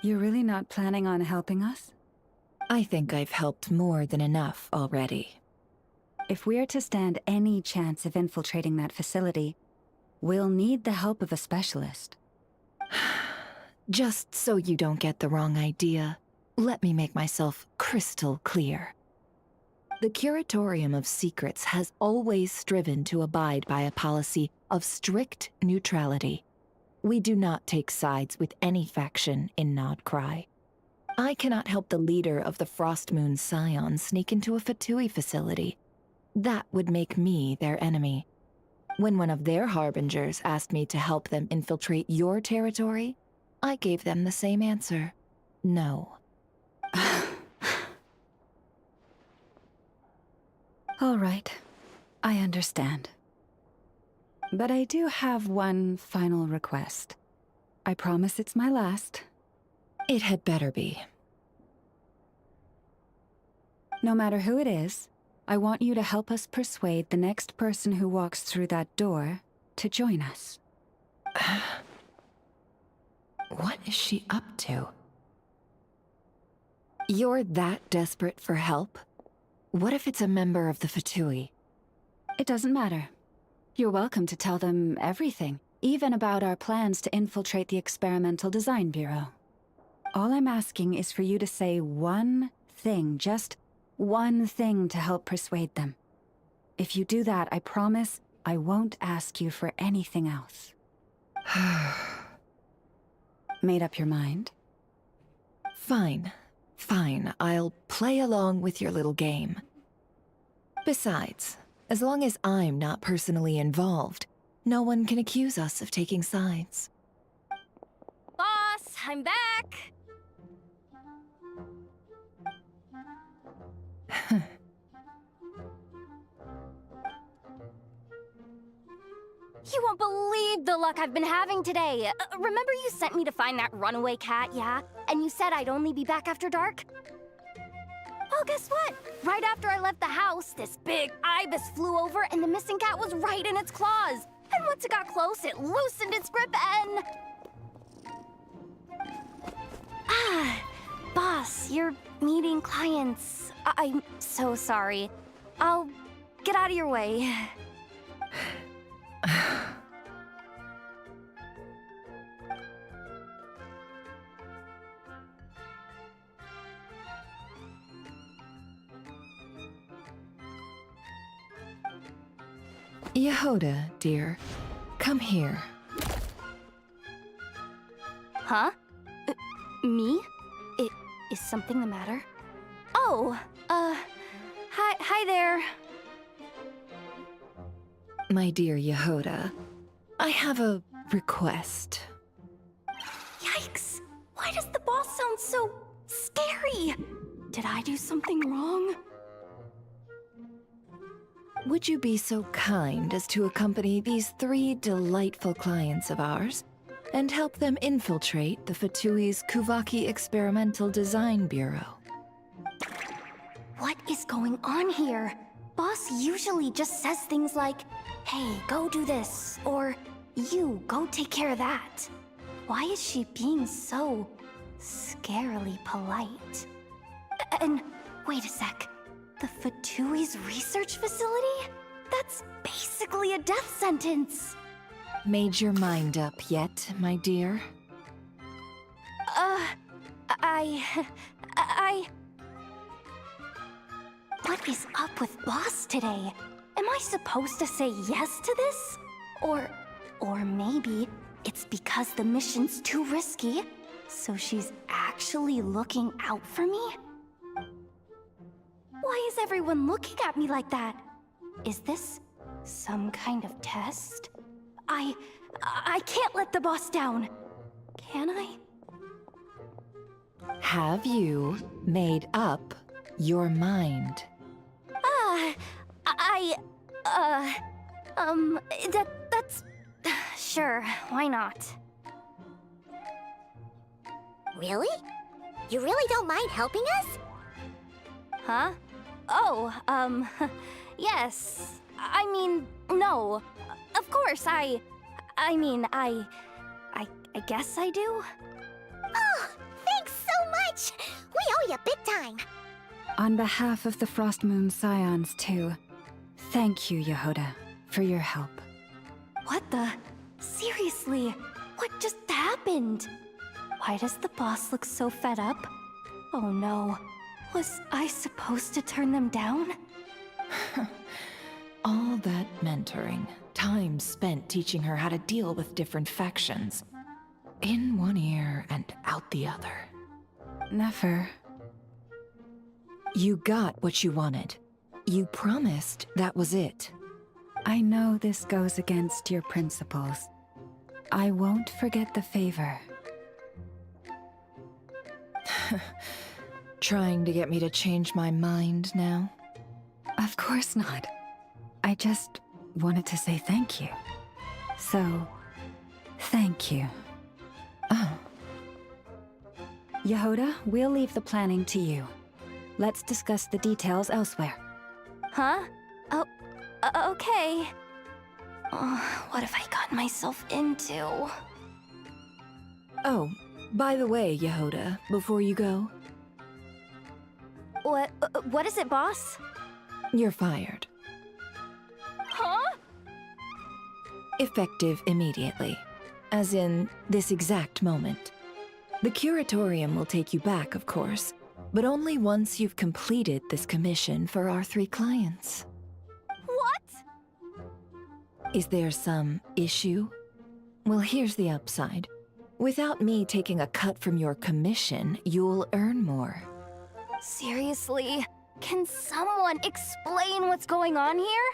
S15: You're really not planning on helping us?
S11: I think I've helped more than enough already.
S15: If we're to stand any chance of infiltrating that facility, we'll need the help of a specialist.
S11: Just so you don't get the wrong idea, let me make myself crystal clear. The Curatorium of Secrets has always striven to abide by a policy of strict neutrality. We do not take sides with any faction in Nod-Krai. I cannot help the leader of the Frostmoon Scions sneak into a Fatui facility. That would make me their enemy. When one of their harbingers asked me to help them infiltrate your territory, I gave them the same answer. No.
S15: All right, I understand. But I do have one final request. I promise it's my last.
S11: It had better be.
S15: No matter who it is, I want you to help us persuade the next person who walks through that door to join us.
S11: What is she up to? You're that desperate for help? What if it's a member of the Fatui?
S15: It doesn't matter. You're welcome to tell them everything, even about our plans to infiltrate the Experimental Design Bureau. All I'm asking is for you to say one thing, just one thing to help persuade them. If you do that, I promise I won't ask you for anything else. Made up your mind?
S11: Fine. Fine, I'll play along with your little game. Besides, as long as I'm not personally involved, no one can accuse us of taking sides.
S7: Boss, I'm back! You won't believe the luck I've been having today. Remember you sent me to find that runaway cat, yeah? And you said I'd only be back after dark? Well, guess what? Right after I left the house, this big ibis flew over and the missing cat was right in its claws. And once it got close, it loosened its grip and... Boss, you're meeting clients. I'm so sorry. I'll get out of your way.
S11: Yehoda, dear, come here.
S7: Huh? Me? Is something the matter? Oh, hi there.
S11: My dear Yehoda, I have a request.
S7: Yikes! Why does the boss sound so scary? Did I do something wrong?
S11: Would you be so kind as to accompany these 3 delightful clients of ours and help them infiltrate the Fatui's Kuvaki Experimental Design Bureau?
S7: What is going on here? Boss usually just says things like, hey, go do this, or you, go take care of that. Why is she being so scarily polite? And wait a sec. The Fatui's research facility? That's basically a death sentence.
S11: Made your mind up yet, my dear?
S7: What is up with Boss today? Am I supposed to say yes to this? Or maybe it's because the mission's too risky, so she's actually looking out for me? Why is everyone looking at me like that? Is this some kind of test? I can't let the boss down. Can I?
S11: Have you made up your mind?
S7: That's... Sure, why not?
S8: Really? You really don't mind helping us?
S7: Huh? Oh, yes. I mean, no. Of course, I guess I do.
S8: Oh, thanks so much! We owe you big time!
S15: On behalf of the Frost Moon Scions, too, thank you, Yehoda, for your help.
S7: What the? Seriously, what just happened? Why does the boss look so fed up? Oh no. Was I supposed to turn them down?
S11: All that mentoring, time spent teaching her how to deal with different factions. In one ear and out the other.
S15: Never.
S11: You got what you wanted. You promised that was it.
S15: I know this goes against your principles. I won't forget the favor.
S11: Trying to get me to change my mind now?
S15: Of course not. I just wanted to say thank you. So, thank you.
S11: Oh.
S15: Yehoda, we'll leave the planning to you. Let's discuss the details elsewhere.
S7: Huh? Oh, okay. Oh, what have I gotten myself into?
S11: Oh, by the way, Yehoda, before you go...
S7: What is it, boss?
S11: You're fired.
S7: Huh?
S11: Effective immediately. As in, this exact moment. The curatorium will take you back, of course, but only once you've completed this commission for our 3 clients.
S18: What?
S11: Is there some issue? Well, here's the upside. Without me taking a cut from your commission, you'll earn more.
S18: Seriously? Can someone explain what's going on here?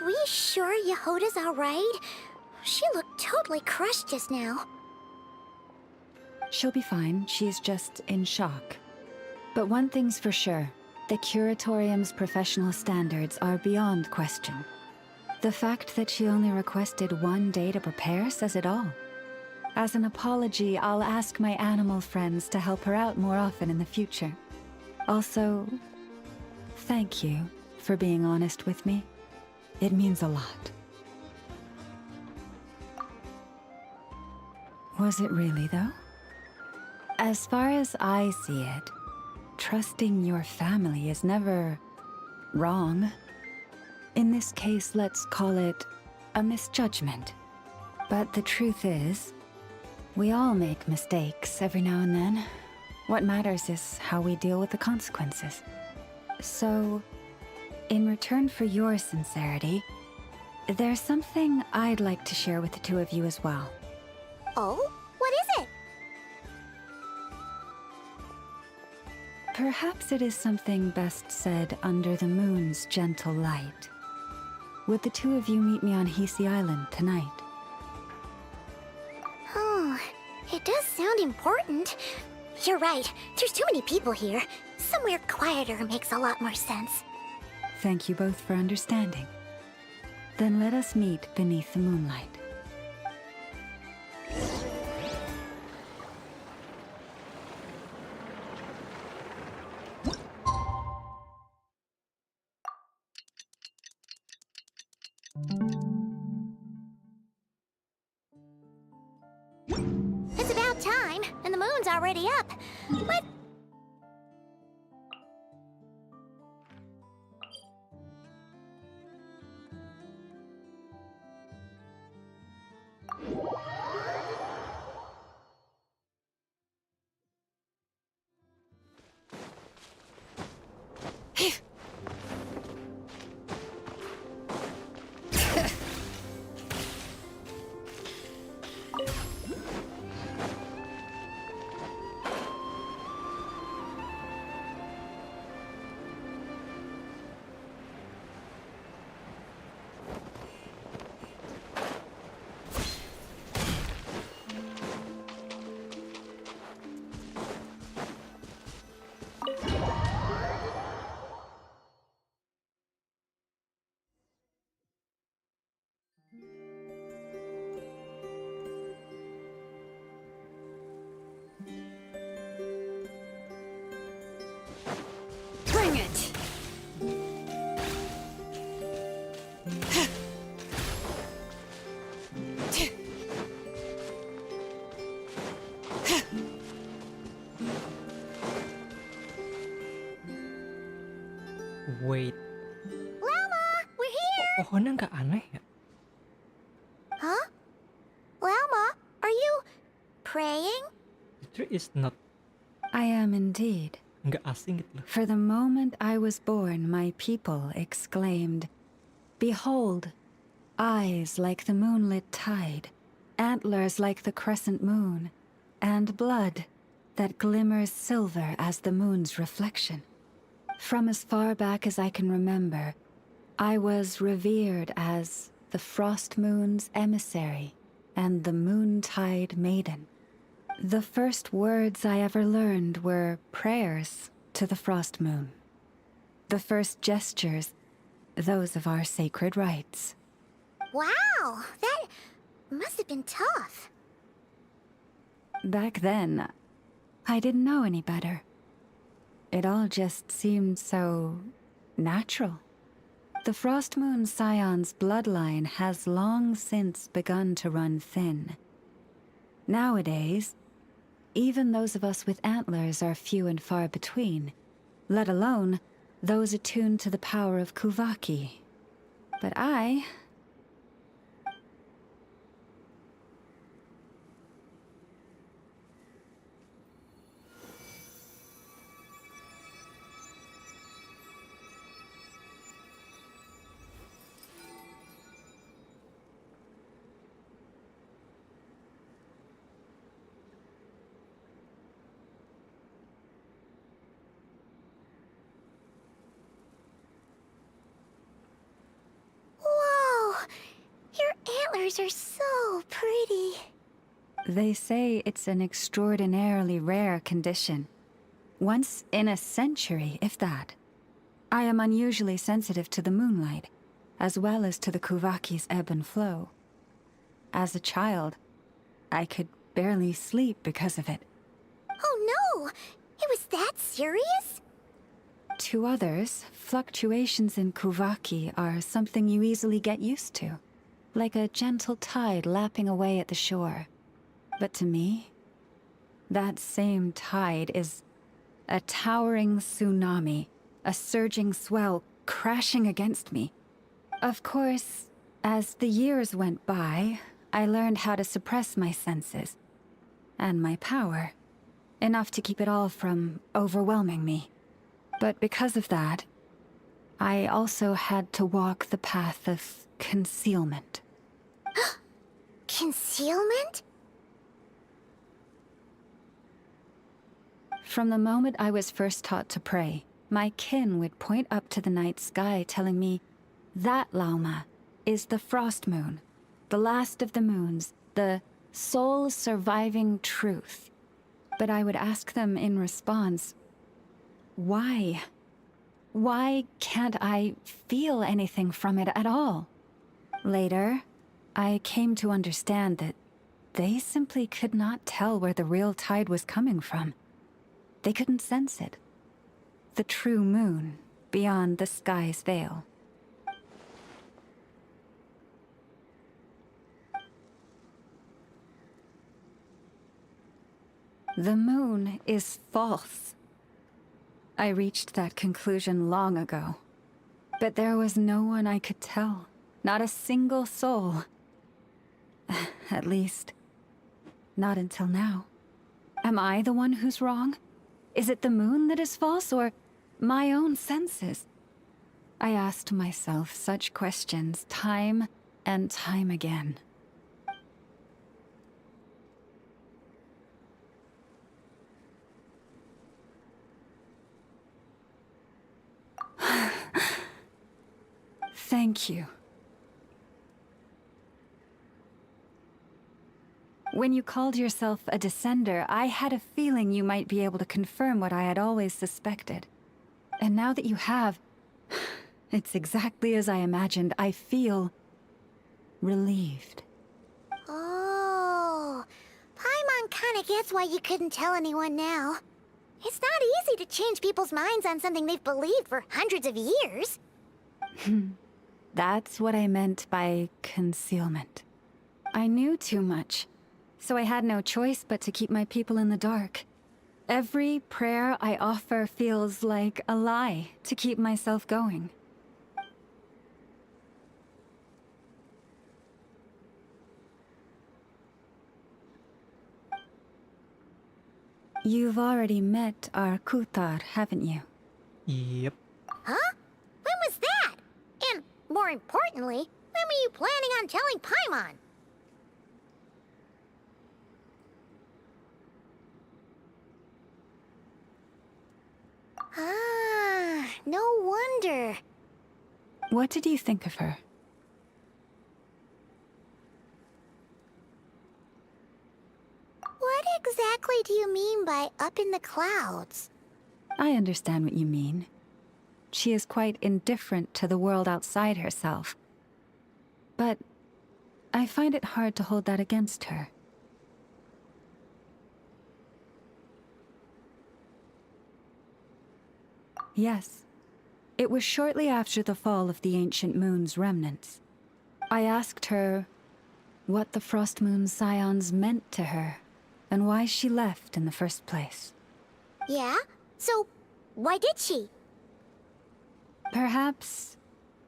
S8: Are we sure Yehoda's alright? She looked totally crushed just now.
S15: She'll be fine. She's just in shock. But one thing's for sure. The Curatorium's professional standards are beyond question. The fact that she only requested 1 day to prepare says it all. As an apology, I'll ask my animal friends to help her out more often in the future. Also, thank you for being honest with me. It means a lot. Was it really, though? As far as I see it, trusting your family is never wrong. In this case, let's call it a misjudgment. But the truth is, we all make mistakes every now and then. What matters is how we deal with the consequences. So, in return for your sincerity, there's something I'd like to share with the two of you as well.
S8: Oh? What is it?
S15: Perhaps it is something best said under the moon's gentle light. Would the two of you meet me on Hisi Island tonight?
S8: Oh, it does sound important. You're right, there's too many people here. Somewhere quieter makes a lot more sense.
S15: Thank you both for understanding. Then let us meet beneath the moonlight.
S8: It's about time, and the moon's already up.
S21: Bring it!
S1: Wait,
S8: Lama, we're here!
S1: pohonnya nggak aneh ya?
S8: Huh? Lama, are you praying?
S1: The tree is not
S15: I am indeed.
S1: nggak asing gitu loh.
S15: For the moment I was born, my people exclaimed, "Behold, eyes like the moonlit tide, antlers like the crescent moon, and blood that glimmers silver as the moon's reflection." From as far back as I can remember, I was revered as the Frost Moon's emissary and the Moontide Maiden. The first words I ever learned were prayers to the Frost Moon. The first gestures, those of our sacred rites.
S8: Wow, that must have been tough.
S15: Back then, I didn't know any better. It all just seemed so natural. The Frost Moon Scion's bloodline has long since begun to run thin. Nowadays, even those of us with antlers are few and far between, let alone those attuned to the power of Kuvaki. But I...
S8: stars are so pretty.
S15: They say it's an extraordinarily rare condition. Once in a century, if that. I am unusually sensitive to the moonlight, as well as to the Kuvaki's ebb and flow. As a child, I could barely sleep because of it.
S8: Oh no! It was that serious?
S15: To others, fluctuations in Kuvaki are something you easily get used to, like a gentle tide lapping away at the shore. But to me, that same tide is a towering tsunami, a surging swell crashing against me. Of course, as the years went by, I learned how to suppress my senses and my power, enough to keep it all from overwhelming me. But because of that, I also had to walk the path of concealment.
S8: Concealment?
S15: From the moment I was first taught to pray, my kin would point up to the night sky telling me, "That, Lauma, is the frost moon, the last of the moons, the sole surviving truth." But I would ask them in response, why? Why can't I feel anything from it at all? Later, I came to understand that they simply could not tell where the real tide was coming from. They couldn't sense it. The true moon beyond the sky's veil. The moon is false. I reached that conclusion long ago. But there was no one I could tell. Not a single soul. At least, not until now. Am I the one who's wrong? Is it the moon that is false, or my own senses? I asked myself such questions time and time again. Thank you. When you called yourself a descender, I had a feeling you might be able to confirm what I had always suspected. And now that you have, it's exactly as I imagined. I feel relieved.
S8: Oh, Paimon kinda gets why you couldn't tell anyone now. It's not easy to change people's minds on something they've believed for hundreds of years.
S15: That's what I meant by concealment. I knew too much, so I had no choice but to keep my people in the dark. Every prayer I offer feels like a lie to keep myself going. You've already met our Kutar, haven't you?
S1: Yep.
S8: Huh? When was that? And, more importantly, when were you planning on telling Paimon? Ah, no wonder.
S15: What did you think of her?
S8: What exactly do you mean by up in the clouds?
S15: I understand what you mean. She is quite indifferent to the world outside herself. But I find it hard to hold that against her. Yes. It was shortly after the fall of the ancient moon's remnants. I asked her what the Frost Moon Scions meant to her, and why she left in the first place.
S8: Yeah? So, why did she?
S15: Perhaps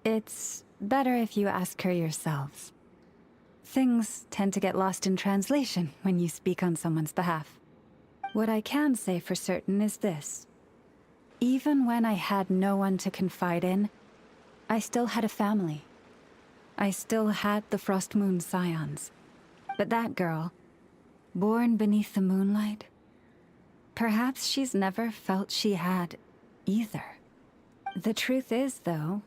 S15: it's better if you ask her yourselves. Things tend to get lost in translation when you speak on someone's behalf. What I can say for certain is this. Even when I had no one to confide in, I still had a family. I still had the Frost Moon Scions. But that girl, born beneath the moonlight, perhaps she's never felt she had either. The truth is, though,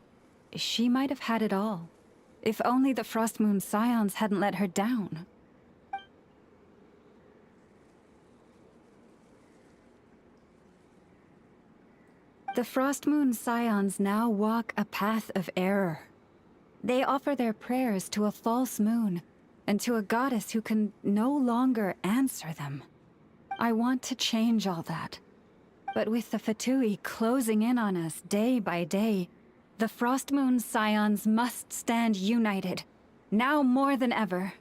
S15: she might have had it all. If only the Frost Moon Scions hadn't let her down. The Frost Moon Scions now walk a path of error. They offer their prayers to a false moon, and to a goddess who can no longer answer them. I want to change all that. But with the Fatui closing in on us day by day, the Frost Moon Scions must stand united, now more than ever.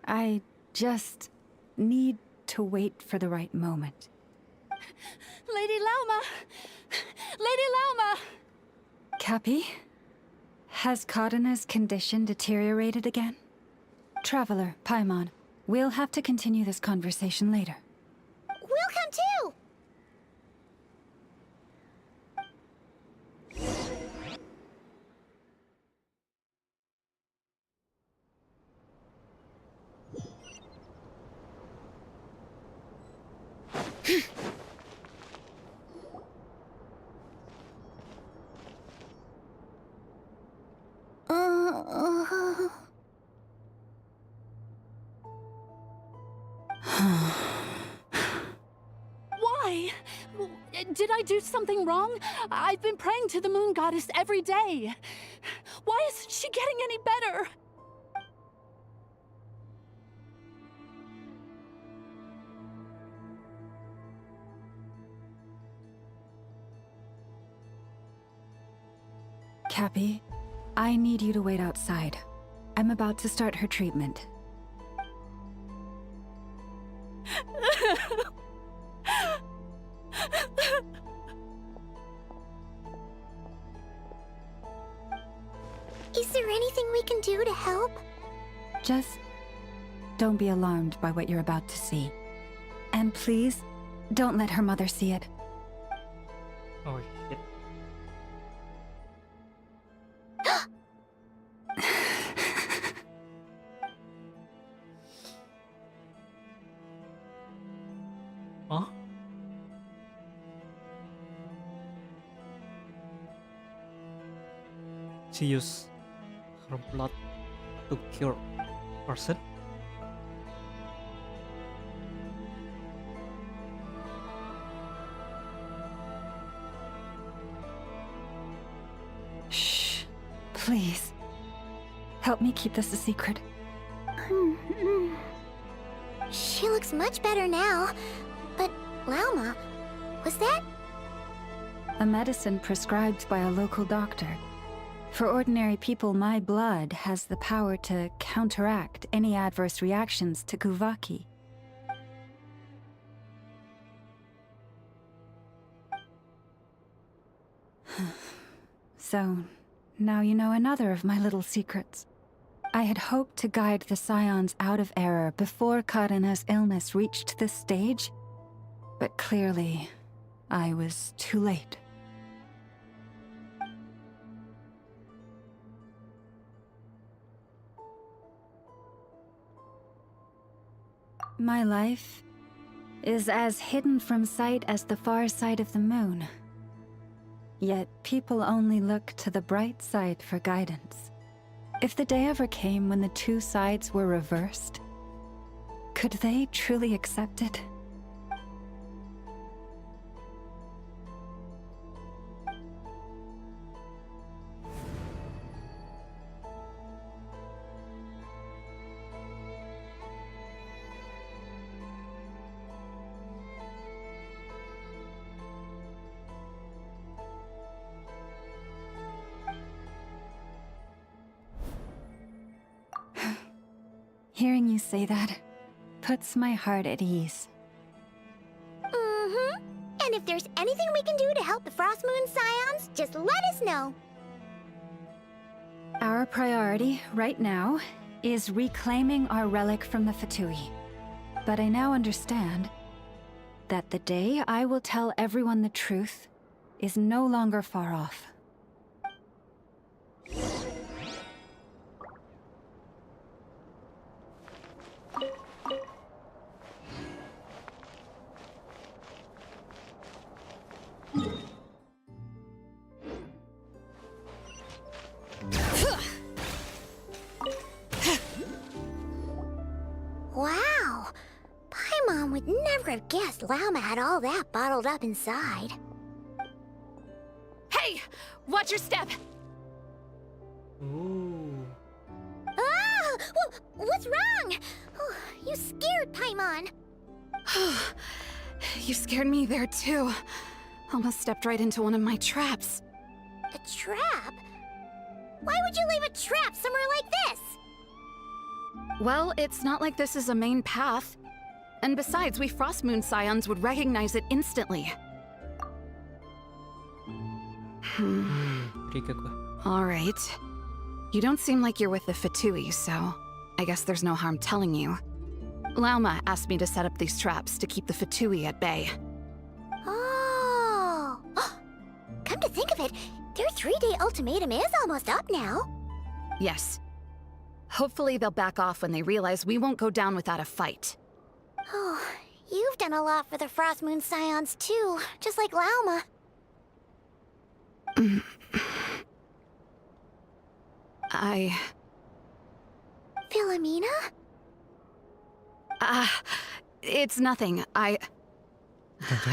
S15: I just need to wait for the right moment.
S21: Lady Lauma! Lady Lauma!
S15: Cappy? Has Perdana's condition deteriorated again? Traveler, Paimon, we'll have to continue this conversation later.
S8: We'll come too!
S21: Why? Did I do something wrong? I've been praying to the moon goddess every day. Why isn't she getting any better?
S15: Cappy, I need you to wait outside. I'm about to start her treatment.
S8: Is there anything we can do to help?
S15: Just don't be alarmed by what you're about to see. And please, don't let her mother see it.
S1: Oh shit. Huh? She used her blood to cure person?
S15: Shh. Please. Help me keep this a secret.
S8: She looks much better now. But, Lauma, was that?
S15: A medicine prescribed by a local doctor. For ordinary people, my blood has the power to counteract any adverse reactions to Kuvaki. So, now you know another of my little secrets. I had hoped to guide the Scions out of error before Perdana's illness reached this stage, but clearly, I was too late. My life is as hidden from sight as the far side of the moon. Yet people only look to the bright side for guidance. If the day ever came when the two sides were reversed, could they truly accept it? Hearing you say that puts my heart at ease.
S8: Mm-hmm. And if there's anything we can do to help the Frost Moon Scions, just let us know.
S15: Our priority, right now, is reclaiming our relic from the Fatui. But I now understand that the day I will tell everyone the truth is no longer far off.
S8: never have guessed Lauma had all that bottled up inside.
S6: Hey! Watch your step!
S1: Ooh.
S8: Ah! What's wrong? Oh, you scared Paimon.
S2: You scared me there too. Almost stepped right into one of my traps.
S8: A trap? Why would you leave a trap somewhere like this?
S2: Well, it's not like this is a main path. And besides, we Frostmoon Scions would recognize it instantly. Alright. You don't seem like you're with the Fatui, so I guess there's no harm telling you. Lauma asked me to set up these traps to keep the Fatui at bay.
S8: Oh! Come to think of it, their 3-day ultimatum is almost up now.
S2: Yes. Hopefully they'll back off when they realize we won't go down without a fight.
S8: Oh, you've done a lot for the Frostmoon Scions too, just like Lauma. Philomena?
S2: It's nothing. I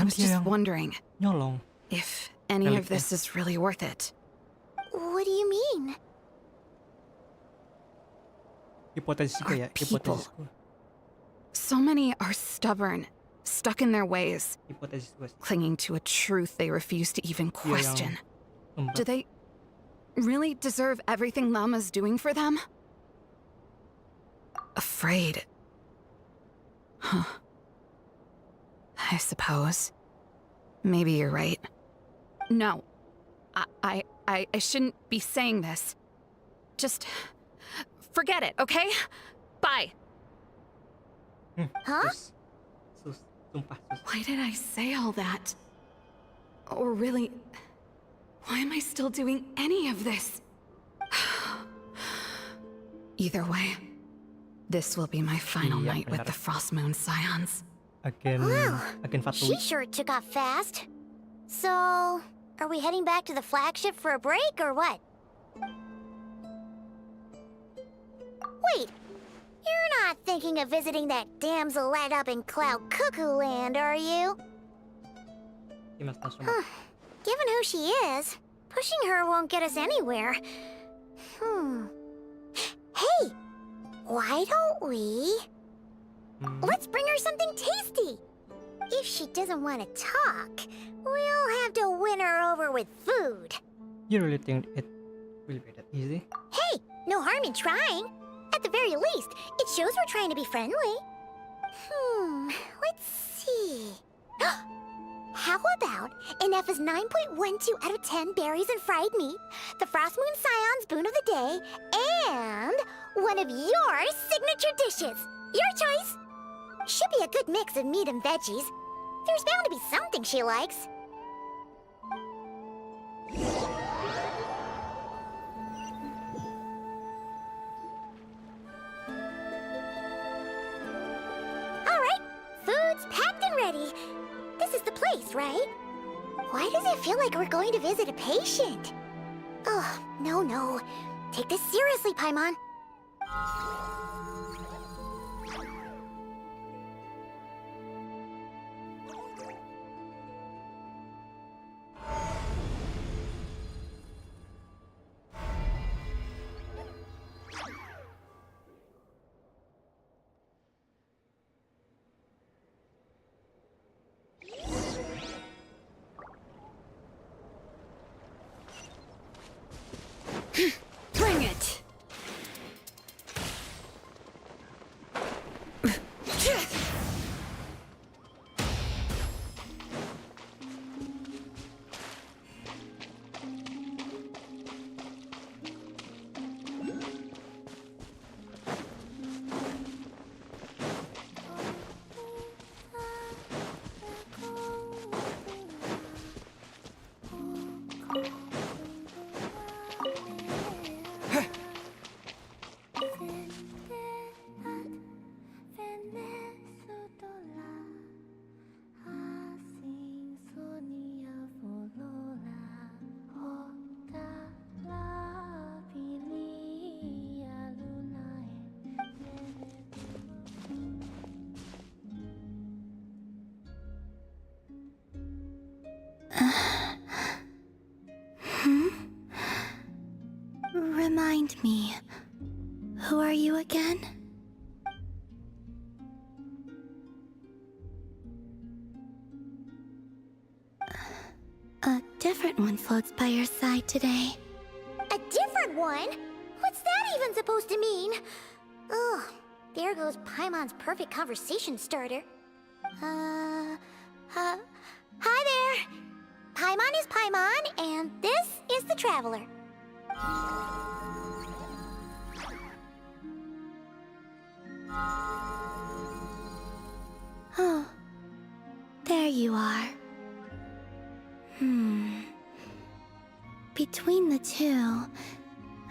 S2: was just wondering
S1: Nyolong.
S2: if any of this is really worth it.
S8: What do you mean?
S1: Hipotesis ko ya, hipotesis ko.
S2: So many are stubborn, stuck in their ways,
S1: Hipotesis ko.
S2: clinging to a truth they refuse to even question.
S1: Empat.
S2: Do they really deserve everything Lama's doing for them? Afraid. Huh. I suppose. Maybe you're right. No. I shouldn't be saying this. Just forget it, okay? Bye.
S8: Huh?
S2: Why did I say all that? Or really, why am I still doing any of this? Either way, this will be my final
S1: Iya,
S2: night with
S1: benar.
S2: the Frostmoon Scions.
S8: Wow,
S1: Agen
S8: she
S1: Fatui.
S8: sure took off fast. So, are we heading back to the flagship for a break or what? Wait, you're not thinking of visiting that damsel light up in Cloud Cuckoo Land, are you? Given who she is, pushing her won't get us anywhere. Hey, why don't we... Let's bring her something tasty. If she doesn't want to talk, we'll have to win her over with food.
S1: You really think it will be that easy?
S8: Hey, no harm in trying. At the very least, it shows we're trying to be friendly. Let's see. How about Ineffa's 9.12 out of 10 berries and fried meat, the Frostmoon Scion's boon of the day, and one of your signature dishes. Your choice. Should be a good mix of meat and veggies. There's bound to be something she likes. All right, food's packed and ready. This is the place, right? Why does it feel like we're going to visit a patient? Oh, no. Take this seriously, Paimon.
S2: Bring it!
S18: Remind me, who are you again? A different one floats by your side today.
S8: A different one? What's that even supposed to mean? Ugh, there goes Paimon's perfect conversation starter. Hi there! Paimon is Paimon, and this is the Traveler.
S18: Oh, there you are. Between the two,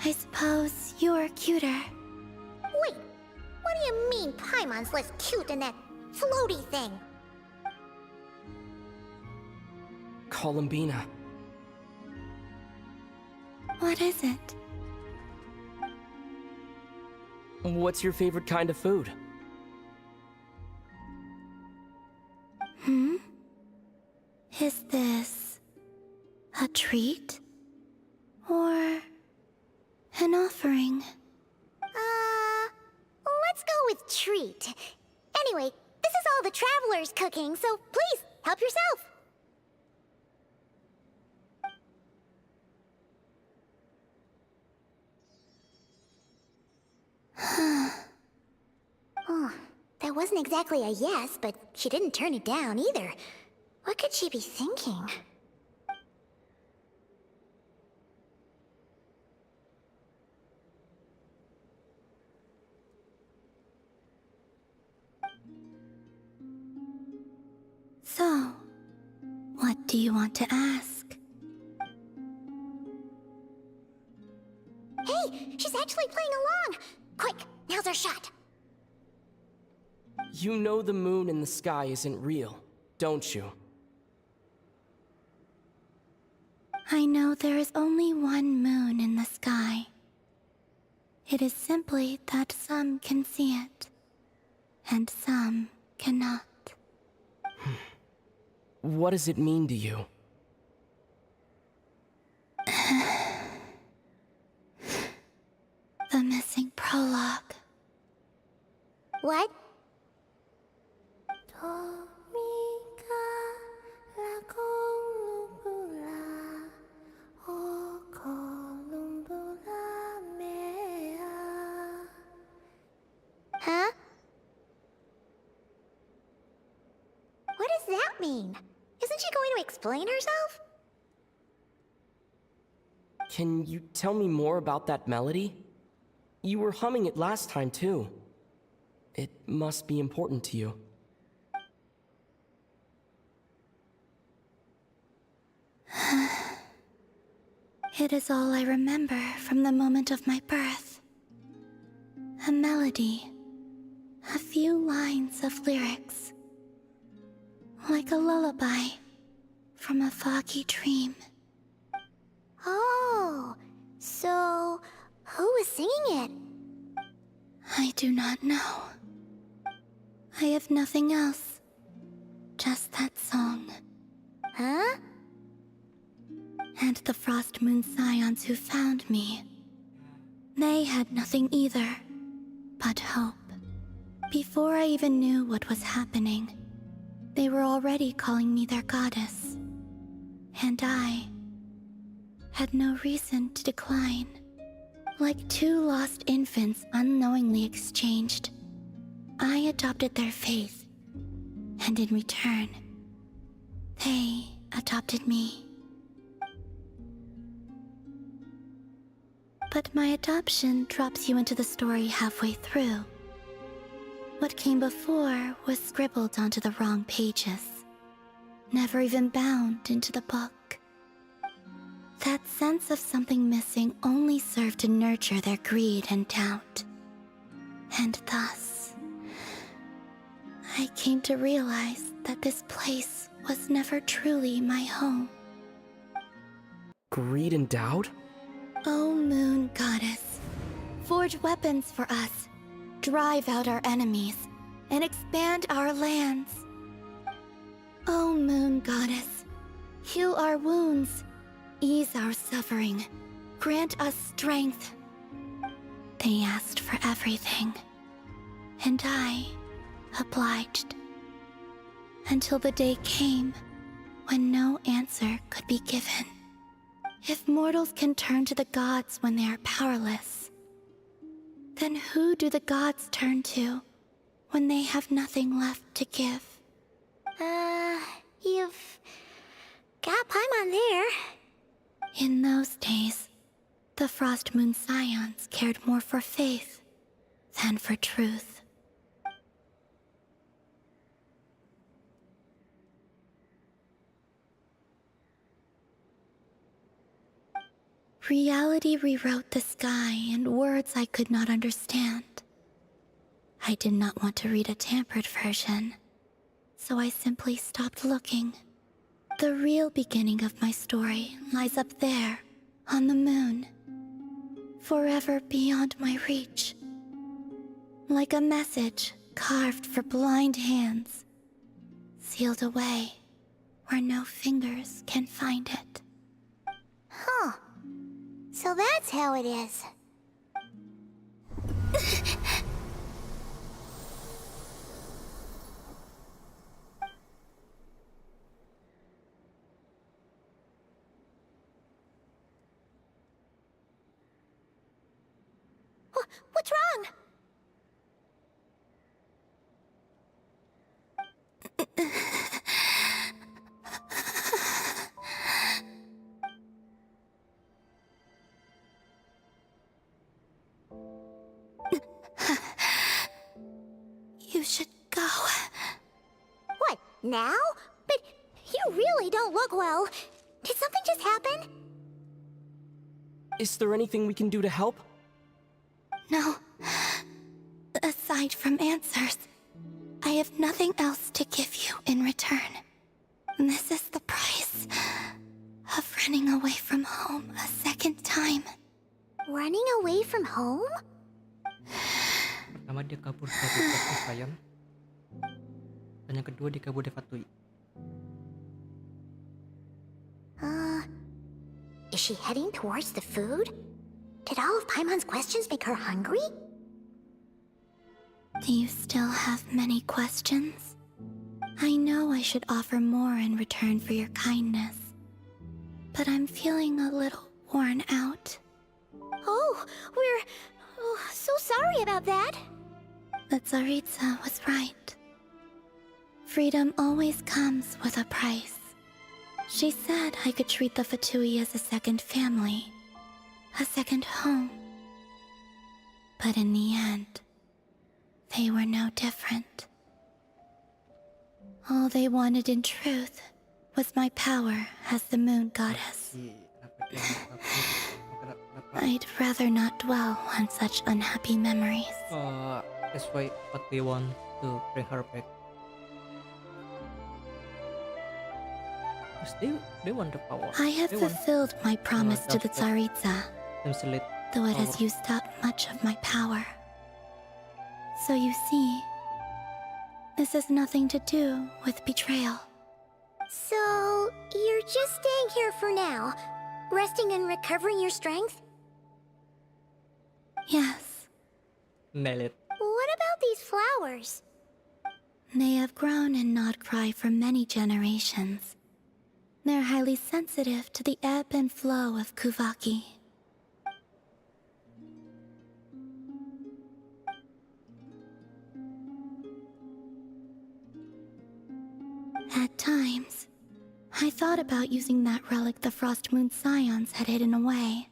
S18: I suppose you're cuter.
S8: Wait, what do you mean Paimon's less cute than that floaty thing?
S12: Columbina.
S18: What is it?
S12: What's your favorite kind of food?
S18: Is this a treat? Or an offering?
S8: Let's go with treat. Anyway, this is all the Traveler's cooking, so please, help yourself. Oh, that wasn't exactly a yes, but she didn't turn it down either. What could she be thinking?
S18: So, what do you want to ask?
S8: Hey, she's actually playing along! Quick, now's our shot.
S12: You know the moon in the sky isn't real, don't you?
S18: I know there is only one moon in the sky. It is simply that some can see it, and some cannot.
S12: What does it mean to you?
S18: The missing prologue.
S8: What? Huh? What does that mean? Isn't she going to explain herself?
S12: Can you tell me more about that melody? You were humming it last time, too. It must be important to you.
S18: It is all I remember from the moment of my birth. A melody. A few lines of lyrics. Like a lullaby from a foggy dream.
S8: Oh, so who was singing it?
S18: I do not know. I have nothing else. Just that song.
S8: Huh?
S18: And the Frost Moon Scions who found me. They had nothing either, but hope. Before I even knew what was happening, they were already calling me their goddess. And I had no reason to decline. Like two lost infants unknowingly exchanged, I adopted their faith. And in return, they adopted me. But my adoption drops you into the story halfway through. What came before was scribbled onto the wrong pages, never even bound into the book. That sense of something missing only served to nurture their greed and doubt. And thus, I came to realize that this place was never truly my home.
S12: Greed and doubt?
S18: O Moon Goddess, forge weapons for us, drive out our enemies, and expand our lands. O Moon Goddess, heal our wounds, ease our suffering, grant us strength,
S3: They asked for everything, and I obliged. Until the day came when no answer could be given. If mortals can turn to the gods when they are powerless, then who do the gods turn to when they have nothing left to give?
S8: You've got Paimon there.
S3: In those days, the Frost Moon Scions cared more for faith than for truth. Reality rewrote the sky in words I could not understand. I did not want to read a tampered version, so I simply stopped looking. The real beginning of my story lies up there, on the moon, forever beyond my reach. Like a message carved for blind hands, sealed away where no fingers can find it.
S8: Huh. So that's how it is. What's wrong?
S3: You should go.
S8: What, now? But you really don't look well. Did something just happen?
S12: Is there anything we can do to help?
S3: No. Aside from answers, I have nothing else to give you in return. This is the price of running away from home a second time.
S8: Running away from home?
S1: Pertama dia kabur dari Sion, dan yang kedua dia kabur dari Fatui.
S8: Is she heading towards the food? Did all of Paimon's questions make her hungry?
S3: Do you still have many questions? I know I should offer more in return for your kindness, but I'm feeling a little worn out.
S8: Oh, we're so sorry about that.
S3: The Tsaritsa was right. Freedom always comes with a price. She said I could treat the Fatui as a second family, a second home. But in the end, they were no different. All they wanted in truth was my power as the moon goddess. I'd rather not dwell on such unhappy memories.
S1: That's why what they want to bring her back. Because they want the power.
S3: I have fulfilled my promise to the Tsaritsa, though it has
S1: power.
S3: used up much of my power. So you see, this has nothing to do with betrayal.
S8: So, you're just staying here for now, resting and recovering your strength?
S3: Yes,
S1: Nail it.
S8: What about these flowers?
S3: they have grown in Nod-Krai for many generations. They're highly sensitive to the ebb and flow of Kuvaki. At times, I thought about using that relic the Frost Moon Scions had hidden away.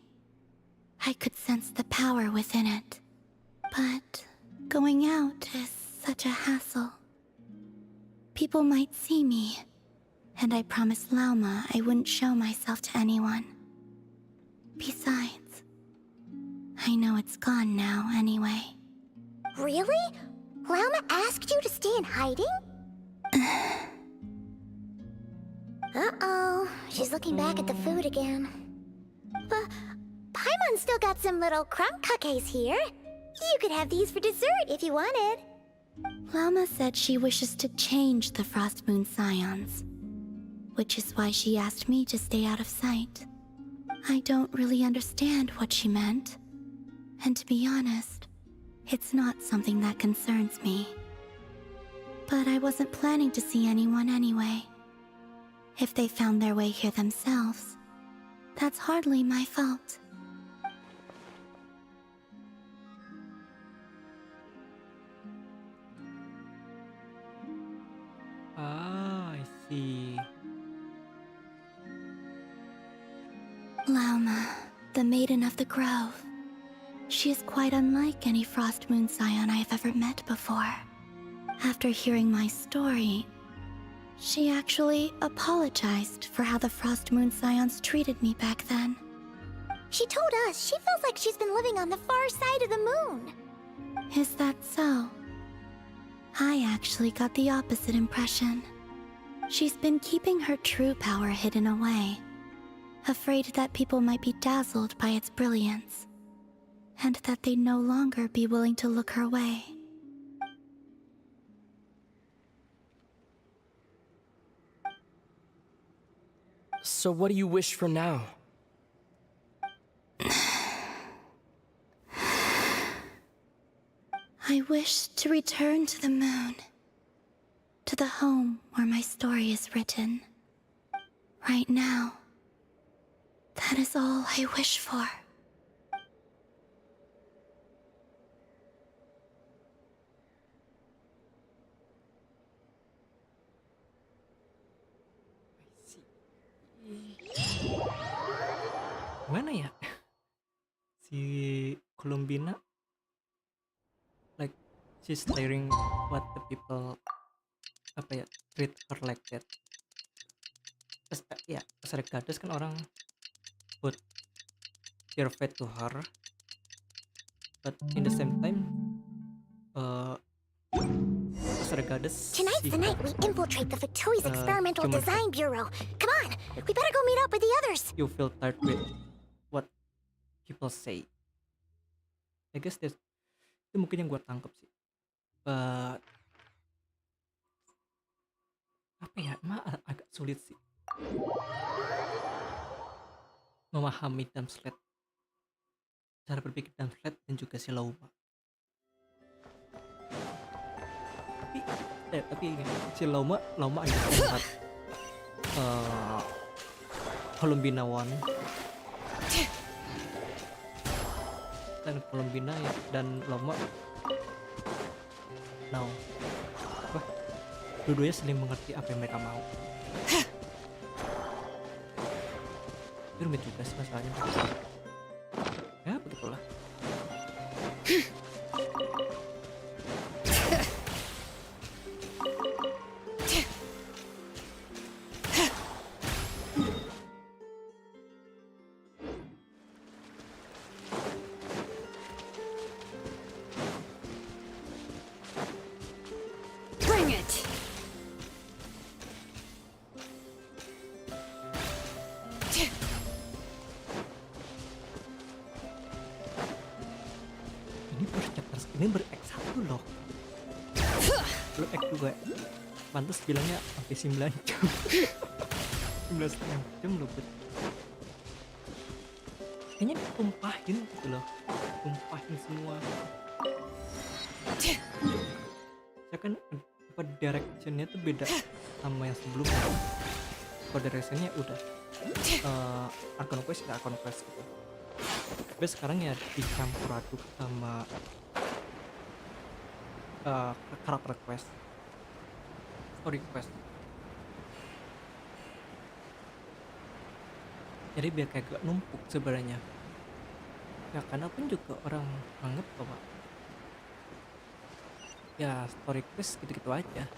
S3: I could sense the power within it. But going out is such a hassle. People might see me, and I promised Lauma I wouldn't show myself to anyone. Besides, I know it's gone now anyway.
S8: Really? Lauma asked you to stay in hiding? Uh-oh, she's looking back at the food again. But Paimon's still got some little crumb cookies here. You could have these for dessert if you wanted.
S3: Lauma said she wishes to change the Frost Moon Scions, which is why she asked me to stay out of sight. I don't really understand what she meant, And to be honest, it's not something that concerns me. But I wasn't planning to see anyone anyway. If they found their way here themselves, that's hardly my fault.
S1: Ah, I see.
S3: Lauma, the Maiden of the Grove. She is quite unlike any Frost Moon Scion I have ever met before. After hearing my story, she actually apologized for how the Frost Moon Scions treated me back then.
S8: She told us she feels like she's been living on the far side of the moon.
S3: Is that so? I actually got the opposite impression. She's been keeping her true power hidden away, afraid that people might be dazzled by its brilliance, and that they'd no longer be willing to look her way.
S12: So what do you wish for now?
S3: I wish to return to the moon, to the home where my story is written. Right now, that is all I wish for.
S1: Mana ya? Si Columbina, like she's staring what the people treat her like that. Ya, regardless kan orang put their faith to her, but in the same time, regardless.
S8: Tonight's the night we infiltrate the Fatoui's Experimental Design Bureau. Come on, we better go meet up with the others.
S1: You feel tired with what people say. I guess itu mungkin yang gue tangkap sih. But apa ya, emang agak sulit sih memahami Damslet, cara berpikir Damslet dan juga si Lauma. Tapi si Lauma ada tempat Columbina One dan Columbina ya, dan Lauma now dua-duanya saling mengerti apa yang mereka mau. Itu rumit juga sih masalahnya. Ya begitulah. Ini ber-X1 loh. Lu X2 pantas bilangnya sampai 9 jam. 9,5 jam loh, bet. Kayaknya ditumpahin gitu loh. Tumpahin semua. Ya kan directionnya tuh beda sama yang sebelumnya. Kalau directionnya udah Archon Quest ya Archon Quest gitu. Tapi sekarang ya dicampur aduk sama karakter quest, story quest. Jadi biar kayak gak numpuk sebenarnya. Ya karena pun juga orang anggap bahwa ya story quest gitu-gitu aja.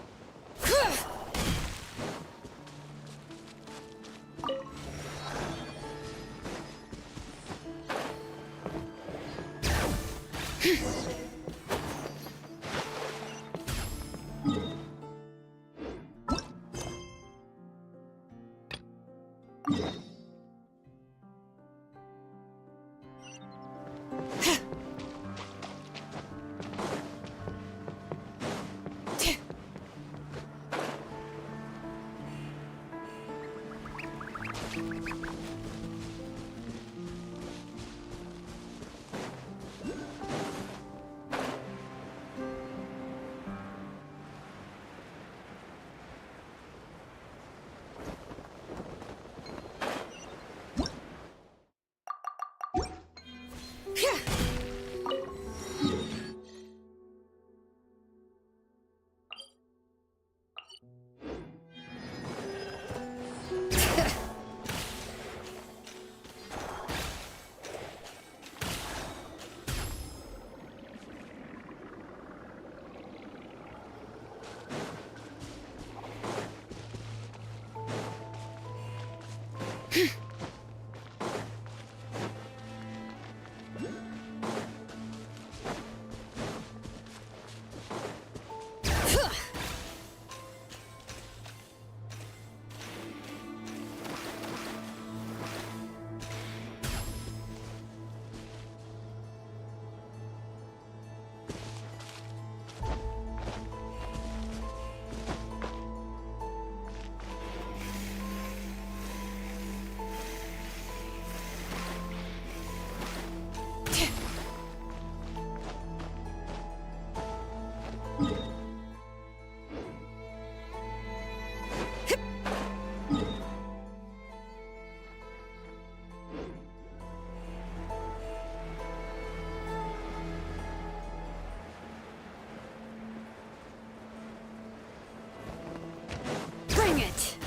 S21: Bring it!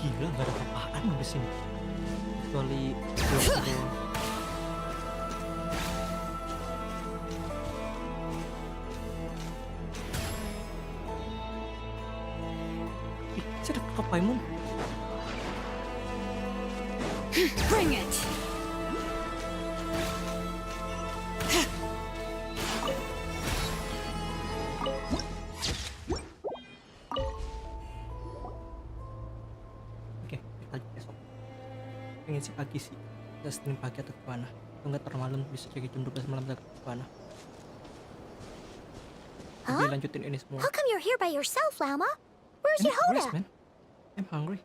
S1: Gila, nggak ada apaan di sini. Kecuali doang. Ih, saya ada kakak Paimon.
S21: Bring it!
S1: Oke, kita lanjut besok. Pengen sih pagi sih. Kita stream pagi atau kemana. Atau nggak termalam bisa cek jam 12 malam atau kemana. Jadi
S8: Huh?
S1: lanjutin ini semua.
S8: How come you're here by yourself, Lama? Where's
S1: I'm hungry,
S8: Yehoda?
S1: man. I'm hungry.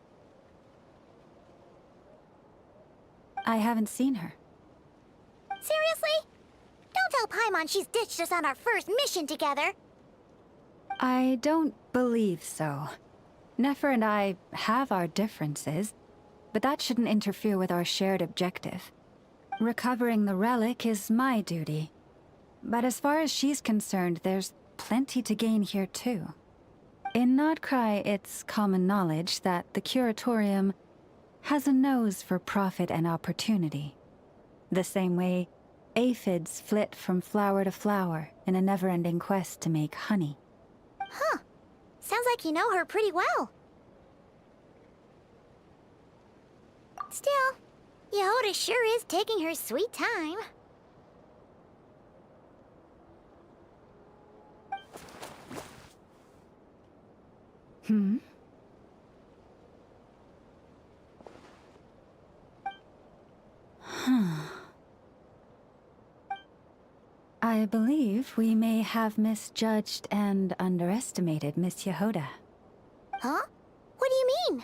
S15: I haven't seen her.
S8: Seriously? Don't tell Paimon she's ditched us on our first mission together.
S15: I don't believe so. Nefer and I have our differences, but that shouldn't interfere with our shared objective. Recovering the relic is my duty. But as far as she's concerned, there's plenty to gain here too. In Nod-Krai, it's common knowledge that the Curatorium has a nose for profit and opportunity. The same way aphids flit from flower to flower in a never-ending quest to make honey.
S8: Huh. Sounds like you know her pretty well. Still, Yehoda sure is taking her sweet time.
S15: Hmm? I believe we may have misjudged and underestimated Miss Yehoda.
S8: Huh? What do you mean?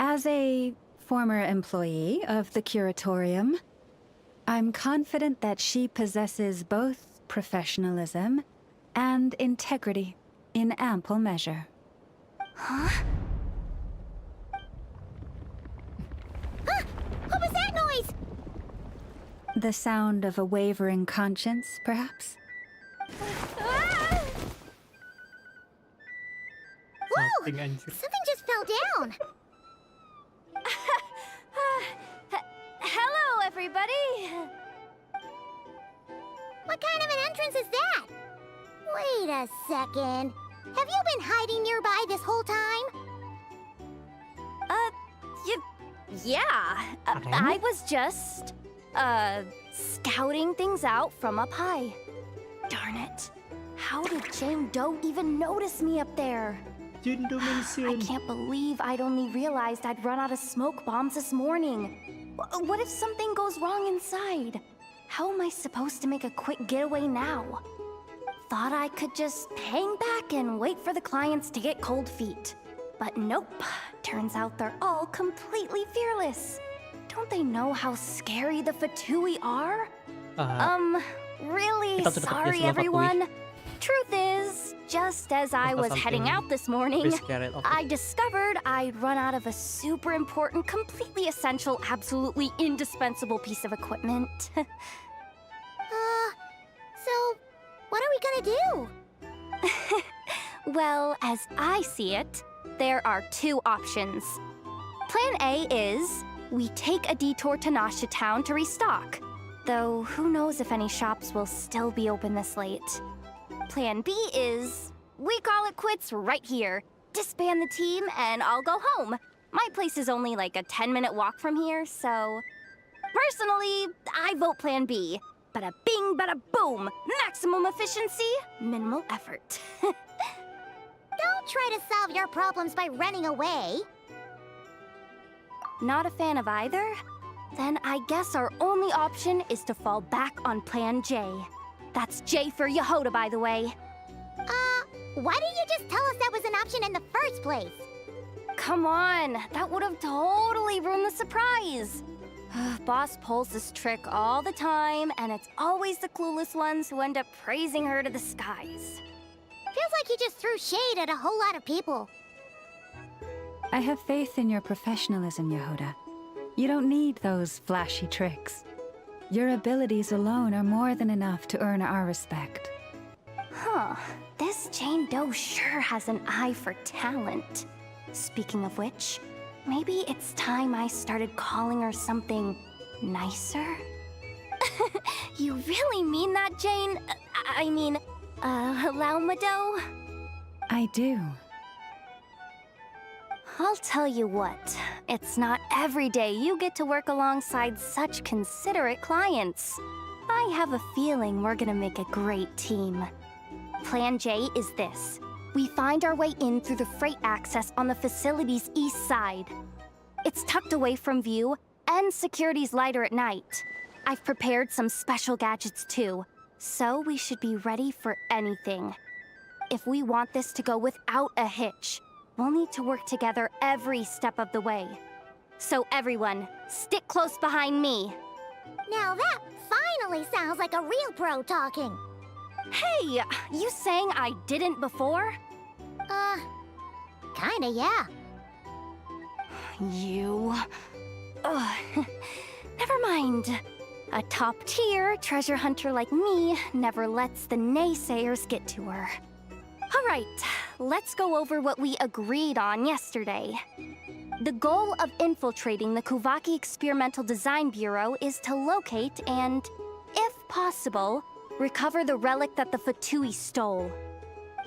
S15: As a former employee of the Curatorium, I'm confident that she possesses both professionalism and integrity in ample measure.
S8: Huh? Huh? What was that noise?
S15: The sound of a wavering conscience, perhaps?
S8: Ah! Whoa!
S1: Something anjir.
S8: Something just fell down.
S18: Hello, everybody!
S8: What kind of an entrance is that? Wait a second. Have you been hiding nearby this whole time?
S18: Yeah. I was just, scouting things out from up high. Darn it. How did Jane Doe even notice me up there? I can't believe I'd only realized I'd run out of smoke bombs this morning. What if something goes wrong inside? How am I supposed to make a quick getaway now? Thought I could just hang back and wait for the clients to get cold feet. But nope. Turns out they're all completely fearless. Don't they know how scary the Fatui are? Really
S1: kita sudah
S18: sorry,
S1: terbiasa
S18: everyone. Truth is, just as I was heading out this morning, I discovered I'd run out of a super important, completely essential, absolutely indispensable piece of equipment.
S8: So, what are we gonna do?
S18: Well, as I see it, there are two options. Plan A is we take a detour to Nasha Town to restock. Though who knows if any shops will still be open this late. Plan B is we call it quits right here. Disband the team and I'll go home. My place is only like a 10-minute walk from here, so... Personally, I vote Plan B. Bada bing, bada boom. Maximum efficiency, minimal effort.
S8: Don't try to solve your problems by running away.
S18: Not a fan of either? Then I guess our only option is to fall back on Plan J. That's J for Yehoda, by the way.
S8: Why didn't you just tell us that was an option in the first place?
S18: Come on, that would have totally ruined the surprise. Boss pulls this trick all the time, and it's always the clueless ones who end up praising her to the skies.
S8: Feels like you just threw shade at a whole lot of people.
S15: I have faith in your professionalism, Yehoda. You don't need those flashy tricks. Your abilities alone are more than enough to earn our respect.
S18: Huh, this Jane Doe sure has an eye for talent. Speaking of which, maybe it's time I started calling her something nicer? You really mean that, Jane? I mean, Laumado?
S15: I do.
S18: I'll tell you what, it's not every day you get to work alongside such considerate clients. I have a feeling we're gonna make a great team. Plan J is this. We find our way in through the freight access on the facility's east side. It's tucked away from view, and security's lighter at night. I've prepared some special gadgets too, so we should be ready for anything. If we want this to go without a hitch, we'll need to work together every step of the way. So everyone, stick close behind me.
S8: Now that finally sounds like a real pro talking.
S18: Hey, you saying I didn't before?
S8: Kinda, yeah.
S18: You... Ugh. Never mind. A top-tier treasure hunter like me never lets the naysayers get to her. All right, let's go over what we agreed on yesterday. The goal of infiltrating the Kuvaki Experimental Design Bureau is to locate and, if possible, recover the relic that the Fatui stole.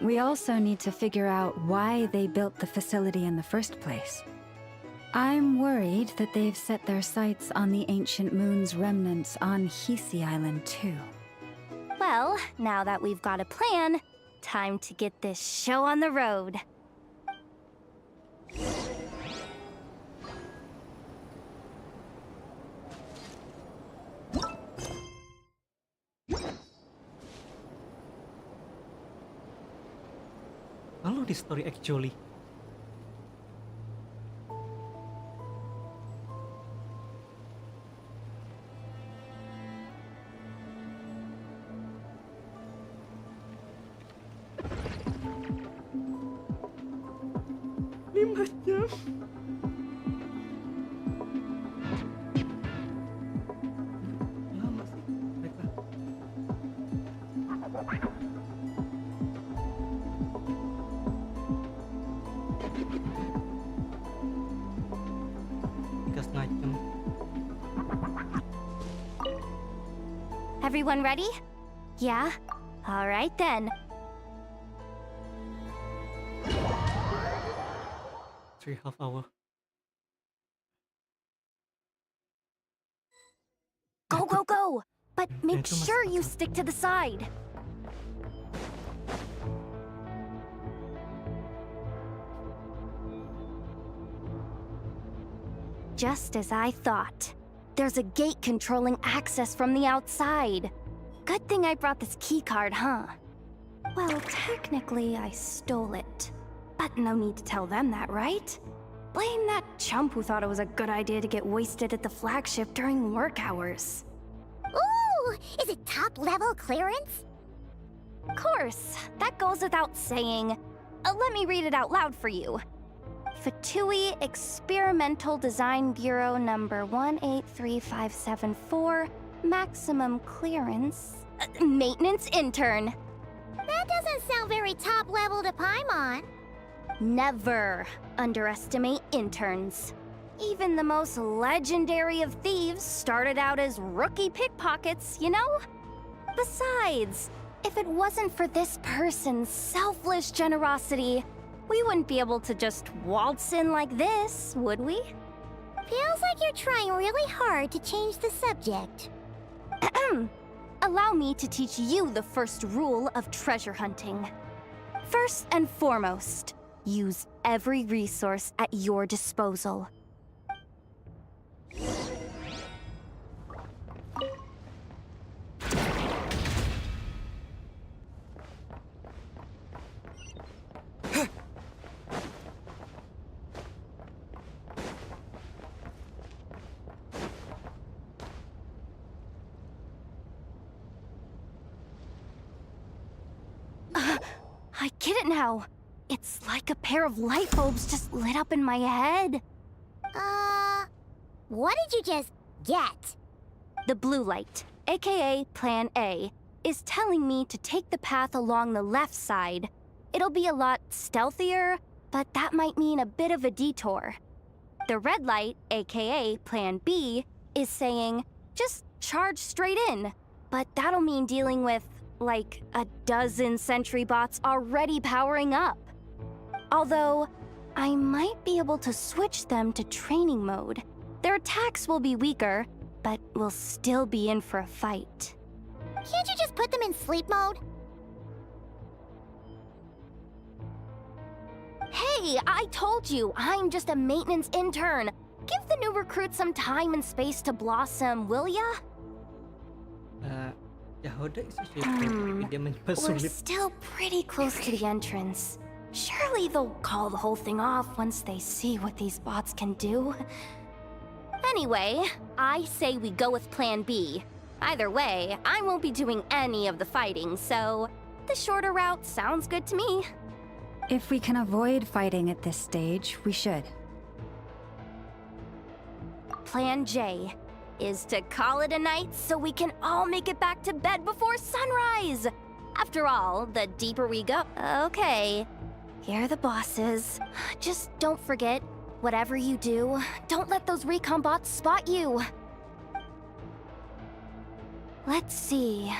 S15: We also need to figure out why they built the facility in the first place. I'm worried that they've set their sights on the ancient moon's remnants on Hisi Island too.
S18: Well, now that we've got a plan, time to get this show on the road.
S1: I love this story actually.
S18: Everyone ready? Yeah? All right then.
S1: 3.5 hours.
S18: Go, go, go! But make sure you stick to the side. Just as I thought. There's a gate controlling access from the outside. Good thing I brought this keycard, huh? Well, technically, I stole it. But no need to tell them that, right? Blame that chump who thought it was a good idea to get wasted at the flagship during work hours.
S8: Ooh! Is it top-level clearance?
S18: Of course, that goes without saying. Let me read it out loud for you. Fatui Experimental Design Bureau number 183574, maximum clearance, maintenance intern.
S8: That doesn't sound very top-level to Paimon.
S18: Never underestimate interns. Even the most legendary of thieves started out as rookie pickpockets, you know? Besides, if it wasn't for this person's selfless generosity, we wouldn't be able to just waltz in like this, would we?
S8: Feels like you're trying really hard to change the subject.
S18: Allow me to teach you the first rule of treasure hunting. First and foremost, use every resource at your disposal. I get it now. It's like a pair of light bulbs just lit up in my head.
S8: What did you just get?
S18: The blue light, aka Plan A, is telling me to take the path along the left side. It'll be a lot stealthier, but that might mean a bit of a detour. The red light, aka Plan B, is saying, just charge straight in. But that'll mean dealing with, like, a dozen sentry bots already powering up. Although, I might be able to switch them to training mode. Their attacks will be weaker, but we'll still be in for a fight.
S8: Can't you just put them in sleep mode?
S18: Hey, I told you, I'm just a maintenance intern. Give the new recruit some time and space to blossom, will ya? We're still pretty close to the entrance. Surely they'll call the whole thing off once they see what these bots can do. Anyway, I say we go with Plan B. Either way, I won't be doing any of the fighting, so the shorter route sounds good to me.
S15: If we can avoid fighting at this stage, we should.
S18: Plan J is to call it a night so we can all make it back to bed before sunrise. After all, the deeper we go... Okay, here are the bosses. Just don't forget, whatever you do, don't let those recon bots spot you. Let's see...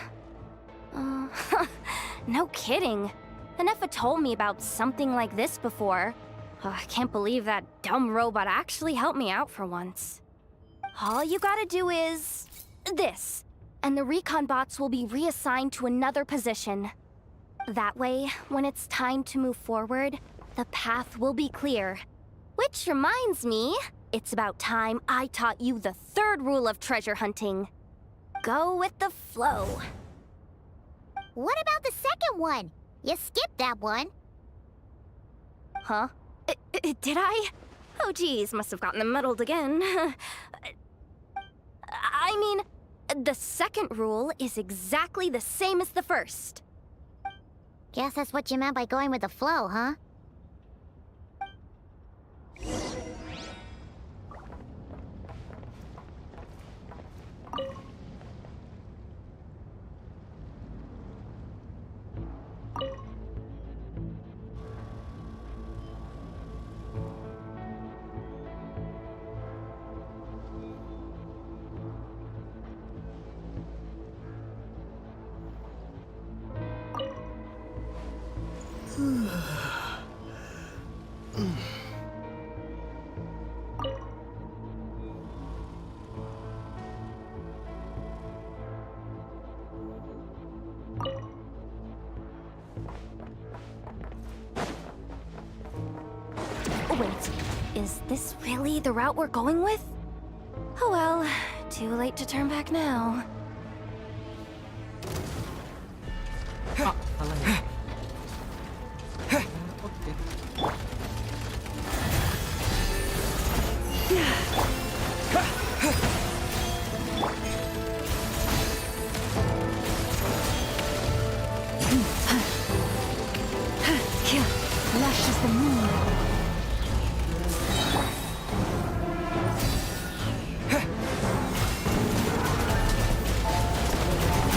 S18: no kidding. Nefa told me about something like this before. I can't believe that dumb robot actually helped me out for once. All you gotta do is... this. And the recon bots will be reassigned to another position. That way, when it's time to move forward, the path will be clear. Which reminds me, it's about time I taught you the third rule of treasure hunting. Go with the flow.
S8: What about the second one? You skipped that one.
S18: Huh? Did I? Oh geez, must have gotten them muddled again. I mean, the second rule is exactly the same as the first.
S8: Guess that's what you meant by going with the flow, huh?
S18: Wait, is this really the route we're going with? Oh well, too late to turn back now.
S15: Lashes the moon.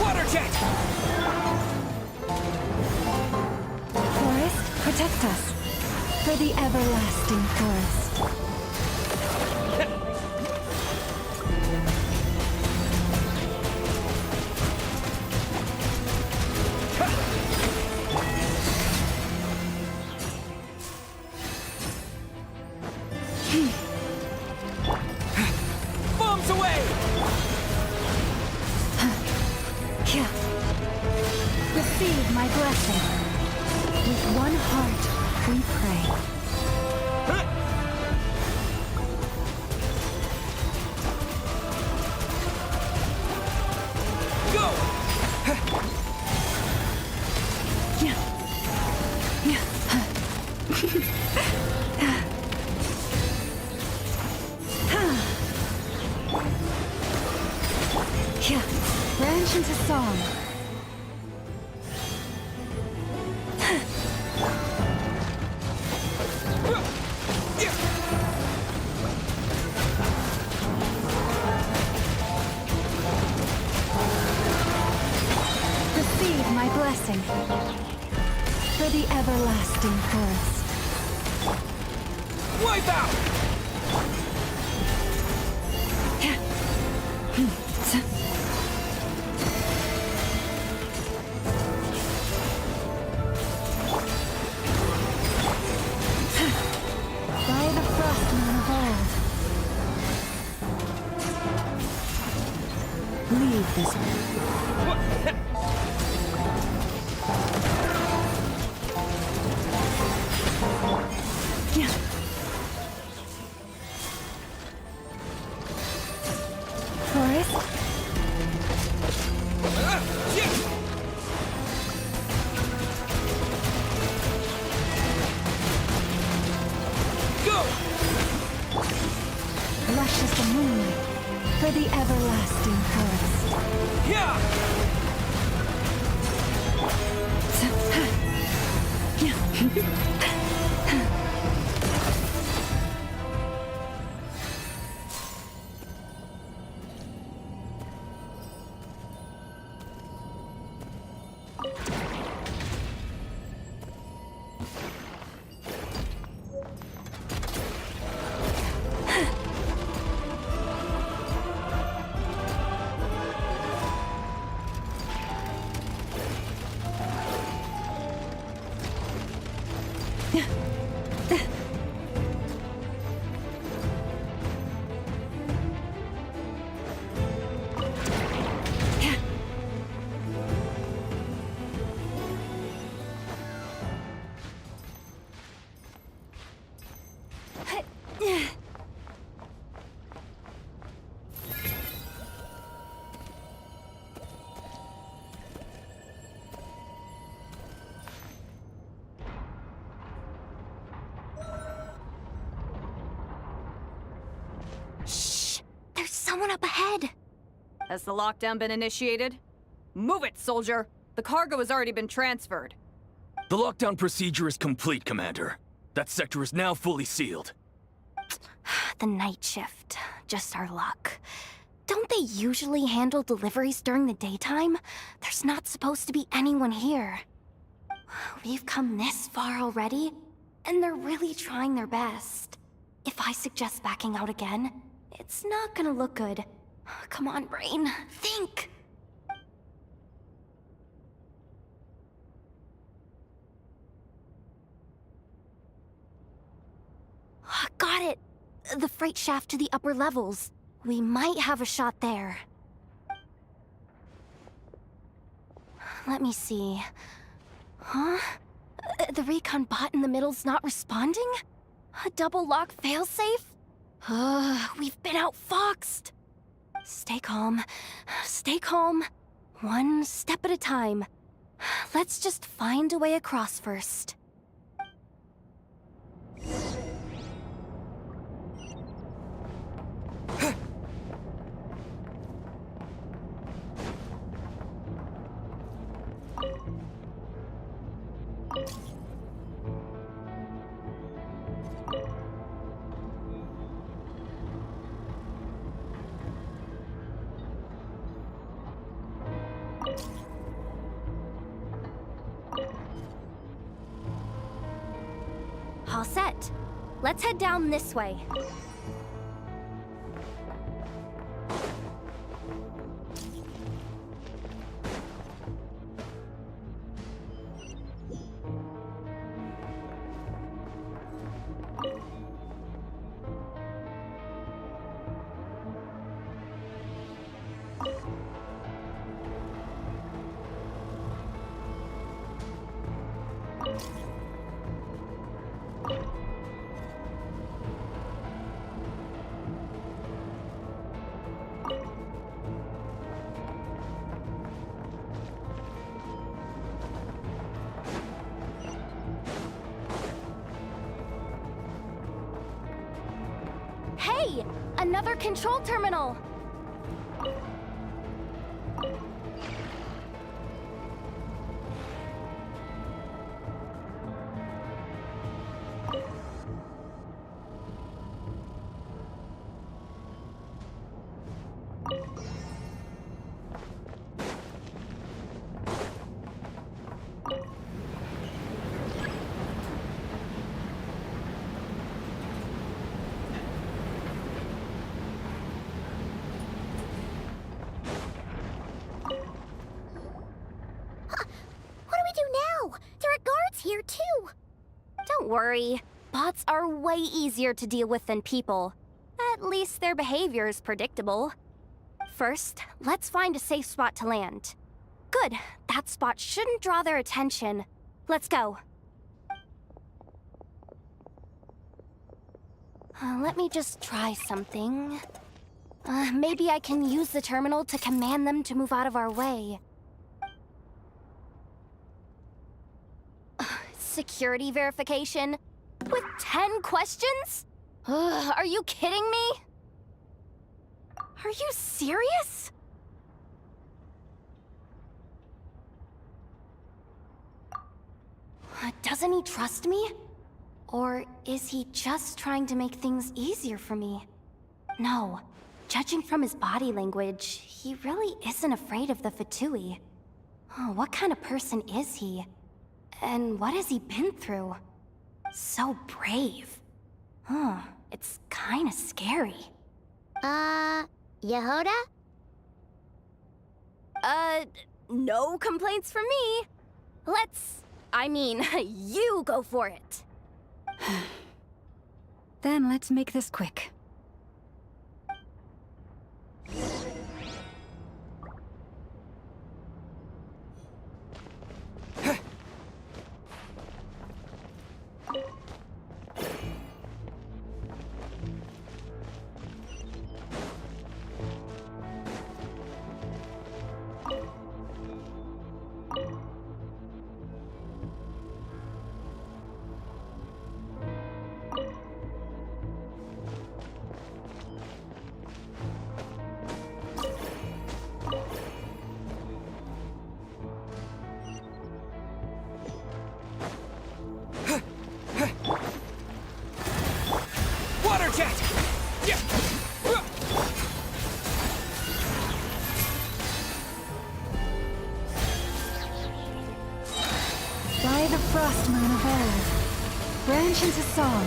S5: Water jet!
S12: Bombs away!
S15: Receive my blessing. With one heart, we pray. Branch into song. Receive my blessing for the everlasting forest.
S12: Wipe out!
S15: By the frost moon of old. Leave this forest. Lush as the moonlight for the everlasting forest.
S7: There's someone up ahead.
S13: Has the lockdown been initiated? Move it, soldier! The cargo has already been transferred.
S19: The lockdown procedure is complete, Commander. That sector is now fully sealed.
S7: The night shift. Just our luck. Don't they usually handle deliveries during the daytime? There's not supposed to be anyone here. We've come this far already, and they're really trying their best. If I suggest backing out again, it's not gonna look good. Come on, brain. Think! Got it! The freight shaft to the upper levels. We might have a shot there. Let me see. Huh? The recon bot in the middle's not responding? A double lock failsafe? We've been outfoxed. Stay calm. Stay calm. One step at a time. Let's just find a way across first. All set. Let's head down this way. Hey! Another control terminal!
S8: Here too.
S7: Don't worry. Bots are way easier to deal with than people. At least their behavior is predictable. First, let's find a safe spot to land. Good. That spot shouldn't draw their attention. Let's go. Let me just try something. Maybe I can use the terminal to command them to move out of our way. Security verification? With 10 questions? Are you kidding me? Are you serious? Doesn't he trust me? Or is he just trying to make things easier for me? No. Judging from his body language, he really isn't afraid of the Fatui. What kind of person is he? And what has he been through? So brave. It's kinda scary.
S8: Yehoda?
S7: No complaints from me. You go for it.
S15: Then let's make this quick.
S12: Water jet! Yeah.
S15: By the frost moon of old, branch into song.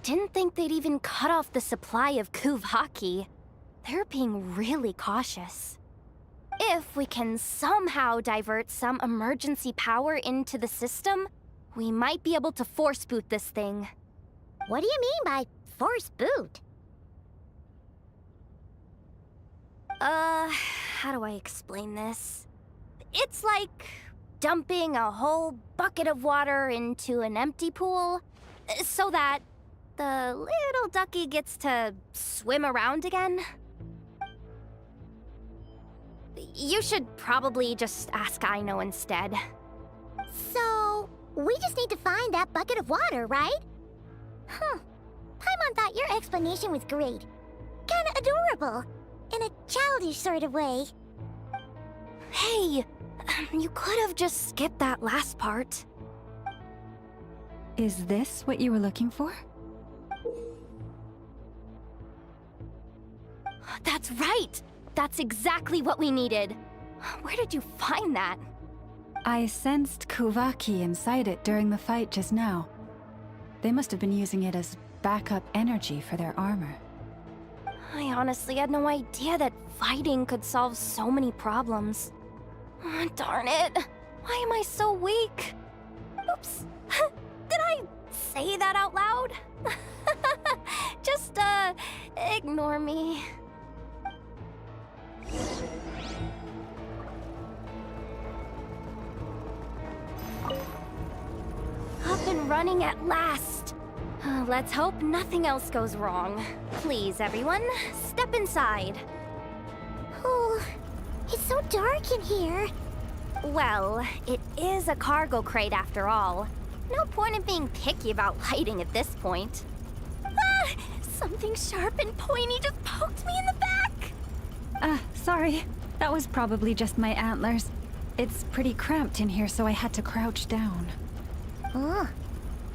S7: Didn't think they'd even cut off the supply of Kuvaki. They're being really cautious. If we can somehow divert some emergency power into the system, we might be able to force boot this thing.
S8: What do you mean by force boot?
S7: How do I explain this? It's like dumping a whole bucket of water into an empty pool, so that the little ducky gets to swim around again. You should probably just ask Aino instead.
S8: So, we just need to find that bucket of water, right? Paimon thought your explanation was great. Kinda adorable. In a childish sort of way.
S7: Hey, you could have just skipped that last part.
S15: Is this what you were looking for?
S7: That's right! That's exactly what we needed. Where did you find that?
S15: I sensed Kuvaki inside it during the fight just now. They must have been using it as backup energy for their armor.
S7: I honestly had no idea that fighting could solve so many problems. Darn it. Why am I so weak? Oops. Did I say that out loud? Just, ignore me. Up and running at last.
S18: Let's hope nothing else goes wrong. Please, everyone, step inside.
S8: Oh, it's so dark in here.
S18: Well, it is a cargo crate after all. No point in being picky about lighting at this point.
S7: Ah! Something sharp and pointy just poked me in the back!
S15: Sorry. That was probably just my antlers. It's pretty cramped in here, so I had to crouch down.
S8: Oh,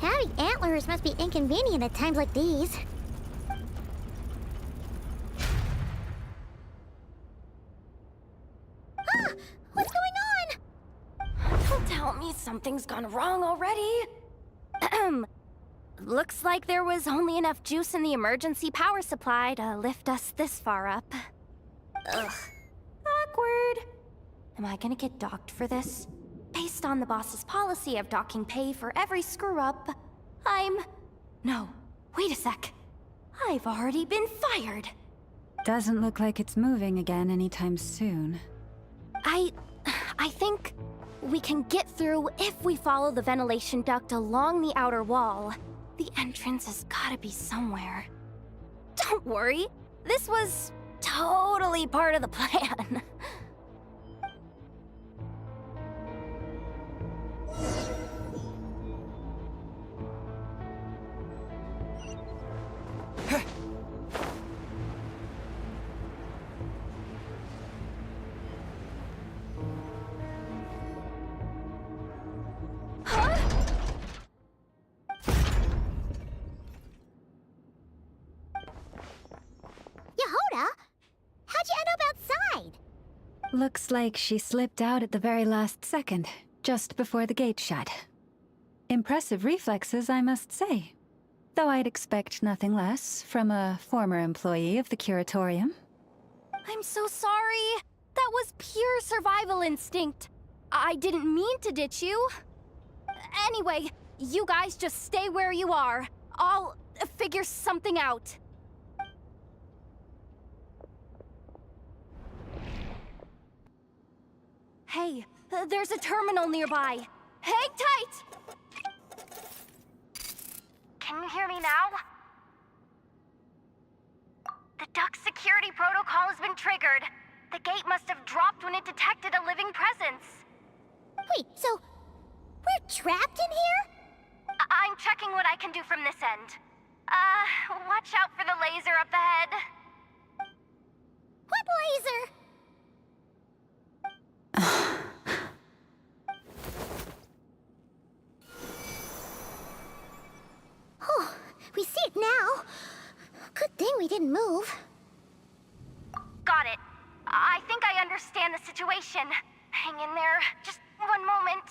S8: having antlers must be inconvenient at times like these. Ah! What's going on?
S18: Don't tell me something's gone wrong already. Looks like there was only enough juice in the emergency power supply to lift us this far up. Ugh. Awkward. Am I gonna get docked for this? Based on the boss's policy of docking pay for every screw-up, No, wait a sec. I've already been fired.
S15: Doesn't look like it's moving again anytime soon.
S18: I think we can get through if we follow the ventilation duct along the outer wall. The entrance has gotta be somewhere. Don't worry, this was totally part of the plan.
S8: Yehoda? How'd you end up outside?
S15: Looks like she slipped out at the very last second, just before the gate shut. Impressive reflexes, I must say. Though I'd expect nothing less from a former employee of the Curatorium.
S18: I'm so sorry. That was pure survival instinct. I didn't mean to ditch you. Anyway, you guys just stay where you are. I'll figure something out. Hey, there's a terminal nearby. Hang tight! Can you hear me now? The duct security protocol has been triggered. The gate must have dropped when it detected a living presence.
S8: Wait, so we're trapped in here?
S18: I'm checking what I can do from this end. Watch out for the laser up ahead.
S8: What laser? Oh, we see it now. Good thing we didn't move.
S18: Got it. I think I understand the situation. Hang in there. Just one moment.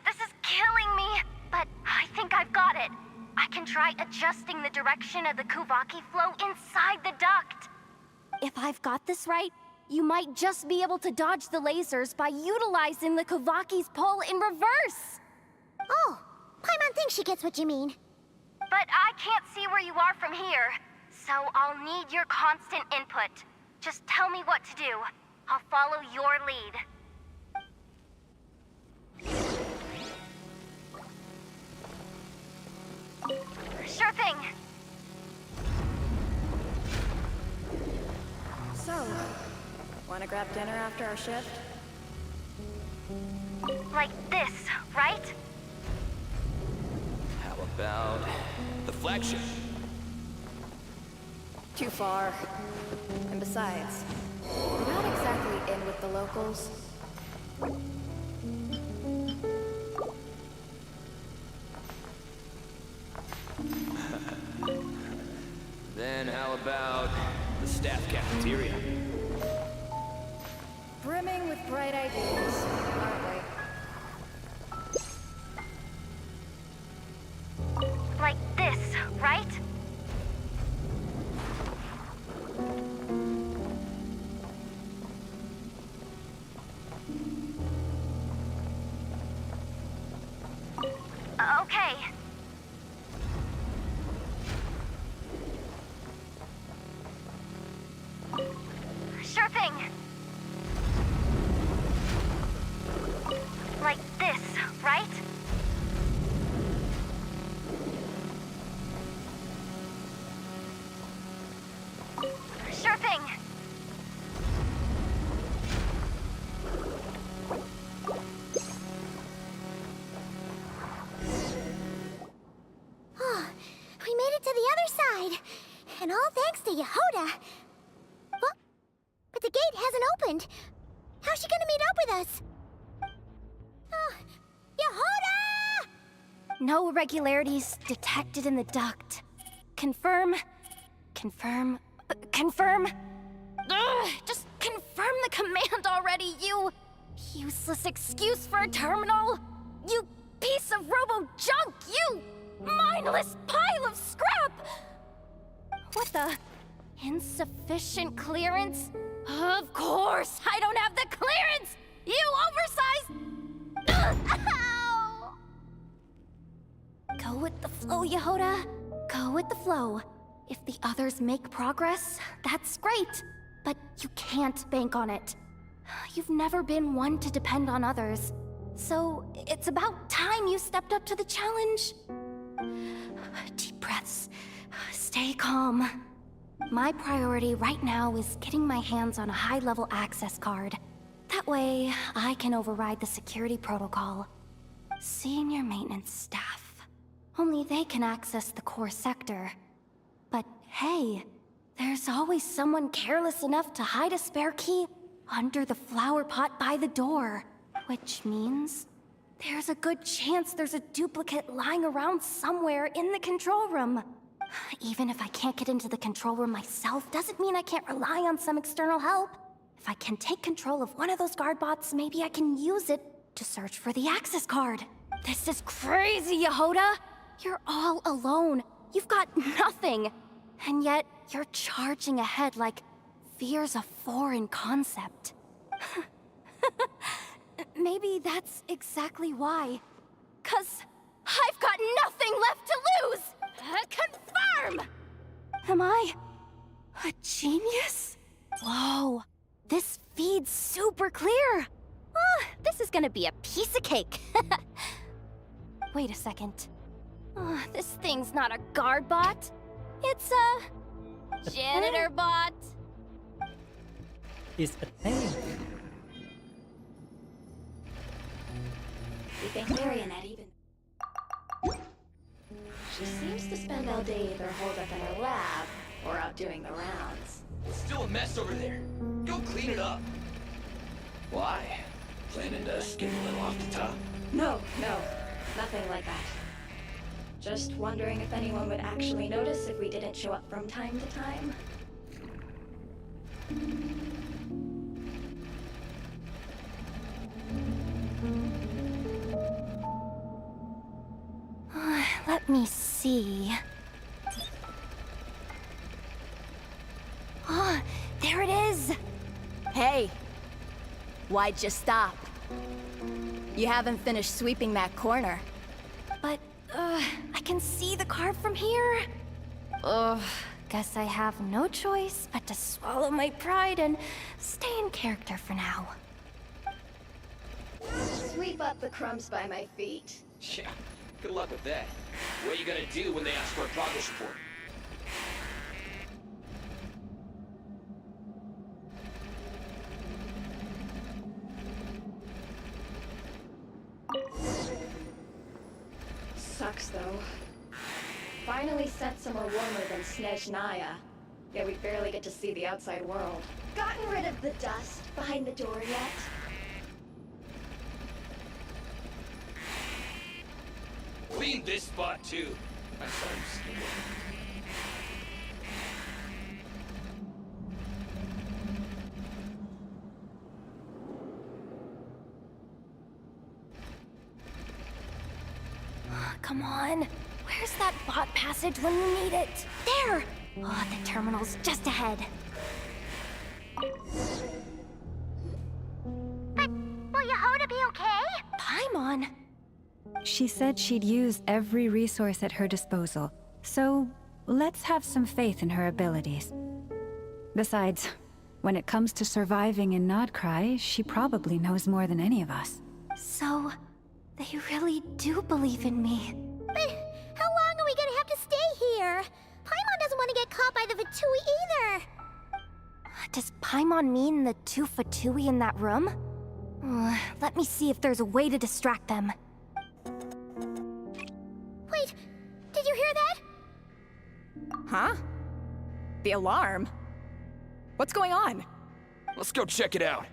S18: This is killing me, but I think I've got it. I can try adjusting the direction of the Kuvaki flow inside the duct. If I've got this right, you might just be able to dodge the lasers by utilizing the Kuvaki's pull in reverse.
S8: Oh, Paimon thinks she gets what you mean.
S18: But I can't see where you are from here, so I'll need your constant input. Just tell me what to do. I'll follow your lead. Sure thing.
S4: So, wanna grab dinner after our shift?
S18: Like this, right?
S19: How about the flagship?
S4: Too far. And besides, we're not exactly in with the locals.
S19: Then how about the staff cafeteria?
S4: Brimming with bright ideas, aren't we?
S18: Like this, right? Okay. Sure thing.
S8: other side. And all thanks to Yehoda. Well, but the gate hasn't opened. How's she gonna meet up with us? Yehoda!
S7: No irregularities detected in the duct. Confirm. Confirm. Confirm. Ugh, just confirm the command already, you useless excuse for a terminal. You piece of robo-junk, you mindless pile of scrap! What the? Insufficient clearance? Of course, I don't have the clearance! You oversized... Ow! Go with the flow, Yehoda. Go with the flow. If the others make progress, that's great. But you can't bank on it. You've never been one to depend on others. So it's about time you stepped up to the challenge. Deep breaths. Stay calm. My priority right now is getting my hands on a high-level access card. That way, I can override the security protocol. Senior maintenance staff. Only they can access the core sector. But hey, there's always someone careless enough to hide a spare key under the flower pot by the door. Which means there's a good chance there's a duplicate lying around somewhere in the control room. Even if I can't get into the control room myself, doesn't mean I can't rely on some external help. If I can take control of one of those guard bots, maybe I can use it to search for the access card. This is crazy, Yehoda! You're all alone. You've got nothing. And yet, you're charging ahead like fear's a foreign concept. Maybe that's exactly why. 'Cause I've got nothing left to lose! Confirm! Am I a genius? Whoa, this feed's super clear. Oh, this is gonna be a piece of cake. Wait a second. Oh, this thing's not a guard bot. It's a janitor bot.
S1: It's a tank.
S16: You think Marionette even... She seems to spend all day either holed up in her lab or out doing the rounds.
S20: It's still a mess over there. Go clean it up. Why? Planning to skim a little off the top?
S16: No, nothing like that. Just wondering if anyone would actually notice if we didn't show up from time to time.
S7: Let me see. Ah, there it is!
S23: Hey! Why'd you stop? You haven't finished sweeping that corner.
S7: But, I can see the card from here. Guess I have no choice but to swallow my pride and stay in character for now.
S16: Sweep up the crumbs by my feet.
S20: Yeah, good luck with that. What are you gonna do when they ask for a progress report?
S16: Sucks, though. Finally sent somewhere warmer than Snezhnaya. Yet we barely get to see the outside world.
S18: Gotten rid of the dust behind the door yet?
S20: Clean this spot too. I'm sorry, stupid.
S7: Come on. Where's that bot passage when you need it? There! Oh, the terminal's just ahead.
S8: But will Yehoda be okay?
S7: Paimon!
S15: She said she'd use every resource at her disposal, so let's have some faith in her abilities. Besides, when it comes to surviving in Nod-Krai, she probably knows more than any of us.
S7: So, they really do believe in me.
S8: But how long are we gonna have to stay here? Paimon doesn't want to get caught by the Fatui either.
S7: Does Paimon mean the two Fatui in that room? Let me see if there's a way to distract them.
S8: Wait, did you hear that?
S13: Huh? The alarm? What's going on?
S19: Let's go check it out.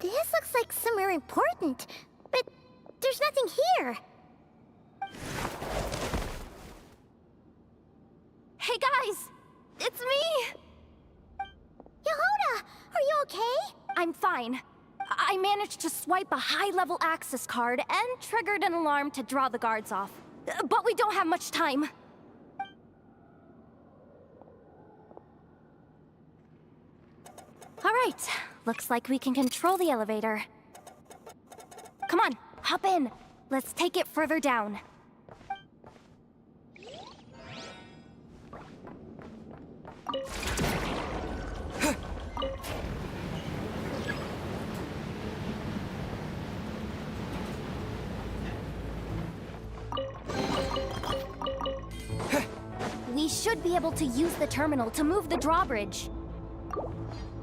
S8: This looks like somewhere important, but there's nothing here.
S18: Hey guys! It's me!
S8: Yehuda, are you okay?
S18: I'm fine. I managed to swipe a high-level access card and triggered an alarm to draw the guards off. But we don't have much time. All right, looks like we can control the elevator. Come on, hop in. Let's take it further down. We should be able to use the terminal to move the drawbridge.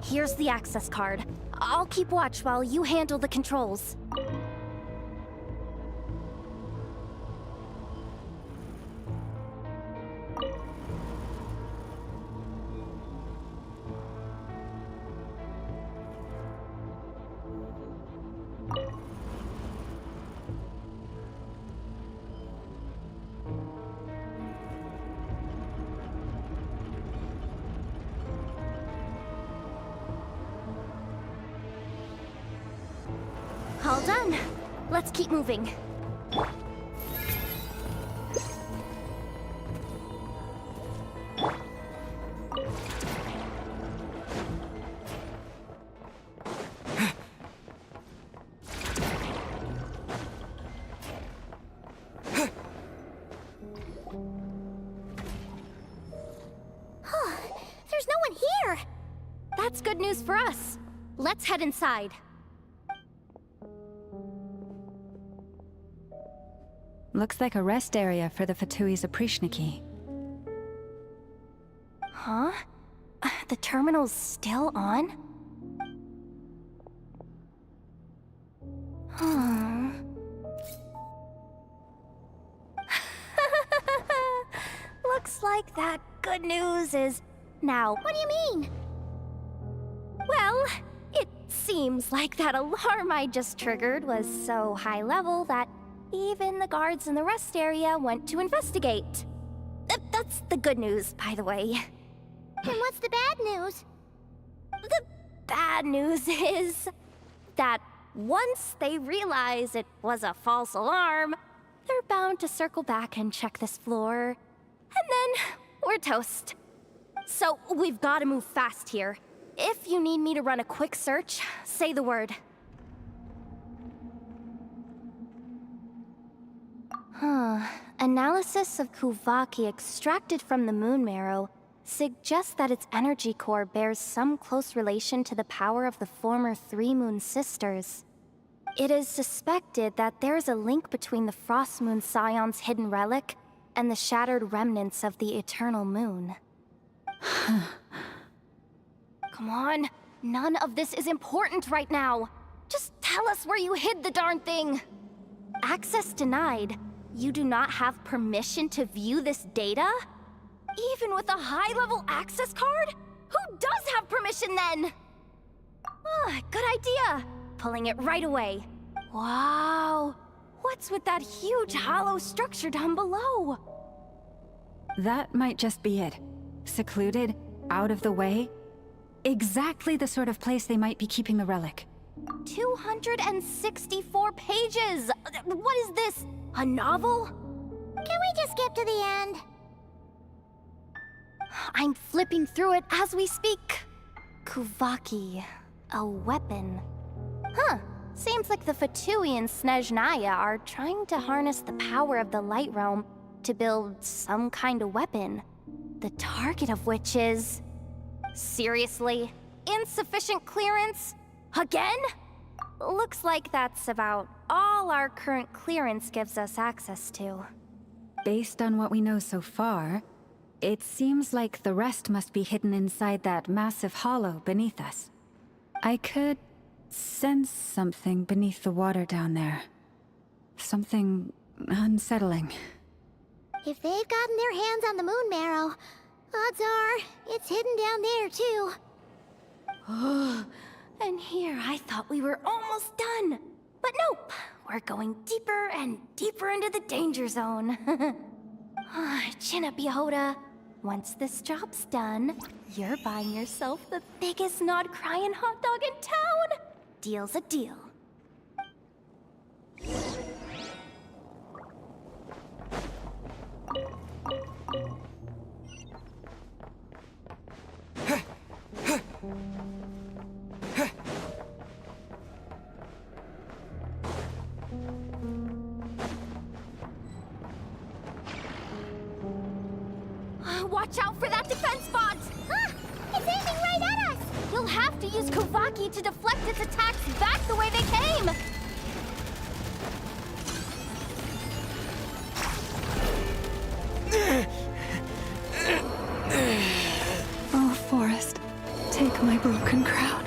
S18: Here's the access card. I'll keep watch while you handle the controls. All done. Let's keep moving.
S8: There's no one here!
S18: That's good news for us. Let's head inside.
S15: Looks like a rest area for the Fatui's Oprishniki.
S18: Huh? The terminal's still on? Huh. Looks like that good news is now.
S8: What do you mean?
S18: Well, it seems like that alarm I just triggered was so high level that even the guards in the rest area went to investigate. That's the good news, by the way.
S8: And what's the bad news?
S18: The bad news is that once they realize it was a false alarm, they're bound to circle back and check this floor. And then we're toast. So we've got to move fast here. If you need me to run a quick search, say the word. Analysis of Kuvaki extracted from the moon marrow suggests that its energy core bears some close relation to the power of the former Three Moon Sisters. It is suspected that there is a link between the Frost Moon Scion's hidden relic and the shattered remnants of the Eternal Moon. Come on, none of this is important right now. Just tell us where you hid the darn thing. Access denied. You do not have permission to view this data? Even with a high-level access card? Who does have permission then? Good idea. Pulling it right away. Wow. What's with that huge hollow structure down below?
S15: That might just be it. Secluded, out of the way. Exactly the sort of place they might be keeping the relic.
S18: 264 pages! What is this? A novel?
S8: Can we just skip to the end?
S18: I'm flipping through it as we speak. Kuvaki, a weapon. Huh. Seems like the Fatui and Snezhnaya are trying to harness the power of the Light Realm to build some kind of weapon. The target of which is... Seriously? Insufficient clearance? Again? Looks like that's about all our current clearance gives us access to.
S15: Based on what we know so far, it seems like the rest must be hidden inside that massive hollow beneath us. I could sense something beneath the water down there. Something unsettling.
S8: If they've gotten their hands on the moon marrow, odds are it's hidden down there too.
S18: Oh, and here I thought we were almost done. But nope, we're going deeper and deeper into the danger zone. Chin up, Yehoda. Once this job's done, you're buying yourself the biggest Nod-Krai hot dog in town. Deal's a deal. Watch out for that defense bot!
S8: Ah! It's aiming right at us!
S18: You'll have to use Kuvaki to deflect its attacks back the way they came!
S15: Oh, Forest, take my broken crown.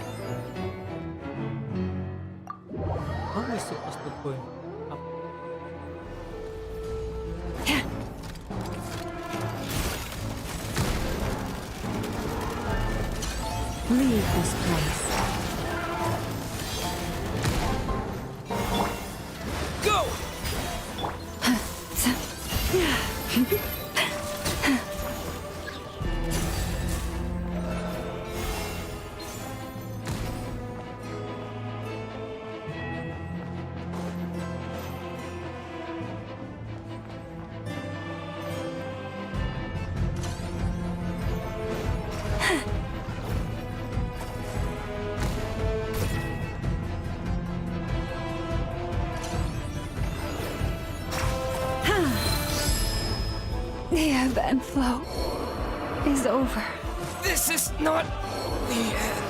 S1: How are we supposed to go up?
S15: Leave this place.
S12: Go!
S15: The ebb and flow is over.
S12: This is not the end.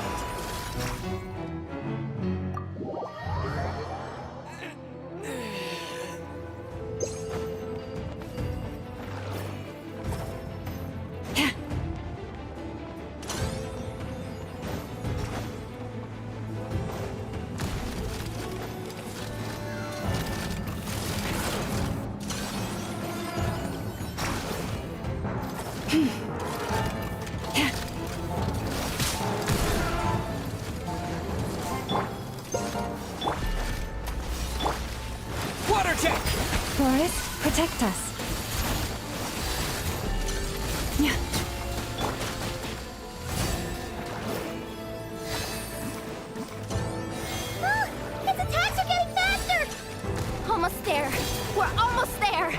S12: Water jet!
S15: Forest, protect us. Yeah.
S8: Ah! Its attacks are getting faster!
S18: Almost there. We're almost there.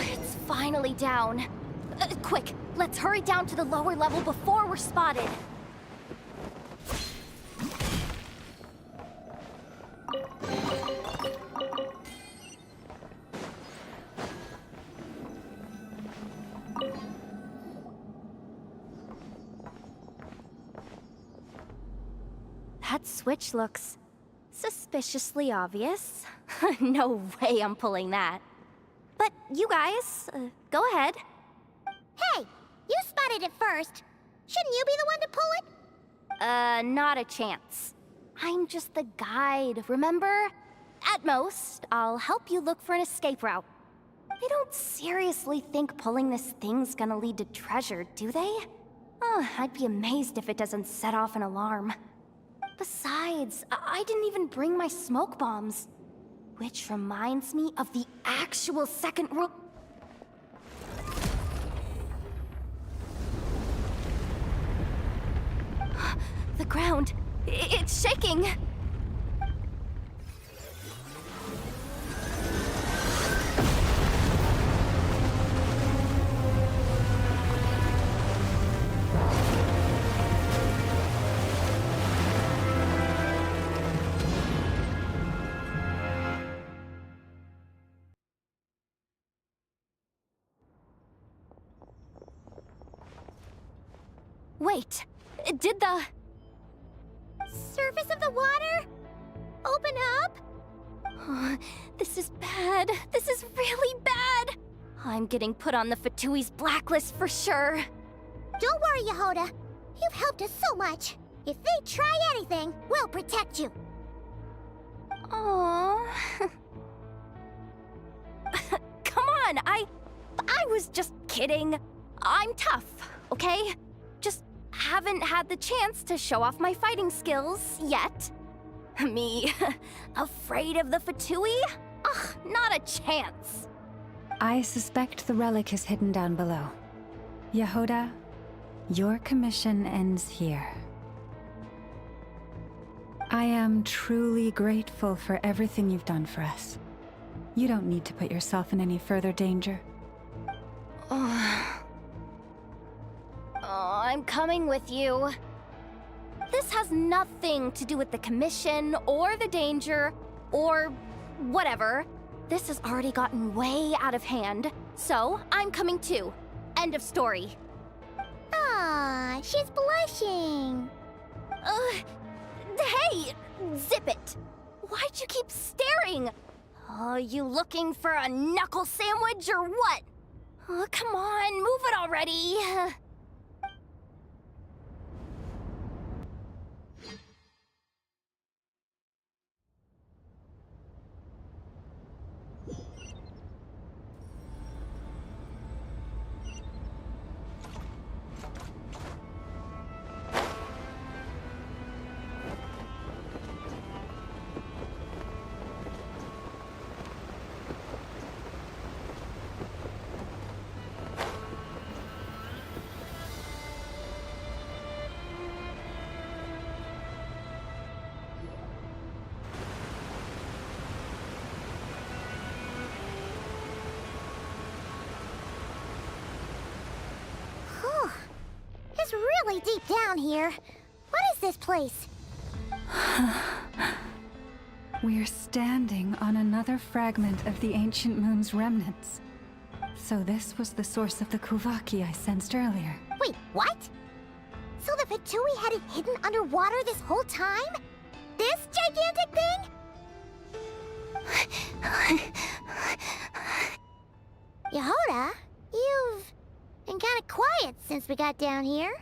S18: It's finally down. Quick, let's hurry down to the lower level before we're spotted. That switch looks suspiciously obvious. No way I'm pulling that. But you guys, go ahead.
S8: Hey, you spotted it first. Shouldn't you be the one to pull it?
S18: Not a chance. I'm just the guide, remember? At most, I'll help you look for an escape route. They don't seriously think pulling this thing's gonna lead to treasure, do they? Oh, I'd be amazed if it doesn't set off an alarm. Besides, I didn't even bring my smoke bombs. Which reminds me of the actual second rule. The ground, it's shaking! Wait, did the...
S8: Surface of the water? Open up?
S18: This is bad. This is really bad. I'm getting put on the Fatui's blacklist for sure.
S8: Don't worry, Yehoda. You've helped us so much. If they try anything, we'll protect you.
S18: Aww. Come on, I was just kidding. I'm tough, okay? Just haven't had the chance to show off my fighting skills yet. Me, afraid of the Fatui? Ugh, not a chance.
S15: I suspect the relic is hidden down below. Yehoda, your commission ends here. I am truly grateful for everything you've done for us. You don't need to put yourself in any further danger.
S18: I'm coming with you. This has nothing to do with the commission, or the danger, or whatever. This has already gotten way out of hand, so I'm coming too. End of story.
S8: Ah, she's blushing.
S18: Hey! Zip it! Why'd you keep staring? Oh, you looking for a knuckle sandwich or what? Oh, come on, move it already!
S8: It's really deep down here. What is this place?
S15: We're standing on another fragment of the ancient moon's remnants. So this was the source of the Kuvaki I sensed earlier.
S8: Wait, what? So the Fatui had it hidden underwater this whole time? This gigantic thing? Yehoda, you've been kinda quiet since we got down here.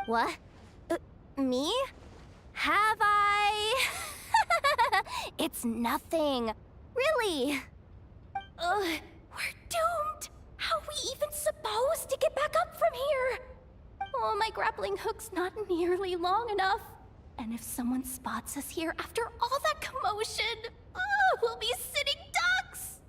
S18: What? Me? Have I? It's nothing. Really. We're doomed. How are we even supposed to get back up from here? Oh, my grappling hook's not nearly long enough. And if someone spots us here after all that commotion, we'll be sitting ducks!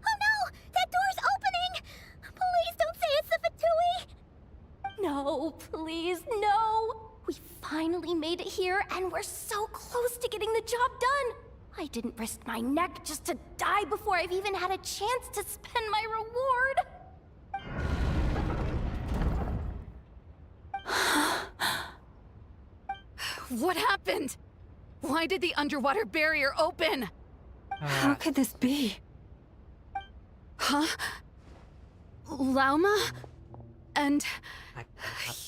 S8: Oh no! That door's opening! Please don't say it's the Fatui!
S18: No, please, no! We finally made it here, and we're so close to getting the job done! I didn't risk my neck just to die before I've even had a chance to spend my reward!
S2: What happened? Why did the underwater barrier open?
S15: How could this be?
S2: Huh? Lauma? And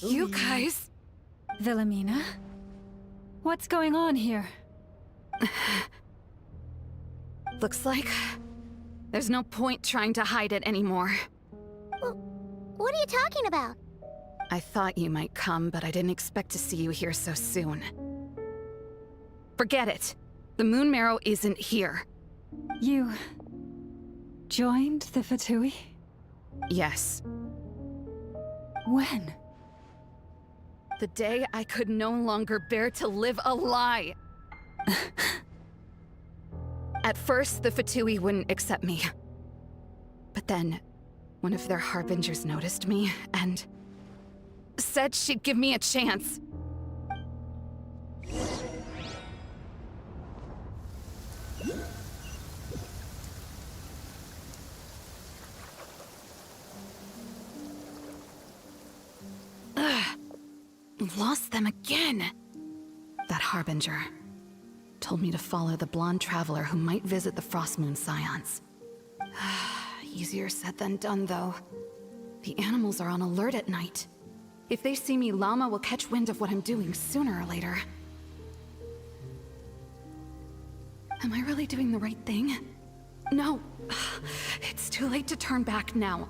S2: you guys?
S15: Wilhelmina? What's going on here?
S2: Looks like there's no point trying to hide it anymore.
S8: What are you talking about?
S2: I thought you might come, but I didn't expect to see you here so soon. Forget it. The Moon Marrow isn't here.
S15: You joined the Fatui?
S2: Yes.
S15: When?
S2: The day I could no longer bear to live a lie. At first, the Fatui wouldn't accept me. But then, one of their harbingers noticed me and said she'd give me a chance. Lost them again. That harbinger told me to follow the blonde traveler who might visit the Frost Moon Scions. Easier said than done, though. The animals are on alert at night. If they see me, Llama will catch wind of what I'm doing sooner or later. Am I really doing the right thing? No. It's too late to turn back now.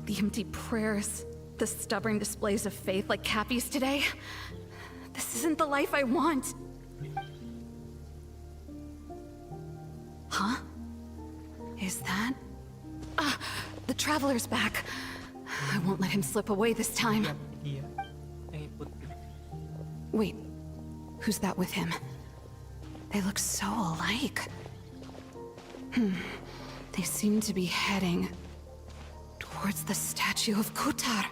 S2: The empty prayers, the stubborn displays of faith like Cappy's today. This isn't the life I want. Huh? Is that? The Traveler's back. I won't let him slip away this time. Wait, who's that with him? They look so alike. They seem to be heading towards the statue of Kutar.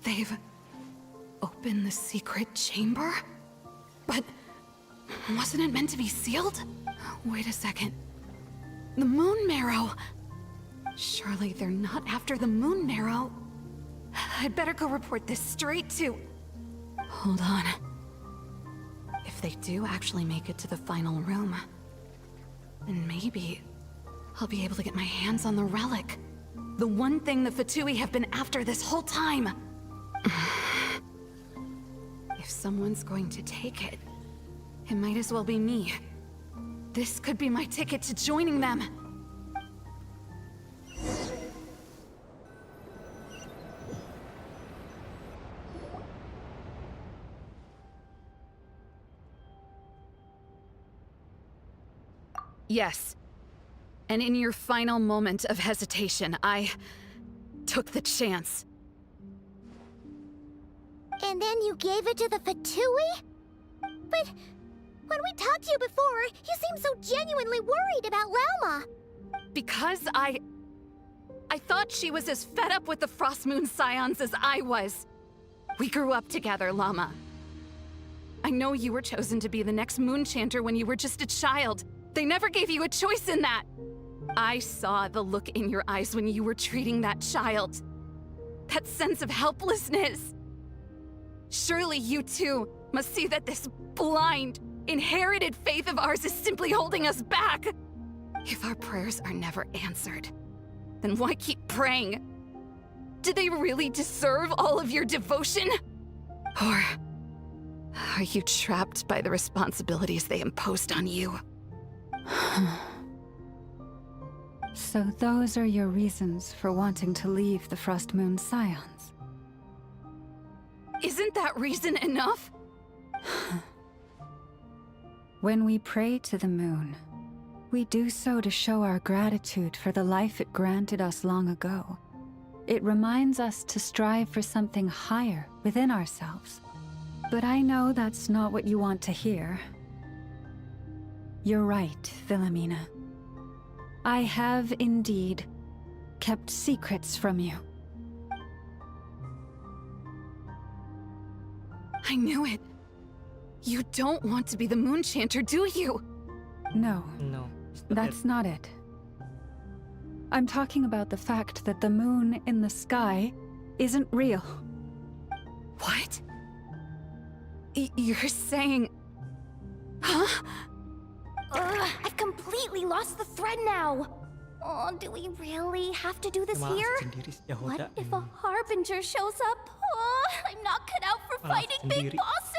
S2: They've opened the secret chamber? But wasn't it meant to be sealed? Wait a second. The Moon Marrow! Surely they're not after the Moon Marrow. I'd better go report this straight to... Hold on. If they do actually make it to the final room, then maybe I'll be able to get my hands on the relic. The one thing the Fatui have been after this whole time. If someone's going to take it, it might as well be me. This could be my ticket to joining them. Yes. And in your final moment of hesitation, I took the chance.
S8: And then you gave it to the Fatui? But when we talked to you before, you seemed so genuinely worried about Lauma.
S2: Because I thought she was as fed up with the Frost Moon Scions as I was. We grew up together, Llama. I know you were chosen to be the next Moon Chanter when you were just a child. They never gave you a choice in that. I saw the look in your eyes when you were treating that child. That sense of helplessness. Surely you too must see that this blind, inherited faith of ours is simply holding us back. If our prayers are never answered, then why keep praying? Do they really deserve all of your devotion? Or are you trapped by the responsibilities they imposed on you?
S15: So those are your reasons for wanting to leave the Frost Moon Scions?
S2: Isn't that reason enough?
S15: When we pray to the moon, we do so to show our gratitude for the life it granted us long ago. It reminds us to strive for something higher within ourselves. But I know that's not what you want to hear. You're right, Philomena. I have indeed kept secrets from you.
S2: I knew it. You don't want to be the Moon Chanter, do you?
S15: No.
S1: No.
S15: That's not it. I'm talking about the fact that the moon in the sky isn't real.
S2: What? You're saying... Huh?
S18: I've completely lost the thread now. Oh, do we really have to do this here? What if a Harbinger shows up? Oh, I'm not cut out for fighting big bosses!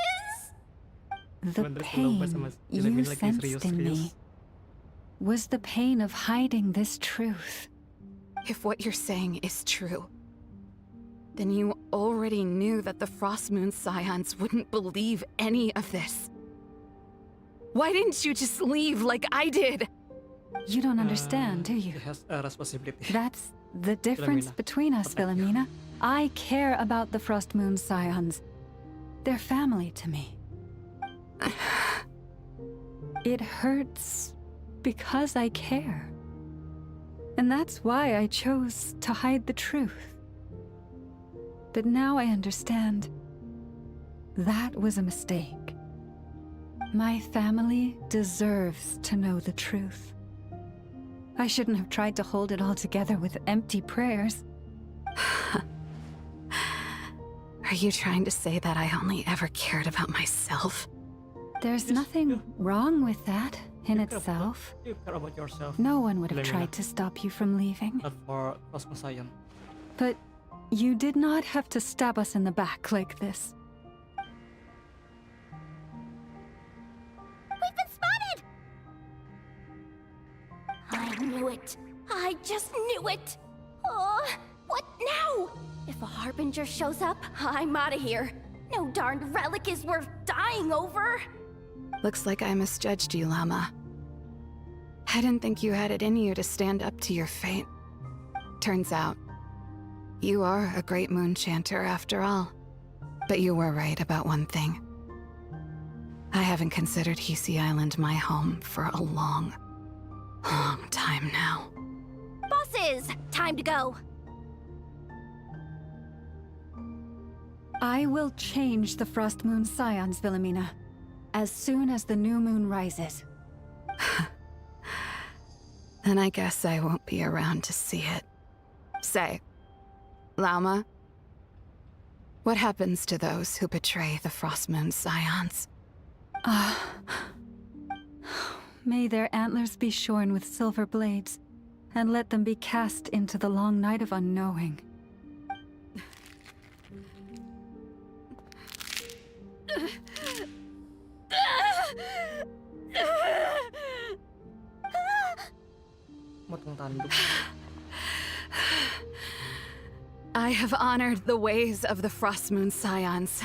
S15: The pain you sensed in me was the pain of hiding this truth.
S2: If what you're saying is true, then you already knew that the Frost Moon Scions wouldn't believe any of this. Why didn't you just leave like I did?
S15: You don't understand, do you? That's the difference between us, Philomena. I care about the Frost Moon Scions. They're family to me. It hurts because I care. And that's why I chose to hide the truth. But now I understand that was a mistake. My family deserves to know the truth. I shouldn't have tried to hold it all together with empty prayers.
S2: Are you trying to say that I only ever cared about myself?
S15: There's nothing wrong with that in itself.
S1: You care about yourself.
S15: No one would have
S1: Lemina.
S15: tried to stop you from leaving.
S1: Not for Cosmo Science.
S15: But you did not have to stab us in the back like this.
S18: We've been spotted! I knew it. I just knew it. Oh, what now? If a Harbinger shows up, I'm out of here. No darned relic is worth dying over.
S2: Looks like I misjudged you, Llama. I didn't think you had it in you to stand up to your fate. Turns out, you are a great moon chanter after all. But you were right about one thing. I haven't considered Hisi Island my home for a long time now.
S18: Bosses, time to go.
S15: I will change the Frost Moon Scions, Wilhelmina, as soon as the new moon rises.
S2: Then I guess I won't be around to see it. Say, Llama, what happens to those who betray the Frost Moon Scions?
S15: May their antlers be shorn with silver blades, and let them be cast into the long night of unknowing.
S2: I have honored the ways of the Frost Moon Scions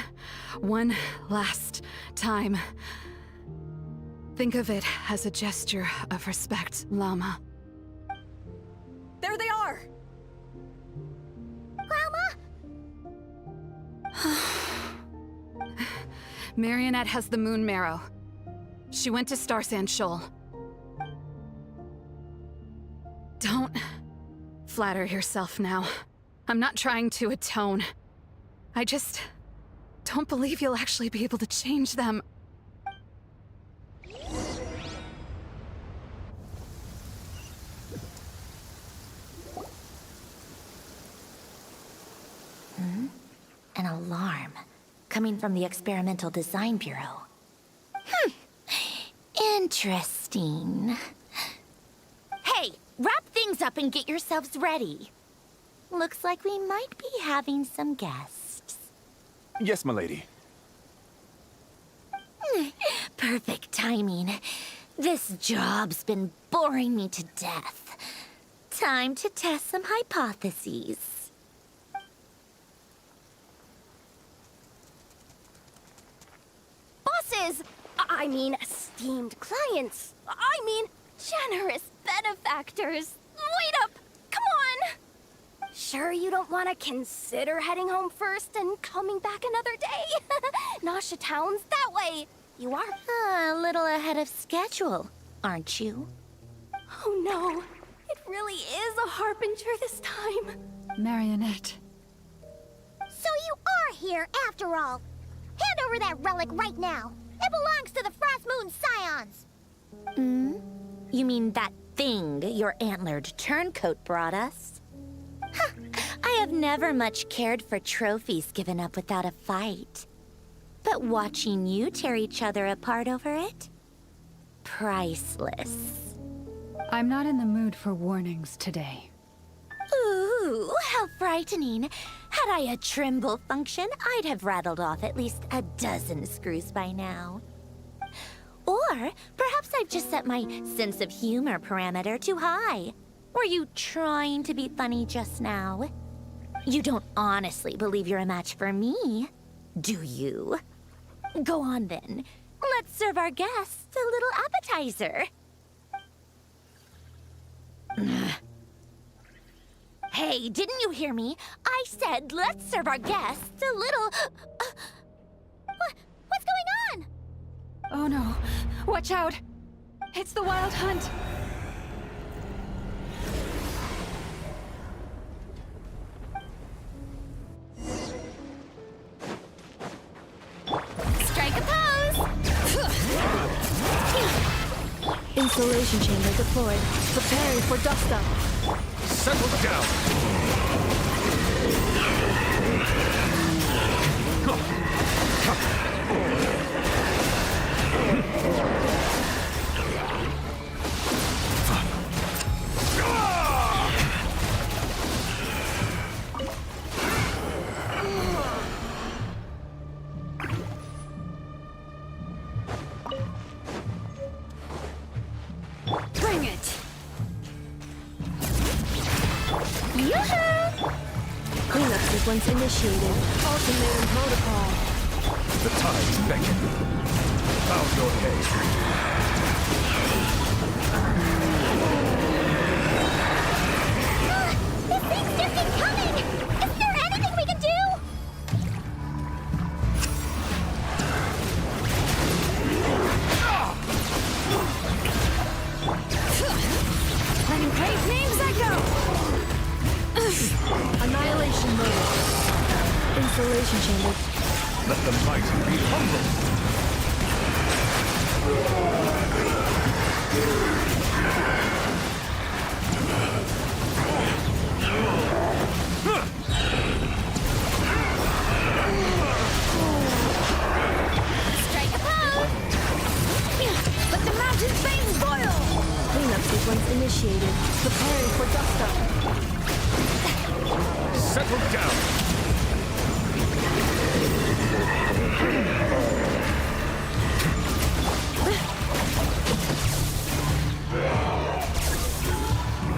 S2: one last time. Think of it as a gesture of respect, Llama.
S13: There they are!
S2: Marionette has the moon marrow. She went to Star Sand Shoal. Don't flatter yourself now. I'm not trying to atone. I just don't believe you'll actually be able to change them.
S3: An alarm. Coming from the Experimental Design Bureau. Interesting. Hey, wrap things up and get yourselves ready. Looks like we might be having some guests.
S5: Yes, milady.
S3: Perfect timing. This job's been boring me to death. Time to test some hypotheses.
S18: Bosses! I mean, esteemed clients. I mean, generous benefactors. Wait up! Come on! Sure you don't want to consider heading home first and coming back another day? Nasha Town's that way. You are
S3: A little ahead of schedule, aren't you?
S18: Oh no, it really is a Harbinger this time.
S15: Marionette.
S8: So you are here after all. Hand over that relic right now. It belongs to the Frost Moon Scions.
S3: You mean that thing your antlered turncoat brought us? Huh. I have never much cared for trophies given up without a fight. But watching you tear each other apart over it? Priceless.
S15: I'm not in the mood for warnings today.
S3: Ooh, how frightening. Had I a Trimble function, I'd have rattled off at least a dozen screws by now. Or perhaps I've just set my sense of humor parameter too high. Were you trying to be funny just now? You don't honestly believe you're a match for me, do you? Go on then. Let's serve our guests a little appetizer. Hey, didn't you hear me? I said let's serve our guests a little... What's going on?
S15: Oh no. Watch out! It's the Wild Hunt!
S18: Strike a pose!
S3: Insulation chamber deployed. Preparing for dust-up.
S19: Settle down!
S21: Bring it!
S18: Yoo-hoo!
S23: Cleanup sequence initiated. Ultimatum protocol.
S19: The tides beckon. Bow your head.
S8: This thing's just incoming! Is there anything we can do?
S21: Letting great names echo!
S23: Annihilation mode. Installation chamber.
S19: Let the mighty be humble.
S21: Strike a pose! Let the mountain's veins boil!
S23: Cleanup sequence initiated. Preparing for dust up.
S19: Settle down.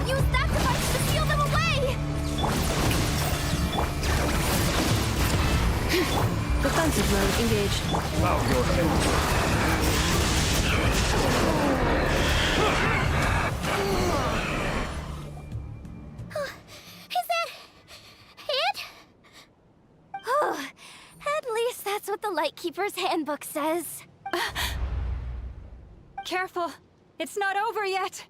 S18: Use that device to seal them away!
S23: Defensive mode engaged.
S19: Bow your head.
S18: Is that it? Oh, at least that's what the Lightkeeper's handbook says.
S21: Careful! It's not over yet!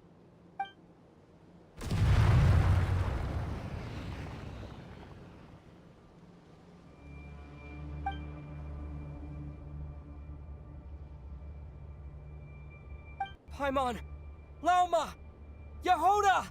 S12: Paimon! Lauma! Yehoda!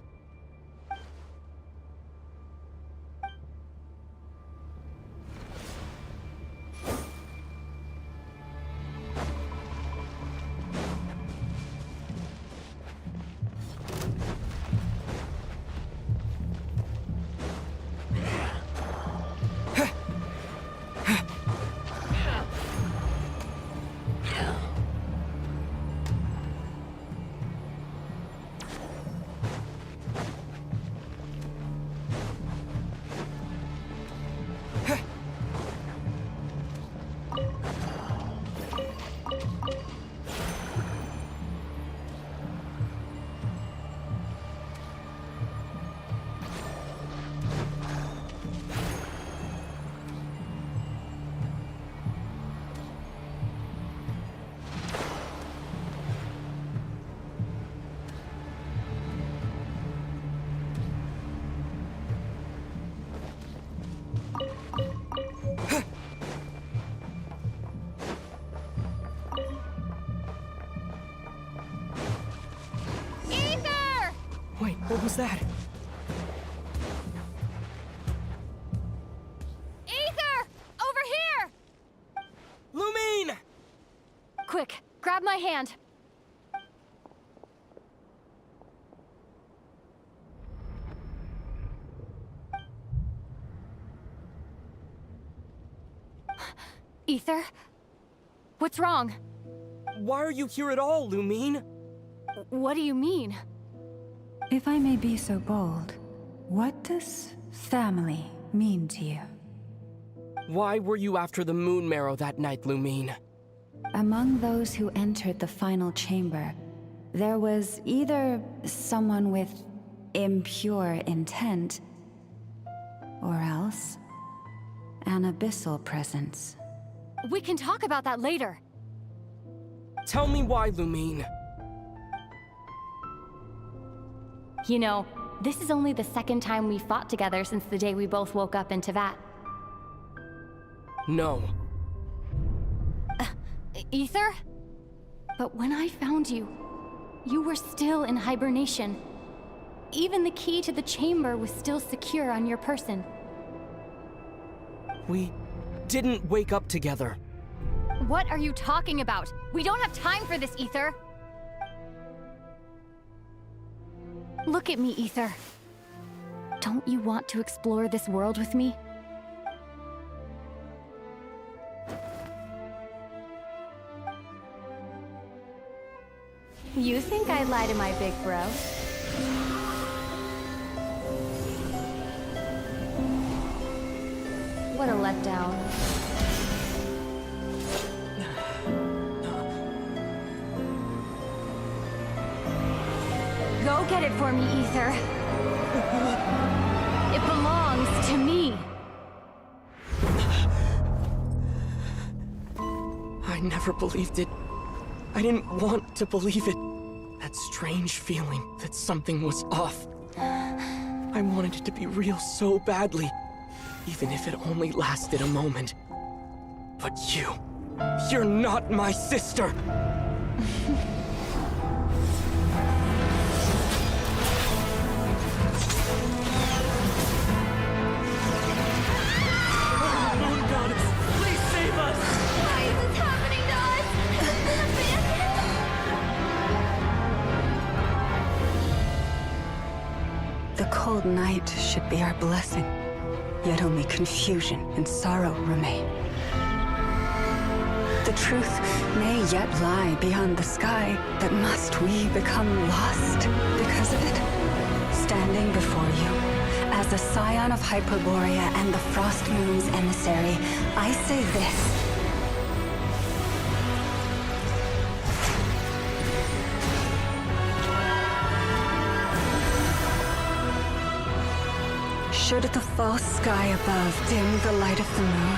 S12: Wait, what was that?
S21: Ether! Over here!
S12: Lumine!
S21: Quick, grab my hand. Ether? What's wrong?
S12: Why are you here at all, Lumine?
S21: What do you mean?
S15: If I may be so bold, what does family mean to you?
S12: Why were you after the moon marrow that night, Lumine?
S15: Among those who entered the final chamber, there was either someone with impure intent, or else an abyssal presence.
S21: We can talk about that later.
S12: Tell me why, Lumine.
S9: You know, this is only the second time we fought together since the day we both woke up in Teyvat.
S12: No.
S21: Ether?
S9: But when I found you, you were still in hibernation. Even the key to the chamber was still secure on your person.
S12: We didn't wake up together.
S9: What are you talking about? We don't have time for this, Ether! Look at me, Ether. Don't you want to explore this world with me? You think I'd lie to my big bro? What a letdown. Go get it for me, Ether. It belongs to me.
S12: I never believed it. I didn't want to believe it. That strange feeling that something was off. I wanted it to be real so badly, even if it only lasted a moment. But you're not my sister!
S15: The cold night should be our blessing, yet only confusion and sorrow remain. The truth may yet lie beyond the sky, but must we become lost because of it? Standing before you, as a scion of Hyperborea and the Frost Moon's emissary, I say this. Should the false sky above dim the light of the moon,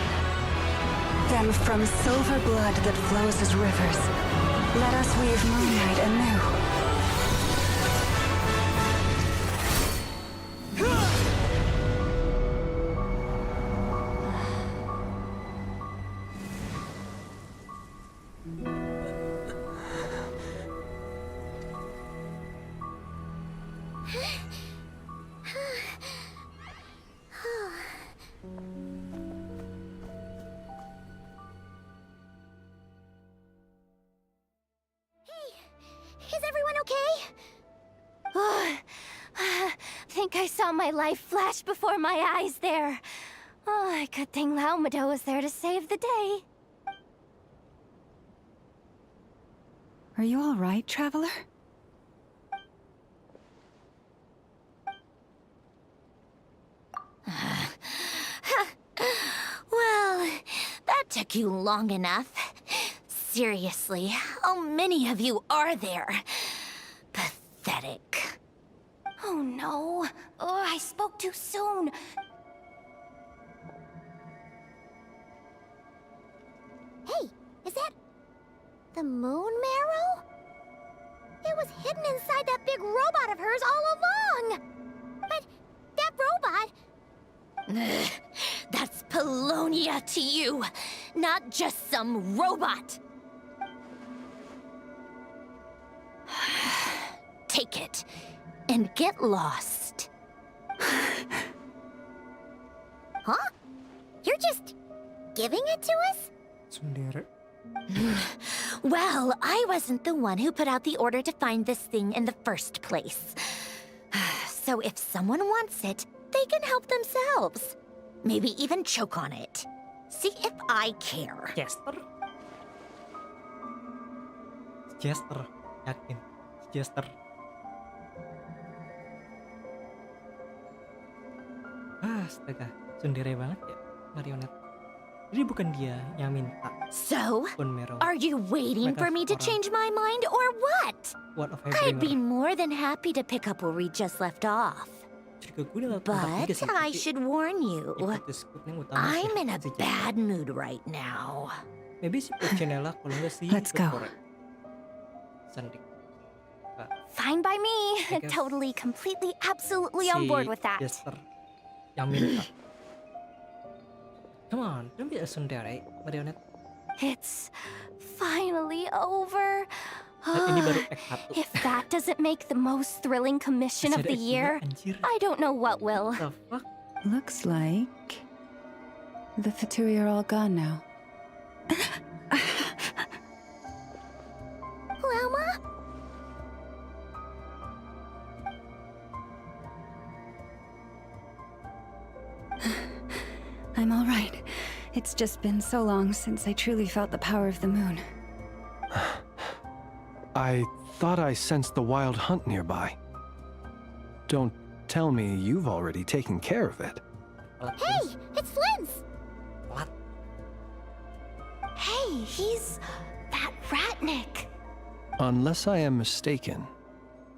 S15: then from silver blood that flows as rivers, let us weave moonlight anew.
S18: Is everyone okay? Oh, think I saw my life flash before my eyes there. Oh, good thing Laumado was there to save the day.
S15: Are you all right, Traveler?
S18: Well, that took you long enough. Seriously, how many of you are there? Pathetic. Oh no. Oh, I spoke too soon. Hey, is that the moon marrow? It was hidden inside that big robot of hers all along. But that robot... That's Polonia to you, not just some robot. Take it, and get lost. Huh? You're just giving it to us?
S1: Sendiri.
S18: Well, I wasn't the one who put out the order to find this thing in the first place. So if someone wants it, they can help themselves. Maybe even choke on it. See if I care.
S1: Jester. Jester. Yakin. Jester. Astaga, sendiri banget ya marionet. Jadi bukan dia yang minta.
S18: So,
S1: bone marrow.
S18: are you waiting for me to change my mind or what?
S1: What of
S18: I'd be more than happy to pick up where we just left off. But I should warn you, I'm in a bad mood right now.
S1: Maybe si Pochinella kalau nggak sih.
S15: Let's go.
S1: Sandik.
S18: Fine by me. Totally, completely, absolutely on board with that.
S1: Jester yang minta. Come on, don't be a tsundere, marionette.
S18: It's finally over.
S1: Ini baru act 1.
S18: If that doesn't make the most thrilling commission of the year, I don't know what will.
S1: The fuck?
S15: Looks like the Fatui are all gone now. I'm all right. It's just been so long since I truly felt the power of the moon.
S10: I thought I sensed the wild hunt nearby. Don't tell me you've already taken care of it.
S8: Hey, it's Flynn's!
S1: What?
S18: Hey, he's that Ratnik.
S10: Unless I am mistaken,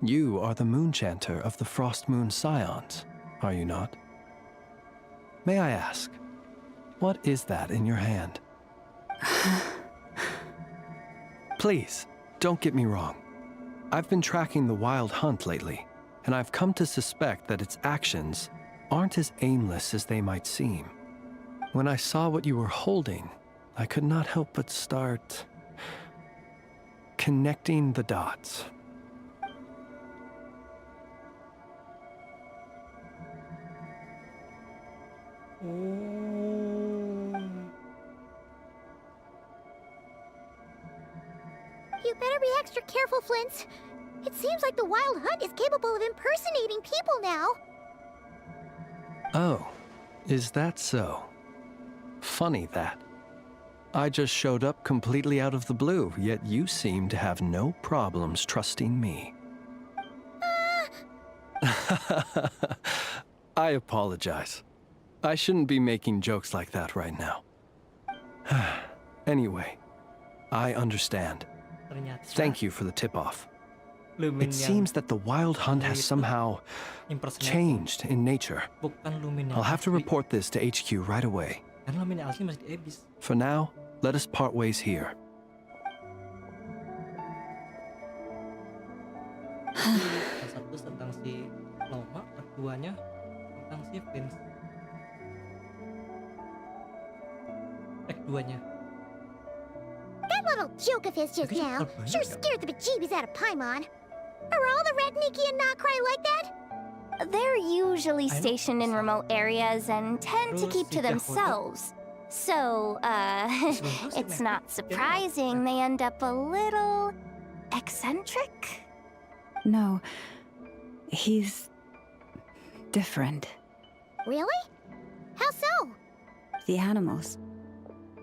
S10: you are the Moonchanter of the Frost Moon Scions, are you not? May I ask, what is that in your hand? Please, don't get me wrong. I've been tracking the wild hunt lately, and I've come to suspect that its actions aren't as aimless as they might seem. When I saw what you were holding, I could not help but start connecting the dots.
S8: You better be extra careful, Flint. It seems like the Wild Hunt is capable of impersonating people now.
S10: Oh, is that so? Funny that. I just showed up completely out of the blue, yet you seem to have no problems trusting me. I apologize. I shouldn't be making jokes like that right now. Anyway, I understand. Thank you for the tip-off. It seems that the wild hunt has somehow changed in nature. I'll have to report this to HQ right away. For now, let us part ways here.
S1: Satu tentang si Loma, keduanya tentang si Vince. Keduanya.
S8: That little joke of his just now sure scared the bejeebies out of Paimon. Are all the Redniki and Nod-Krai like that?
S18: They're usually stationed in remote areas and tend to keep to themselves. So, it's not surprising they end up a little eccentric.
S15: No, he's different.
S8: Really? How so?
S15: The animals.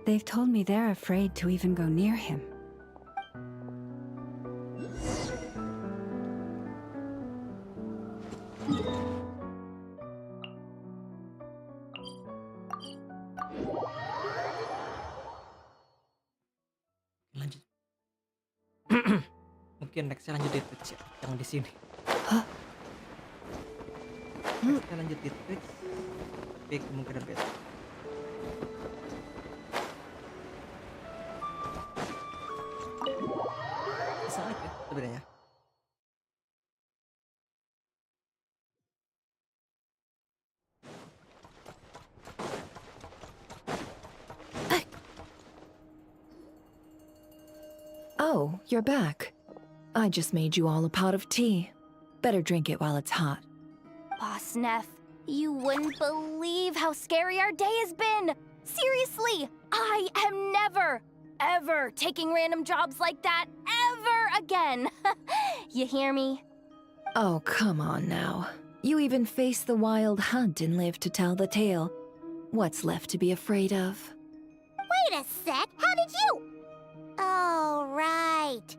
S15: They've told me they're afraid to even go near him.
S1: Lanjut. Mungkin nextnya lanjut di Twitch ya, yang di sini. Nextnya lanjut di Twitch, tapi kemungkinan besok. Bisa aja sebenarnya.
S11: Oh, you're back. I just made you all a pot of tea. Better drink it while it's hot.
S18: Boss Neff, you wouldn't believe how scary our day has been! Seriously, I am never, ever taking random jobs like that ever again! You hear me?
S11: Oh, come on now. You even faced the wild hunt and lived to tell the tale. What's left to be afraid of?
S8: Wait a sec, how did you? Oh, right.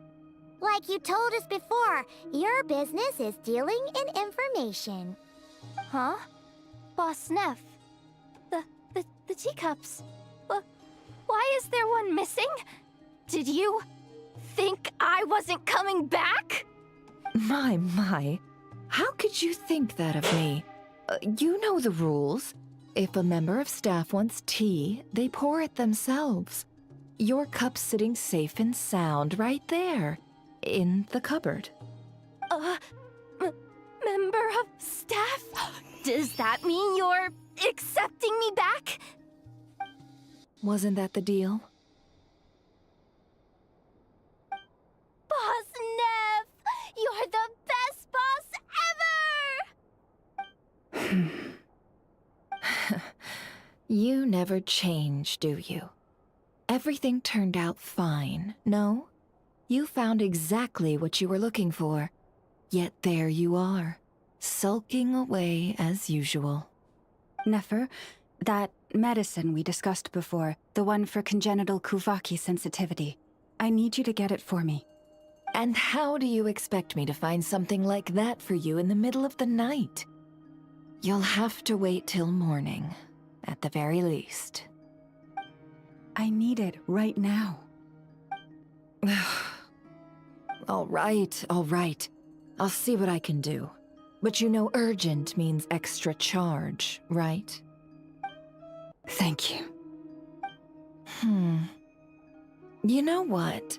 S8: Like you told us before, your business is dealing in information.
S18: Huh? Boss Neff, the teacups. Why is there one missing? Did you think I wasn't coming back?
S11: My. How could you think that of me? You know the rules. If a member of staff wants tea, they pour it themselves. Your cup's sitting safe and sound right there, in the cupboard.
S18: Member of staff? Does that mean you're accepting me back?
S11: Wasn't that the deal?
S18: Boss Neff! You're the best boss ever!
S11: You never change, do you? Everything turned out fine, no? You found exactly what you were looking for. Yet there you are, sulking away as usual.
S15: Nefer, that medicine we discussed before, the one for congenital Kuvaki sensitivity. I need you to get it for me.
S11: And how do you expect me to find something like that for you in the middle of the night? You'll have to wait till morning, at the very least.
S15: I need it right now.
S11: All right. I'll see what I can do. But you know urgent means extra charge, right?
S15: Thank you.
S11: You know what?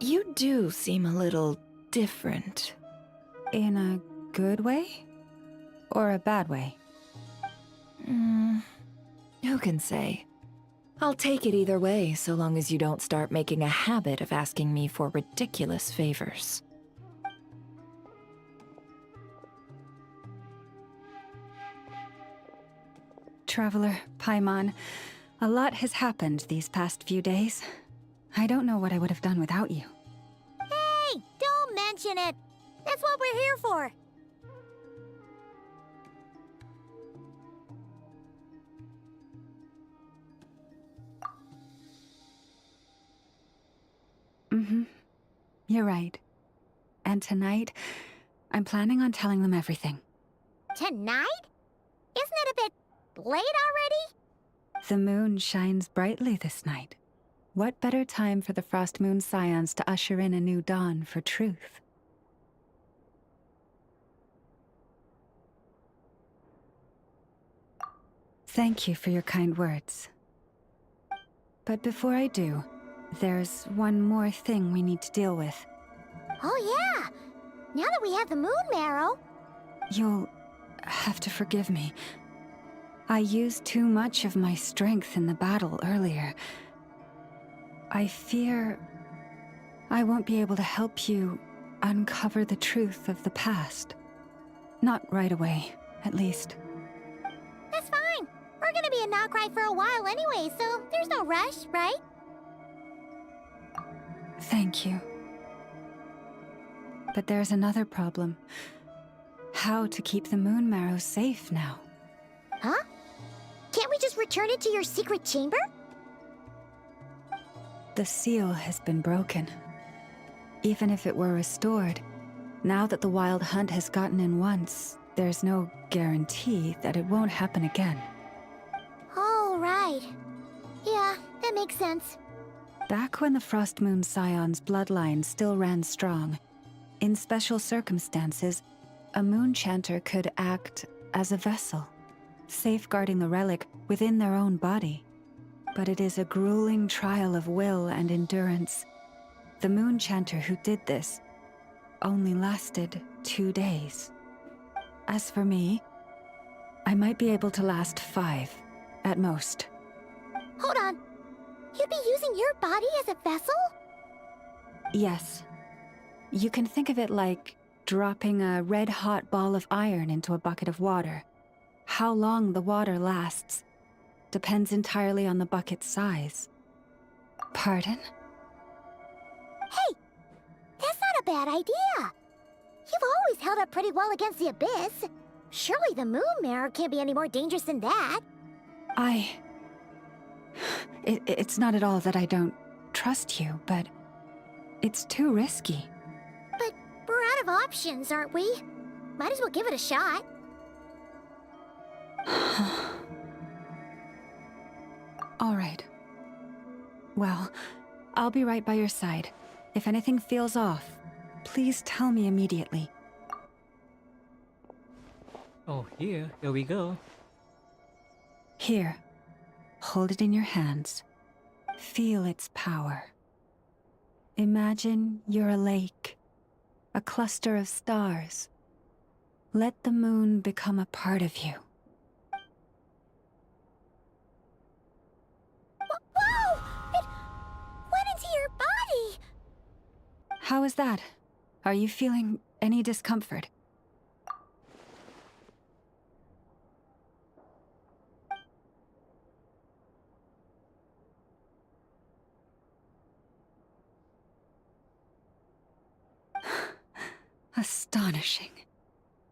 S11: You do seem a little different.
S15: In a good way? Or a bad way?
S11: Who can say? I'll take it either way, so long as you don't start making a habit of asking me for ridiculous favors.
S15: Traveler, Paimon, a lot has happened these past few days. I don't know what I would have done without you.
S8: Hey, don't mention it. That's what we're here for.
S15: You're right. And tonight, I'm planning on telling them everything.
S8: Tonight? Isn't it a bit late already?
S15: The moon shines brightly this night. What better time for the Frost Moon Scions to usher in a new dawn for truth? Thank you for your kind words. But before I do, there's one more thing we need to deal with.
S8: Oh yeah! Now that we have the moon marrow...
S15: You'll have to forgive me. I used too much of my strength in the battle earlier. I fear I won't be able to help you uncover the truth of the past. Not right away, at least.
S8: That's fine. We're gonna be in Nod-Krai for a while anyway, so there's no rush, right?
S15: Thank you. But there's another problem. How to keep the moon marrow safe now?
S8: Huh? Can't we just return it to your secret chamber?
S15: The seal has been broken. Even if it were restored, now that the Wild Hunt has gotten in once, there's no guarantee that it won't happen again.
S8: Oh, right. Yeah, that makes sense.
S15: Back when the Frost Moon Scion's bloodline still ran strong, in special circumstances, a moon chanter could act as a vessel, safeguarding the relic within their own body. But it is a grueling trial of will and endurance. The moon chanter who did this only lasted 2 days. As for me, I might be able to last 5, at most.
S8: Hold on. You'd be using your body as a vessel?
S15: Yes. You can think of it like dropping a red-hot ball of iron into a bucket of water. How long the water lasts depends entirely on the bucket's size. Pardon?
S8: Hey! That's not a bad idea! You've always held up pretty well against the Abyss. Surely the moon marrow can't be any more dangerous than that.
S15: It's not at all that I don't trust you, but it's too risky.
S8: But we're out of options, aren't we? Might as well give it a shot.
S15: All right. Well, I'll be right by your side. If anything feels off, please tell me immediately.
S1: Oh, here we go.
S15: Here. Hold it in your hands. Feel its power. Imagine you're a lake, a cluster of stars. Let the moon become a part of you.
S8: Whoa! It went into your body!
S15: How is that? Are you feeling any discomfort? Astonishing.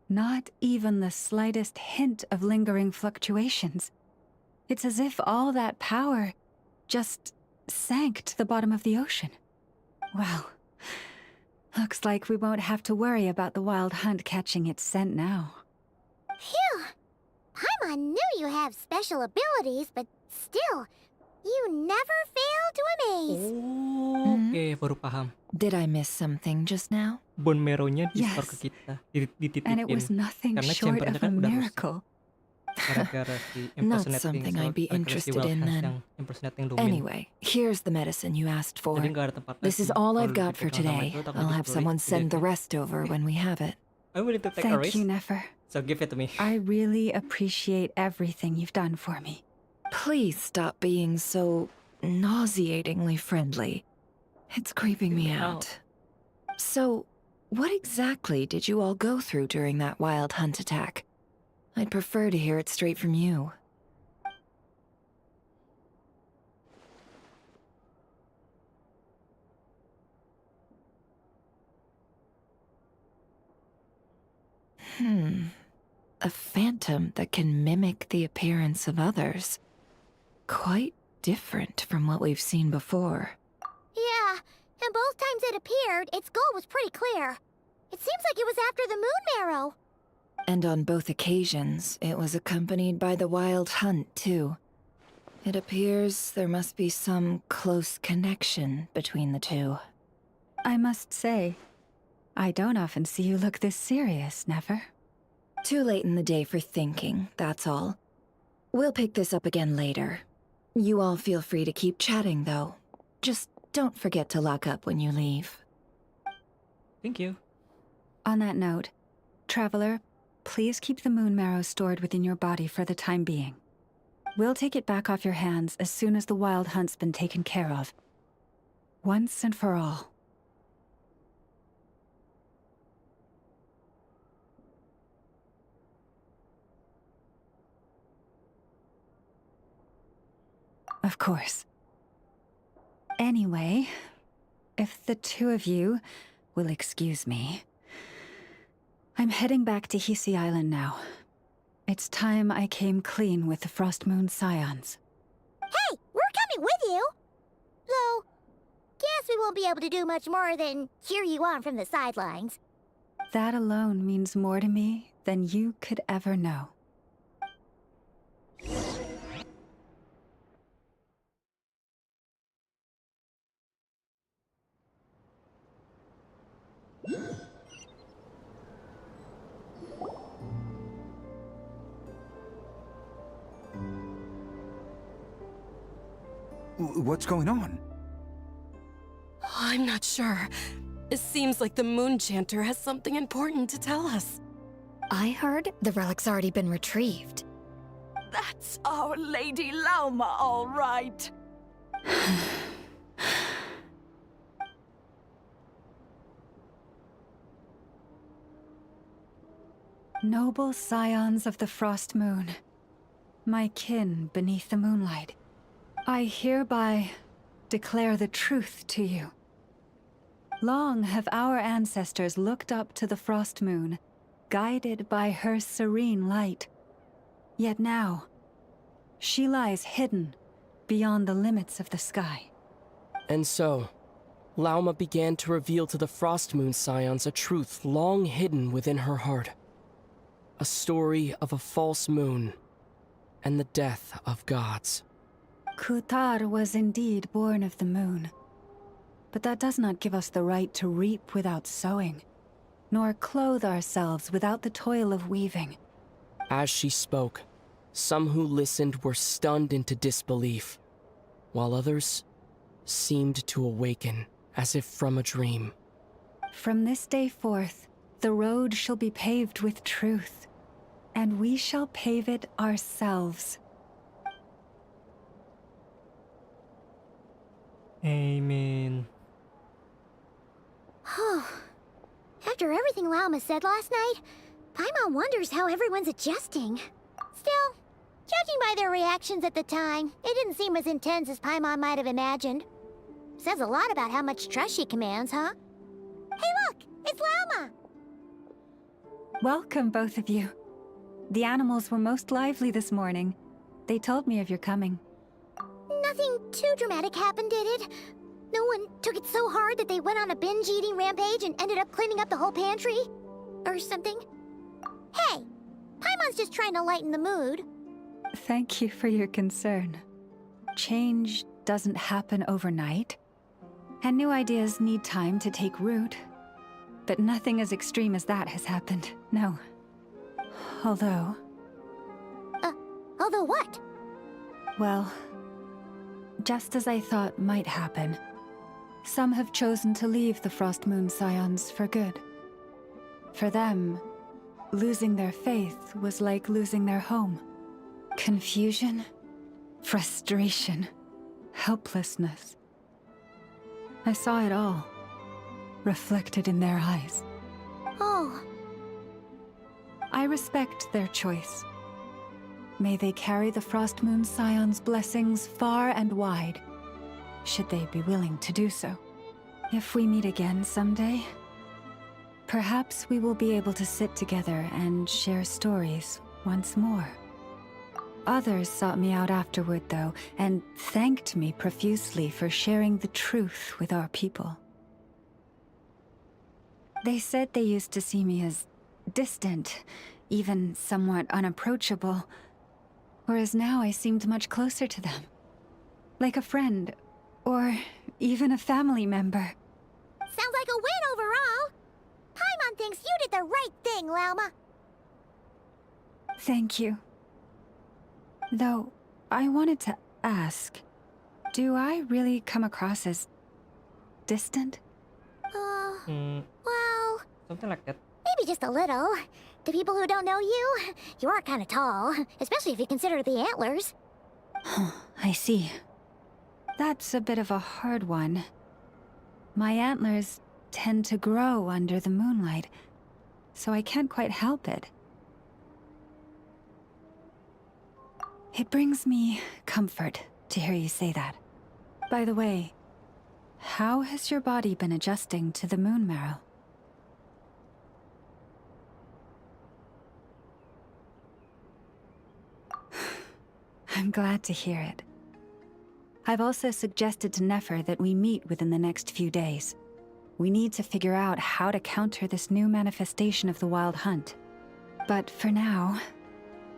S15: Not even the slightest hint of lingering fluctuations. It's as if all that power just sank to the bottom of the ocean. Well, looks like we won't have to worry about the wild hunt catching its scent now.
S8: Phew! Paimon knew you have special abilities, but still, you never fail to amaze.
S1: Oke, baru paham.
S11: Did I miss something just now?
S1: Bone marrow-nya di
S15: Yes.
S1: store ke kita,
S15: And it
S1: dititipin.
S15: was nothing
S1: Karena
S15: short
S1: chambernya
S15: of a
S1: kan udah rusak.
S15: miracle.
S1: Gara-gara si
S11: Not
S1: impersonating
S11: something I'd be
S1: gara-gara si
S11: interested
S1: Wild
S11: in
S1: Hands
S11: then.
S1: yang impersonating Lumin.
S11: Anyway, here's the medicine you asked for.
S1: Jadi nggak ada tempat
S11: This
S1: lagi.
S11: is all
S1: Kalau
S11: I've got for
S1: dipegang sama
S11: today.
S1: itu, takut
S11: I'll have
S1: dicuri,
S11: someone
S1: jadi
S11: send the
S1: kayak,
S11: rest over when we have it.
S1: I'm willing to take a
S15: Thank
S1: risk,
S15: you, Nefer.
S1: so give it to me.
S15: I really appreciate everything you've done for me.
S11: Please stop being so nauseatingly friendly. It's creeping me out. So, what exactly did you all go through during that wild hunt attack? I'd prefer to hear it straight from you. A phantom that can mimic the appearance of others. Quite different from what we've seen before.
S8: Yeah, and both times it appeared, its goal was pretty clear. It seems like it was after the moon marrow.
S11: And on both occasions, it was accompanied by the wild hunt, too. It appears there must be some close connection between the two.
S15: I must say, I don't often see you look this serious, Nefer.
S11: Too late in the day for thinking, that's all. We'll pick this up again later. You all feel free to keep chatting, though. Just don't forget to lock up when you leave.
S1: Thank you.
S15: On that note, Traveler, please keep the moon marrow stored within your body for the time being. We'll take it back off your hands as soon as the wild hunt's been taken care of. Once and for all. Of course. Anyway, if the two of you will excuse me, I'm heading back to Hisi Island now. It's time I came clean with the Frost Moon Scions.
S8: Hey, we're coming with you! Though, guess we won't be able to do much more than cheer you on from the sidelines.
S15: That alone means more to me than you could ever know.
S5: What's going on?
S14: I'm not sure. It seems like the Moon Chanter has something important to tell us.
S2: I heard the relic's already been retrieved.
S17: That's our Lady Lauma, all right.
S15: Noble scions of the Frost Moon, my kin beneath the moonlight, I hereby declare the truth to you. Long have our ancestors looked up to the Frost Moon, guided by her serene light. Yet now, she lies hidden beyond the limits of the sky.
S12: And so, Lauma began to reveal to the Frost Moon Scions a truth long hidden within her heart. A story of a false moon and the death of gods.
S15: Kutar was indeed born of the moon. But that does not give us the right to reap without sowing, nor clothe ourselves without the toil of weaving.
S12: As she spoke, some who listened were stunned into disbelief, while others seemed to awaken as if from a dream.
S15: From this day forth, the road shall be paved with truth, and we shall pave it ourselves.
S1: Amen.
S8: After everything Lauma said last night, Paimon wonders how everyone's adjusting. Still, judging by their reactions at the time, it didn't seem as intense as Paimon might have imagined. Says a lot about how much trust she commands, huh? Hey look! It's Lauma!
S15: Welcome, both of you. The animals were most lively this morning. They told me of your coming.
S8: Nothing too dramatic happened, did it? No one took it so hard that they went on a binge-eating rampage and ended up cleaning up the whole pantry? Or something? Hey! Paimon's just trying to lighten the mood.
S15: Thank you for your concern. Change doesn't happen overnight, and new ideas need time to take root. But nothing as extreme as that has happened, no. Although...
S8: Although what?
S15: Well, just as I thought might happen, some have chosen to leave the Frost Moon Scions for good. For them, losing their faith was like losing their home. Confusion, frustration, helplessness. I saw it all, reflected in their eyes.
S8: Oh.
S15: I respect their choice. May they carry the Frost Moon Scion's blessings far and wide, should they be willing to do so. If we meet again someday, perhaps we will be able to sit together and share stories once more. Others sought me out afterward, though, and thanked me profusely for sharing the truth with our people. They said they used to see me as distant, even somewhat unapproachable, whereas now I seemed much closer to them. Like a friend, or even a family member.
S8: Sounds like a win overall! Paimon thinks you did the right thing, Lauma.
S15: Thank you. Though, I wanted to ask, do I really come across as distant?
S8: Well...
S1: Something like that.
S8: Maybe just a little. To people who don't know you, you are kind of tall, especially if you consider the antlers.
S15: I see. That's a bit of a hard one. My antlers tend to grow under the moonlight, so I can't quite help it. It brings me comfort to hear you say that. By the way, how has your body been adjusting to the moon marrow? I'm glad to hear it. I've also suggested to Nefer that we meet within the next few days. We need to figure out how to counter this new manifestation of the Wild Hunt. But for now,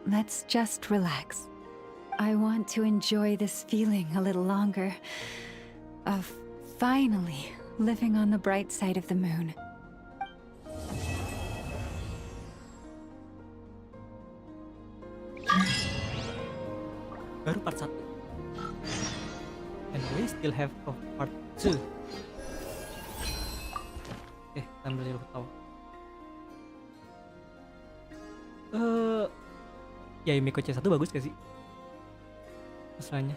S15: let's just relax. I want to enjoy this feeling a little longer, of finally living on the bright side of the moon.
S1: Baru part 1. And we still have part 2. Oke, kita ambil dulu tahu. Ya Miko C1 bagus gak sih? Masalahnya.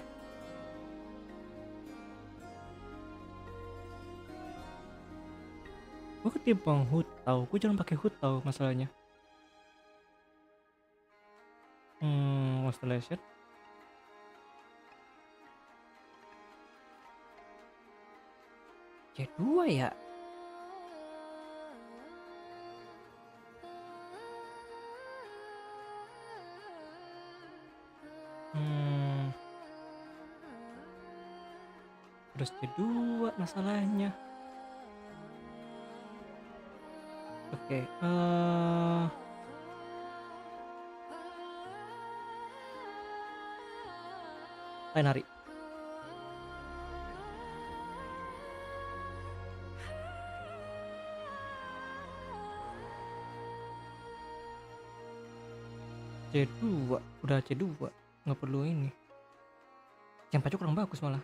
S1: Gue ketimbang hood tahu, gue jangan pakai hood tahu masalahnya. Constellation. C2 ya? Terus C2 masalahnya. Oke, lain hari. C2, udah C2, nggak perlu ini. Yang pacu kurang bagus malah.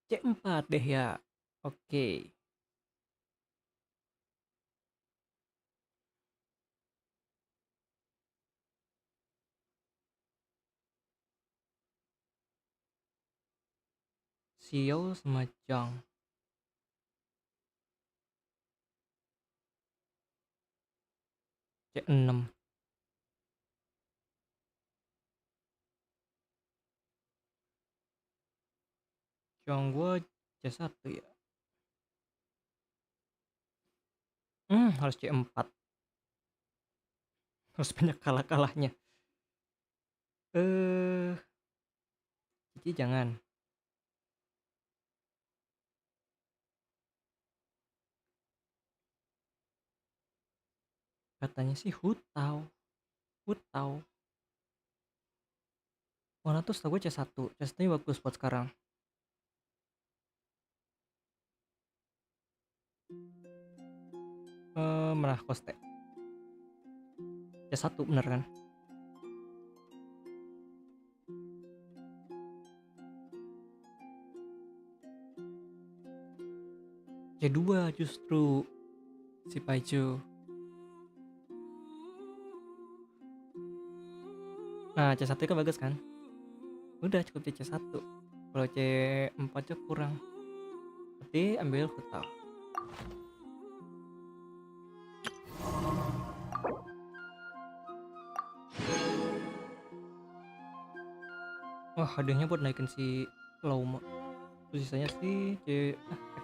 S1: C4 deh ya. Oke. Xiao sama Zhang. C6. Zhang gua C1 ya. Harus C4. Harus banyak kalah-kalahnya. Cici jangan. Katanya sih Hutao. Warna tuh setahu gue C1. C1 nya bagus buat sekarang. Merah koste. C1 bener kan? C2 justru si Paijo. Nah, C1 kan bagus kan? Udah cukup di C1. Kalau C4 aja kurang. Berarti ambil Hutao. Wah, hadiahnya buat naikin si Lauma. Terus sisanya sih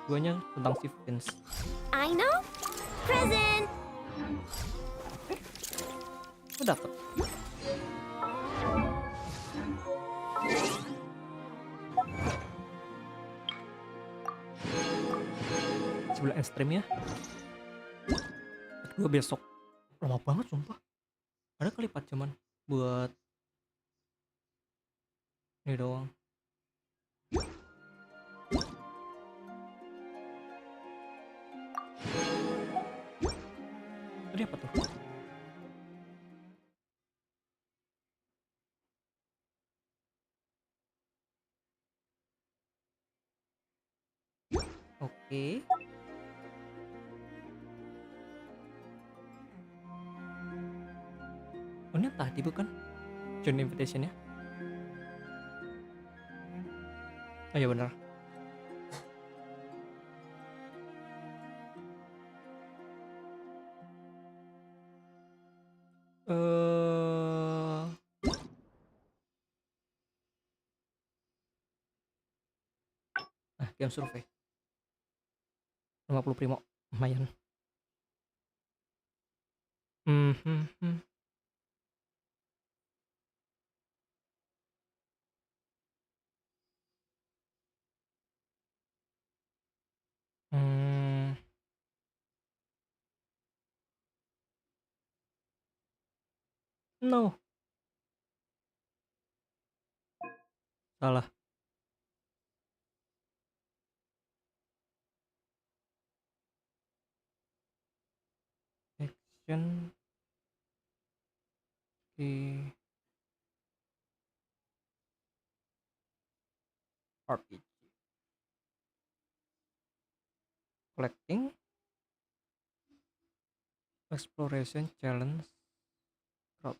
S1: F2 nya tentang si Vince.
S8: I know. Present.
S1: Oh, dapet. Sebelum end stream ya. F2 besok. Lama banget sumpah. Ada kali 4 jaman buat ini doang. Tadi apa tuh? Oke. Oh, ini tadi bukan? Join invitation ya? Oh iya benar. Game survei 50 primo lumayan. No. Salah. Action di RPG. Collecting. Exploration challenge. Crop.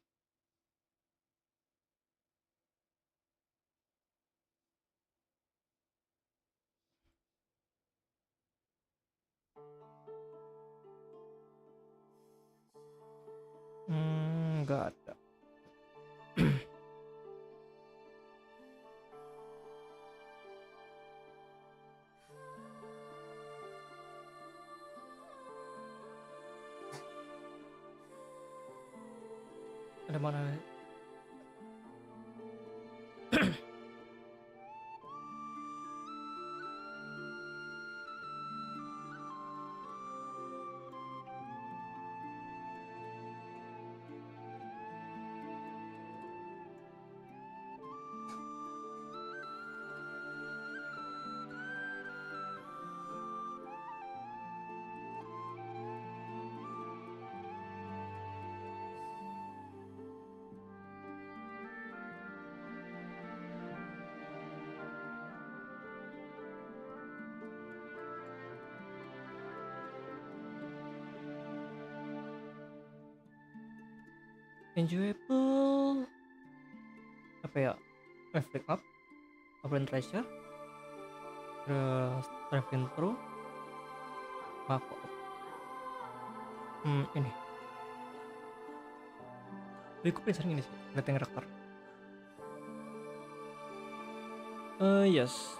S1: Enggak ada. Ada mana? Enjoyable. Apa ya? Reflect up. Open treasure. Terus traveling through apa? Ini. Gue paling sering ini sih, liatin karakter. Yes.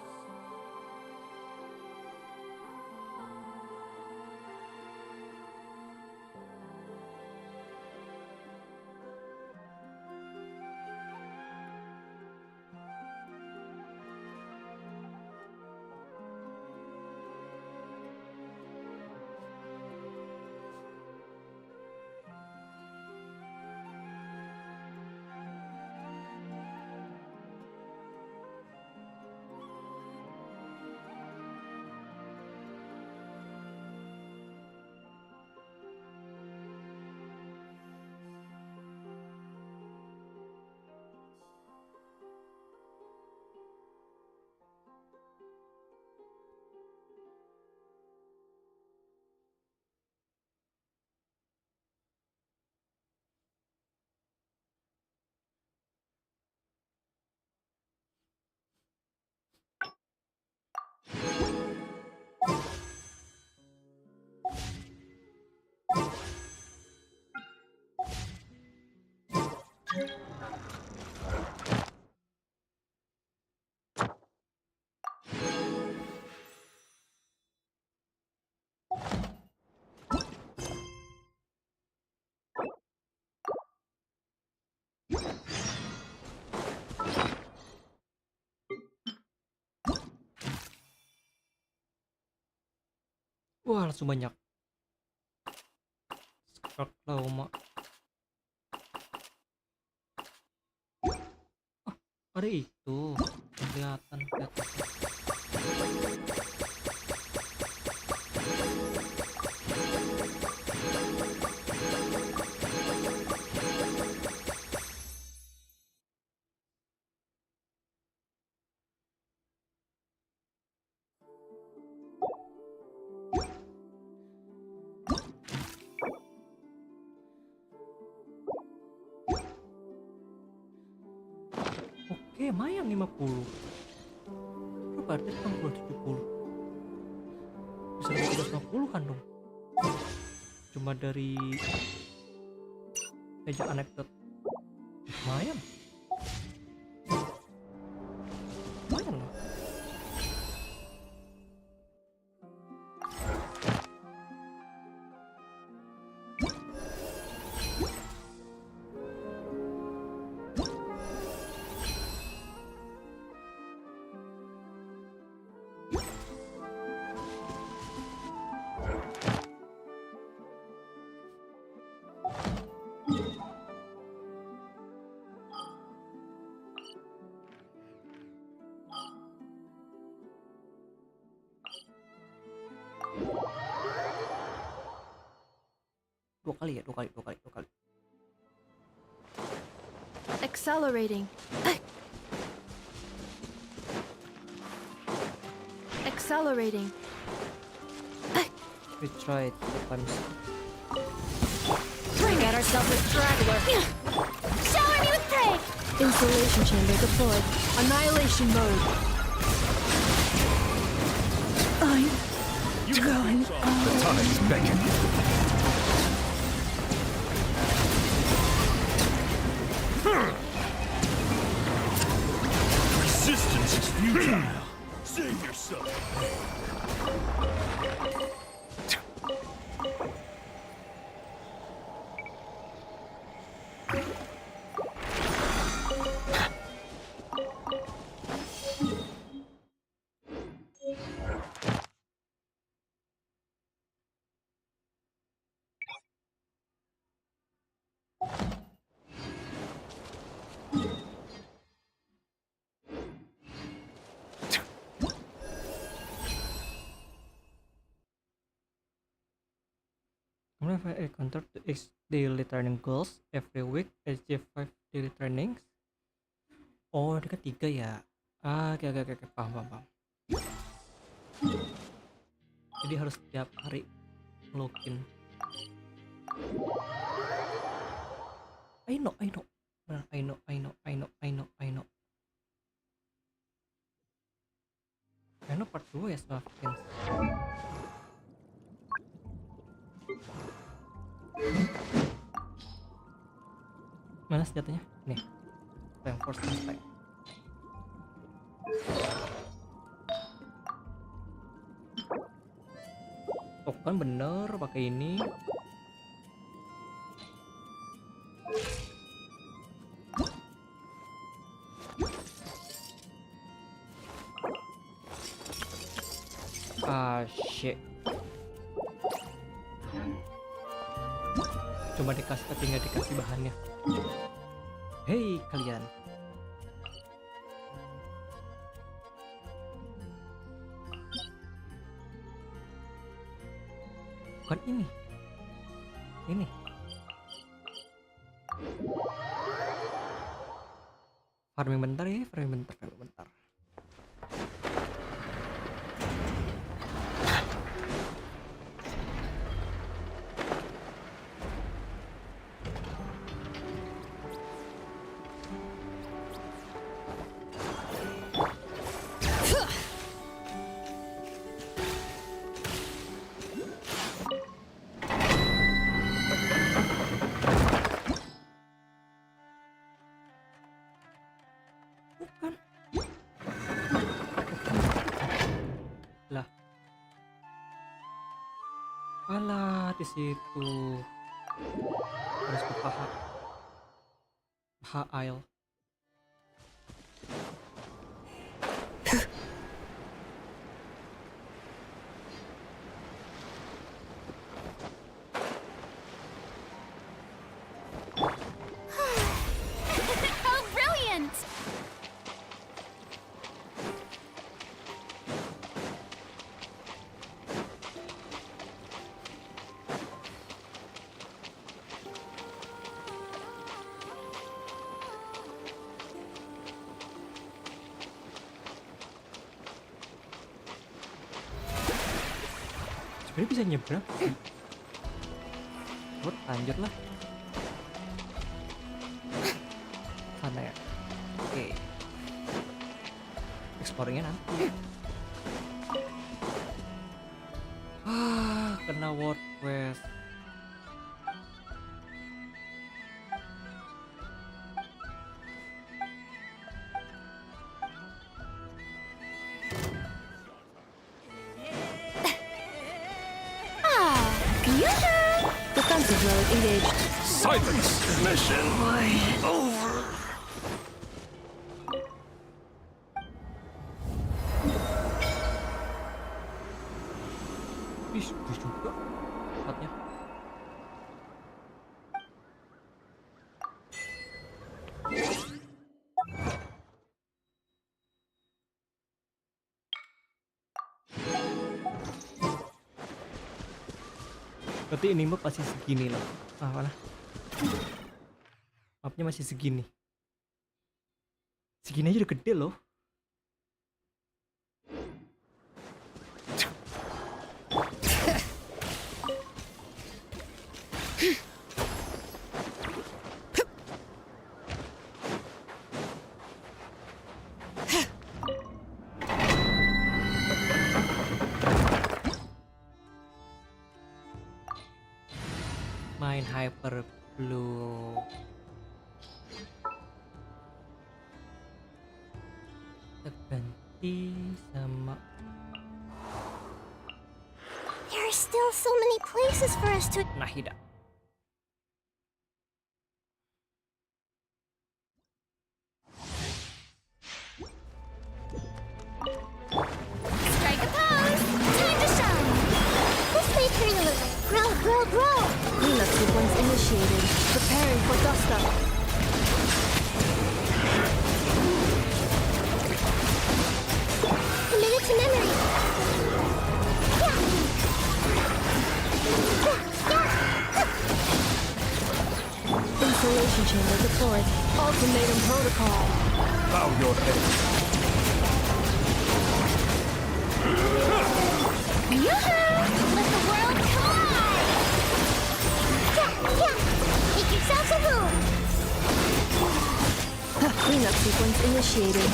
S1: Wah, langsung banyak. Lama. Ada itu. Kelihatan. Oke, lumayan 50. Berarti 70. Bisa lebih 250 kan dong. Cuma dari meja anekdot. Lumayan. Lumayan loh. Dua kali.
S4: Accelerating. Accelerating.
S1: We tried 2 times.
S4: Get ourselves a straggler.
S18: Shower me with praise!
S4: Insulation chamber deployed. Annihilation mode. I'm going
S5: The tides beckon. Resistance is futile. Save yourself.
S1: If I encounter to X daily training goals every week, achieve 5 daily trainings. Oh, ini ketiga ya. Oke, paham. Jadi harus setiap hari login. I know. I Karena part 2 ya semakin. Mana senjatanya? Nih. Reinforce attack. Oh kan bener pakai ini. Ah shit. Cuma dikasih tapi nggak dikasih bahannya. Hei kalian. Bukan ini. Ini. Farming bentar ya, farming bentar. Alah, di situ harus ke paha aisle.
S21: How brilliant!
S1: Sebenarnya bisa nyebrang. Buat lanjut lah. Sana ya. Oke. Exploringnya nanti. Kena world quest.
S4: Defensive mode engaged.
S5: Silence! Mission over!
S1: Ih, gede juga tempatnya. Berarti ini map masih segini loh. Ah, mana? Mapnya masih segini. Segini aja udah gede loh. Main hyper blue. Terganti sama.
S8: There are still so many places for us to...
S1: Nahida.
S8: Strike a pose! Time to shine! This may turn a little... Grow!
S4: Cleanup sequence initiated. Preparing for dust up.
S8: Commit it to memory!
S4: Installation chamber deployed. Ultimatum protocol.
S5: Bow your head.
S8: Let the world collide! Make yourselves a room!
S4: Cleanup sequence initiated.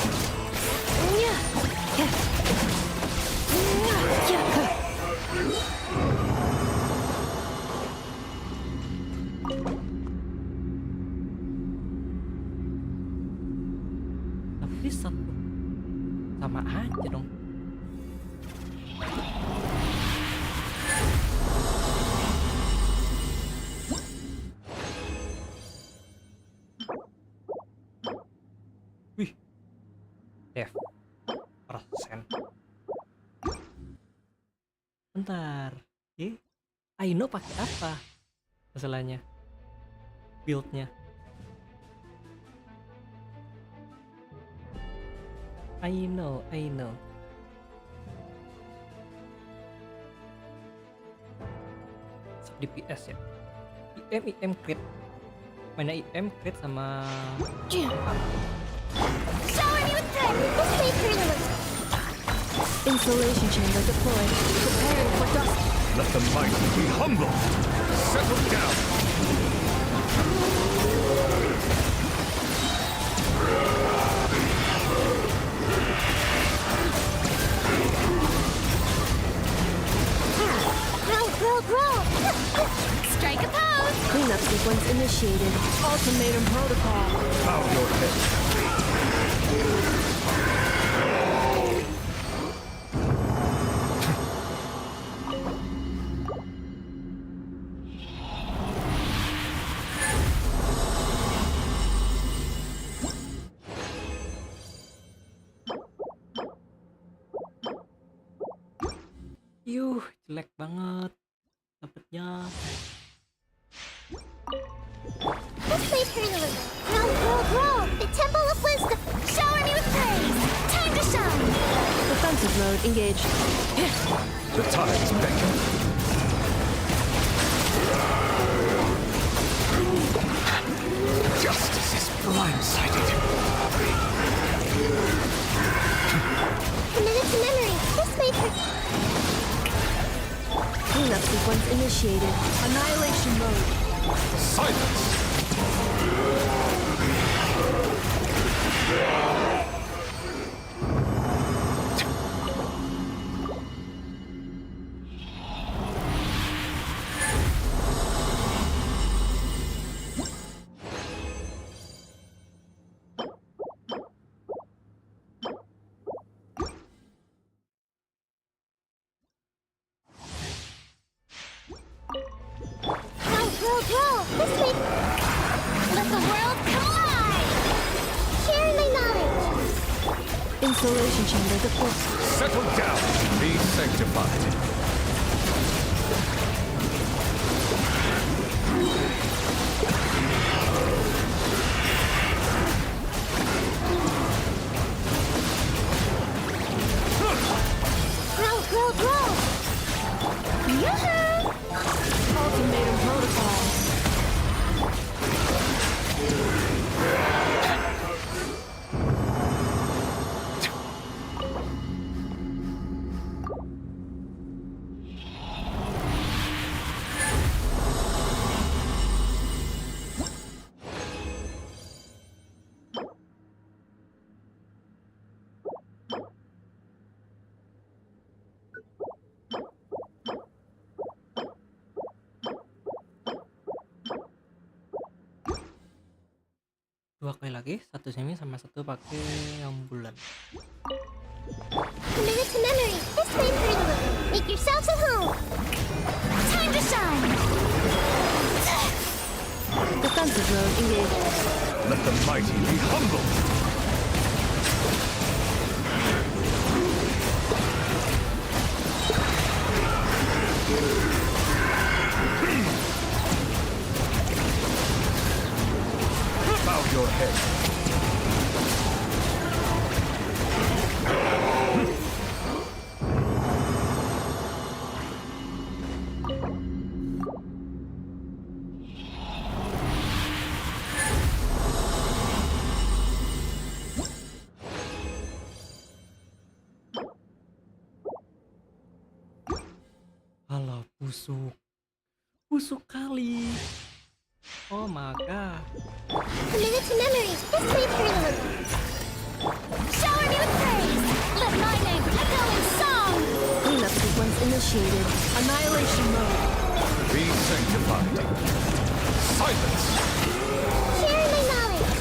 S1: bisa tuh. Sama aja dong. Wih. Dev. Persen. Bentar. Aino pakai apa? Masalahnya. Build-nya. I know. DPS ya. IM crit. Mana IM crit sama
S4: Insulation chamber deployed. Preparing for dust.
S5: Let the mighty be humble. Settle down.
S8: Grow.
S4: Strike a pose. Cleanup sequence initiated. Ultimatum protocol.
S5: Bow your head.
S1: jelek banget dapetnya.
S8: This way, Perdana. Grow. The Temple of Wisdom. Shower me with praise. Time to shine.
S4: Defensive mode engaged.
S5: The tides beckon. Justice is blindsided.
S8: Committed to memory. This way,
S4: Cleanup sequence initiated. Annihilation mode.
S5: Silence!
S8: Grow. This way. Let the world collide. Share my knowledge.
S4: Insulation chamber deployed.
S5: Settle down. Be sanctified.
S8: Grow.
S4: Yoo-hoo! Ultimatum protocol.
S1: Dua kali lagi, satu semi sama satu pakai yang bulan.
S8: Committed to memory. This way, Perdana. Make yourselves at home. Time to shine.
S4: Defensive mode engaged.
S5: Let the mighty be humble. Bow your head.
S1: Alah, busuk kali. Oh my god.
S8: Committed to memory. This way, Perdana. Shower me with praise. Let my name echo in song.
S4: Cleanup sequence initiated. Annihilation mode.
S5: Be sanctified. Silence!
S8: Share my knowledge.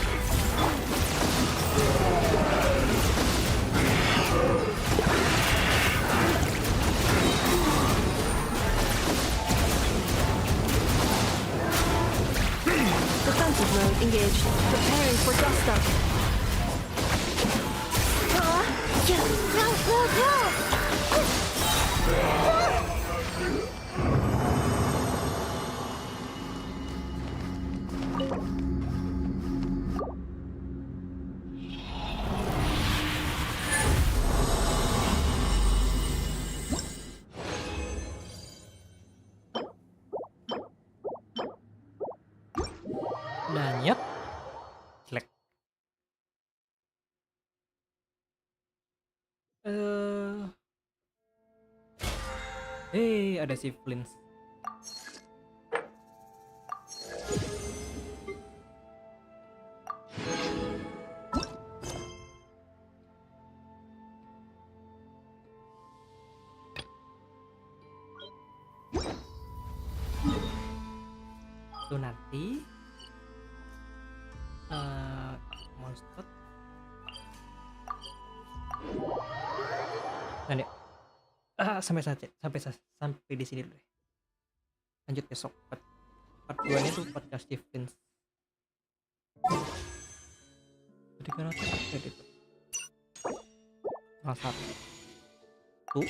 S4: Defensive mode engaged. Preparing for dust up.
S1: Dan yap, jelek. Ada si Flint. Itu nanti monster. Dan ya, sampai di sini dulu deh. Lanjut besok part 2 nya tuh podcast Stevens. Jadi kan itu salah satu tuh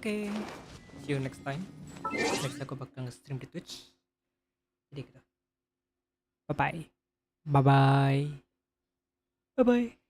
S1: Oke, see you next time. Next aku bakal nge-stream di Twitch. Jadi gitu. Bye bye. Bye bye. Bye bye.